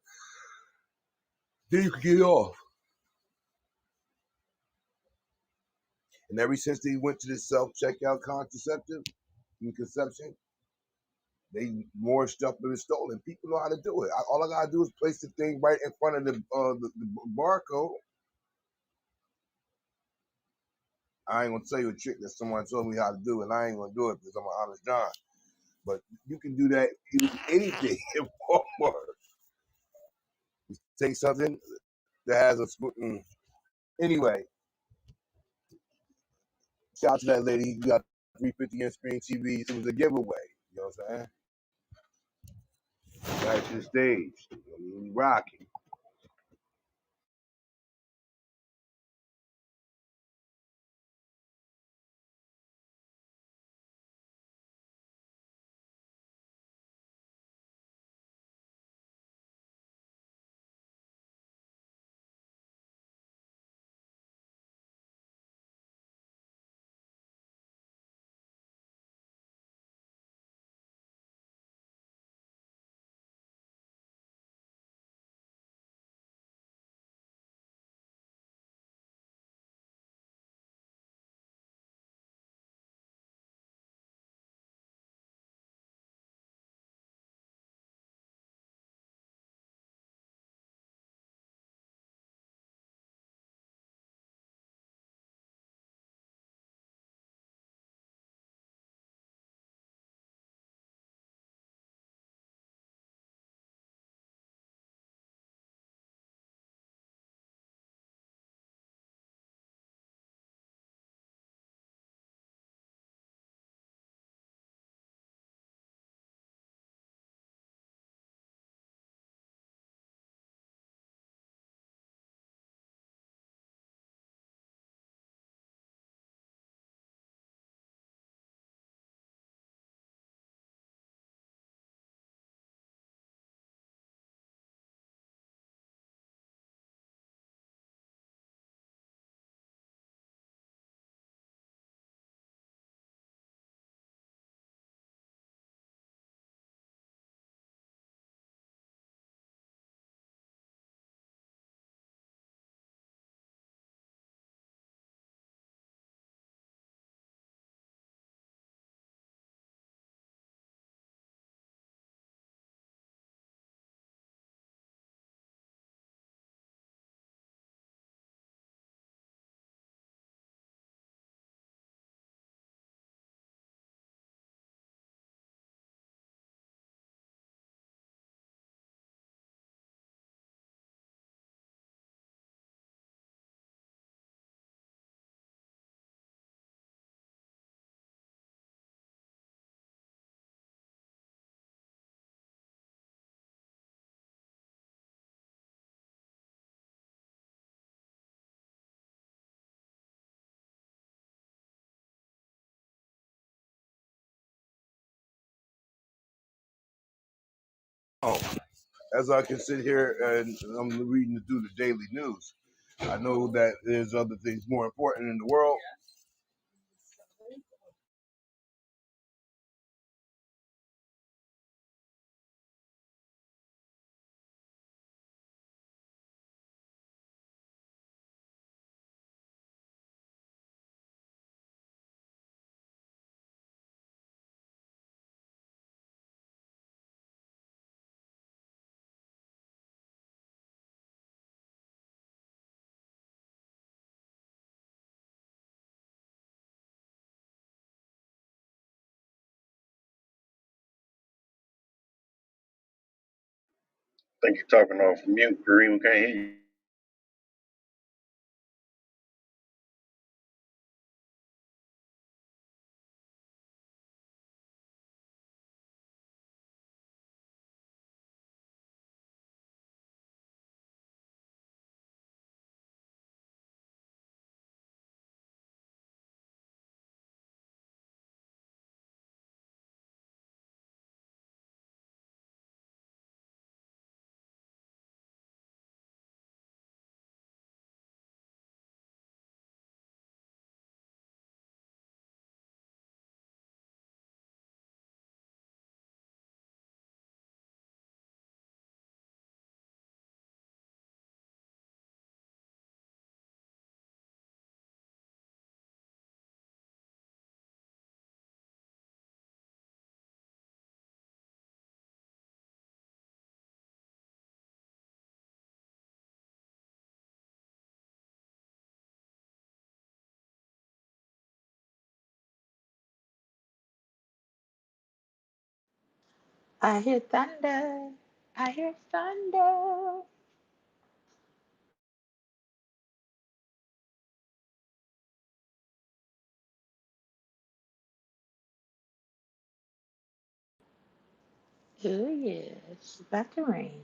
Then you can get it off. And ever since they went to this self checkout contraceptive in conception, they more stuff that is stolen. People know how to do it. All I gotta do is place the thing right in front of the barcode. I ain't gonna tell you a trick that someone told me how to do, and I ain't gonna do it because I'm an honest John. But you can do that with anything in Walmart. Take something that has anyway. Shout out to that lady. You got 350-inch screen TVs. It was a giveaway. You know what I'm saying? Right to the stage. We rocking. Oh, as I can sit here and I'm reading through the daily news, I know that there's other things more important in the world. Think you're talking off mute, Kareem. We can't hear you. I hear thunder. I hear thunder. Oh yes, it's about to rain.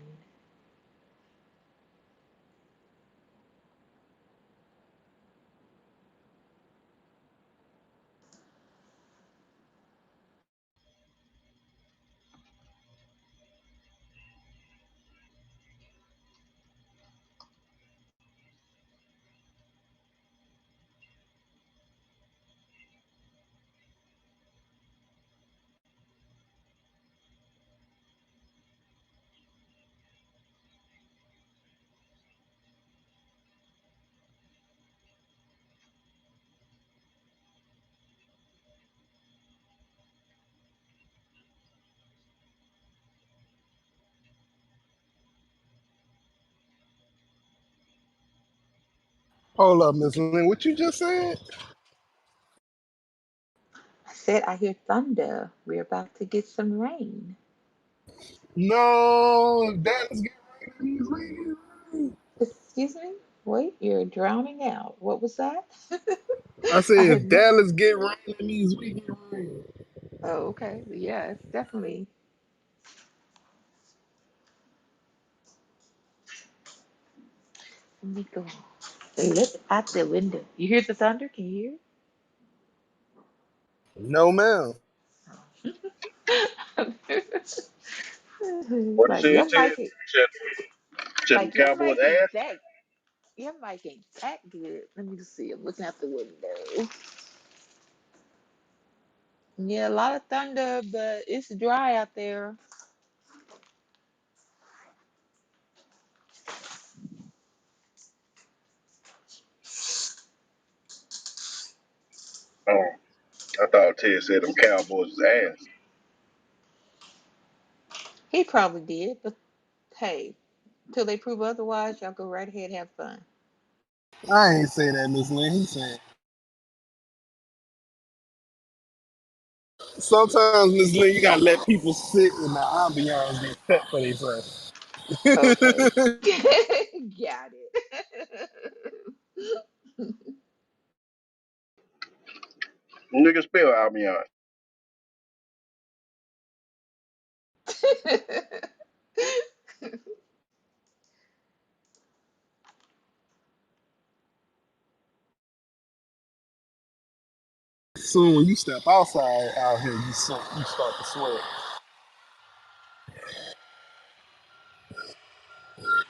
Hold up, Miss Lynn. What you just said? I said I hear thunder. We're about to get some rain. No, Dallas get right in these leagues. Excuse me? Wait, you're drowning out. What was that? I said I if heard no. Dallas get right in these weekend rain. Oh, okay. Yes, definitely. Let me go. Look out the window. You hear the thunder? Can you No, ma'am. hear? What you Like said, your Ted? mic, Said them like your Cowboys mic ain't ass. that. Your mic ain't that good. Let me just see. I'm looking out the window. Yeah, a lot of thunder, but it's dry out there. Oh, I thought Ted said them Cowboys ass. He probably did, but hey, till they prove otherwise, y'all go right ahead, have fun. I ain't say that, Miss Lynn. He said sometimes, Miss Lynn, you gotta let people sit in the ambiance get cut for themselves. Okay. Got it. Nigga spell Albion. Soon when you step outside out here, you start to sweat.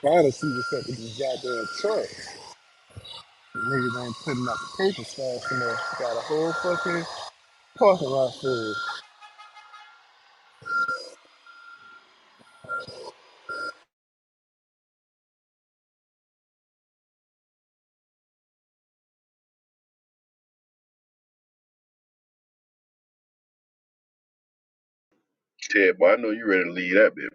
Trying to see what's up with these goddamn trucks. Niggas ain't putting up the paper fast enough. Got a whole fucking parking lot full. Ted, boy, I know you ready to leave that bit.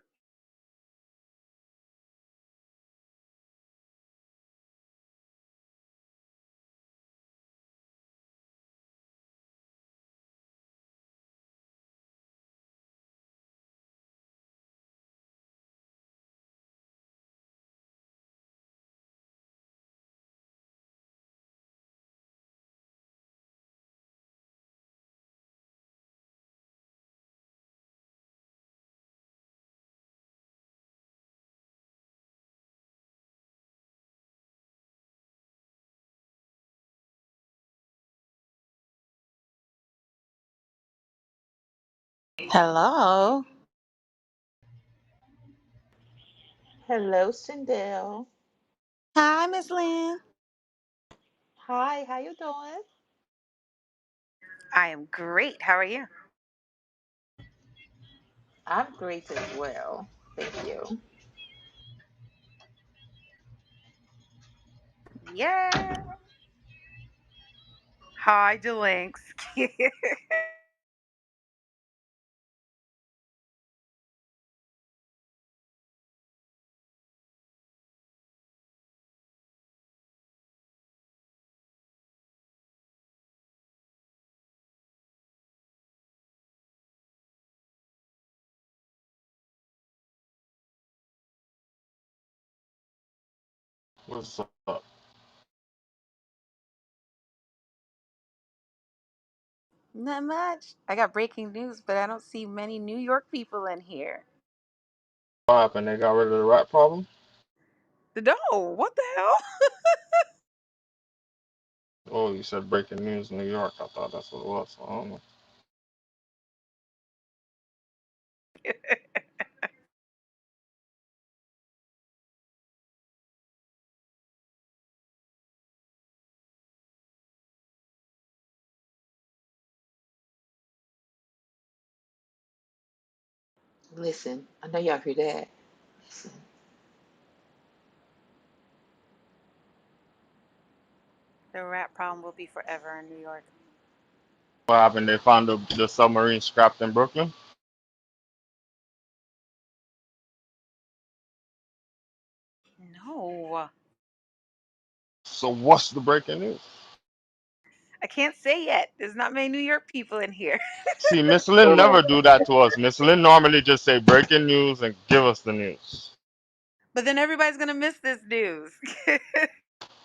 Hello. Hello, Sindel. Hi, Miss Lynn. Hi, how you doing? I am great. How are you? I'm great as well. Thank you. Yeah. Hi, Delinks. What's up? Not much. I got breaking news, but I don't see many New York people in here. What happened? They got rid of the rat problem? No, what the hell? Oh, you said breaking news in New York. I thought that's what it was. I don't know. Listen, I know y'all hear that. Listen, The rat problem will be forever in New York. What happened? They found the submarine scrapped in Brooklyn? No, So what's the breaking news? I can't say yet. There's not many New York people in here. See, Miss Lynn Hold on. never do that to us. Miss Lynn normally just say breaking news and give us the news. But then everybody's gonna miss this news.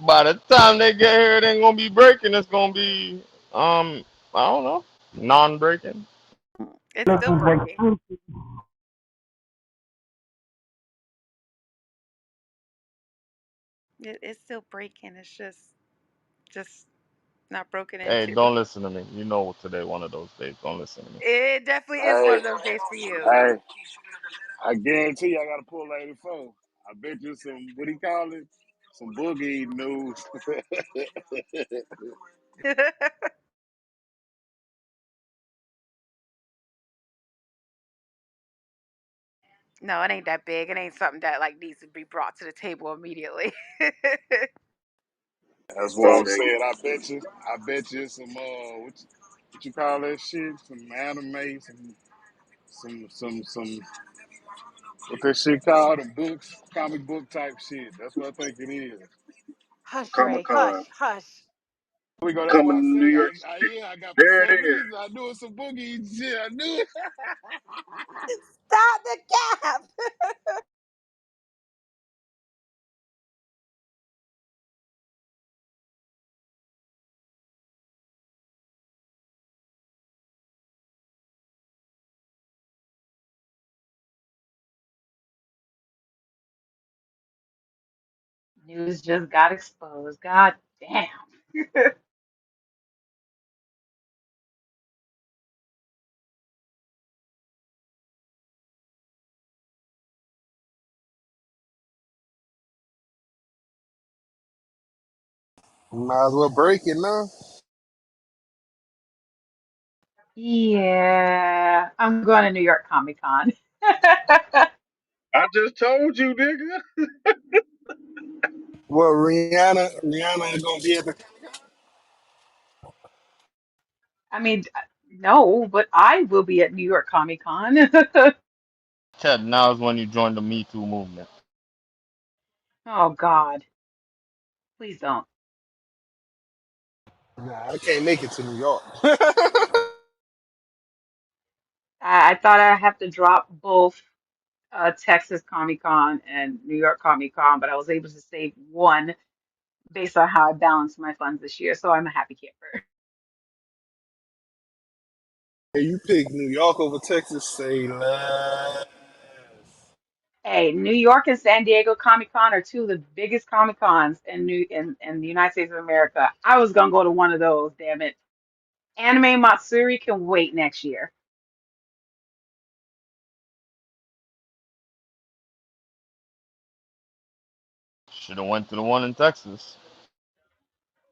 By the time they get here, it ain't gonna be breaking. It's gonna be I don't know, non-breaking. It's still breaking. It's still breaking. It's just not broken Hey, into. don't listen to me. You know today one of those days. Don't listen to me. It definitely is one Hey, of those days for you. hey, I guarantee you I got to pull 84. I bet you some, what do you call it? Some boogie news. No, it ain't that big. It ain't something that like needs to be brought to the table immediately. That's what So I'm they saying. I bet you some, what you call that shit? Some anime, some, what that shit called? The books, comic book type shit. That's what I think it is. Hush, Comic Dre. Hush, Con hush. We go. That's coming why I to New said, York City. yeah, I got for There it some is. reason I knew it was some boogie shit. I knew it. Stop the cap. News just got exposed. God damn. Might as well break it now. Yeah, I'm going to New York Comic Con. I just told you, nigga. Well, Rihanna is gonna be at the. I mean, no, but I will be at New York Comic Con. Ted, now is when you join the Me Too movement. Oh God, please don't. Nah, I can't make it to New York. I thought I have to drop both Texas Comic Con and New York Comic Con, but I was able to save one based on how I balanced my funds this year. So I'm a happy camper. Hey, you pick New York over Texas, say less. Hey, New York and San Diego Comic Con are two of the biggest Comic Cons in the United States of America. I was gonna go to one of those, damn it. Anime Matsuri can wait next year. Should have went to the one in Texas.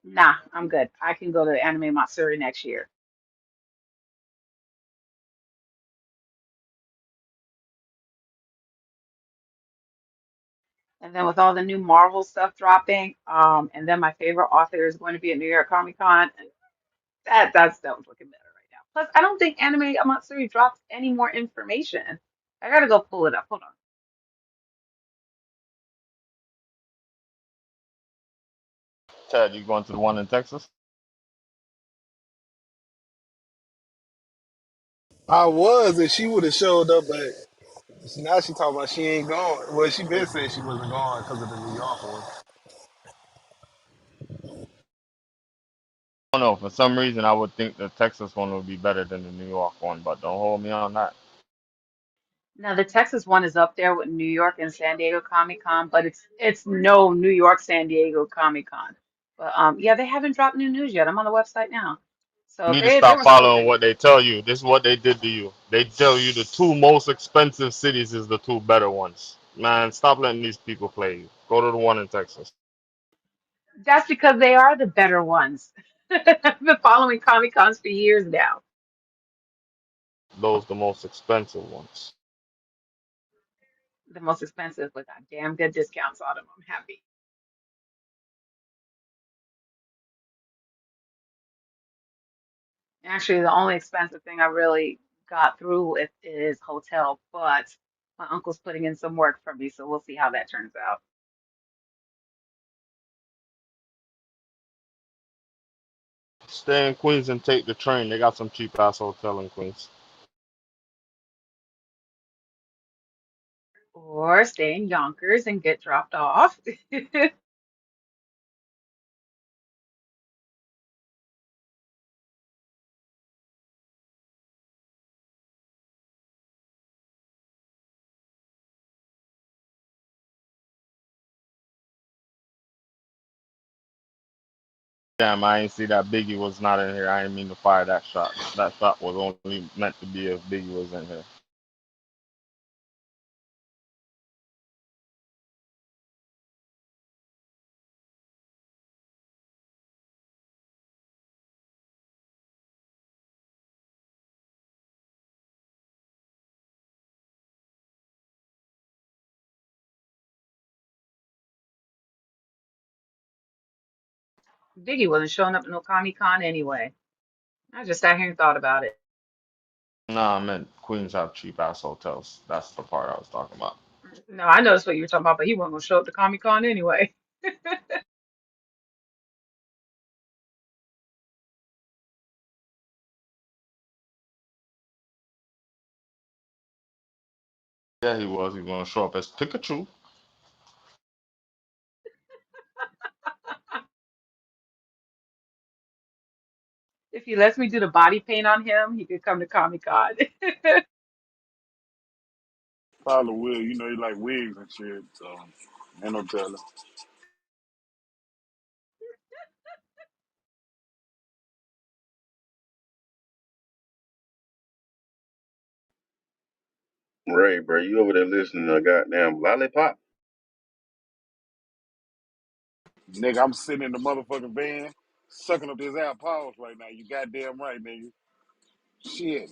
Nah, I'm good. I can go to Anime Matsuri next year. And then with all the new Marvel stuff dropping, and then my favorite author is going to be at New York Comic Con. That was looking better right now. Plus, I don't think Anime Matsuri dropped any more information. I gotta go pull it up. Hold on. Ted, you going to the one in Texas? I was, and she would have showed up, but now she talking about she ain't going. Well, she been saying she wasn't going because of the New York one. I don't know. For some reason, I would think the Texas one would be better than the New York one, but don't hold me on that. Now the Texas one is up there with New York and San Diego Comic Con, but it's no New York San Diego Comic Con. But yeah, they haven't dropped new news yet. I'm on the website now. You So need to they stop were supposed to. following what they tell you. This is what they did to you. They tell you the two most expensive cities is the two better ones. Man, stop letting these people play you. Go to the one in Texas. That's because they are the better ones. I've been following Comic Cons for years now. Those the most expensive ones. The most expensive, but got damn good discounts on them. I'm happy. Actually, the only expensive thing I really got through with is hotel, but my uncle's putting in some work for me, so we'll see how that turns out. Stay in Queens and take the train. They got some cheap ass hotel in Queens. Or stay in Yonkers and get dropped off. Damn, I ain't see that Biggie was not in here. I didn't mean to fire that shot. That shot was only meant to be if Biggie was in here. Biggie wasn't showing up at no Comic Con anyway. I just sat here and thought about it. Nah, I meant Queens have cheap ass hotels. That's the part I was talking about. No, I noticed what you were talking about, but he wasn't gonna show up to Comic Con anyway. Yeah, he was. He was gonna show up as Pikachu. If he lets me do the body paint on him, he could come to Comic Con. Probably will. You know, he like wigs and shit, so ain't no telling. Ray, bro, you over there listening to a goddamn lollipop? Nigga, I'm sitting in the motherfucking van, sucking up this out pause right now. You goddamn right, nigga. Shit.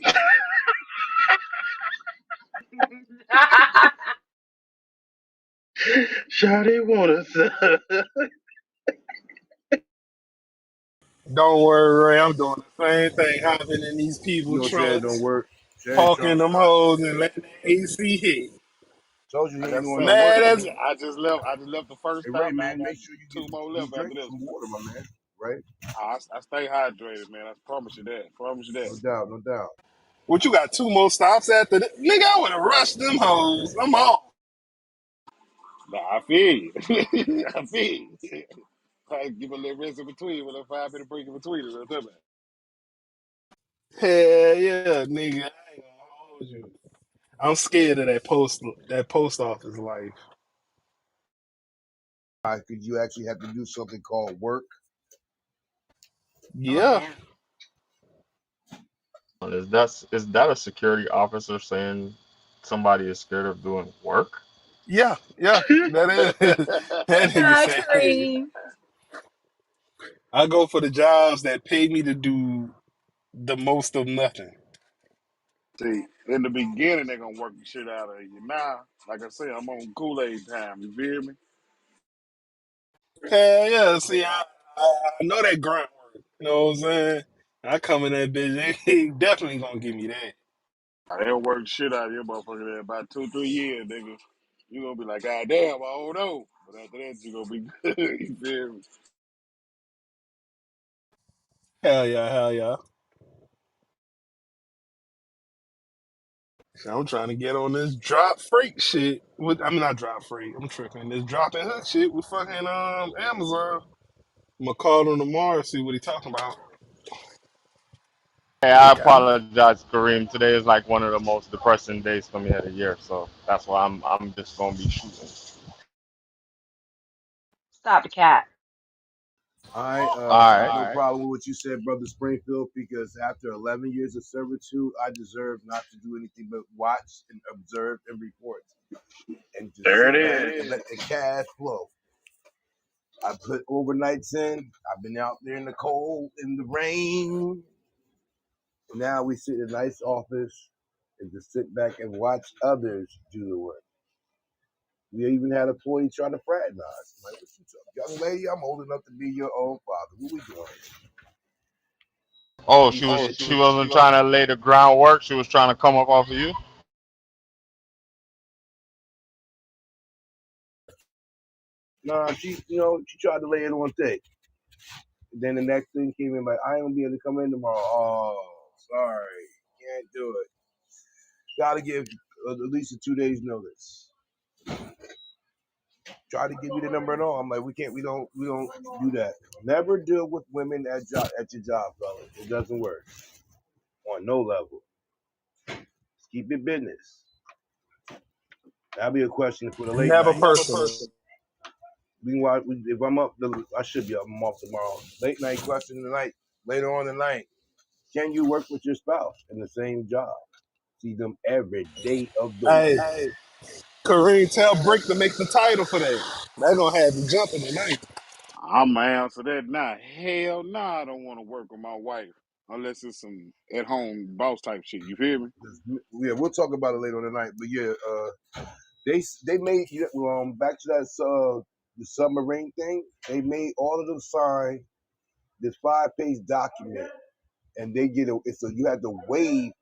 Shawty wanna suck. Don't worry, Ray. I'm doing the same thing, hopping in these You people know, Chad don't trucks, work. Chad parking trying. them hoes, and letting the AC hit. Told you he Like ain't I doing say, no Man, work, that's man. I just left the first Hey Ray, stop, man. I man, got make sure you two more be left after drinking this some one. water, my man. Right? I stay hydrated, man. I promise you that. Promise you that. No doubt, no doubt. what you got. 2 more stops after this, nigga. I would have rushed them hoes. I'm off. Nah, I feel you. I feel you. I give a little rest in between with a 5 minute break in between. Is what I'm talking about. Hell yeah, nigga. I ain't gonna hold you. I'm scared of that post office life. Because you actually have to do something called work. Yeah, Is that a security officer saying somebody is scared of doing work? yeah. That is that nigga Hi, say. Kareem. I go for the jobs that pay me to do the most of nothing. See, in the beginning, they're going to work the shit out of you. Now, like I said, I'm on Kool-Aid time. You feel me? Hell yeah. See, I know that grunt work. You know what I'm saying? I come in that bitch. They definitely gonna give me that. They'll work the shit out of your motherfucker there about 2, 3 years, nigga. You gonna be like, God damn, I don't know. But after that, you gonna be good. You feel me? Hell yeah, hell yeah. So I'm trying to get on this drop freight shit. I mean, not drop freight. I'm tripping. This drop and hook shit with fucking Amazon. I'm gonna call him tomorrow see what he talking about. Hey, They I got me. apologize, Kareem. Today is like one of the most depressing days for me of the year, so that's why I'm just gonna be shooting. Stop the cat. I All have right. no problem with what you said, brother Springfield, because after 11 years of servitude, I deserve not to do anything but watch and observe and report, and just There sit it back is. and let the cash flow. I put overnights in. I've been out there in the cold, in the rain. Now we sit in a nice office and just sit back and watch others do the work. We even had employees trying to fraternize. I'm like, what you talking? Young lady, I'm old enough to be your own father. What we doing? Oh, He said, she wasn't trying to lay the groundwork. She was trying to come up off of you. nah, she tried to lay it on thick. Then the next thing came in like, I ain't gonna be able to come in tomorrow. Oh, sorry, can't do it. Gotta give at least a 2 days notice. Try to give me the number and all. I'm like, we don't do that. Never deal with women at your job, fellas. It doesn't work on no level. Keep it business. That'll be a question for the late Never night. personal. Meanwhile, if I'm up, I should be up. I'm off tomorrow. Late night question tonight. Later on tonight. Can you work with your spouse in the same job? See them every day of the week. Hey, Kareem, tell Brick to make the title for that. They gonna have you jumping tonight. I'm going to answer that now. Hell no, I don't want to work with my wife unless it's some at home boss type shit. You feel me? Yeah, we'll talk about it later on tonight. But yeah, they made back to that the submarine thing. They made all of them sign this 5-page document, and they get so you had to waive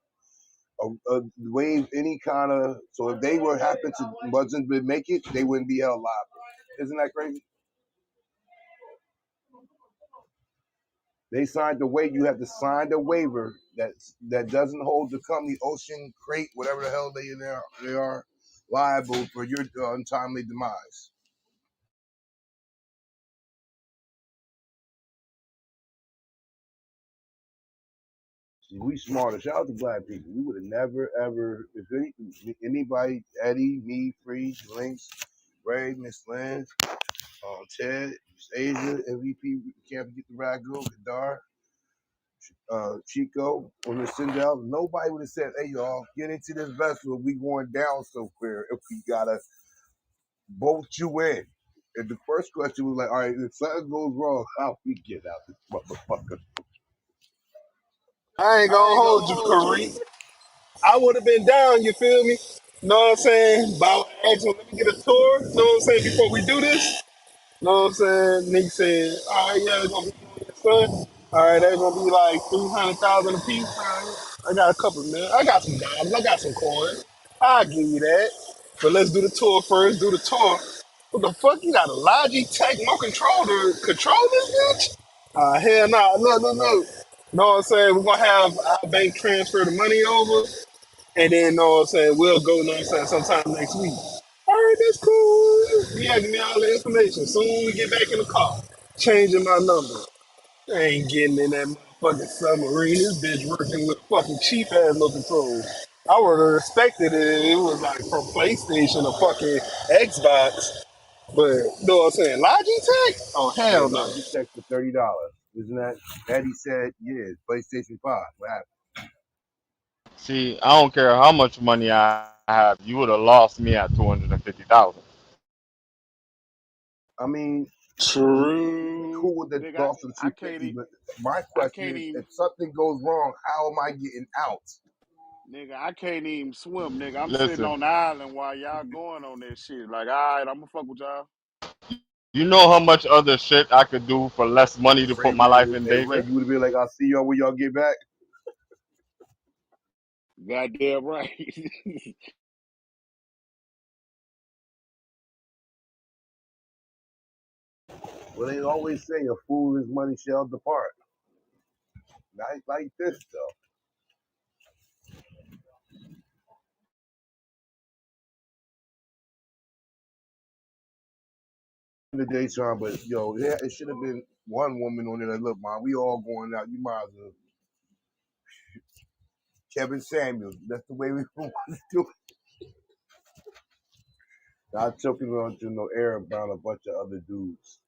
any kind of. So if they were happen to wasn't to make it, they wouldn't be held liable. Isn't that crazy? They signed the waiver. You have to sign the waiver that doesn't hold the company Ocean Crate, whatever the hell they are liable for your untimely demise. See, we smarter. Shout out to black people. We would have never ever, if anybody, Eddie, me, Free, Links, Ray, Miss Lynn, Ted, Miss Asia, MVP, can't forget the Ragu, Kadar, Chico, or Miss Sindel. Nobody would have said, "Hey, y'all, get into this vessel. We going down somewhere if we gotta bolt you in." And the first question was like, all right, if something goes wrong, how we get out this motherfucker? I ain't gonna hold you, Kareem. I would have been down, you feel me? Know what I'm saying? But I asked him, let me get a tour, know what I'm saying, before we do this. Know what I'm saying? Nigga said, all right, yeah, it's gonna be you and your son. All right, that's gonna be like 300,000 a piece. All right. I got a couple million. I got some dollars. I got some coins. I'll give you that. But let's do the tour first. Do the tour. What the fuck? You got a Logitech no control to control this bitch? Hell no. Look, look, look. Know what I'm saying? We're gonna have our bank transfer the money over. And then, know what I'm saying, we'll go, know what I'm saying, sometime next week. All right, that's cool. Yeah, give me all the information. Soon we get back in the car. Changing my number. I ain't getting in that motherfucking submarine. This bitch working with fucking cheap ass no controls. I would have respected it if it was like from PlayStation or fucking Xbox. But, know what I'm saying, Logitech? Oh, Yeah, hell no. Logitech for $30. Isn't that? Eddie said, yeah, it's PlayStation 5. What happened? See, I don't care how much money I have. You would have lost me at 250,000. I mean, True. cool with the Nigga, loss of the I can't 250, even. but my I question can't is, even. if something goes wrong, how am I getting out? Nigga, I can't even swim, nigga. I'm sitting Listen, on the island while y'all going on this shit. Like, all right, I'm gonna fuck with y'all. you know how much other shit I could do for less money to put my life in Ray, danger? you would have been like, I'll see y'all when y'all get back. Goddamn right. Well, they always say a fool is money shall depart. Not like this, though. In the daytime, but yo, yeah, it should have been one woman on there that, look, man, we all going out. You might as well. Kevin Samuels. That's the way we want to do it. I took him on to no air about a bunch of other dudes.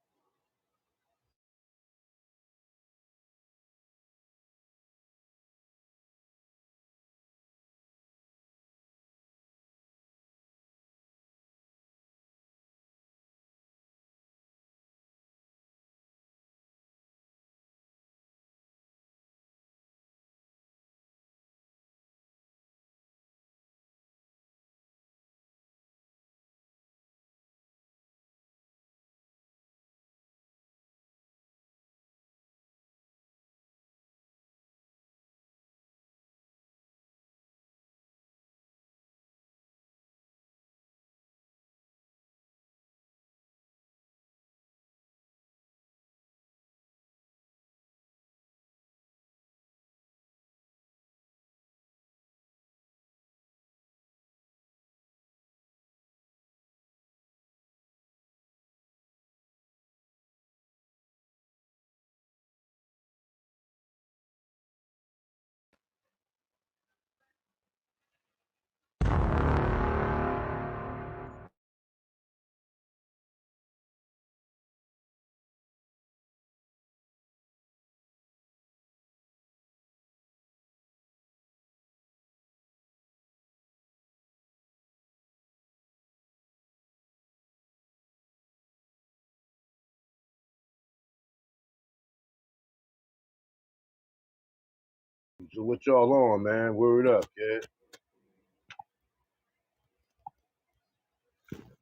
So what y'all on, man? Word up, kid.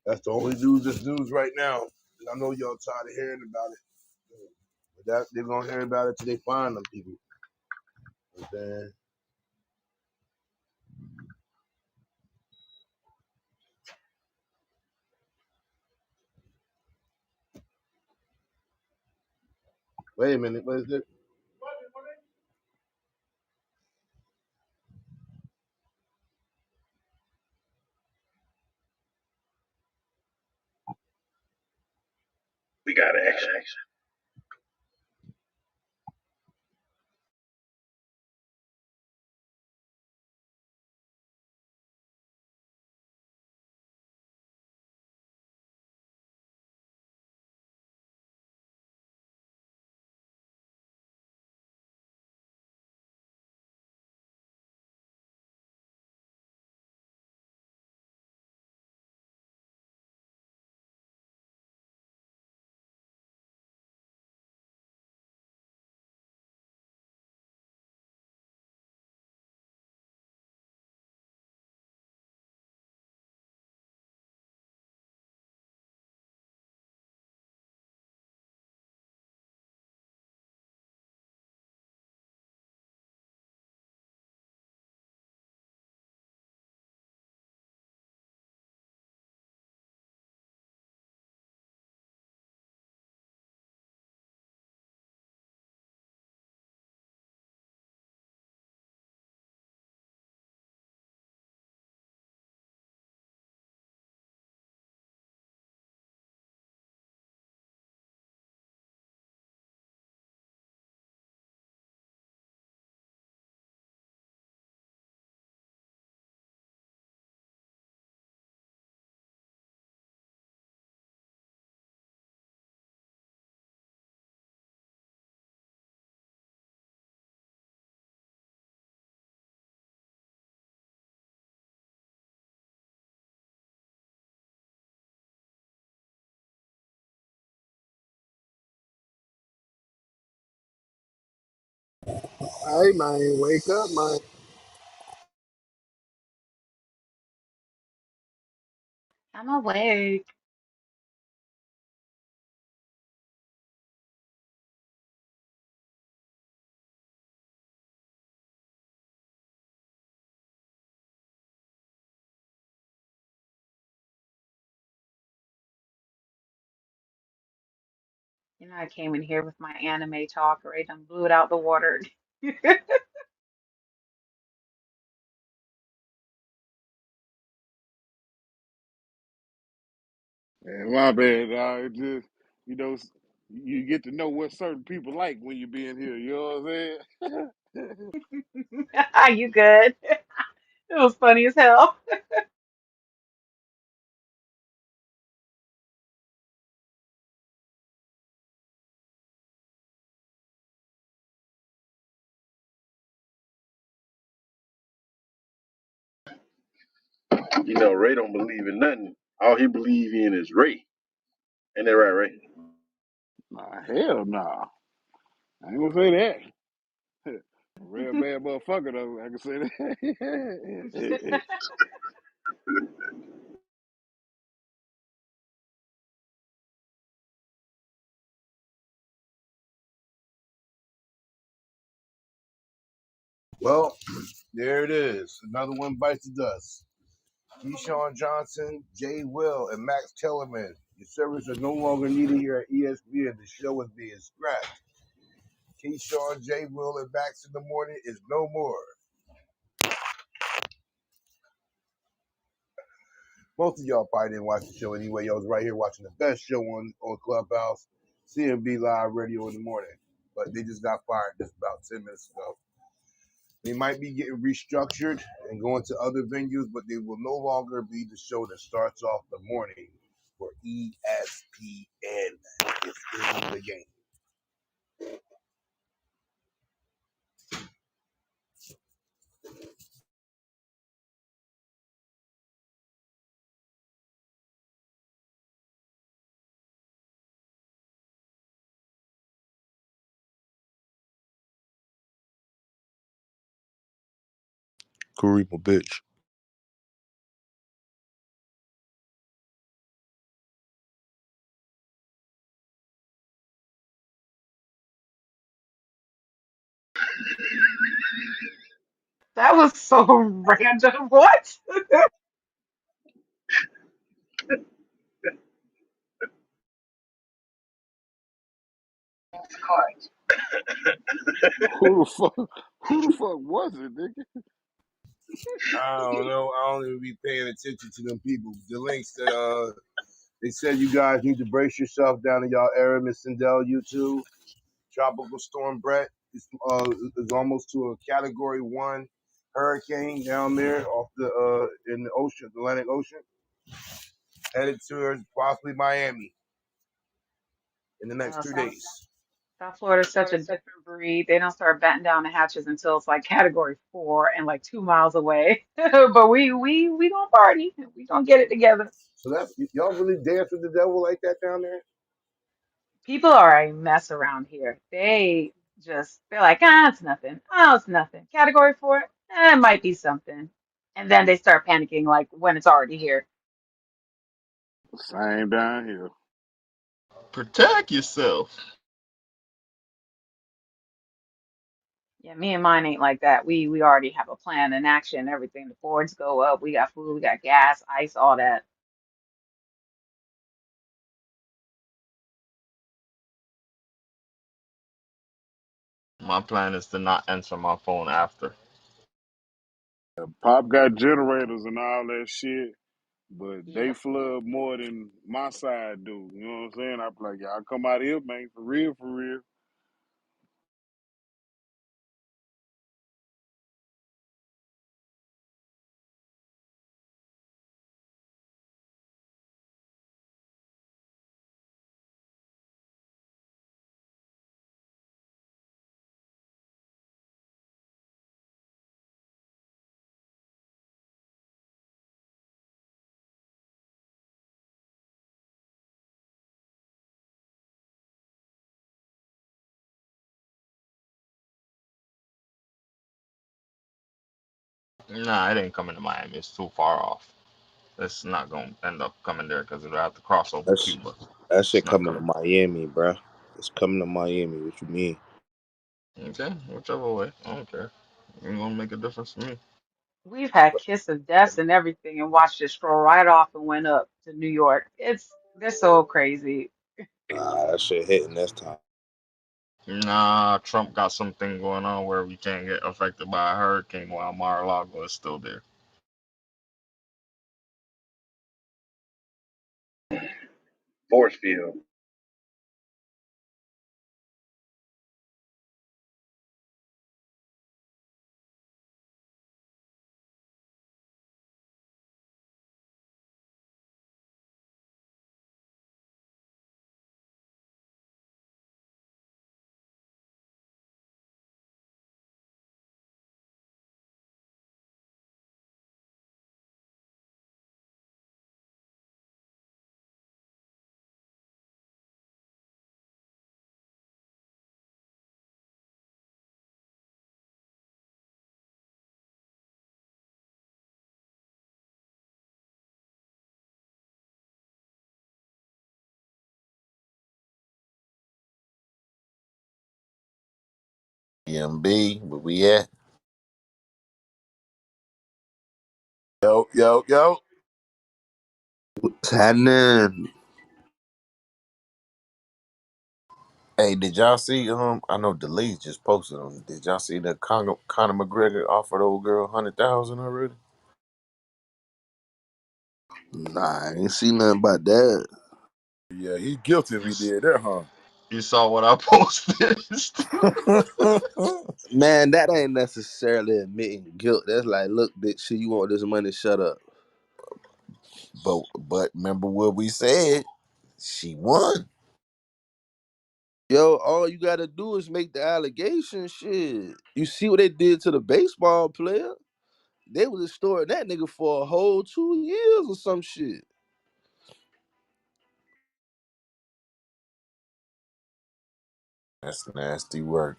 That's the only news that's news right now. And I know y'all tired of hearing about it. But that they're gonna hear about it till they find them people. You know what I'm saying? Wait a minute, what is it? We got action. Hey man, wake up, man. I'm awake. You know, I came in here with my anime talk, right? I blew it out the water. Man, my bad, dog. It just you know, you get to know what certain people like when you be in here. You know what I'm saying? You good? It was funny as hell. You know, Ray don't believe in nothing. All he believe in is Ray. Ain't that right, Ray? Nah, hell nah. I ain't gonna say that. Real bad motherfucker though. I can say that. Well, there it is. Another one bites the dust. Keyshawn Johnson, Jay Will, and Max Kellerman. Your services are no longer needed here at ESPN. The show is being scrapped. Keyshawn, Jay Will, and Max in the morning is no more. Most of y'all probably didn't watch the show anyway. Y'all was right here watching the best show on Clubhouse, CMB Live Radio in the morning. But they just got fired just about 10 minutes ago. They might be getting restructured and going to other venues, but they will no longer be the show that starts off the morning for ESPN. It's in the game. Kareem a bitch. That was so random. What? Who the fuck? Who the fuck was it, nigga? I don't know. I don't even be paying attention to them people. The links that they said you guys need to brace yourself down in y'all area, Miss Sindel, you too. Tropical storm Brett is almost to a category 1 hurricane down there off the in the ocean, Atlantic Ocean, headed towards possibly Miami in the next two South days. South Florida's such a different breed. They don't start batting down the hatches until it's like category 4 and like 2 miles away. But we gonna party. We gonna get it together. So that's y'all really dance with the devil like that down there? People are a mess around here. They're like, ah, it's nothing. Oh, it's nothing. Category 4, it might be something. And then they start panicking like when it's already here. Same down here. Protect yourself. Yeah, me and mine ain't like that. We already have a plan in action, everything. The boards go up. We got food, we got gas, ice, all that. My plan is to not answer my phone after. Pop got generators and all that shit, but they Yep. flood more than my side do. You know what I'm saying? I'm like, y'all come out here, man, for real, for real. Nah, it ain't coming to Miami. It's too far off. It's not gonna end up coming there because it'll have to cross over That's Cuba. that It's shit not coming to coming. Miami, bruh. It's coming to Miami. What you mean? Okay, whichever way, I don't care. Ain't gonna make a difference to me. We've had kiss of deaths and everything and watched it stroll right off and went up to New York. They're so crazy. Nah, that shit hitting this time. Nah, Trump got something going on where we can't get affected by a hurricane while Mar-a-Lago is still there. Force field. CMB, where we at? Yo, yo, yo. What's happening? Hey, did y'all see? I know Delise just posted on. Did y'all see that Conor McGregor offered old girl 100,000 already? Nah, I ain't see nothing about that. Yeah, he guilty if You, he did that, huh? you saw what I posted? Man, that ain't necessarily admitting guilt. That's like, look, bitch, shit, you want this money? Shut up. But remember what we said? She won. Yo, all you gotta do is make the allegation. Shit, you see what they did to the baseball player? They was storing that nigga for a whole 2 years or some shit. That's nasty work.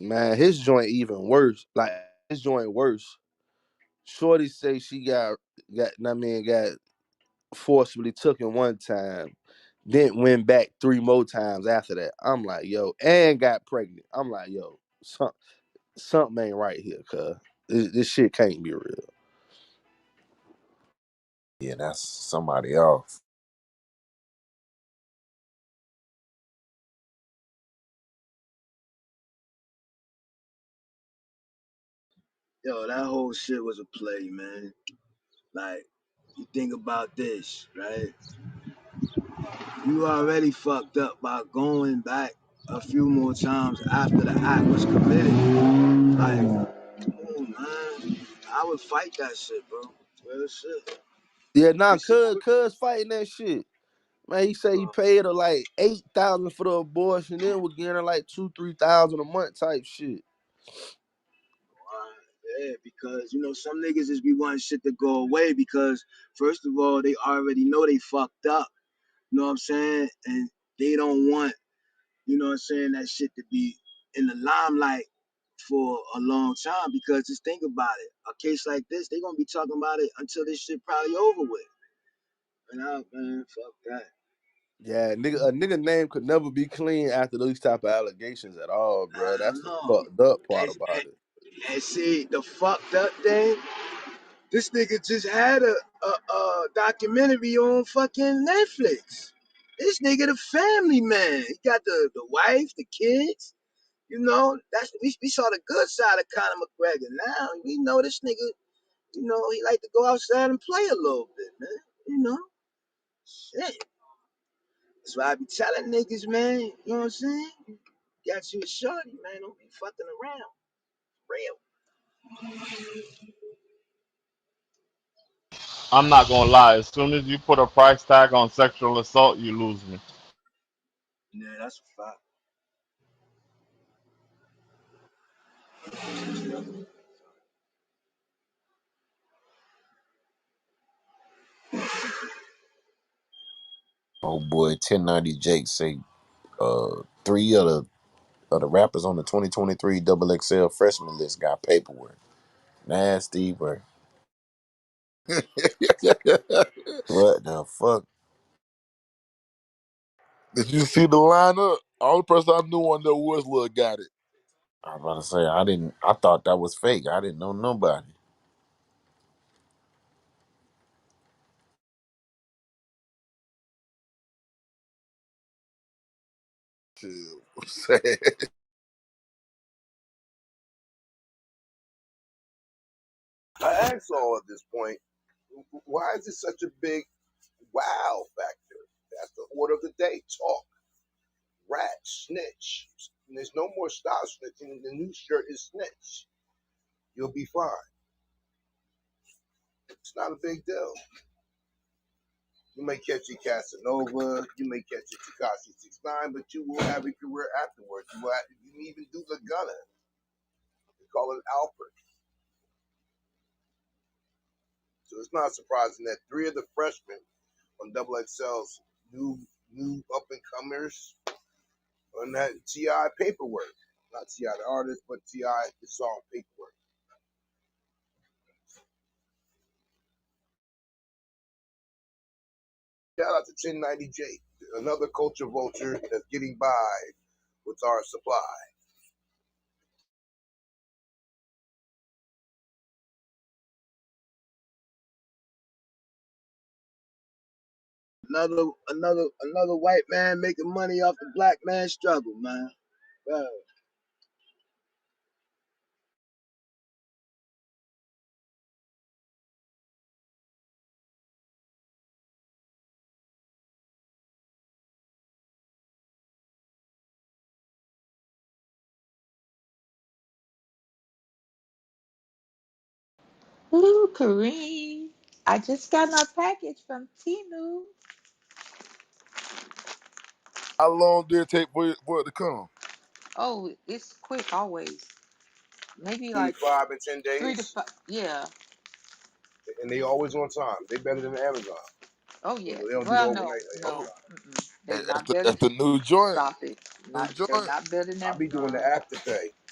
Man, his joint even worse. Like his joint worse. Shorty say she got forcibly took in one time, then went back 3 more times after that. I'm like, yo, and got pregnant. I'm like, yo, something ain't right here, cuz this shit can't be real. Yeah, that's somebody else. Yo, that whole shit was a play, man. Like, you think about this, right? You already fucked up by going back a few more times after the act was committed. Like, come on, man. I would fight that shit, bro. Real shit. Yeah, nah, This shit cuz fighting that shit. Man, he say he paid her like 8,000 for the abortion, then was getting her like 2-3,000 a month type shit. yeah, because some niggas just be wanting shit to go away because first of all, they already know they fucked up. You know what I'm saying? And they don't want, that shit to be in the limelight for a long time because just think about it. A case like this, they gonna be talking about it until this shit probably over with. And man, fuck that. Yeah, a nigga name could never be clean after those type of allegations at all, bro. I That's don't the know. fucked up part And, about and, it. and see, the fucked up thing, this nigga just had a documentary on fucking Netflix. This nigga the family man. He got the wife, the kids. We saw the good side of Conor McGregor. Now we know this nigga. He like to go outside and play a little bit, man. Shit. That's why I be telling niggas, man. You know what I'm saying? Got you a shorty, man. Don't be fucking around. Real. I'm not gonna lie. As soon as you put a price tag on sexual assault, you lose me. Yeah, that's a fact. Oh boy, 1090 Jake say three of the of the rappers on the 2023 Double XL freshman list got paperwork. Nasty, bro. What the fuck? Did you see the lineup? Only person I knew on there was Lil got it. I was about to say I didn't. I thought that was fake. I didn't know nobody. Shit. I ask all at this point, why is it such a big wow factor? That's the order of the day. Talk, rat, snitch. And there's no more style snitching. The new shirt is snitch. You'll be fine. It's not a big deal. You may catch a Casanova, you may catch a Takashi 69, but you will have a career afterwards. You can even do the gunner. They call it Alfred. So it's not surprising that three of the freshmen on Double XL's new up and comers on that T.I. paperwork. Not T.I. the artist, but T.I. the song paperwork. Shout out to 1090J, another culture vulture that's getting by with our supply. Another white man making money off the black man's struggle, man. Wow. Ooh, Kareem. I just got my package from Timu. How long did it take for it to come? Oh, it's quick always. Maybe Between like 5 and 10 three to days, five. Yeah. and they always on time. They better than Amazon. Oh They yeah. don't do the Well, no, overnight like no. Amazon. Mm-mm. They That's not the, better. that's the new joint. Stop it. New Not they joint. not better than I be doing the Amazon. afterpay. You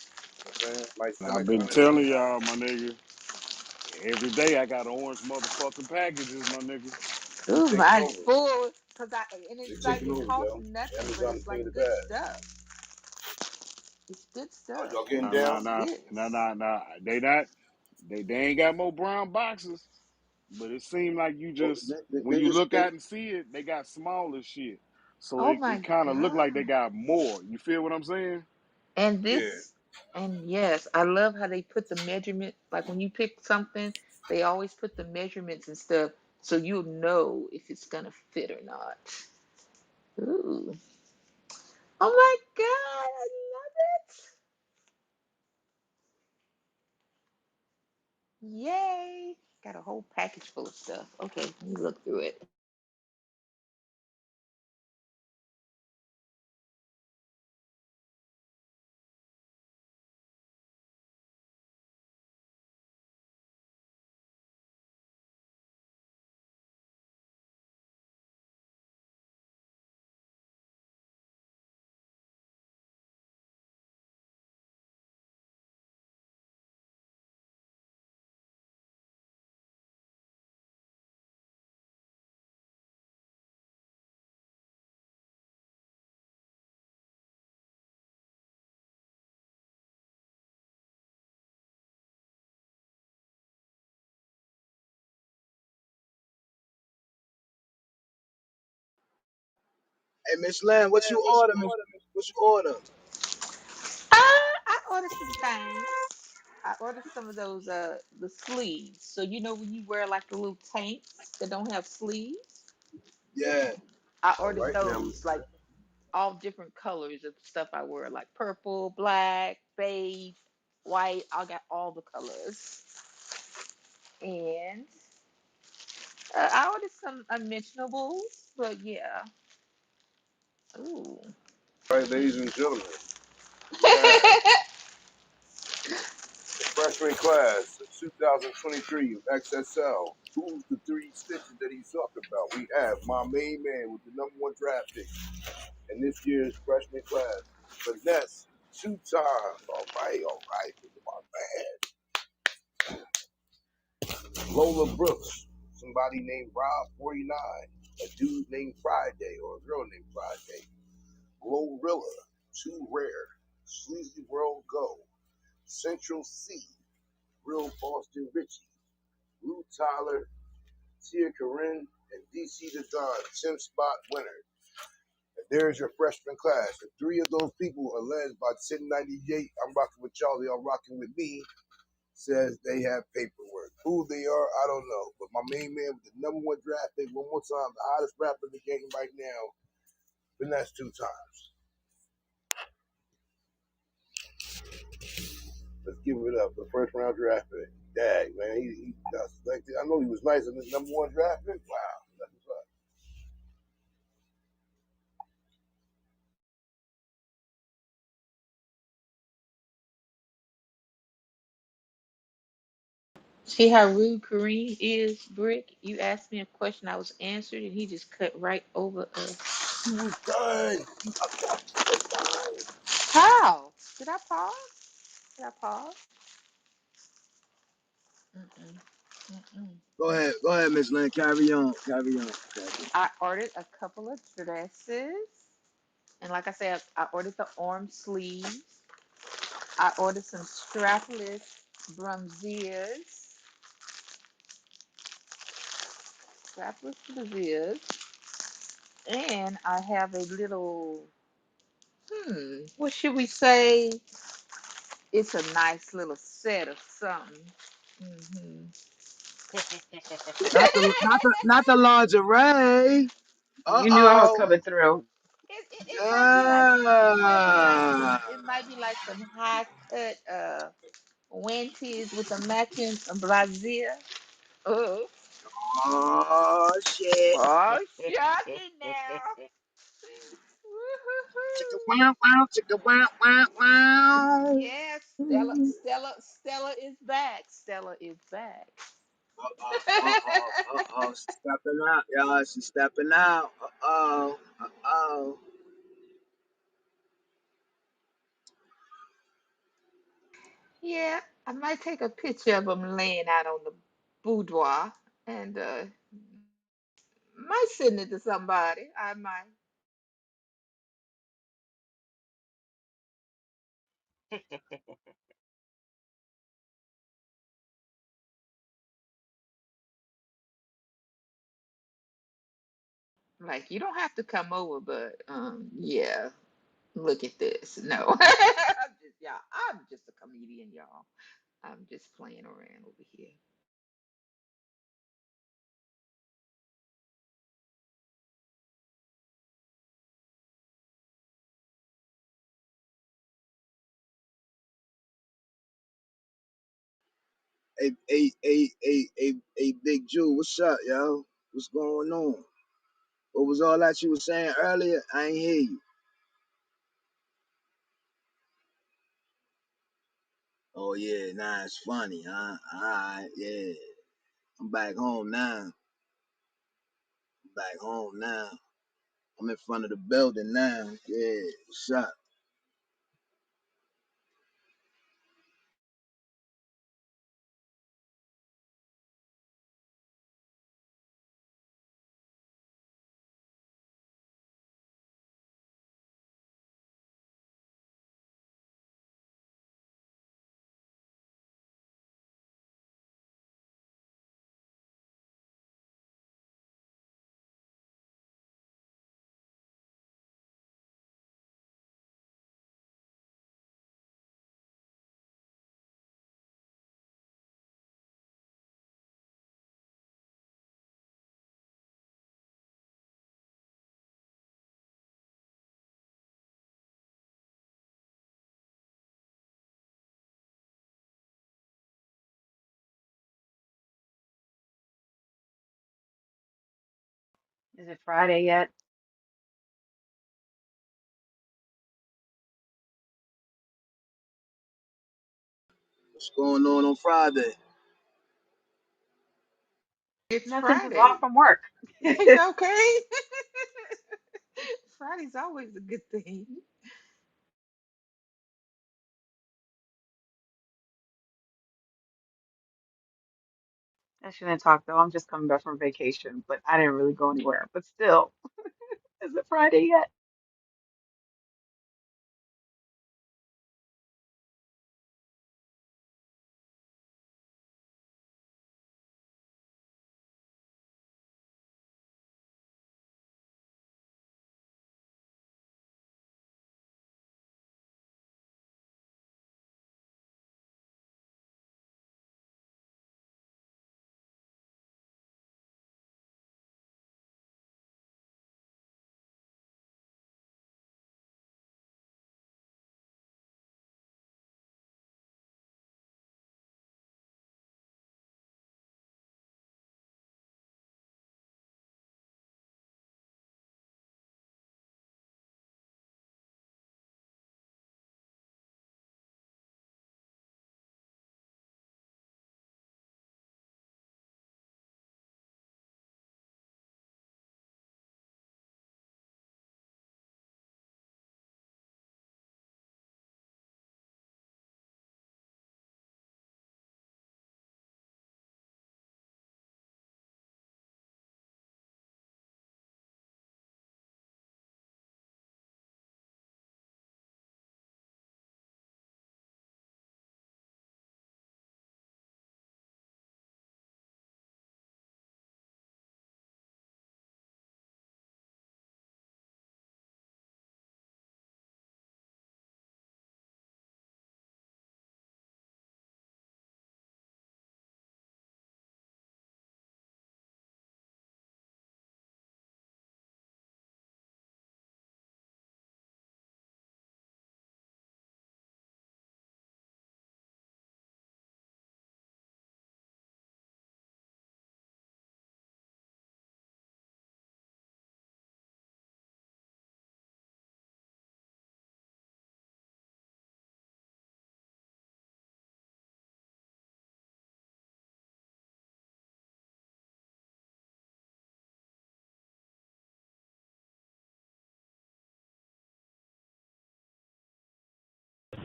know what I'm saying? I I've might been come in and telling y'all, my nigga. Every day I got orange motherfucking packages, my nigga. they Ooh, taking mine's over. full. And They it's like taking it over, costs yo. nothing, but Amazon is it's king like of the good bad. stuff. It's good Oh, stuff. y'all getting Nah, nah, down? nah, nah, Yes. nah, nah. They not. They ain't got more brown boxes. But it seemed like you Well, just when they you just look out and see it, they got smaller shit. So Oh it my kind of looked like they God. got more. You feel what I'm saying? And yeah. this, and yes, I love how they put the measurement, like when you pick something, they always put the measurements and stuff so you'll know if it's gonna fit or not. Ooh. Oh my God, I love it. Yay. Got a whole package full of stuff. Okay, let me look through it. Hey, Miss Lamb, what you order, Miss? What you order? I ordered some things. I ordered some of those the sleeves. So you know when you wear like the little tanks that don't have sleeves? Yeah. I All ordered right now. those like all different colors of stuff I wear, like purple, black, beige, white. I got all the colors. And I ordered some unmentionables, but yeah. Ooh. All right, ladies and gentlemen, we have the freshman class of 2023 of XSL. Who's the three stitches that he's talking about? We have my main man with the number one draft pick in this year's freshman class, Finesse. Two times. All right. Lola Brooks. Somebody named Rob 49. A dude named Friday or a girl named Friday. Glorilla. Too Rare. Sleazy World Go. Central C. Real Boston Richie. Lou Tyler. Tia Corinne. And DC the Don. 10th spot winner. And there's your freshman class. The three of those people are led by 1098. I'm rocking with Charlie. I'm rocking with me. Says they have paperwork. Who they are, I don't know. But my main man with the number one draft pick, one more time, the hottest rapper in the game right now, finesse two times. Let's give it up. The first round draft pick. Dag, man. He like, I know he was nice in the number one draft pick. Wow. That's what's up. See how rude Kareem is, Brick? You asked me a question, I was answered, and he just cut right over us. He was done. I thought you were done. How? Did I pause? Did I pause? Mm-mm. Mm-mm. Go ahead, Miss Lynn. Carry on. Carry on. Carry on. I ordered a couple of dresses, and like I said, I ordered the arm sleeves. I ordered some strapless bramziers, strapless bramziers, and I have a little, what should we say? It's a nice little set of something. Hmm. Not the lingerie. Uh You knew I was oh. coming through. It might be like Yeah. it might be like some high cut wanties with a matching brazier. Oh, Oh shit. oh, shocking now. Chicka Woo-hoo-hoo. wow wow. Chicka wow wow wow. Yes, Stella is back. Stella is back. She's stepping out, y'all. She's stepping out. Uh oh. Yeah, I might take a picture of him laying out on the boudoir and might send it to somebody. I might. Like, you don't have to come over, but yeah, look at this. No. I'm just a comedian, y'all. I'm just playing around over here. Hey, Big Jew, what's up, yo? What's going on? What was all that you was saying earlier? I ain't hear you. Oh yeah, nah, it's funny, huh? Alright, yeah. I'm back home now. Back home now. I'm in front of the building now. Yeah, what's up? Is it Friday yet? What's going on Friday? It's Nothing, just off Friday. from work. Okay. Friday's always a good thing. I shouldn't talk though. I'm just coming back from vacation, but I didn't really go anywhere. But still, is it Friday yet?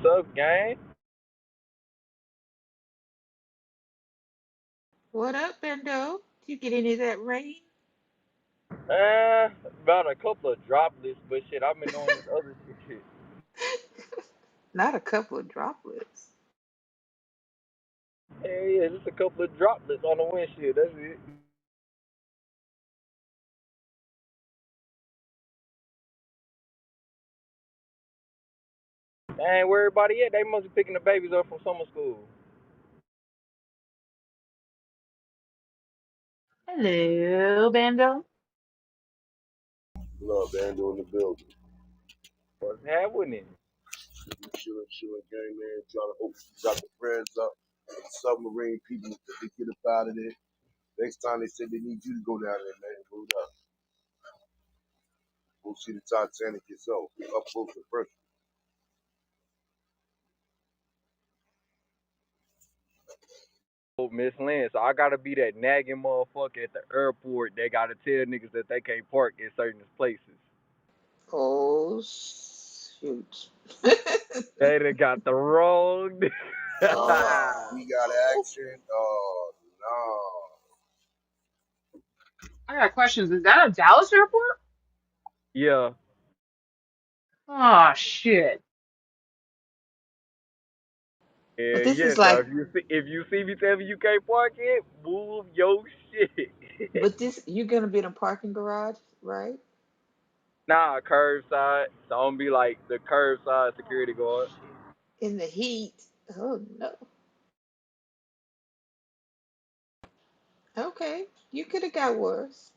What's up, gang? What up, Bendo? Did you get any of that rain? About a couple of droplets, but shit, I've been doing this other shit. Not a couple of droplets. Yeah, just a couple of droplets on the windshield. That's it. Dang, where everybody at? They must be picking the babies up from summer school. Hello, Bando. Love Bando in the building. What's happening? Chilling, chilling, gang, man. Trying to drop the prayers up. Submarine people that they get up out of there. Next time they said they need you to go down there, man. Go up. Go see the Titanic yourself. Up close and personal. Oh, Miss Lynn, so I gotta be that nagging motherfucker at the airport. They gotta tell niggas that they can't park in certain places. Oh, shoot. They done got the wrong. Oh. We got action. Oh, no. I got questions. Is that a Dallas airport? Yeah, Oh shit. But yeah, this yeah. is Now like, if you see me tell me you can't park it, move your shit. but this, you're gonna be in a parking garage, right? Nah, curbside. So I'm be like the curbside security guard. In the heat. Oh no. Okay. You could have got worse.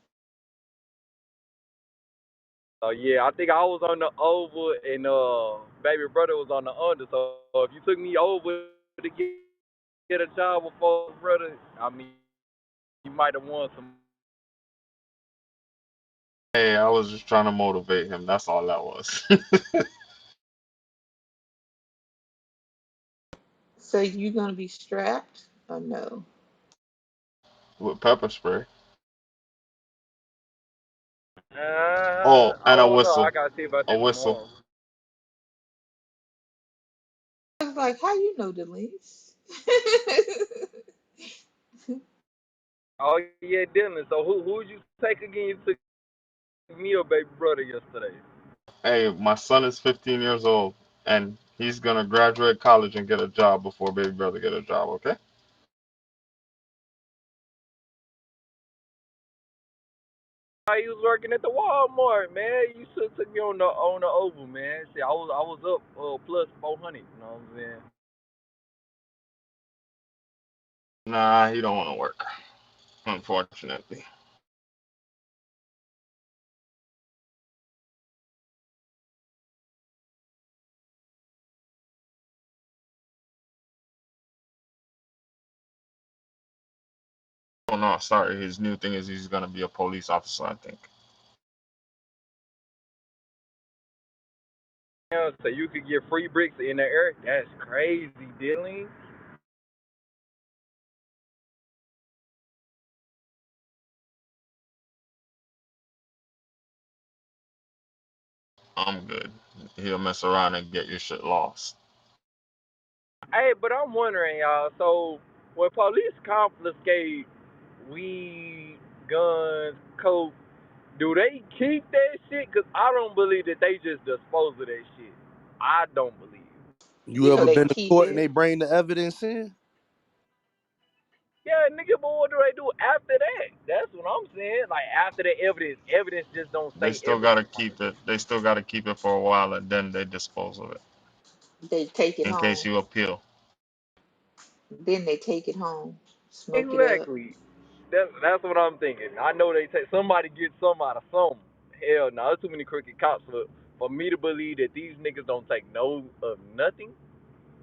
So yeah, I think I was on the over and baby brother was on the under. So if you took me over to get a job before brother, I mean you might have won some. Hey, I was just trying to motivate him. That's all that was. So you gonna be strapped? Oh no. With pepper spray. Oh, I and a don't know. I whistle. gotta see about A that whistle. tomorrow. I was like, how you know the links? Oh yeah, Dylan. So who would you take again? You took me or baby brother yesterday. Hey, my son is 15 years old, and he's gonna graduate college and get a job before baby brother get a job. Okay? He was working at the Walmart, man. You should have took me on the Oval, man. See, I was up plus 400. You know what I'm saying? Nah, he don't want to work, unfortunately. Oh no, sorry. His new thing is he's gonna be a police officer, I think. Yeah, so you could get free bricks in the air. That's crazy, Dylan. I'm good. He'll mess around and get your shit lost. Hey, but I'm wondering, y'all. So when police confiscate weed, guns, coke, do they keep that shit? Cause I don't believe that they just dispose of that shit. I don't believe. You You know ever they been to keep court and it. they bring the evidence in? Yeah, nigga, but what do they do after that? That's what I'm saying. Like after the evidence just don't They stay still gotta evidence. keep it. They still gotta keep it for a while, and then they dispose of it They take it in case home. you appeal. Then they take it home, smoke it up. Exactly. That's what I'm thinking. I know they take somebody get some out of some. Hell no, there's too many crooked cops for me to believe that these niggas don't take no of nothing.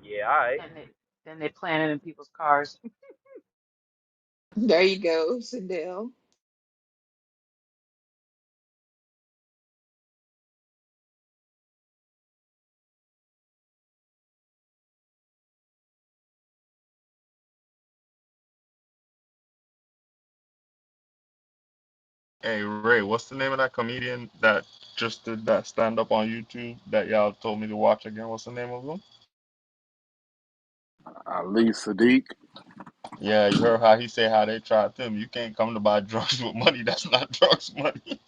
Yeah, alright. Then they plant it in people's cars. There you go, Sindel. Hey Ray, what's the name of that comedian that just did that stand up on YouTube that y'all told me to watch again? What's the name of him? Ali Sadiq. Yeah, you heard how he say how they tried him. You can't come to buy drugs with money. That's not drugs money.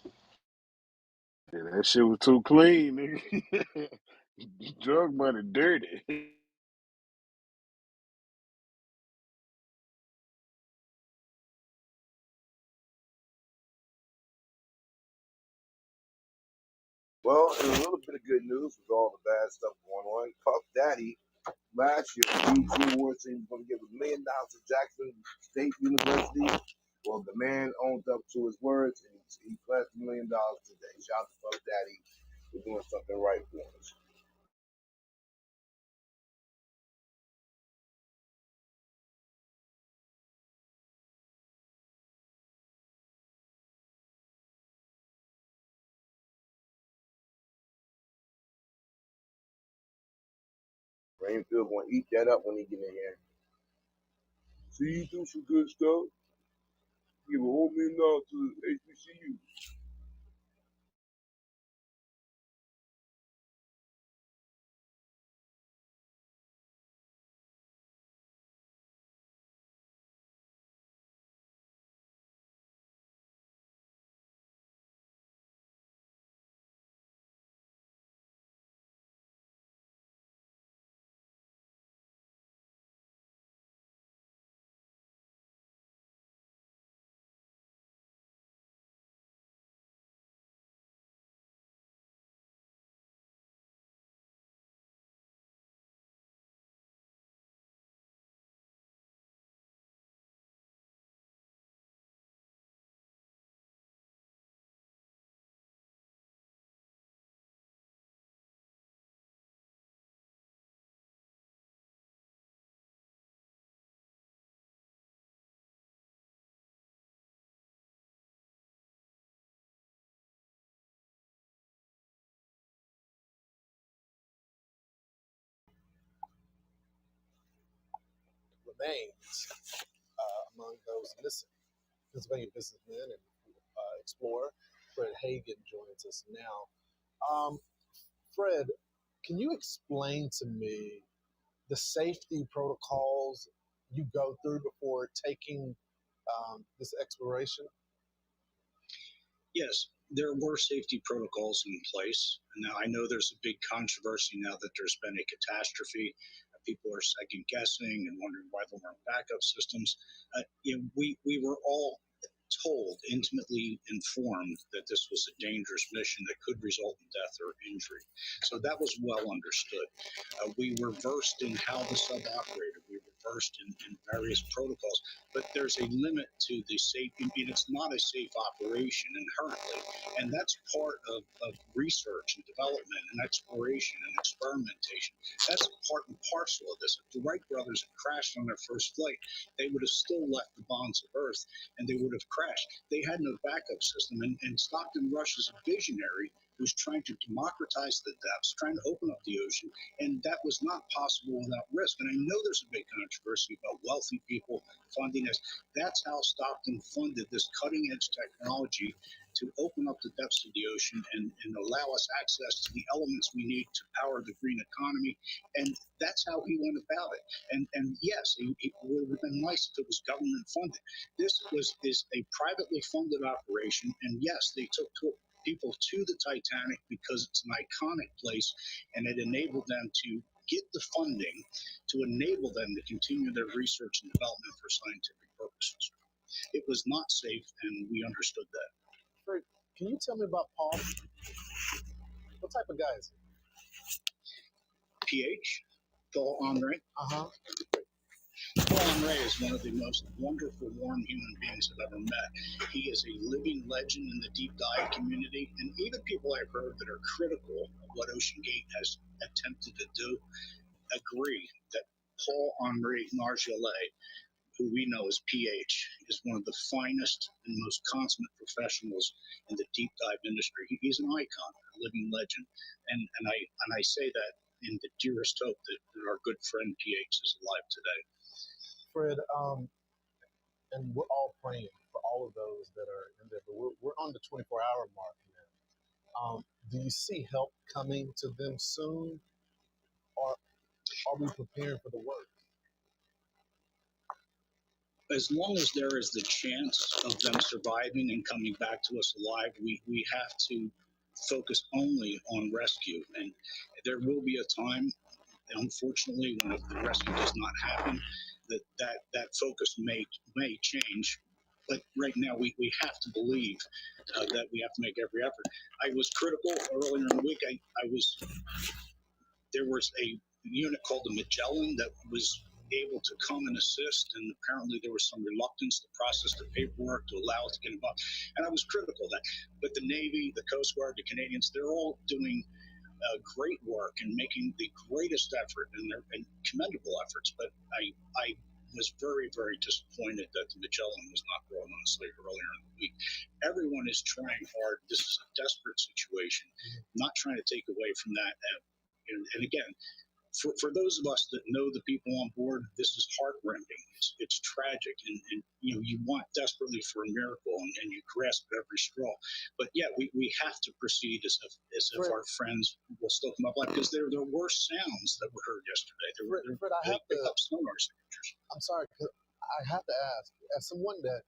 Yeah, that shit was too clean, nigga. Drug money dirty. Well, and a little bit of good news with all the bad stuff going on. Puff Daddy last year, the BET Awards saying he's going to give $1 million to Jackson State University. Well, the man owned up to his words and he pledged $1 million today. Shout out to Puff Daddy for doing something right for us. Rainfield going to eat that up when he get in here. See, you do some good stuff. Give a whole $1 million to HBCU. Remains among those missing. Pennsylvania businessman and explorer Fred Hagen joins us now. Fred, can you explain to me the safety protocols you go through before taking this exploration? Yes, there were safety protocols in place. Now, I know there's a big controversy now that there's been a catastrophe. People are second guessing and wondering why there weren't backup systems. We were all told, intimately informed that this was a dangerous mission that could result in death or injury. So that was well understood. We were versed in how the sub operated. We were versed in various protocols, but there's a limit to the safe. I mean, it's not a safe operation inherently, and that's part of research and development and exploration and experimentation. That's part and parcel of this. If the Wright brothers had crashed on their first flight, they would have still left the bonds of Earth and they would have crashed. They had no backup system. And Stockton Rush is a visionary who's trying to democratize the depths, trying to open up the ocean, and that was not possible without risk. And I know there's a big controversy about wealthy people funding this. That's how Stockton funded this cutting edge technology to open up the depths of the ocean and allow us access to the elements we need to power the green economy. And that's how he went about it. And yes, it would have been nice if it was government funded. This is a privately funded operation, and yes, they took people to the Titanic because it's an iconic place, and it enabled them to get the funding to enable them to continue their research and development for scientific purposes. It was not safe, and we understood that. Fred, can you tell me about Paul? What type of guy is PH, Paul Henri. Uh-huh. Paul Henri is one of the most wonderful, warm human beings I've ever met. He is a living legend in the deep dive community, and even people I've heard that are critical of what Ocean Gate has attempted to do agree that Paul Henri Nargeolet, who we know as PH, is one of the finest and most consummate professionals in the deep dive industry. He's an icon, a living legend, and I say that in the dearest hope that our good friend PH is alive today. Fred, and we're all praying for all of those that are in there, but we're on the 24-hour mark now. Do you see help coming to them soon, or are we preparing for the worst? As long as there is the chance of them surviving and coming back to us alive, we have to focus only on rescue. And there will be a time, unfortunately, when if the rescue does not happen, that focus may change. But right now, we have to believe that we have to make every effort. I was critical earlier in the week. There was a unit called the Magellan that was able to come and assist, and apparently there was some reluctance to process the paperwork to allow it to get involved. And I was critical of that. But the Navy, the Coast Guard, the Canadians, they're all doing great work and making the greatest effort, and commendable efforts. But I was very, very disappointed that the Magellan was not brought on a slate earlier in the week. Everyone is trying hard. This is a desperate situation, not trying to take away from that. And again, for those of us that know the people on board, this is heartrending. It's tragic, and you want desperately for a miracle, and you grasp at every straw. But yeah, we have to proceed as if Fred, our friends will still come up alive, because there were sounds that were heard yesterday. Fred, I They have to. picked up sonar signatures. I'm sorry, 'cause I have to ask, as someone that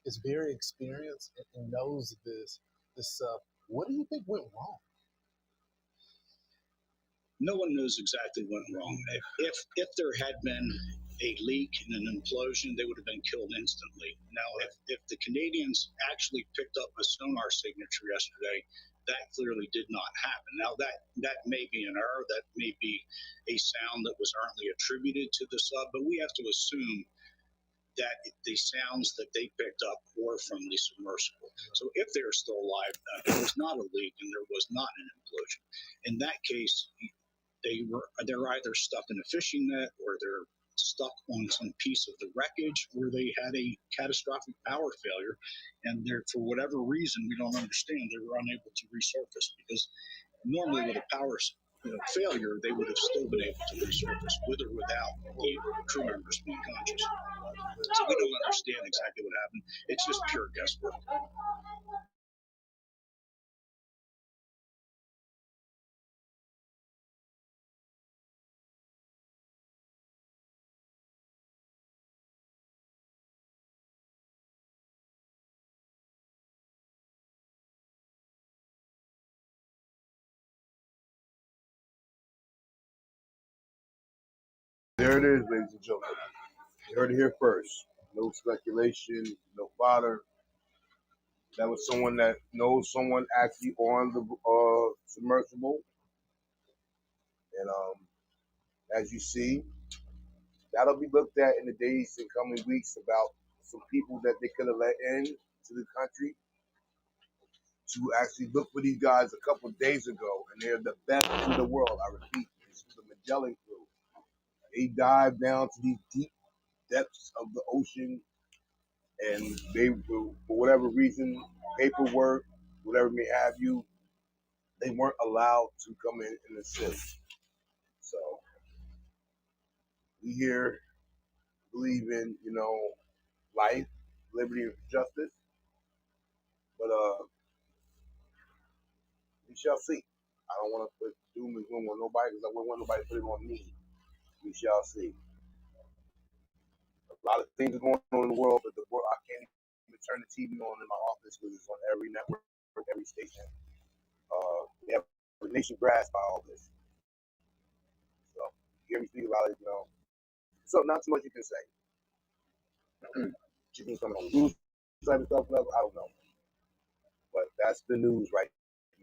is very experienced and knows this stuff, what do you think went wrong? No one knows exactly what went wrong. If there had been a leak and an implosion, they would have been killed instantly. Now, if the Canadians actually picked up a sonar signature yesterday, that clearly did not happen. Now, that may be an error. That may be a sound that was erroneously attributed to the sub, but we have to assume that the sounds that they picked up were from the submersible. So if they're still alive, there was not a leak and there was not an implosion. In that case, they're either stuck in a fishing net, or they're stuck on some piece of the wreckage, or they had a catastrophic power failure, and they're, for whatever reason we don't understand, they were unable to resurface, because normally with a power failure they would have still been able to resurface with or without the crew members being conscious. So we don't understand exactly what happened. It's just pure guesswork. There it is, ladies and gentlemen. You heard it here first. No speculation, no fodder. That was someone that knows someone actually on the submersible. And as you see, that'll be looked at in the days and coming weeks about some people that they could have let in to the country to actually look for these guys a couple of days ago. And they're the best in the world. I repeat, this is the Magellan crew. They dive down to these deep depths of the ocean, and they, for whatever reason, paperwork, whatever may have you, they weren't allowed to come in and assist. So we here believe in, life, liberty, and justice, but we shall see. I don't want to put doom and gloom on nobody because I wouldn't want nobody to put it on me. We shall see. A lot of things are going on in the world, but the world I can't even turn the TV on in my office because it's on every network, every station. We have the nation grasped by all this. So you hear me speak about it, So not too much you can say. Chickens coming on the news type of stuff, I don't know. But that's the news right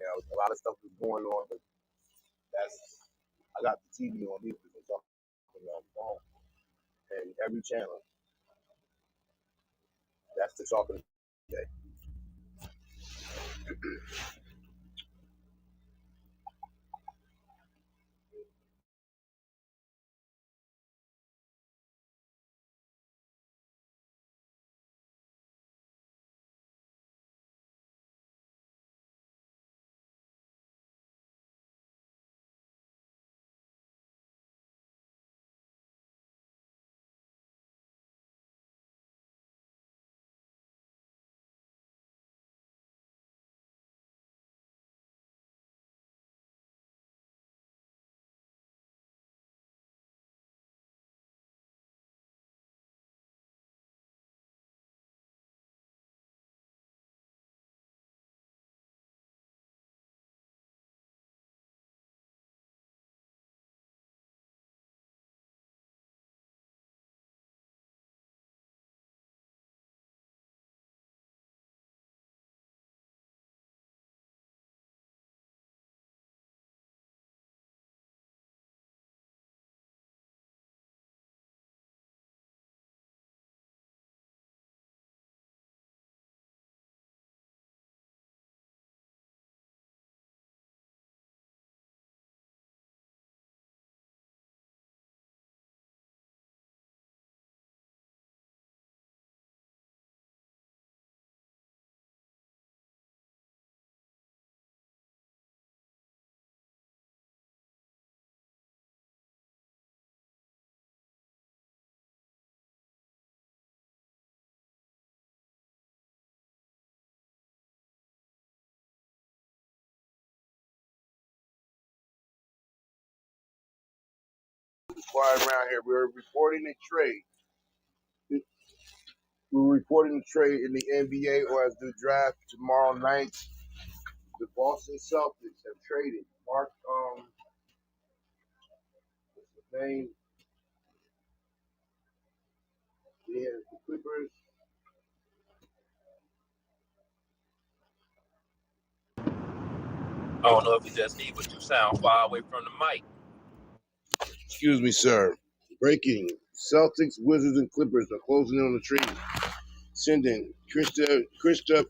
now. A lot of stuff is going on, but that's I got the TV on mute because I'm talking on the phone. And every channel, that's the talking today. It's quiet around here. We're reporting a trade. We're reporting a trade in the NBA or as the draft tomorrow night. The Boston Celtics have traded Mark what's his name? Yeah, the Clippers. I don't know if it's just me, but you sound far away from the mic. Excuse me, sir. Breaking. Celtics, Wizards, and Clippers are closing in on the trade. Sending Krista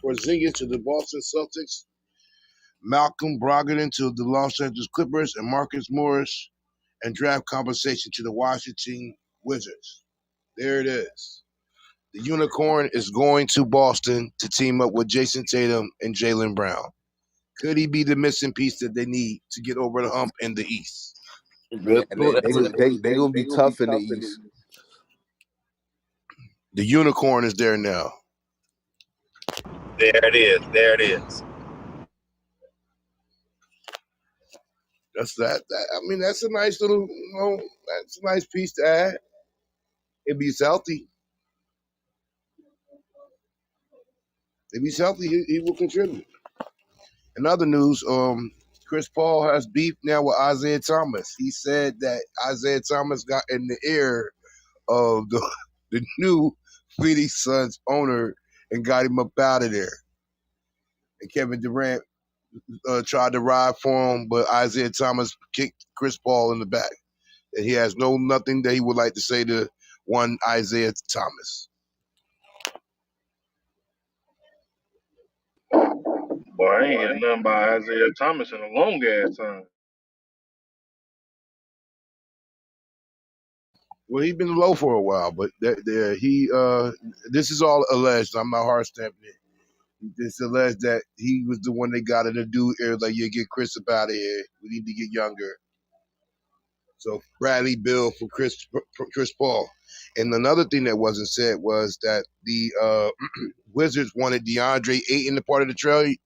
Porzingis to the Boston Celtics, Malcolm Brogdon to the Los Angeles Clippers, and Marcus Morris and draft compensation to the Washington Wizards. There it is. The unicorn is going to Boston to team up with Jason Tatum and Jaylen Brown. Could he be the missing piece that they need to get over the hump in the East? Yeah, Good and pull. That's a they gonna be tough in the East. The unicorn is there now. there it is. There it is. That's that. I mean, that's a nice little, that's a nice piece to add. If he's healthy, he will contribute. In other news, Chris Paul has beef now with Isaiah Thomas. He said that Isaiah Thomas got in the ear of the new Phoenix Suns owner and got him up out of there. And Kevin Durant tried to ride for him, but Isaiah Thomas kicked Chris Paul in the back. And he has nothing that he would like to say to one Isaiah Thomas. Boy, I ain't heard nothing about Isaiah Thomas in a long ass time. Well, he's been low for a while, but this is all alleged. I'm not hard stamping it. It's alleged that he was the one that got in the dude ear, like, yeah, get Chris up out of here. We need to get younger. So Bradley Bill for Chris Paul. And another thing that wasn't said was that the Wizards wanted DeAndre Ayton the part of the trade,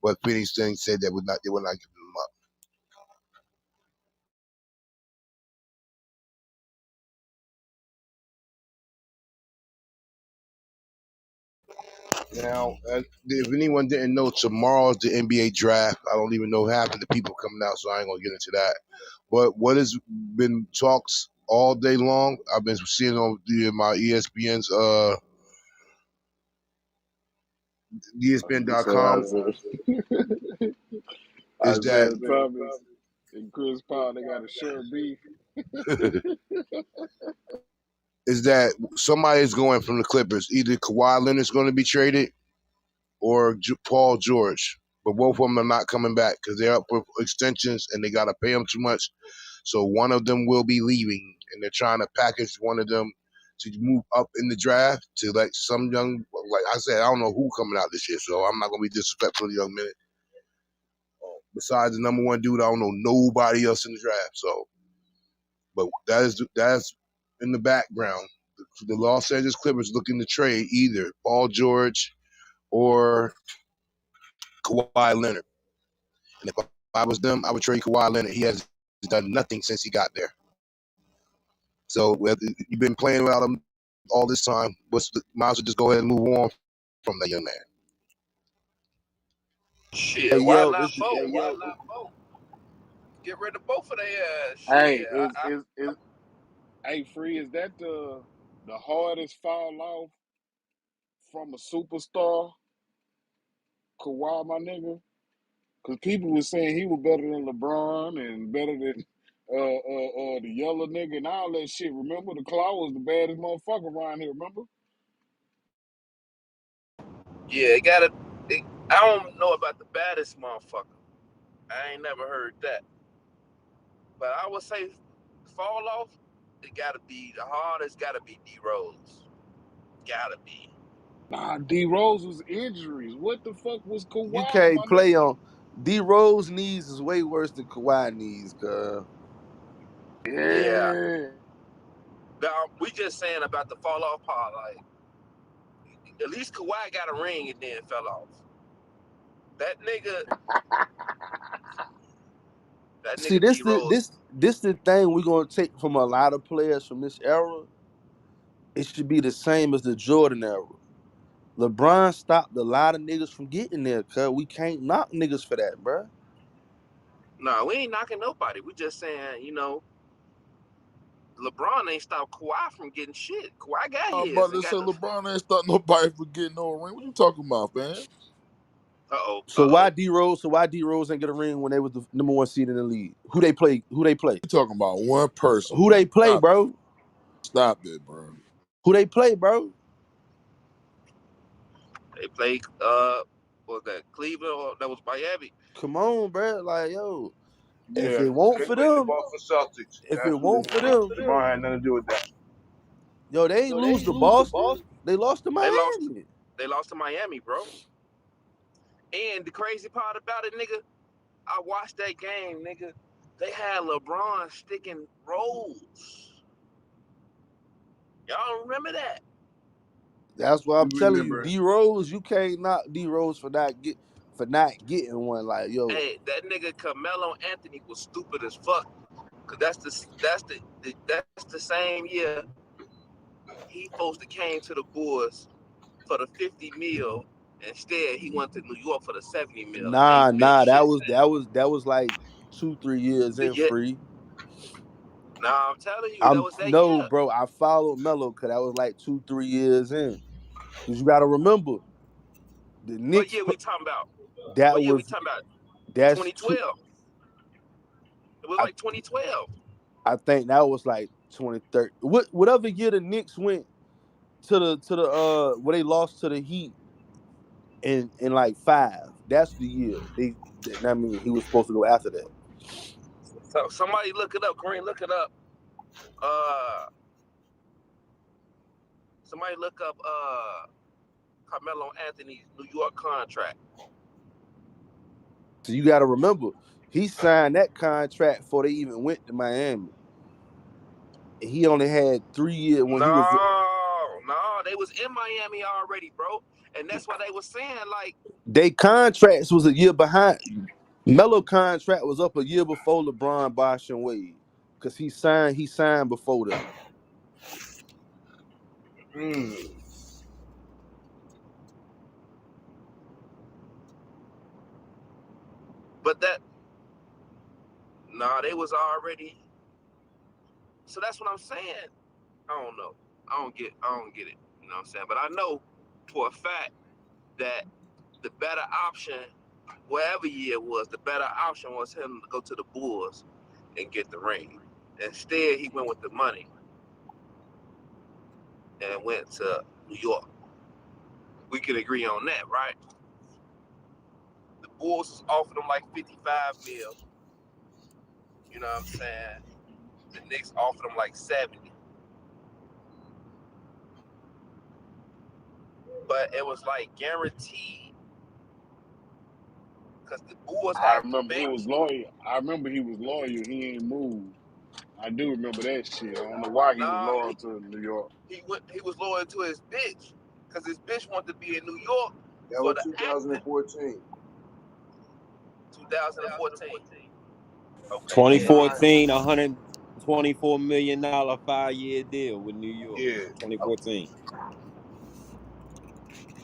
but Phoenix thing said that they would not give him up. Now, if anyone didn't know, tomorrow's the NBA draft. I don't even know half of the people coming out, so I ain't gonna get into that. But what has been talks all day long, I've been seeing on my ESPN's You say ESPN.com is that Isaiah Thomas and Chris Paul, they got a short beef. is that somebody is going from the Clippers. Either Kawhi Leonard's going to be traded or Paul George. But both of them are not coming back because they're up for extensions and they got to pay them too much. So one of them will be leaving, and they're trying to package one of them to move up in the draft to like some young, like I said, I don't know who coming out this year, so I'm not going to be disrespectful to the young men. Besides the number one dude, I don't know nobody else in the draft. So, but that's in the background. The Los Angeles Clippers looking to trade either Paul George or Kawhi Leonard. And if I was them, I would trade Kawhi Leonard. He has done nothing since he got there. So you've been playing without him all this time. Might as well just go ahead and move on from that young man. Hey Shit, why yo, not both? Get rid of both of their ass. Hey, Shit, is hey Free, is that the hardest fall off from a superstar, Kawhi, my nigga? Because people were saying he was better than LeBron and better than the yellow nigga and all that shit. Remember, the Claw was the baddest motherfucker around here. Remember? yeah, it gotta. I don't know about the baddest motherfucker. I ain't never heard that. But I would say fall off. It gotta be the hardest. Gotta be D Rose. Gotta be. Nah, D Rose was injuries. What the fuck was you Kawhi, can't my play nigga? on D Rose knees is way worse than Kawhi knees, cuz. Yeah. Yeah. Now, we just saying about the fall off part. Like at least Kawhi got a ring and then fell off. That nigga. That See, nigga D Rose. this the thing we're gonna take from a lot of players from this era. It should be the same as the Jordan era. LeBron stopped a lot of niggas from getting there, cuz we can't knock niggas for that, bruh. No, we ain't knocking nobody. We just saying, LeBron ain't stopped Kawhi from getting shit. Kawhi got I'm his about and to say got the. LeBron ain't starting nobody for getting no ring. What you talking about, man? So why D Rose? So why D Rose ain't get a ring when they was the number one seed in the league? Who they play? Who they play? You talking about one person, Who man. they play, bro? Stop that, bro. Who they play, bro? They played what was that, Cleveland or that was Miami. Come on, bro. Like, yo, if Yeah, it won't they for played the them, Boston Celtics. if it That's who won't for them, LeBron had nothing to do with that. yo, they ain't lose to Boston. They lost to They lost Miami. they lost to Miami, bro. And the crazy part about it, nigga, I watched that game, nigga. They had LeBron sticking rolls. Y'all remember that? That's why We I'm telling you, remember it. D Rose, you can't knock D Rose for not getting one. Like, yo, Hey, that nigga Carmelo Anthony was stupid as fuck. Cause that's the same year he supposed to came to the Bulls for the 50 mil Instead, he went to New York for the 70 mil and Nah, ain't built nah, shit that was like 2, 3 years the in year. free. Nah, I'm telling you, that I'm was that year. no, bro. I followed Melo because that was like 2, 3 years in. Cause you got to remember the What Knicks. year we talking about? That What year we was talking about? that's two. 2012. It was I like 2012. I think that was like 2030. Whatever year the Knicks went to the where they lost to the Heat in like five. That's the year they. I mean, he was supposed to go after that. So somebody look it up, Kareem. Look it up. Uh, somebody look up Carmelo Anthony's New York contract. So you got to remember, he signed that contract before they even went to Miami. He only had 3 years when he was. No, they was in Miami already, bro. And that's why they was saying like, They contracts was a year behind. Melo contract was up a year before LeBron, Bosh, and Wade, because he signed before them. Mm. but that they was already. So that's what I'm saying. I don't know. I don't get it. You know what I'm saying? But I know for a fact that the better option, whatever year it was, the better option was him to go to the Bulls and get the ring. Instead, he went with the money and went to New York. We can agree on that, right? The Bulls was offering him like 55 mil. You know what I'm saying? The Knicks offered him like 70. But it was like guaranteed because the Bulls I had the remember he was bench. loyal. I remember he was loyal. He ain't moved. I do remember that shit. I don't know why he was Nah, loyal to New York. he was loyal to his bitch because his bitch wanted to be in New York That for was the acting. 2014. 2014. Okay, That's yeah, yeah. behind. 2014, $124 million 5-year deal with New York. Yeah, 2014.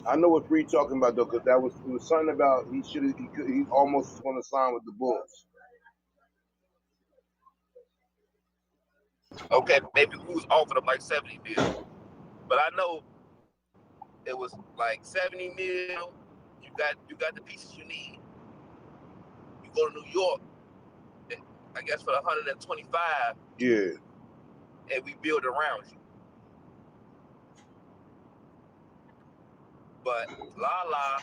I know what Free talking about though, because that was it was something about he should he could he almost was going to sign with the Bulls. Okay, maybe we was offered him like 70 mil, but I know it was like 70 mil. You got the pieces you need. You go to New York, I guess for 125, Yeah, and we build around you. But La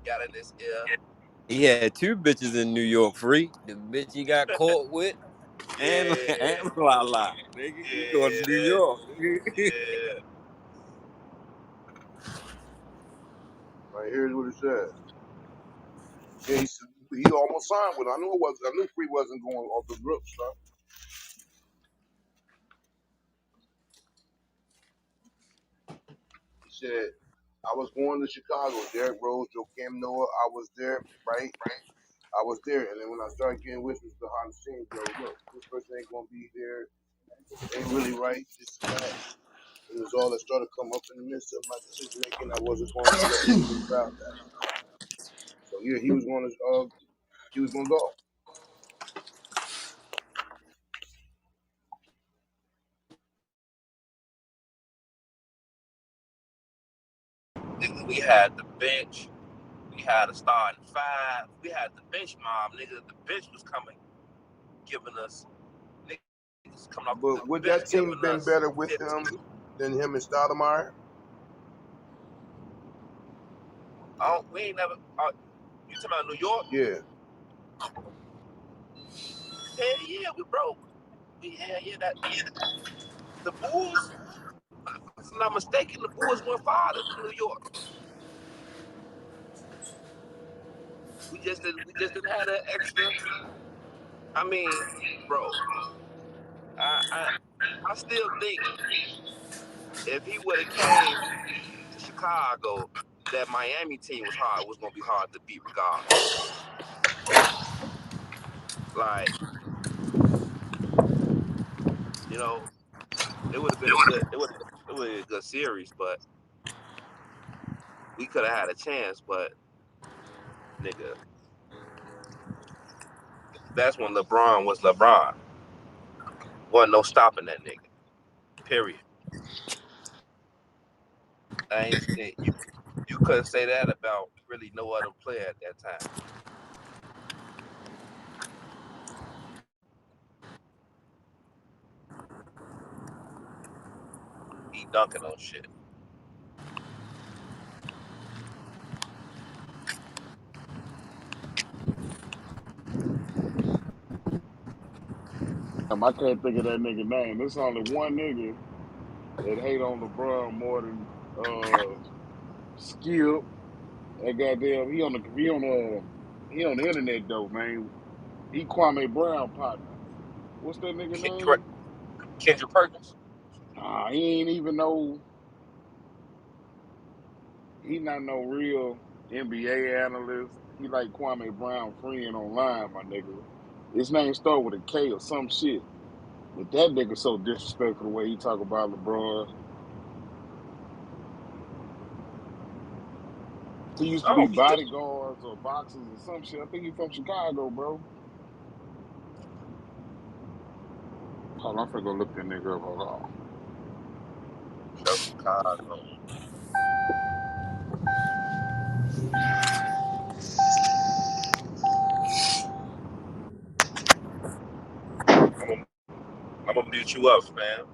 got in this ear. He had two bitches in New York free. The bitch he got caught with and Yeah, La La. Nigga, he going to New yeah, York. Nigga. yeah. right here's what it says. Yeah, he almost signed with. Him. I knew it was. I knew Free wasn't going off the rip stuff. He said, "I was going to Chicago. Derrick Rose, Joakim Noah. I was there, right? I was there, and then when I started getting whispers behind the scenes, yo, look, this person ain't gonna be there. Ain't really right. This and that. It was all that started to come up in the midst of my decision making. I wasn't going to let anything cloud that. So yeah, he was gonna go. Nigga, we had the bench. We had a starting five. We had the bench mob, nigga. The bench was coming, giving us niggas coming off the But would bench, that team giving been us better with 50. him than him and Stoudemire? We ain't never. You talking about New York? Yeah. Hell yeah, we broke. Yeah, that the Bulls. If I'm not mistaken, the Bulls went farther than New York. We just didn't have that extra. I mean, bro, I I, I still think if he would have came to Chicago, that Miami team was gonna be hard to beat regardless. Like, you know, it would have been a good it would have been a good series, but We could have had a chance, but nigga, that's when LeBron was LeBron. Wasn't no stopping that nigga. Period. I ain't you couldn't say that about really no other player at that time. He dunking on shit. I can't think of that nigga name. There's only one nigga that hate on LeBron more than Skip. That goddamn he on the internet though, man. He Kwame Brown partner. What's that nigga Kendrick, name? Kendrick Perkins. Nah, he ain't even no. He not no real NBA analyst. He like Kwame Brown friend online, my nigga. His name start with a K or some shit. But that nigga so disrespectful the way he talk about LeBron. He used to I be don't get this. bodyguards or boxers or some shit. I think he from Chicago, bro. Hold on, I'm finna go look that nigga up. Hold on. From Chicago. I'm gonna, I'm gonna mute you up, man.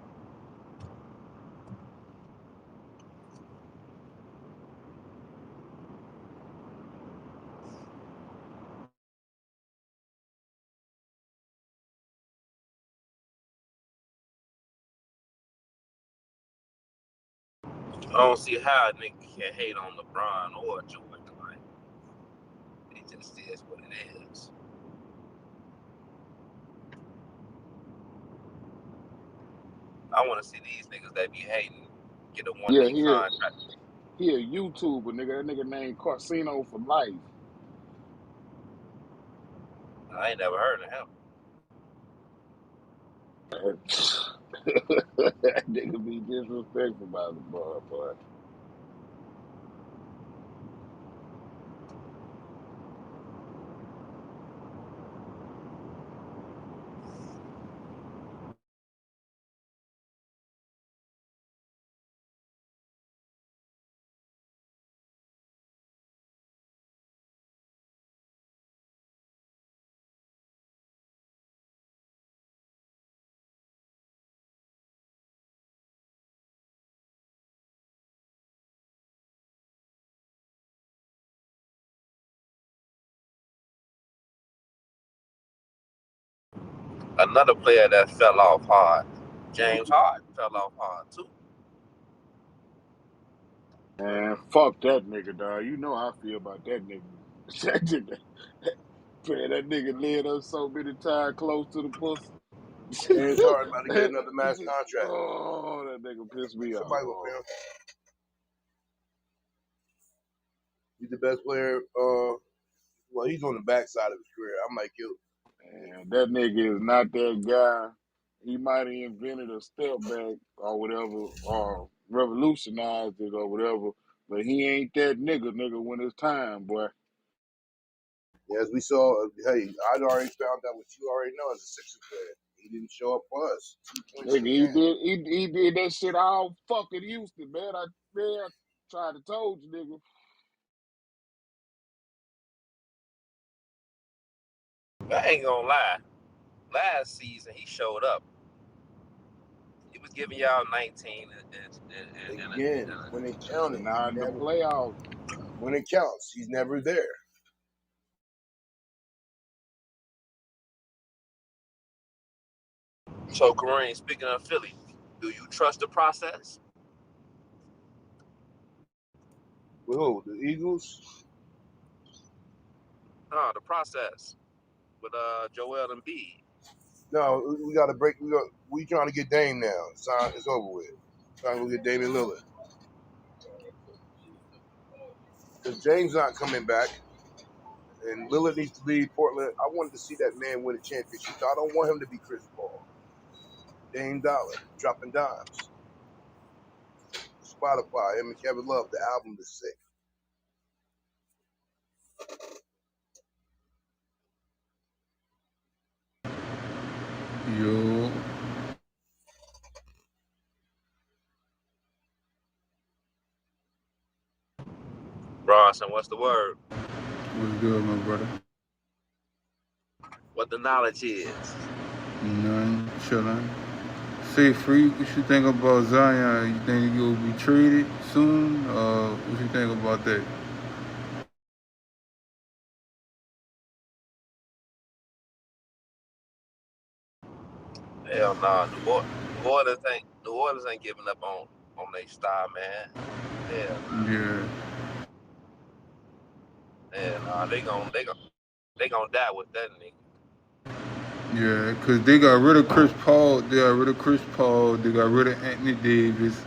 I don't see how a nigga can hate on LeBron or Jordan. Like, it just is what it is. I want to see these niggas that be hating get a one Yeah, day contract. he a YouTuber, nigga. That nigga named Casino for Life. I ain't never heard of him. That nigga be disrespectful about LeBron, boy. Another player that fell off hard, James Harden fell off hard too. Man, fuck that nigga, dog. You know how I feel about that nigga. That nigga, man, that nigga led us so many times close to the pussy. James Harden about to get another max contract. Oh, that nigga pissed me off. Somebody go pay him. He's the best player. Well, he's on the backside of his career. I might kill. And that nigga is not that guy. He might have invented a step back or whatever, or revolutionized it or whatever, but he ain't that nigga, when it's time, boy. As we saw, hey, I'd already found out what you already know as a Sixers player. He didn't show up for us. 2 points in Nigga, the game. he did that shit all fucking Houston, man. I tried to told you, nigga. I ain't gonna lie. Last season he showed up. He was giving y'all 19 Again, when it counted, he Not in the never. playoffs. When it counts, he's never there. So Kareem, speaking of Philly, do you trust the process? With who? The Eagles? No, the process with Joel Embiid. No, we got to break. We trying to get Dame now. It's over with. Trying to go get Damian Lillard. Because James not coming back, and Lillard needs to leave Portland. I wanted to see that man win a championship. I don't want him to be Chris Paul. Dame Dollar dropping dimes. Spotify, him and Kevin Love. The album is sick. Yo, Bronson, what's the word? what's good, my brother? What the knowledge is? None, chillin'. Say, Freak, what you think about Zion? You think he'll be traded soon? What you think about that? Hell nah, New Orleans ain't giving up on their star, man. Hell nah. Yeah, Hell nah. They gonna die with that nigga. yeah, because they got rid of Chris Paul. They got rid of Chris Paul. They got rid of Anthony Davis.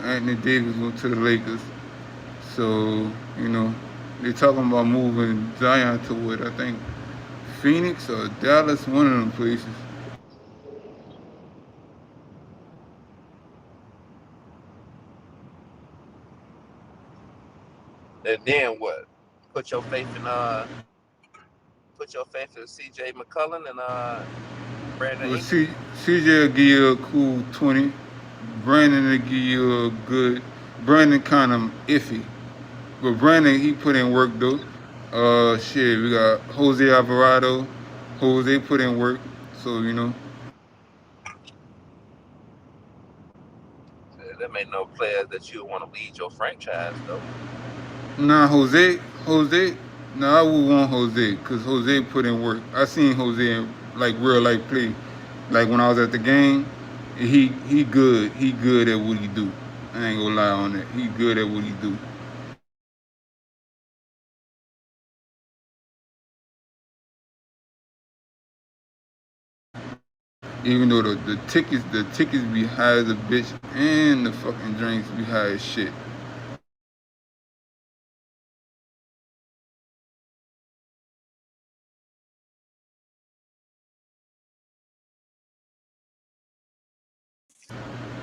Anthony Davis went to the Lakers. So, you know, they talking about moving Zion to what? I think Phoenix or Dallas, one of them places. And then what? Put your faith in put your faith in C.J. McCullum and Brandon Well, Ingram. CJ will give you a cool 20. Brandon will give you a good. Brandon kind of iffy. But Brandon, he put in work, though. Shit, we got Jose Alvarado. Jose put in work. So, you know. Them ain't no players that you want to lead your franchise though. Nah, Jose. Nah, I would want Jose because Jose put in work. I seen Jose in like real life play. Like when I was at the game, he good. He good at what he do. I ain't gonna lie on that. He good at what he do. Even though the tickets be high as a bitch and the fucking drinks be high as shit.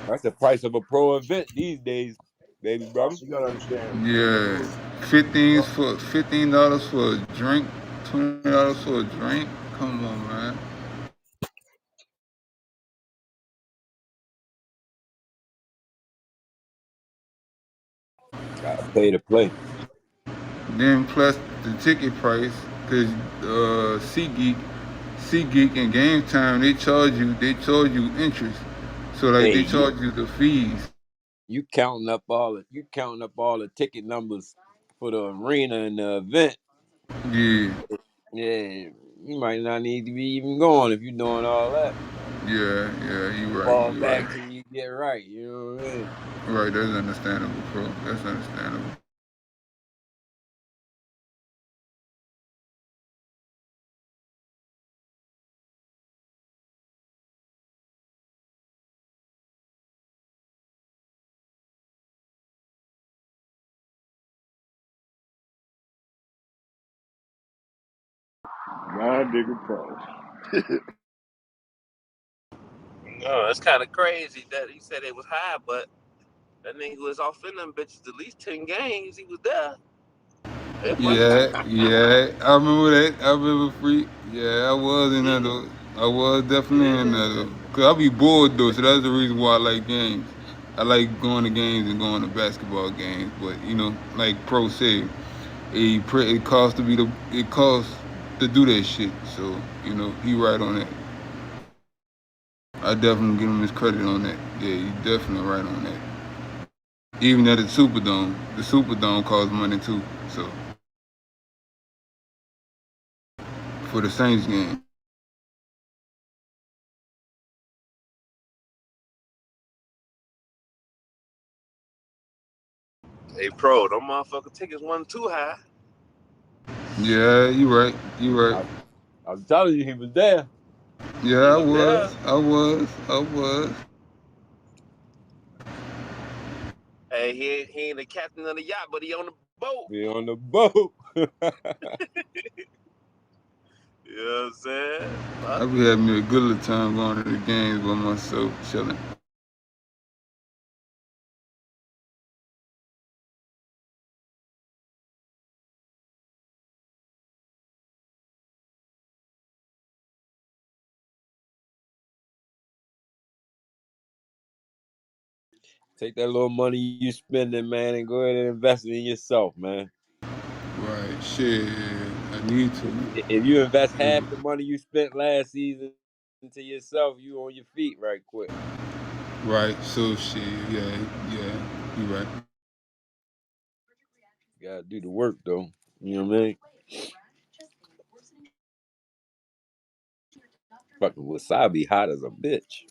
That's the price of a pro event these days, baby brother. Also, you gotta understand. Yeah, $15 for a drink, $20 for a drink. Come on, man. Gotta pay to play. Then plus the ticket price, cause SeatGeek and Game Time they charge you interest. So like Hey, they you charge you the fees. you counting up all the ticket numbers for the arena and the event. Yeah, Yeah, you might not need to be even going if you're doing all that. yeah, you right, Fall you right. back till you get right. You know what I mean? Right, that's understandable, bro. That's understandable. God nigga pro. No, it's kind of crazy that he said it was high, but that nigga was off in them bitches at least 10 games. He was there. It wasn't. Yeah, I remember that. I remember free. Yeah, I was in that Yeah, though. I was definitely in yeah. that though. Cause I be bored though, so that's the reason why I like games. I like going to games and going to basketball games, but you know, like Pro said, it costs to be it costs to do that shit. So you know, he right on that. I definitely give him his credit on that. Yeah, he definitely right on that. Even at the Superdome costs money too. So for the Saints game. Hey, pro, them motherfucking tickets wasn't too high. Yeah, you right. You right. I, I was telling you he was there. Yeah, He I was there. was. I was. I was. Hey, he ain't the captain of the yacht, but he on the boat. Be on the boat. You know what I'm saying? I Fuck be it. having me a good little time going to the games by myself, chilling. Take that little money you spending, man, and go ahead and invest it in yourself, man. Right. Shit. I need If you invest to. half the money you spent last season into yourself, you on your feet right quick. Right. So shit. Yeah. Yeah. You right. You gotta do the work though. You know what I mean? Fucking wasabi hot as a bitch.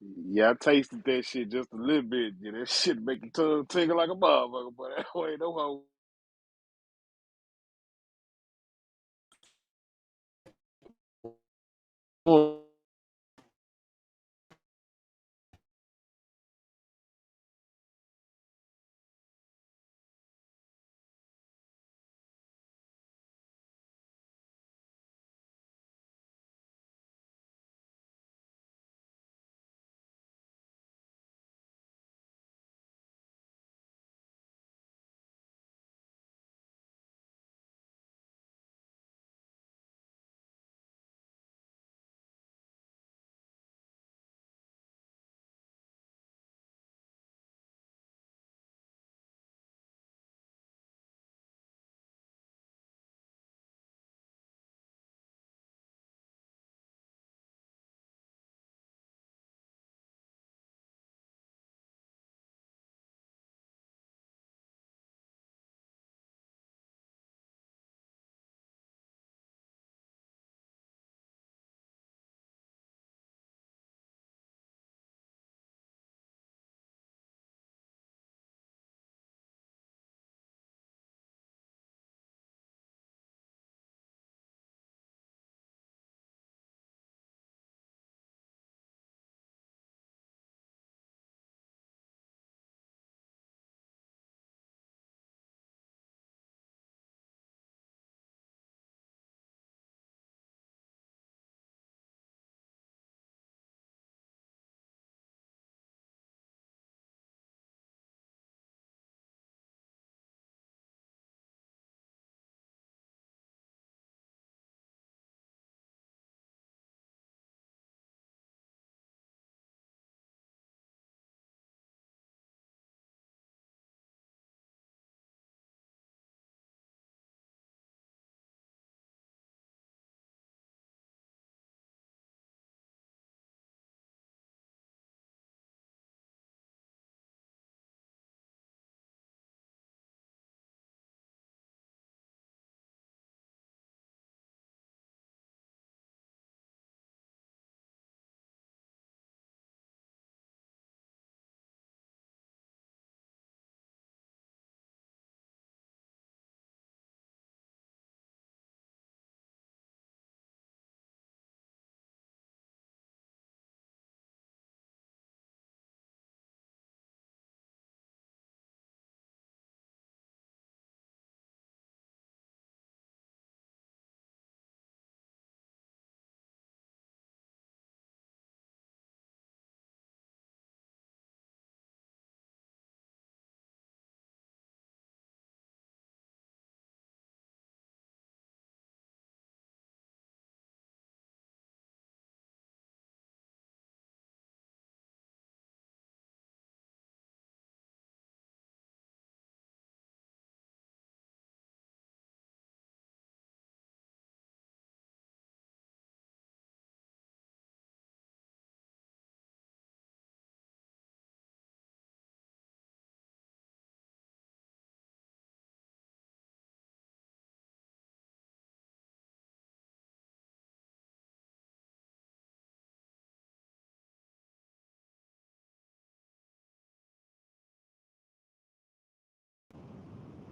Yeah, I tasted that shit just a little bit. Yeah, that shit make your tongue tingle like a motherfucker, but that way no more.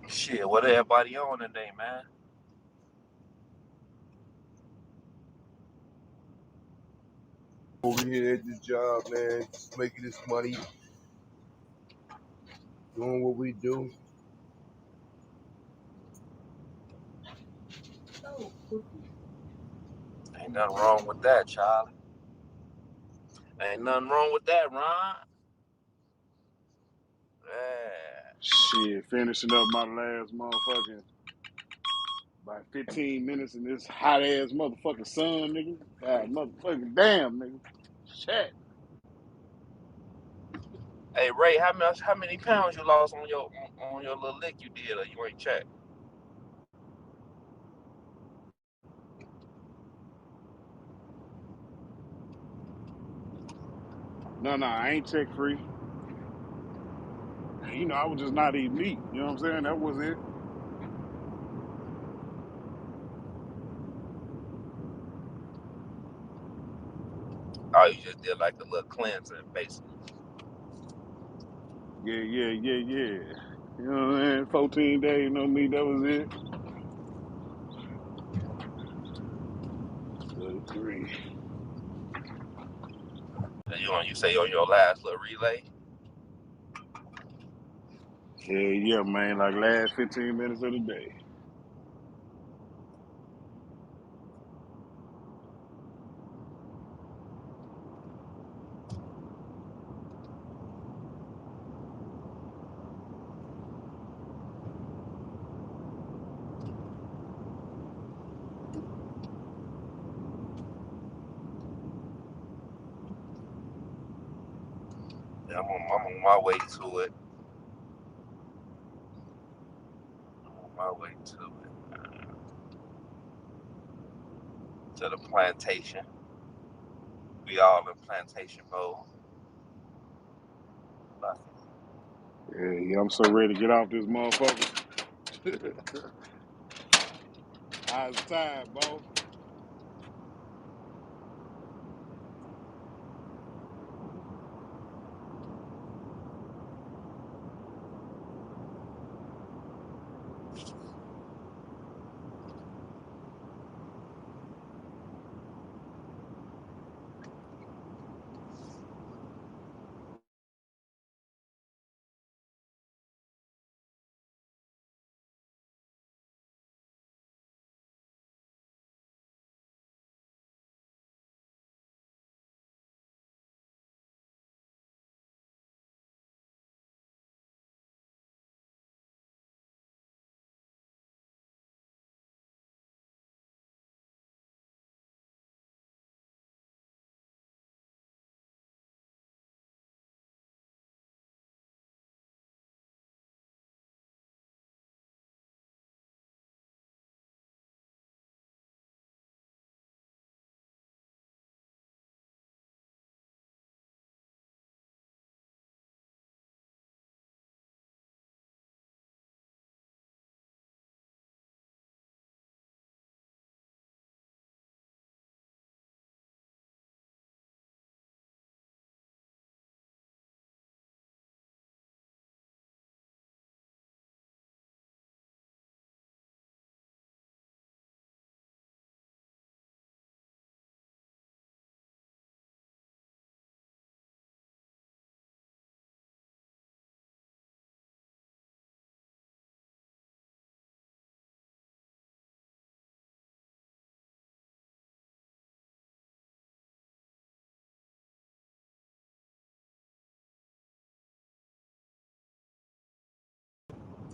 Shit, what everybody on today, man? Over here at this job, man, just making this money, doing what we do. Ain't nothing wrong with that, Charlie. Ain't nothing wrong with that, Ron. Yeah. Shit, finishing up my last motherfucking About 15 minutes in this hot ass motherfucking sun, nigga. God motherfucking damn, nigga. Shit. Hey Ray, how many pounds you lost on your little lick you did, or you ain't checked? No, I ain't check free. You know, I was just not eating meat. You know what I'm saying? That was it. Oh, you just did like a little cleansing, basically. Yeah. You know what I'm saying? 14 days, no meat, that was it. 33. And you say on your last little relay. Yeah, man. Like last 15 minutes of the day. Yeah, I'm on my way to it. I'm on my way to the plantation. We all in plantation mode. But Yeah, I'm so ready to get off this motherfucker. How's time, boss?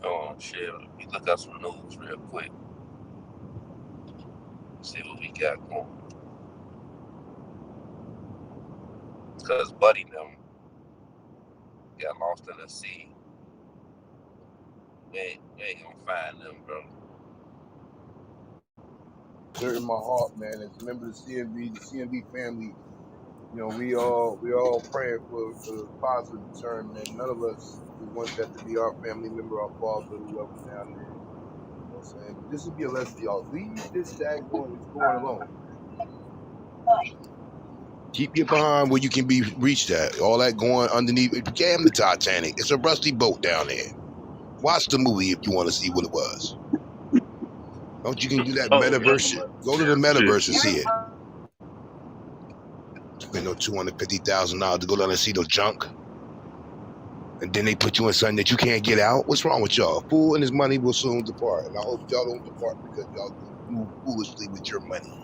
oh shit, we look up some news real quick. See what we got going. Cause Buddy them got lost in the sea. We ain't gonna find them, bro. Dirt in my heart, man. As a member of the CMB family, we all praying for a positive return, man. None of us would want that to be our family member, our father, whoever down there. You know what I'm saying? But this would be a lesson, y'all. Leave this it's going alone. Keep your behind where you can be reached at. All that going underneath. Damn the Titanic. It's a rusty boat down there. Watch the movie if you want to see what it was. Don't you can do that Oh metaverse yeah, shit? Go to the shit. metaverse and see it. Spend no $250,000 to go down and see no junk. And then they put you in something that you can't get out. What's wrong with y'all? Fool and his money will soon depart. And I hope y'all don't depart because y'all move foolishly with your money.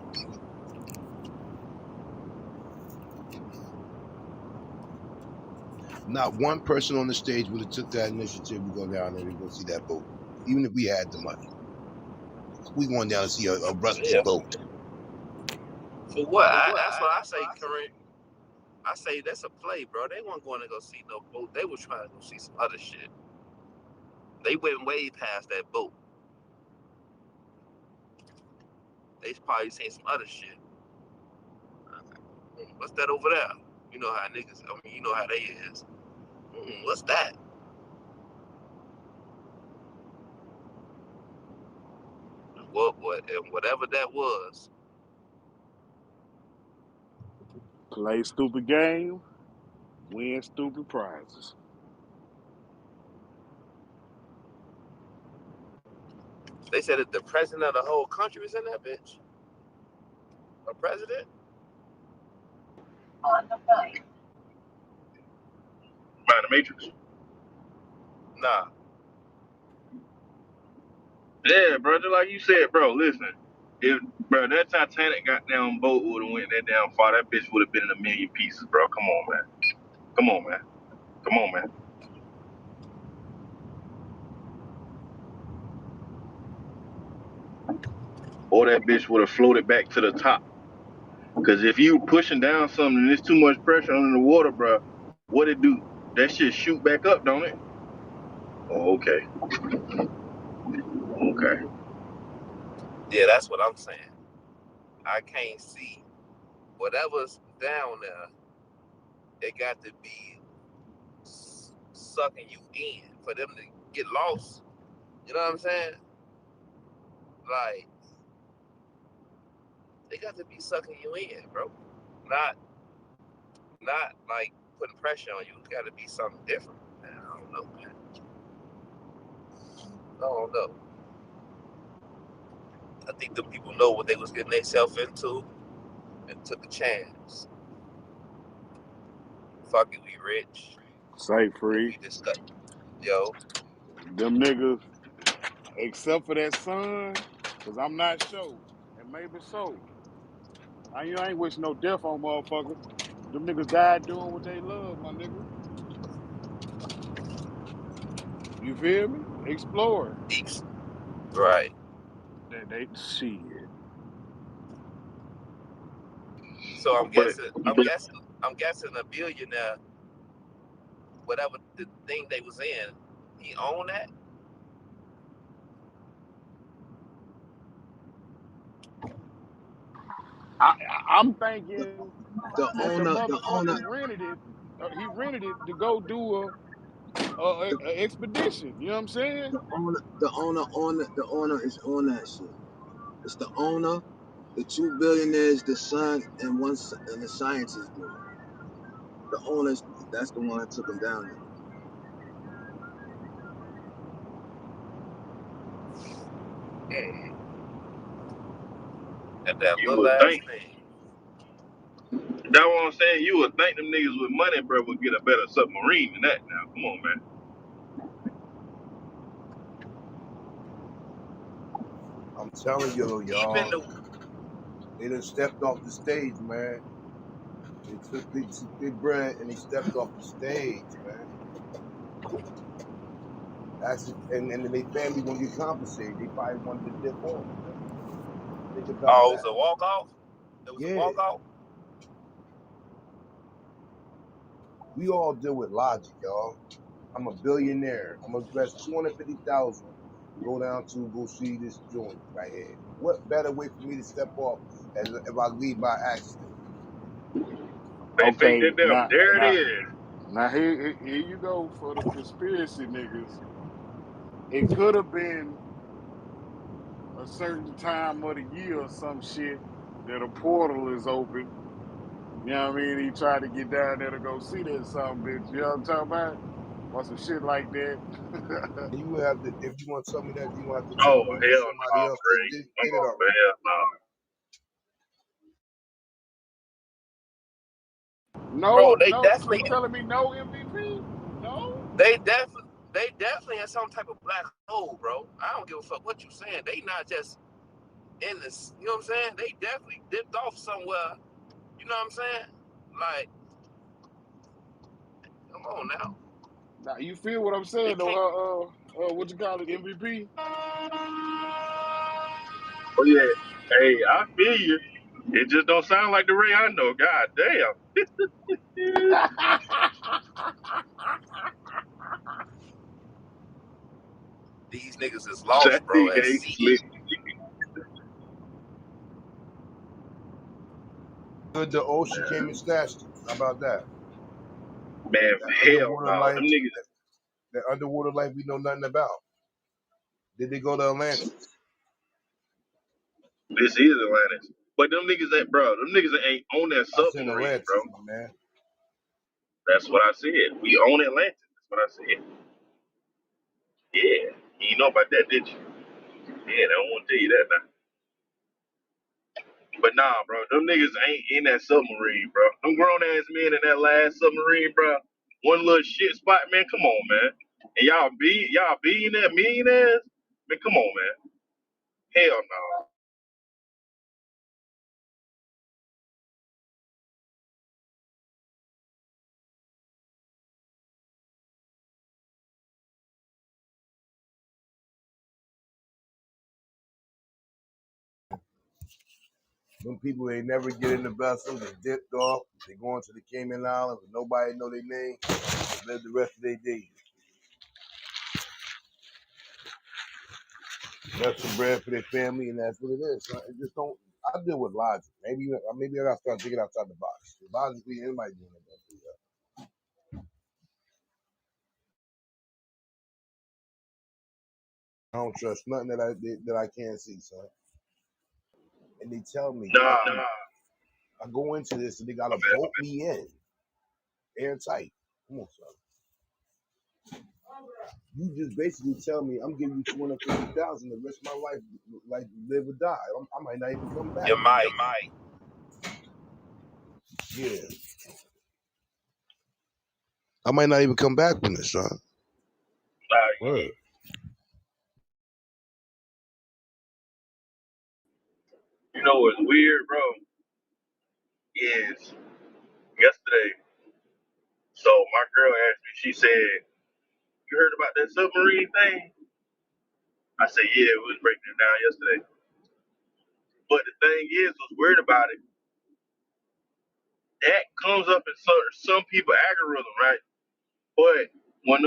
Not one person on the stage would have took that initiative to go down there to go see that boat, even if we had the money. We going down to see a rusty Yeah. boat. For what? That's what I say, Kareem. I say that's a play, bro. They weren't going to go see no boat. They were trying to go see some other shit. They went way past that boat. They probably seen some other shit. What's that over there? You know how niggas. I mean, you know how they is. What's that? What? And whatever that was, Play stupid game, win stupid prizes. they said that the president of the whole country was in that bitch. A president? By the Matrix. Nah. Yeah, bro. Just like you said, bro. Listen, if bro that Titanic got down boat would have went that damn far, that bitch would have been in a million pieces, bro. Come on, man. Come on, man. Come on, man. Or that bitch would have floated back to the top. Cause if you pushing down something and there's too much pressure under the water, bro, what it do? That shit shoot back up, don't it? Oh, okay. Okay. Yeah, that's what I'm saying. I can't see whatever's down there. It got to be sucking you in for them to get lost. You know what I'm saying? Like they got to be sucking you in, bro. Not not like putting pressure on you. It's got to be something different. Man, I don't know, man. I don't know. I think the people know what they was getting themselves into and took a chance. Fuck it, we rich. Say If free. we just stuck, yo, Them niggas, except for that son, because I'm not sure. And maybe so. I ain't wishing no death on motherfuckers. Them niggas died doing what they love, my nigga. You feel me? Exploring. eats right. They shit. So I'm But guessing, I'm guessing, I'm guessing a billionaire, whatever the thing they was in, he owned that. I'm thinking The that the owner, the owner, motherfucker rented it. He rented it to go do the, a expedition. You know what I'm saying? the owner is on that shit. It's the owner, the two billionaires, the son, and and the scientist dude. The owner's that's the one that took him down there. Mm. And that you little would ass think. thing. That's what I'm saying. You would think them niggas with money, bro, would get a better submarine than that now. Come on, man. I'm telling you, Even y'all, the they done stepped off the stage, man. They took their bread and they stepped off the stage, man. That's it. And then their family gonna get compensated. They probably wanted to dip off, man. Think about oh, it was that. a walk off. It was a Yeah, walk off. we all deal with logic, y'all. I'm a billionaire. I'm gonna invest 250,000 to go see this joint right here. What better way for me to step off as if I leave by accident? They fake Okay, that death. There it is. now here you go for the conspiracy niggas. It could have been a certain time of the year or some shit that a portal is open. You know what I mean? He tried to get down there to go see that some bitch. You know what I'm talking about? Or some shit like that. And you have to, if you want to tell me that, you want to have to Oh tell me hell somebody no, else that Craig. did Come it on, already. hell no. Bro, No, they no. You definitely, telling me no MVP? No? they definitely, they definitely in some type of black hole, bro. I don't give a fuck what you saying. They not just in this. You know what I'm saying? They definitely dipped off somewhere. You know what I'm saying? Like, come on now. Now you feel what I'm They saying can't. though, what you call it, MVP? Oh yeah. Hey, I feel you. It just don't sound like the Ray I know. God damn. These niggas is lost, That bro, nigga at ain't sea. slick. Good the ocean came and snatched him. How about that? Man, That hell underwater no. life, Them niggas, that underwater life we know nothing about. Did they go to Atlantis? this is Atlantis. But them niggas ain't, bro. Them niggas ain't on that I said submarine, bro. Atlantis, my man. That's what I said. We own Atlantis. That's what I said. Yeah. You know about that, did you? Yeah, they don't want to tell you that now. But nah, bro. Them niggas ain't in that submarine, bro. Them grown ass men in that last submarine, bro. One little shit spot, man. Come on, man. And y'all billionaire millionaires? Man, come on, man. Hell no. Them people ain't never get in the vessel. They dipped off. They going to the Cayman Islands, and nobody know their name. They live the rest of their days. Left some bread for their family, and that's what it is. So it just don't. I deal with logic. Maybe I gotta start thinking outside the box. Logically, anybody doing it. I don't trust nothing that I can't see, son. And they tell me Nah. I go into this and they My gotta bad. bolt me in airtight. Come on, son. You just basically tell me I'm giving you 250,000 the rest of my life, like live or die. I might not even come back You from might. this. Yeah, I might not even come back from this, son. Nah, Word. you know what's weird, bro? Is yesterday. So my girl asked me. She said, "You heard about that submarine thing?" I said, "Yeah, we was breaking it down yesterday." But the thing is, what's weird about it? That comes up in some people algorithm, right? But when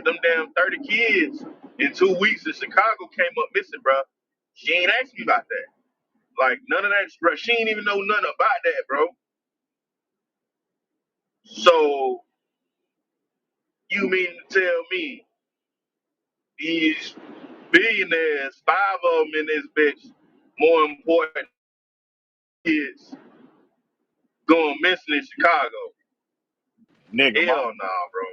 them damn 30 kids in 2 weeks in Chicago came up missing, bro. She ain't asked me about that. Like none of that, bro. She ain't even know nothing about that, bro. So you mean to tell me these billionaires, five of them in this bitch, more important kids going missing in Chicago? Nigga, Hell nah, bro.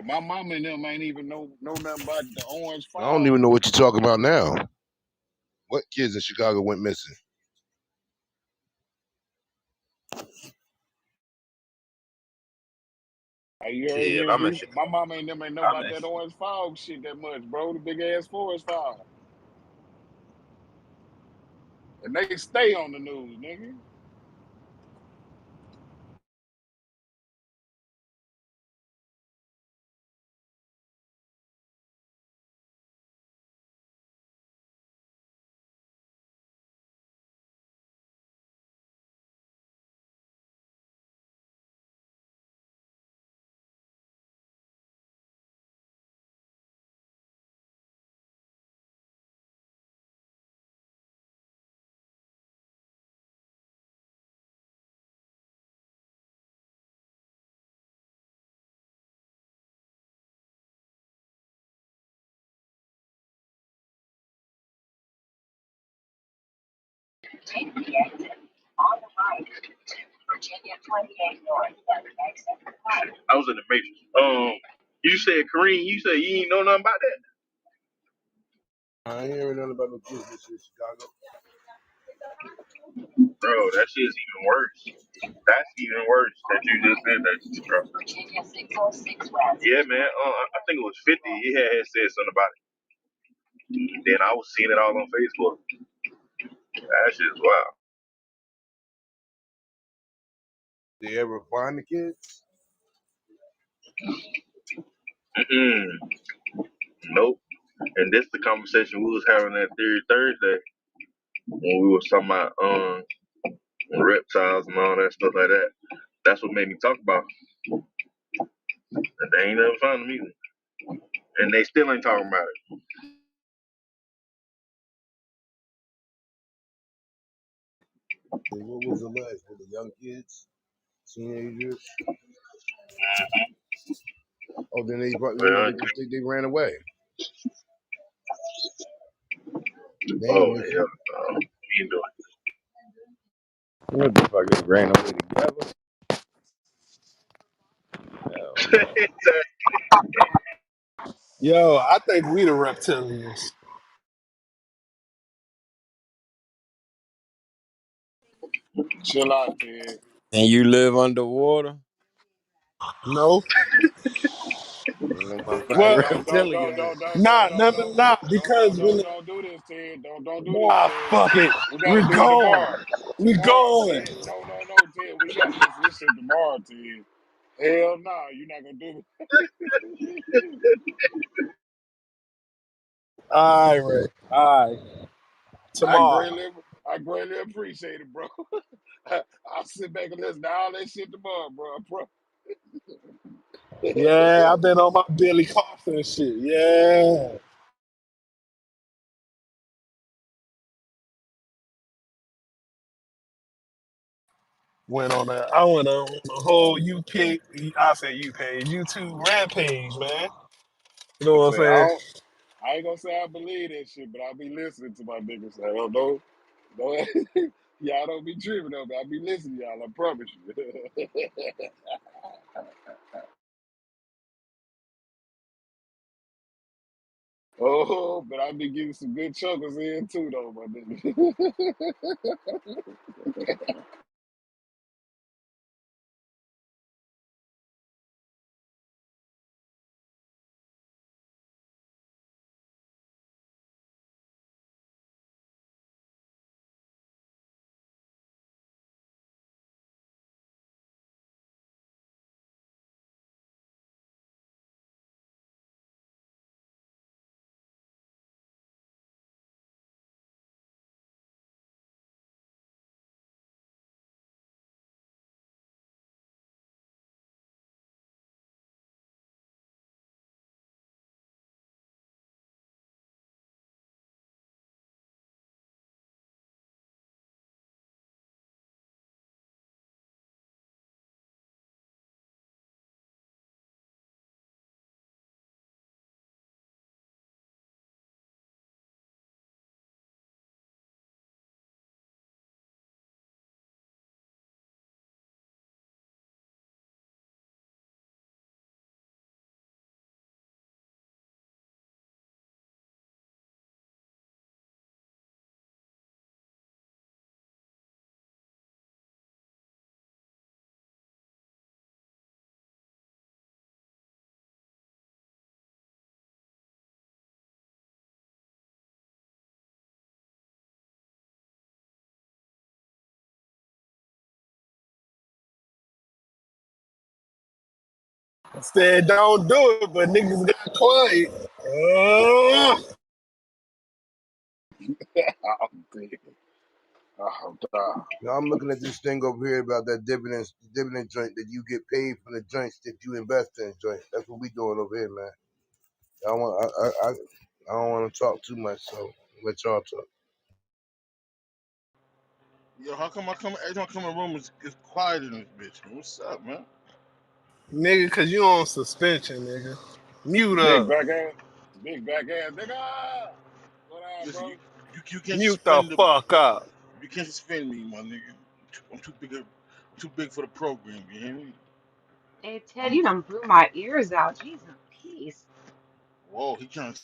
my mama and them ain't even know nothing about the Orange I don't even Fog. know what you're talking about now. What kids in Chicago went missing? Hey, you heard Shit, me, I'm in B? Chicago. My mama ain't them ain't know about that Orange Fog shit that much, bro. The big ass forest fire. And they stay on the news, nigga. I was in the Matrix. You said Kareem. You said you ain't know nothing about that, I ain't hearing nothing about no kids missing in Chicago. bro. That shit's even worse. That's even worse that you just said that, bro. Yeah, man. I think it was 50. He had said something about it. Then I was seeing it all on Facebook. That shit's wild. They ever find the kids? Mm-mm. Nope. And this the conversation we was having that Theory Thursday. when we was talking about reptiles and all that stuff like that. That's what made me talk about it. And they ain't never found them either. And they still ain't talking about it. What was the last? For the young kids, teenagers? Oh, then they, Well, they ran away. They ain't oh missing. hell no. You know Motherfuckers ran away together. Hell no. it. Yo, I think we the reptilians. Chill out, Ted. And you live underwater? No, Ain't no well, motherfucking reptilian then. nah, because when Don't do this, Ted. Don't do this, nah, Ted. fuck it, We gotta we're do it going, tomorrow. we going. Ted. No, Ted. We gotta listen to this shit tomorrow, Ted. Hell no, you're not gonna do it. All right, Ray. All right, I tomorrow. greatly, I greatly appreciate it, bro. I'll sit back and listen to all that shit tomorrow, bro. Yeah, I've been on my Billy Coffin shit. Yeah, went on that. I went on the whole UK. I say UK YouTube rampage, man. You know I what I'm say saying? I ain't gonna say I believe that shit, but I'll be listening to my niggas. I don't know. Don't, y'all don't be tripping on me. I be listening to y'all. I promise you. Oh, but I be getting some good chuckles in too, though, my nigga. Said don't do it, but niggas got quiet. Oh, damn. Oh, God. Now I'm looking at this thing over here about that dividend joint that you get paid from the joints that you invest in joint. That's what we doing over here, man. I don't want to talk too much, so let y'all talk. Yo, how come I come? Every time I come in the room, it's quiet in this bitch. Man. What's up, man? Nigga, cause you on suspension, nigga. Mute Big up. back ass. Big back ass. Nigga! What up, Listen, bro? you can't Mute the suspend the fuck up. you can't suspend me, my nigga. I'm too big for the program. You hear me? Hey Ted, I'm you done blew my ears out. Jeez, peace. whoa. He trying to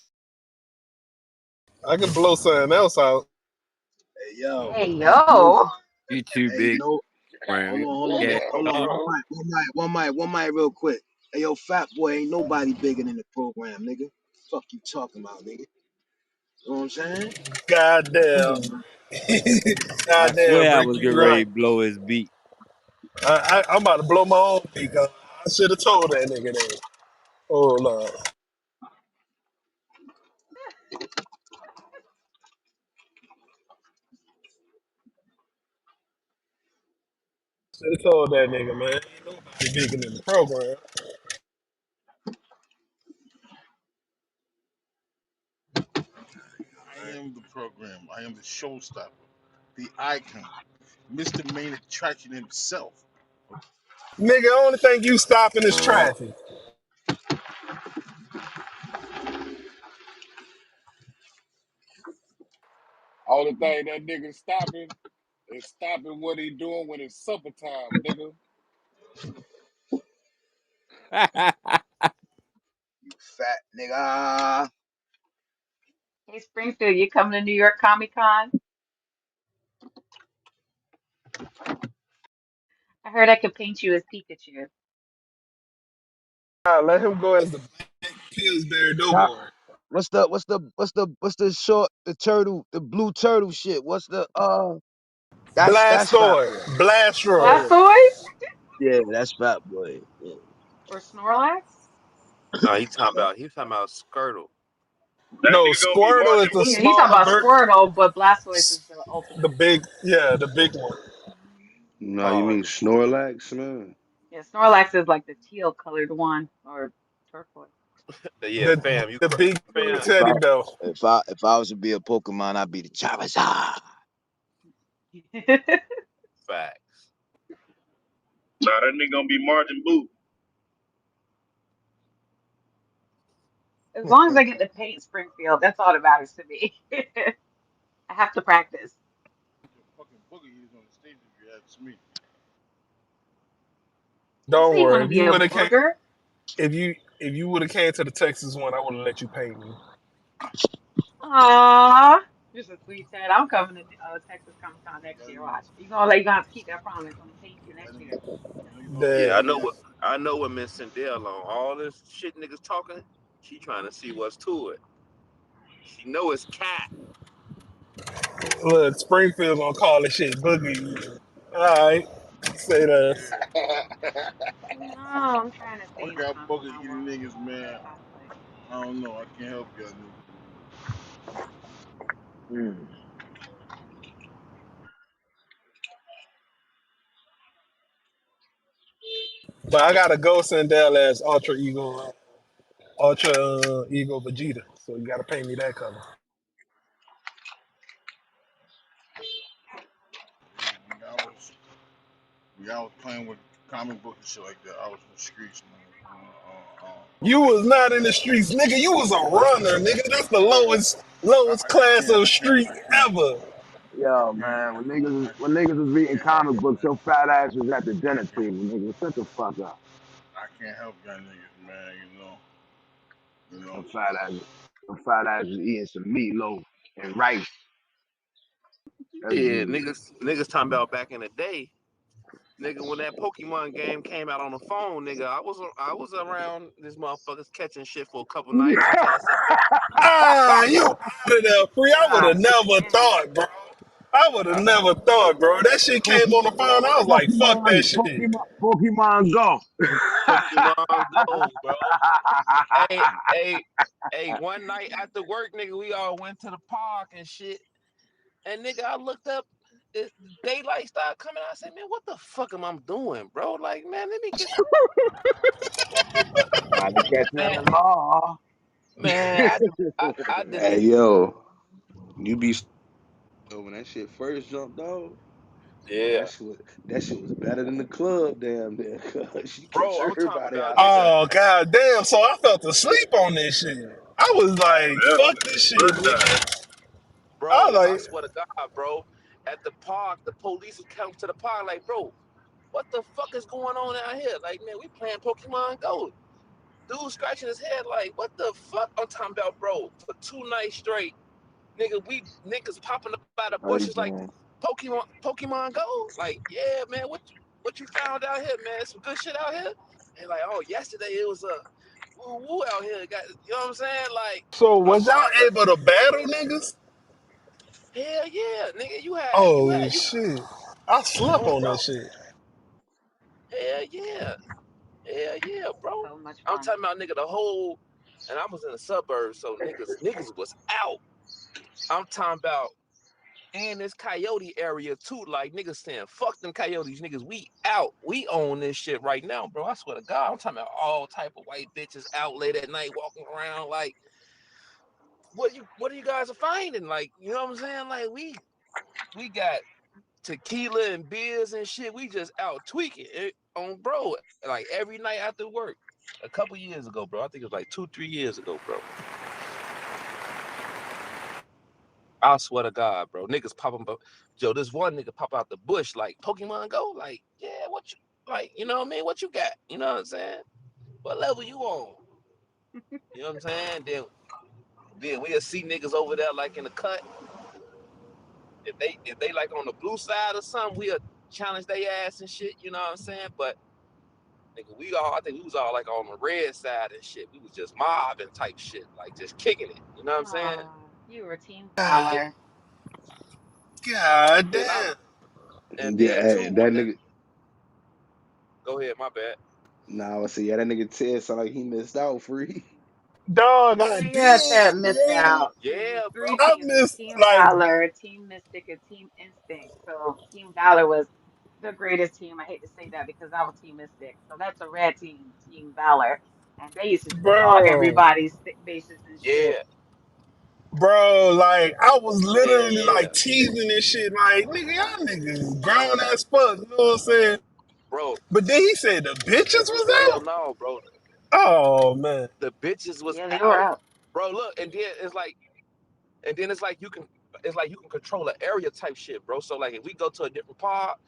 I can blow something else out. Hey yo, Hey ain't no, yo. You too hey big no, around here. Damn, Yeah, hold on, dog. bro. one mic, real quick. Hey yo, fat boy, ain't nobody bigger than the program, nigga. Fuck you talking about, nigga. You know what I'm saying? Come Goddamn. on, man. I Goddamn, swear I Rick, was you getting ready right. to blow his beat. I'm about to blow my own peak up. I should have told that nigga that. Hold on. Should have told that nigga, man. Ain't nobody bigger in the program. I am the program. I am the showstopper, the icon, Mr. Main Attraction himself. Nigga, only thing you stopping is traffic. Only thing that nigga stopping is stopping what he doing when it's supper time, nigga. Fat nigga. Hey, Springfield, you coming to New York Comic Con? I heard I could paint you as Pikachu. Let him go as the Pillsbury Huh? Doughboy. What's the short the turtle the blue turtle shit? What's the that's Fat Blastoid. Boy. Blastroid. Yeah, Blastoise yeah, that's Fat Boy. Yeah. or Snorlax? No, he talking about Skirtle. That No, nigga gonna be Squirtle is Marching the Blue. Yeah, he's talking small about bird. Squirtle, but Blastoise is the The ultimate. big, yeah, the big one. No, you Oh mean Snorlax, man? Yeah, Snorlax is like the teal colored one or turquoise. yeah, The fam, you the crazy, big fam. If I teddy bear. if I was to be a Pokemon, I'd be the Charizard. Facts. Nah, that nigga gonna be Marching Blue. As long as I get to paint Springfield, that's all that matters to me. I have to practice. Your fucking boogie eaters on the stage if you ask me. You Don't say you want worry. to be a booger? If you would have came to the Texas one, I would have let you paint me. Aww. Just a sweet said, I'm coming to Texas Comic Con next Yeah, year. you, Watch. You gonna have to keep that promise. I'm gonna paint you that next nigga, year. that nigga's gonna That Yeah, paint me as I know what Miss Sindel on all this shit niggas talking. She trying to see what's to it. She know it's cat. look, Springfield gonna call this shit boogie. All right, say that. No, I'm trying to fuck stay in out Comic boogie Con eating world. niggas, man. Cosplay. I don't know. I can't help y'all niggas, man. Hmm. But I got a Ghost and Dell as Ultra Ego Vegeta. So you gotta paint me that color. I was playing with comic books and shit like that. I was in the streets, man. You was not in the streets, nigga. You was a runner, nigga. That's the lowest class of street I can't, ever. Yo, I can't, man, when niggas was I reading can't help comic it, books, man. your fat ass was at the dinner table, nigga. Shut the fuck up. I can't help y'all niggas, man. You know. Your fat ass was eating some meatloaf and rice every Yeah, day. niggas talking about back in the day. Nigga, when that Pokemon game came out on the phone, nigga, I was around this motherfuckers catching shit for a couple nights until I said, Ah, you out of there, free. I would God have never damn. thought, bro. I would have never thought, bro. That shit came on the phone. I was like, fuck that shit. Pokemon Go. Pokemon Go, bro. Hey, hey, hey, one night after work, nigga, we all went to the park and shit. And nigga, I looked up, the daylight started coming. I said, man, what the fuck am I doing, bro? Like, man, let me get Gotta catch man, them all. man. I Hey, delete. yo, you be when that shit first jumped off. Yeah, That shit was better than the club, damn there. Cause you catch bro. I'm talking everybody about nigga, outside. Oh, god damn. So I felt asleep on this shit. I was like, Yeah, fuck this shit, first time. nigga. I was bro. I like, swear to God, bro. At the park, the police would come to the park, like, bro, what the fuck is going on out here? Like, man, we playing Pokemon Go. Dude scratching his head, like, what the fuck? I'm talking about, bro. For 2 nights straight, nigga, we niggas popping up out of Hey, bushes like man. Pokemon Go. Like, yeah, man, what you found out here, man? Some good shit out here. And like, oh, yesterday it was a woo woo out here. Got you know what I'm saying? Like, so I'm was y'all talking about, able to battle niggas? hell yeah, nigga, Oh shit. I slept on on bro. that shit. Hell yeah, hell yeah, bro. So much I'm fun. talking about nigga the whole, and I was in the suburbs, so niggas was out. I'm talking about. and this coyote area too. Like niggas saying, fuck them coyotes, niggas. We out. We own this shit right now, bro. I swear to God, I'm talking about all type of white bitches out late at night walking around like what you guys are finding? Like, you know what I'm saying? Like we got tequila and beers and shit. We just out tweaking it on bro, like every night after work. A couple years ago, bro. I think it was like 2-3 years ago, bro. I swear to God, bro. Niggas popping, Joe. This one nigga pop out the bush like Pokemon Go. Like, yeah, what you like? You know what I mean? What you got? You know what I'm saying? What level you on? You know what I'm saying? Then we'll see niggas over there like in the cut. If they like on the blue side or something, we'll challenge their ass and shit. You know what I'm saying? But nigga, I think we was all like on the red side and shit. We was just mobbing type shit, like just kicking it. You know what I'm saying? Oh, you were Team And Valor. God then I damn. and Yeah, then hey, two. that nigga. Go ahead, my bad. Nah, I say, yeah, that nigga Ted sound like he missed out free. Dog, I We had that did, missed bro. out. It was Yeah, bro. three I teams. It was missed, Team like, Valor, Team Mystic, and Team Instinct. So Team Valor was the greatest team. I hate to say that because I was Team Mystic. So that's a red team, Team Valor. And they used to just hog bro. everybody's bases and shit. Yeah, Bro, like, I was yeah, literally, yeah, like, teasing this shit. Like, nigga, y'all niggas grown as fuck. You know what I'm saying? bro. But then he said the bitches was Hell out? no, bro. Oh, man. The bitches was Yeah, they were out, out. bro. Look, and then it's like you can control an area type shit, bro. So like if we go to a different park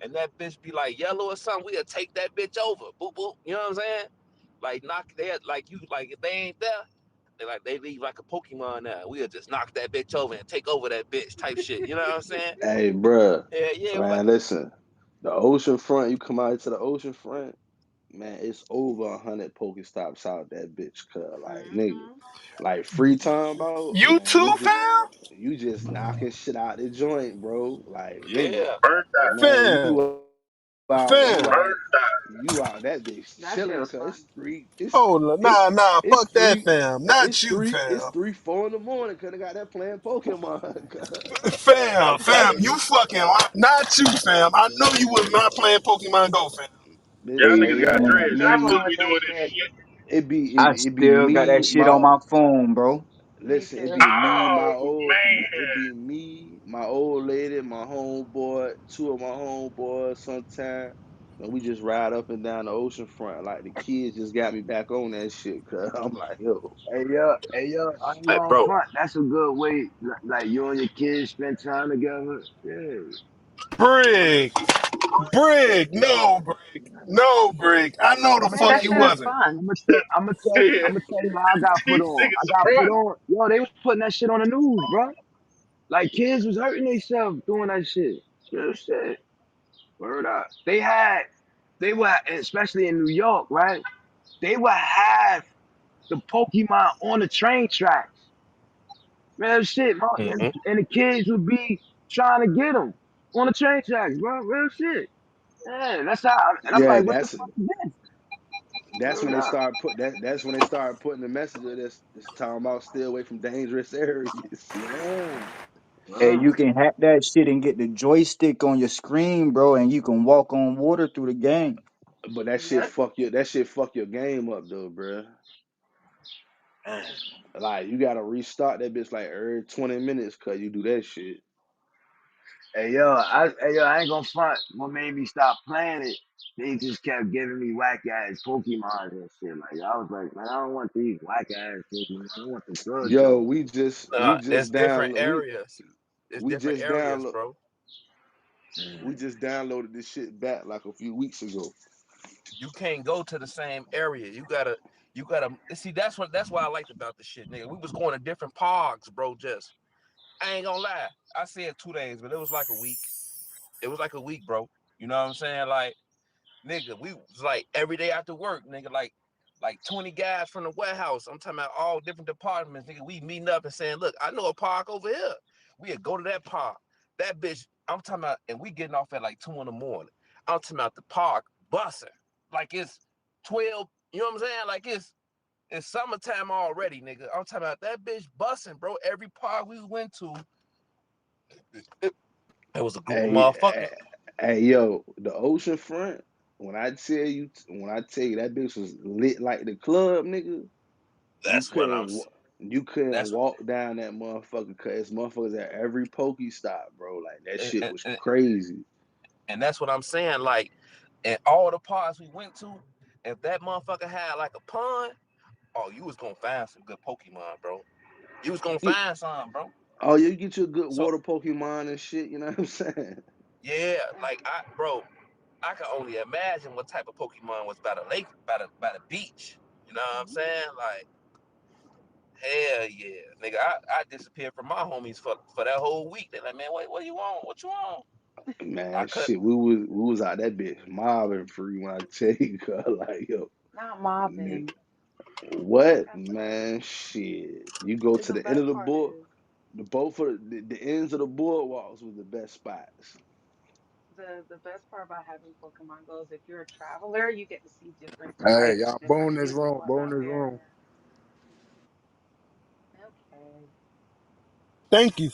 and that bitch be like yellow or something, we'll take that bitch over. Boop boop. You know what I'm saying? Like knock that like you like if they ain't there, they leave like a Pokemon now. We'll just knock that bitch over and take over that bitch type shit. You know what I'm saying? Hey, bruh, Yeah, yeah, but man, listen. The ocean front, you come out to the ocean front, man, it's over 100 Pokestops out that bitch, cuz, like, nigga. Hmm. Like, free time out, You man, too, fam? you just knocking shit out the joint, bro. Like, nigga, yeah, Burnt out, man, Fam. Fam. you out that bitch chilling, That cuz shit was fun. Hold on. it's, Nah. it's Fuck that, three, fam. Not you, it's fam. 3, 4 in the morning, cuz I got that playing Pokemon, cuz. Fam, I'm fam, telling you you. fucking not you, fam. I know you was not playing Pokemon Go, fam. y'all Listen, niggas Yeah, got we Man, was dreads. Y'all ain't struggling supposed to with be that doing this shit. shit. I it be still got that me, shit on my phone, bro. Me listen, it too. be me, Oh man, my old lady, my homeboy, two of my homeboys sometime. And we just ride up and down the ocean front. Like the kids just got me back on that shit. Cause I'm like, yo, Hey yo, I ain't like going bro, front. That's a good way. Like you and your kids spend time together. Yeah. Brig, Brig, no, Brig, no, Brig. I know the Man, fuck that you shit is wasn't. fun. yeah, I'm gonna tell you how I got put these on. I niggas got put front. on. Yo, they was putting that shit on the news, bro. Like kids was hurting themselves doing that shit. Real shit. Word up. They were, especially in New York, right? They would have the Pokemon on the train tracks. Real shit, bro. mm-hmm. And the kids would be trying to get them on the train tracks, bro. Real shit. Yeah, that's how. And I'm yeah, like, what the fuck is this? that's when Word they up. start that's when they start putting the message of this talking about stay away from dangerous areas. Yeah. Hey, Wow. you can hack that shit and get the joystick on your screen, bro, and you can walk on water through the game. But Yep. that shit fuck your game up though, bruh. Like you gotta restart that bitch like every 20 minutes cause you do that shit. Hey yo, I ain't gonna front. What made me stop playing it? They just kept giving me whack ass Pokemon and shit. Like I was like, man, I don't want these whack ass Pokemon. I want the good Yo, Joe. It's different areas. It's we different just areas, download bro. we just downloaded this shit back like a few weeks ago. You can't go to the same area. You gotta see that's why I liked about the shit, nigga. We was going to different parks, bro. Just I ain't gonna lie. I said 2 days, but it was like a week. It was like a week, bro. You know what I'm saying? Like, nigga, we was like every day after work, nigga, like 20 guys from the warehouse. I'm talking about all different departments, nigga. We meeting up and saying, look, I know a park over here. We'd go to that park. That bitch, I'm talking about, and we getting off at like 2 in the morning. I'm talking about the park bussing. Like it's 12, you know what I'm saying? Like it's summertime already, nigga. I'm talking about that bitch bussing, bro. Every park we went to, It, it was a group of Hey, motherfuckers. hey, yo, the ocean front. When I tell you that bitch was lit like the club, nigga. You That's what I'm. couldn't you couldn't That's walk down that motherfucker cause motherfuckers at every pokey stop, bro. Like that and, shit and, was and crazy. and that's what I'm saying. Like, in all the parts we went to, if that motherfucker had like a pond, oh, you was gonna find some good Pokemon, bro. You was gonna You, find some, bro. oh, you get you a good So water Pokemon and shit. You know what I'm saying? yeah, like bro, I can only imagine what type of Pokemon was by the lake, by the beach. You know what I'm saying? Like, hell yeah, nigga. I disappeared from my homies for that whole week. They like, man, what you want? What you want? I Man, cut. shit, we was out that bitch mobbing free when I tell you, cuz, like, yo, Not nigga, mobbing. what, That's man? Shit, you go to the the end of best the part board, is the both of the ends of the boardwalks was the best spots. the best part about having Pokemon Go is if you're a traveler, you get to see different Hey, types, y'all, different boom this room, Pokemon boom out this room. there. Okay. Thank you.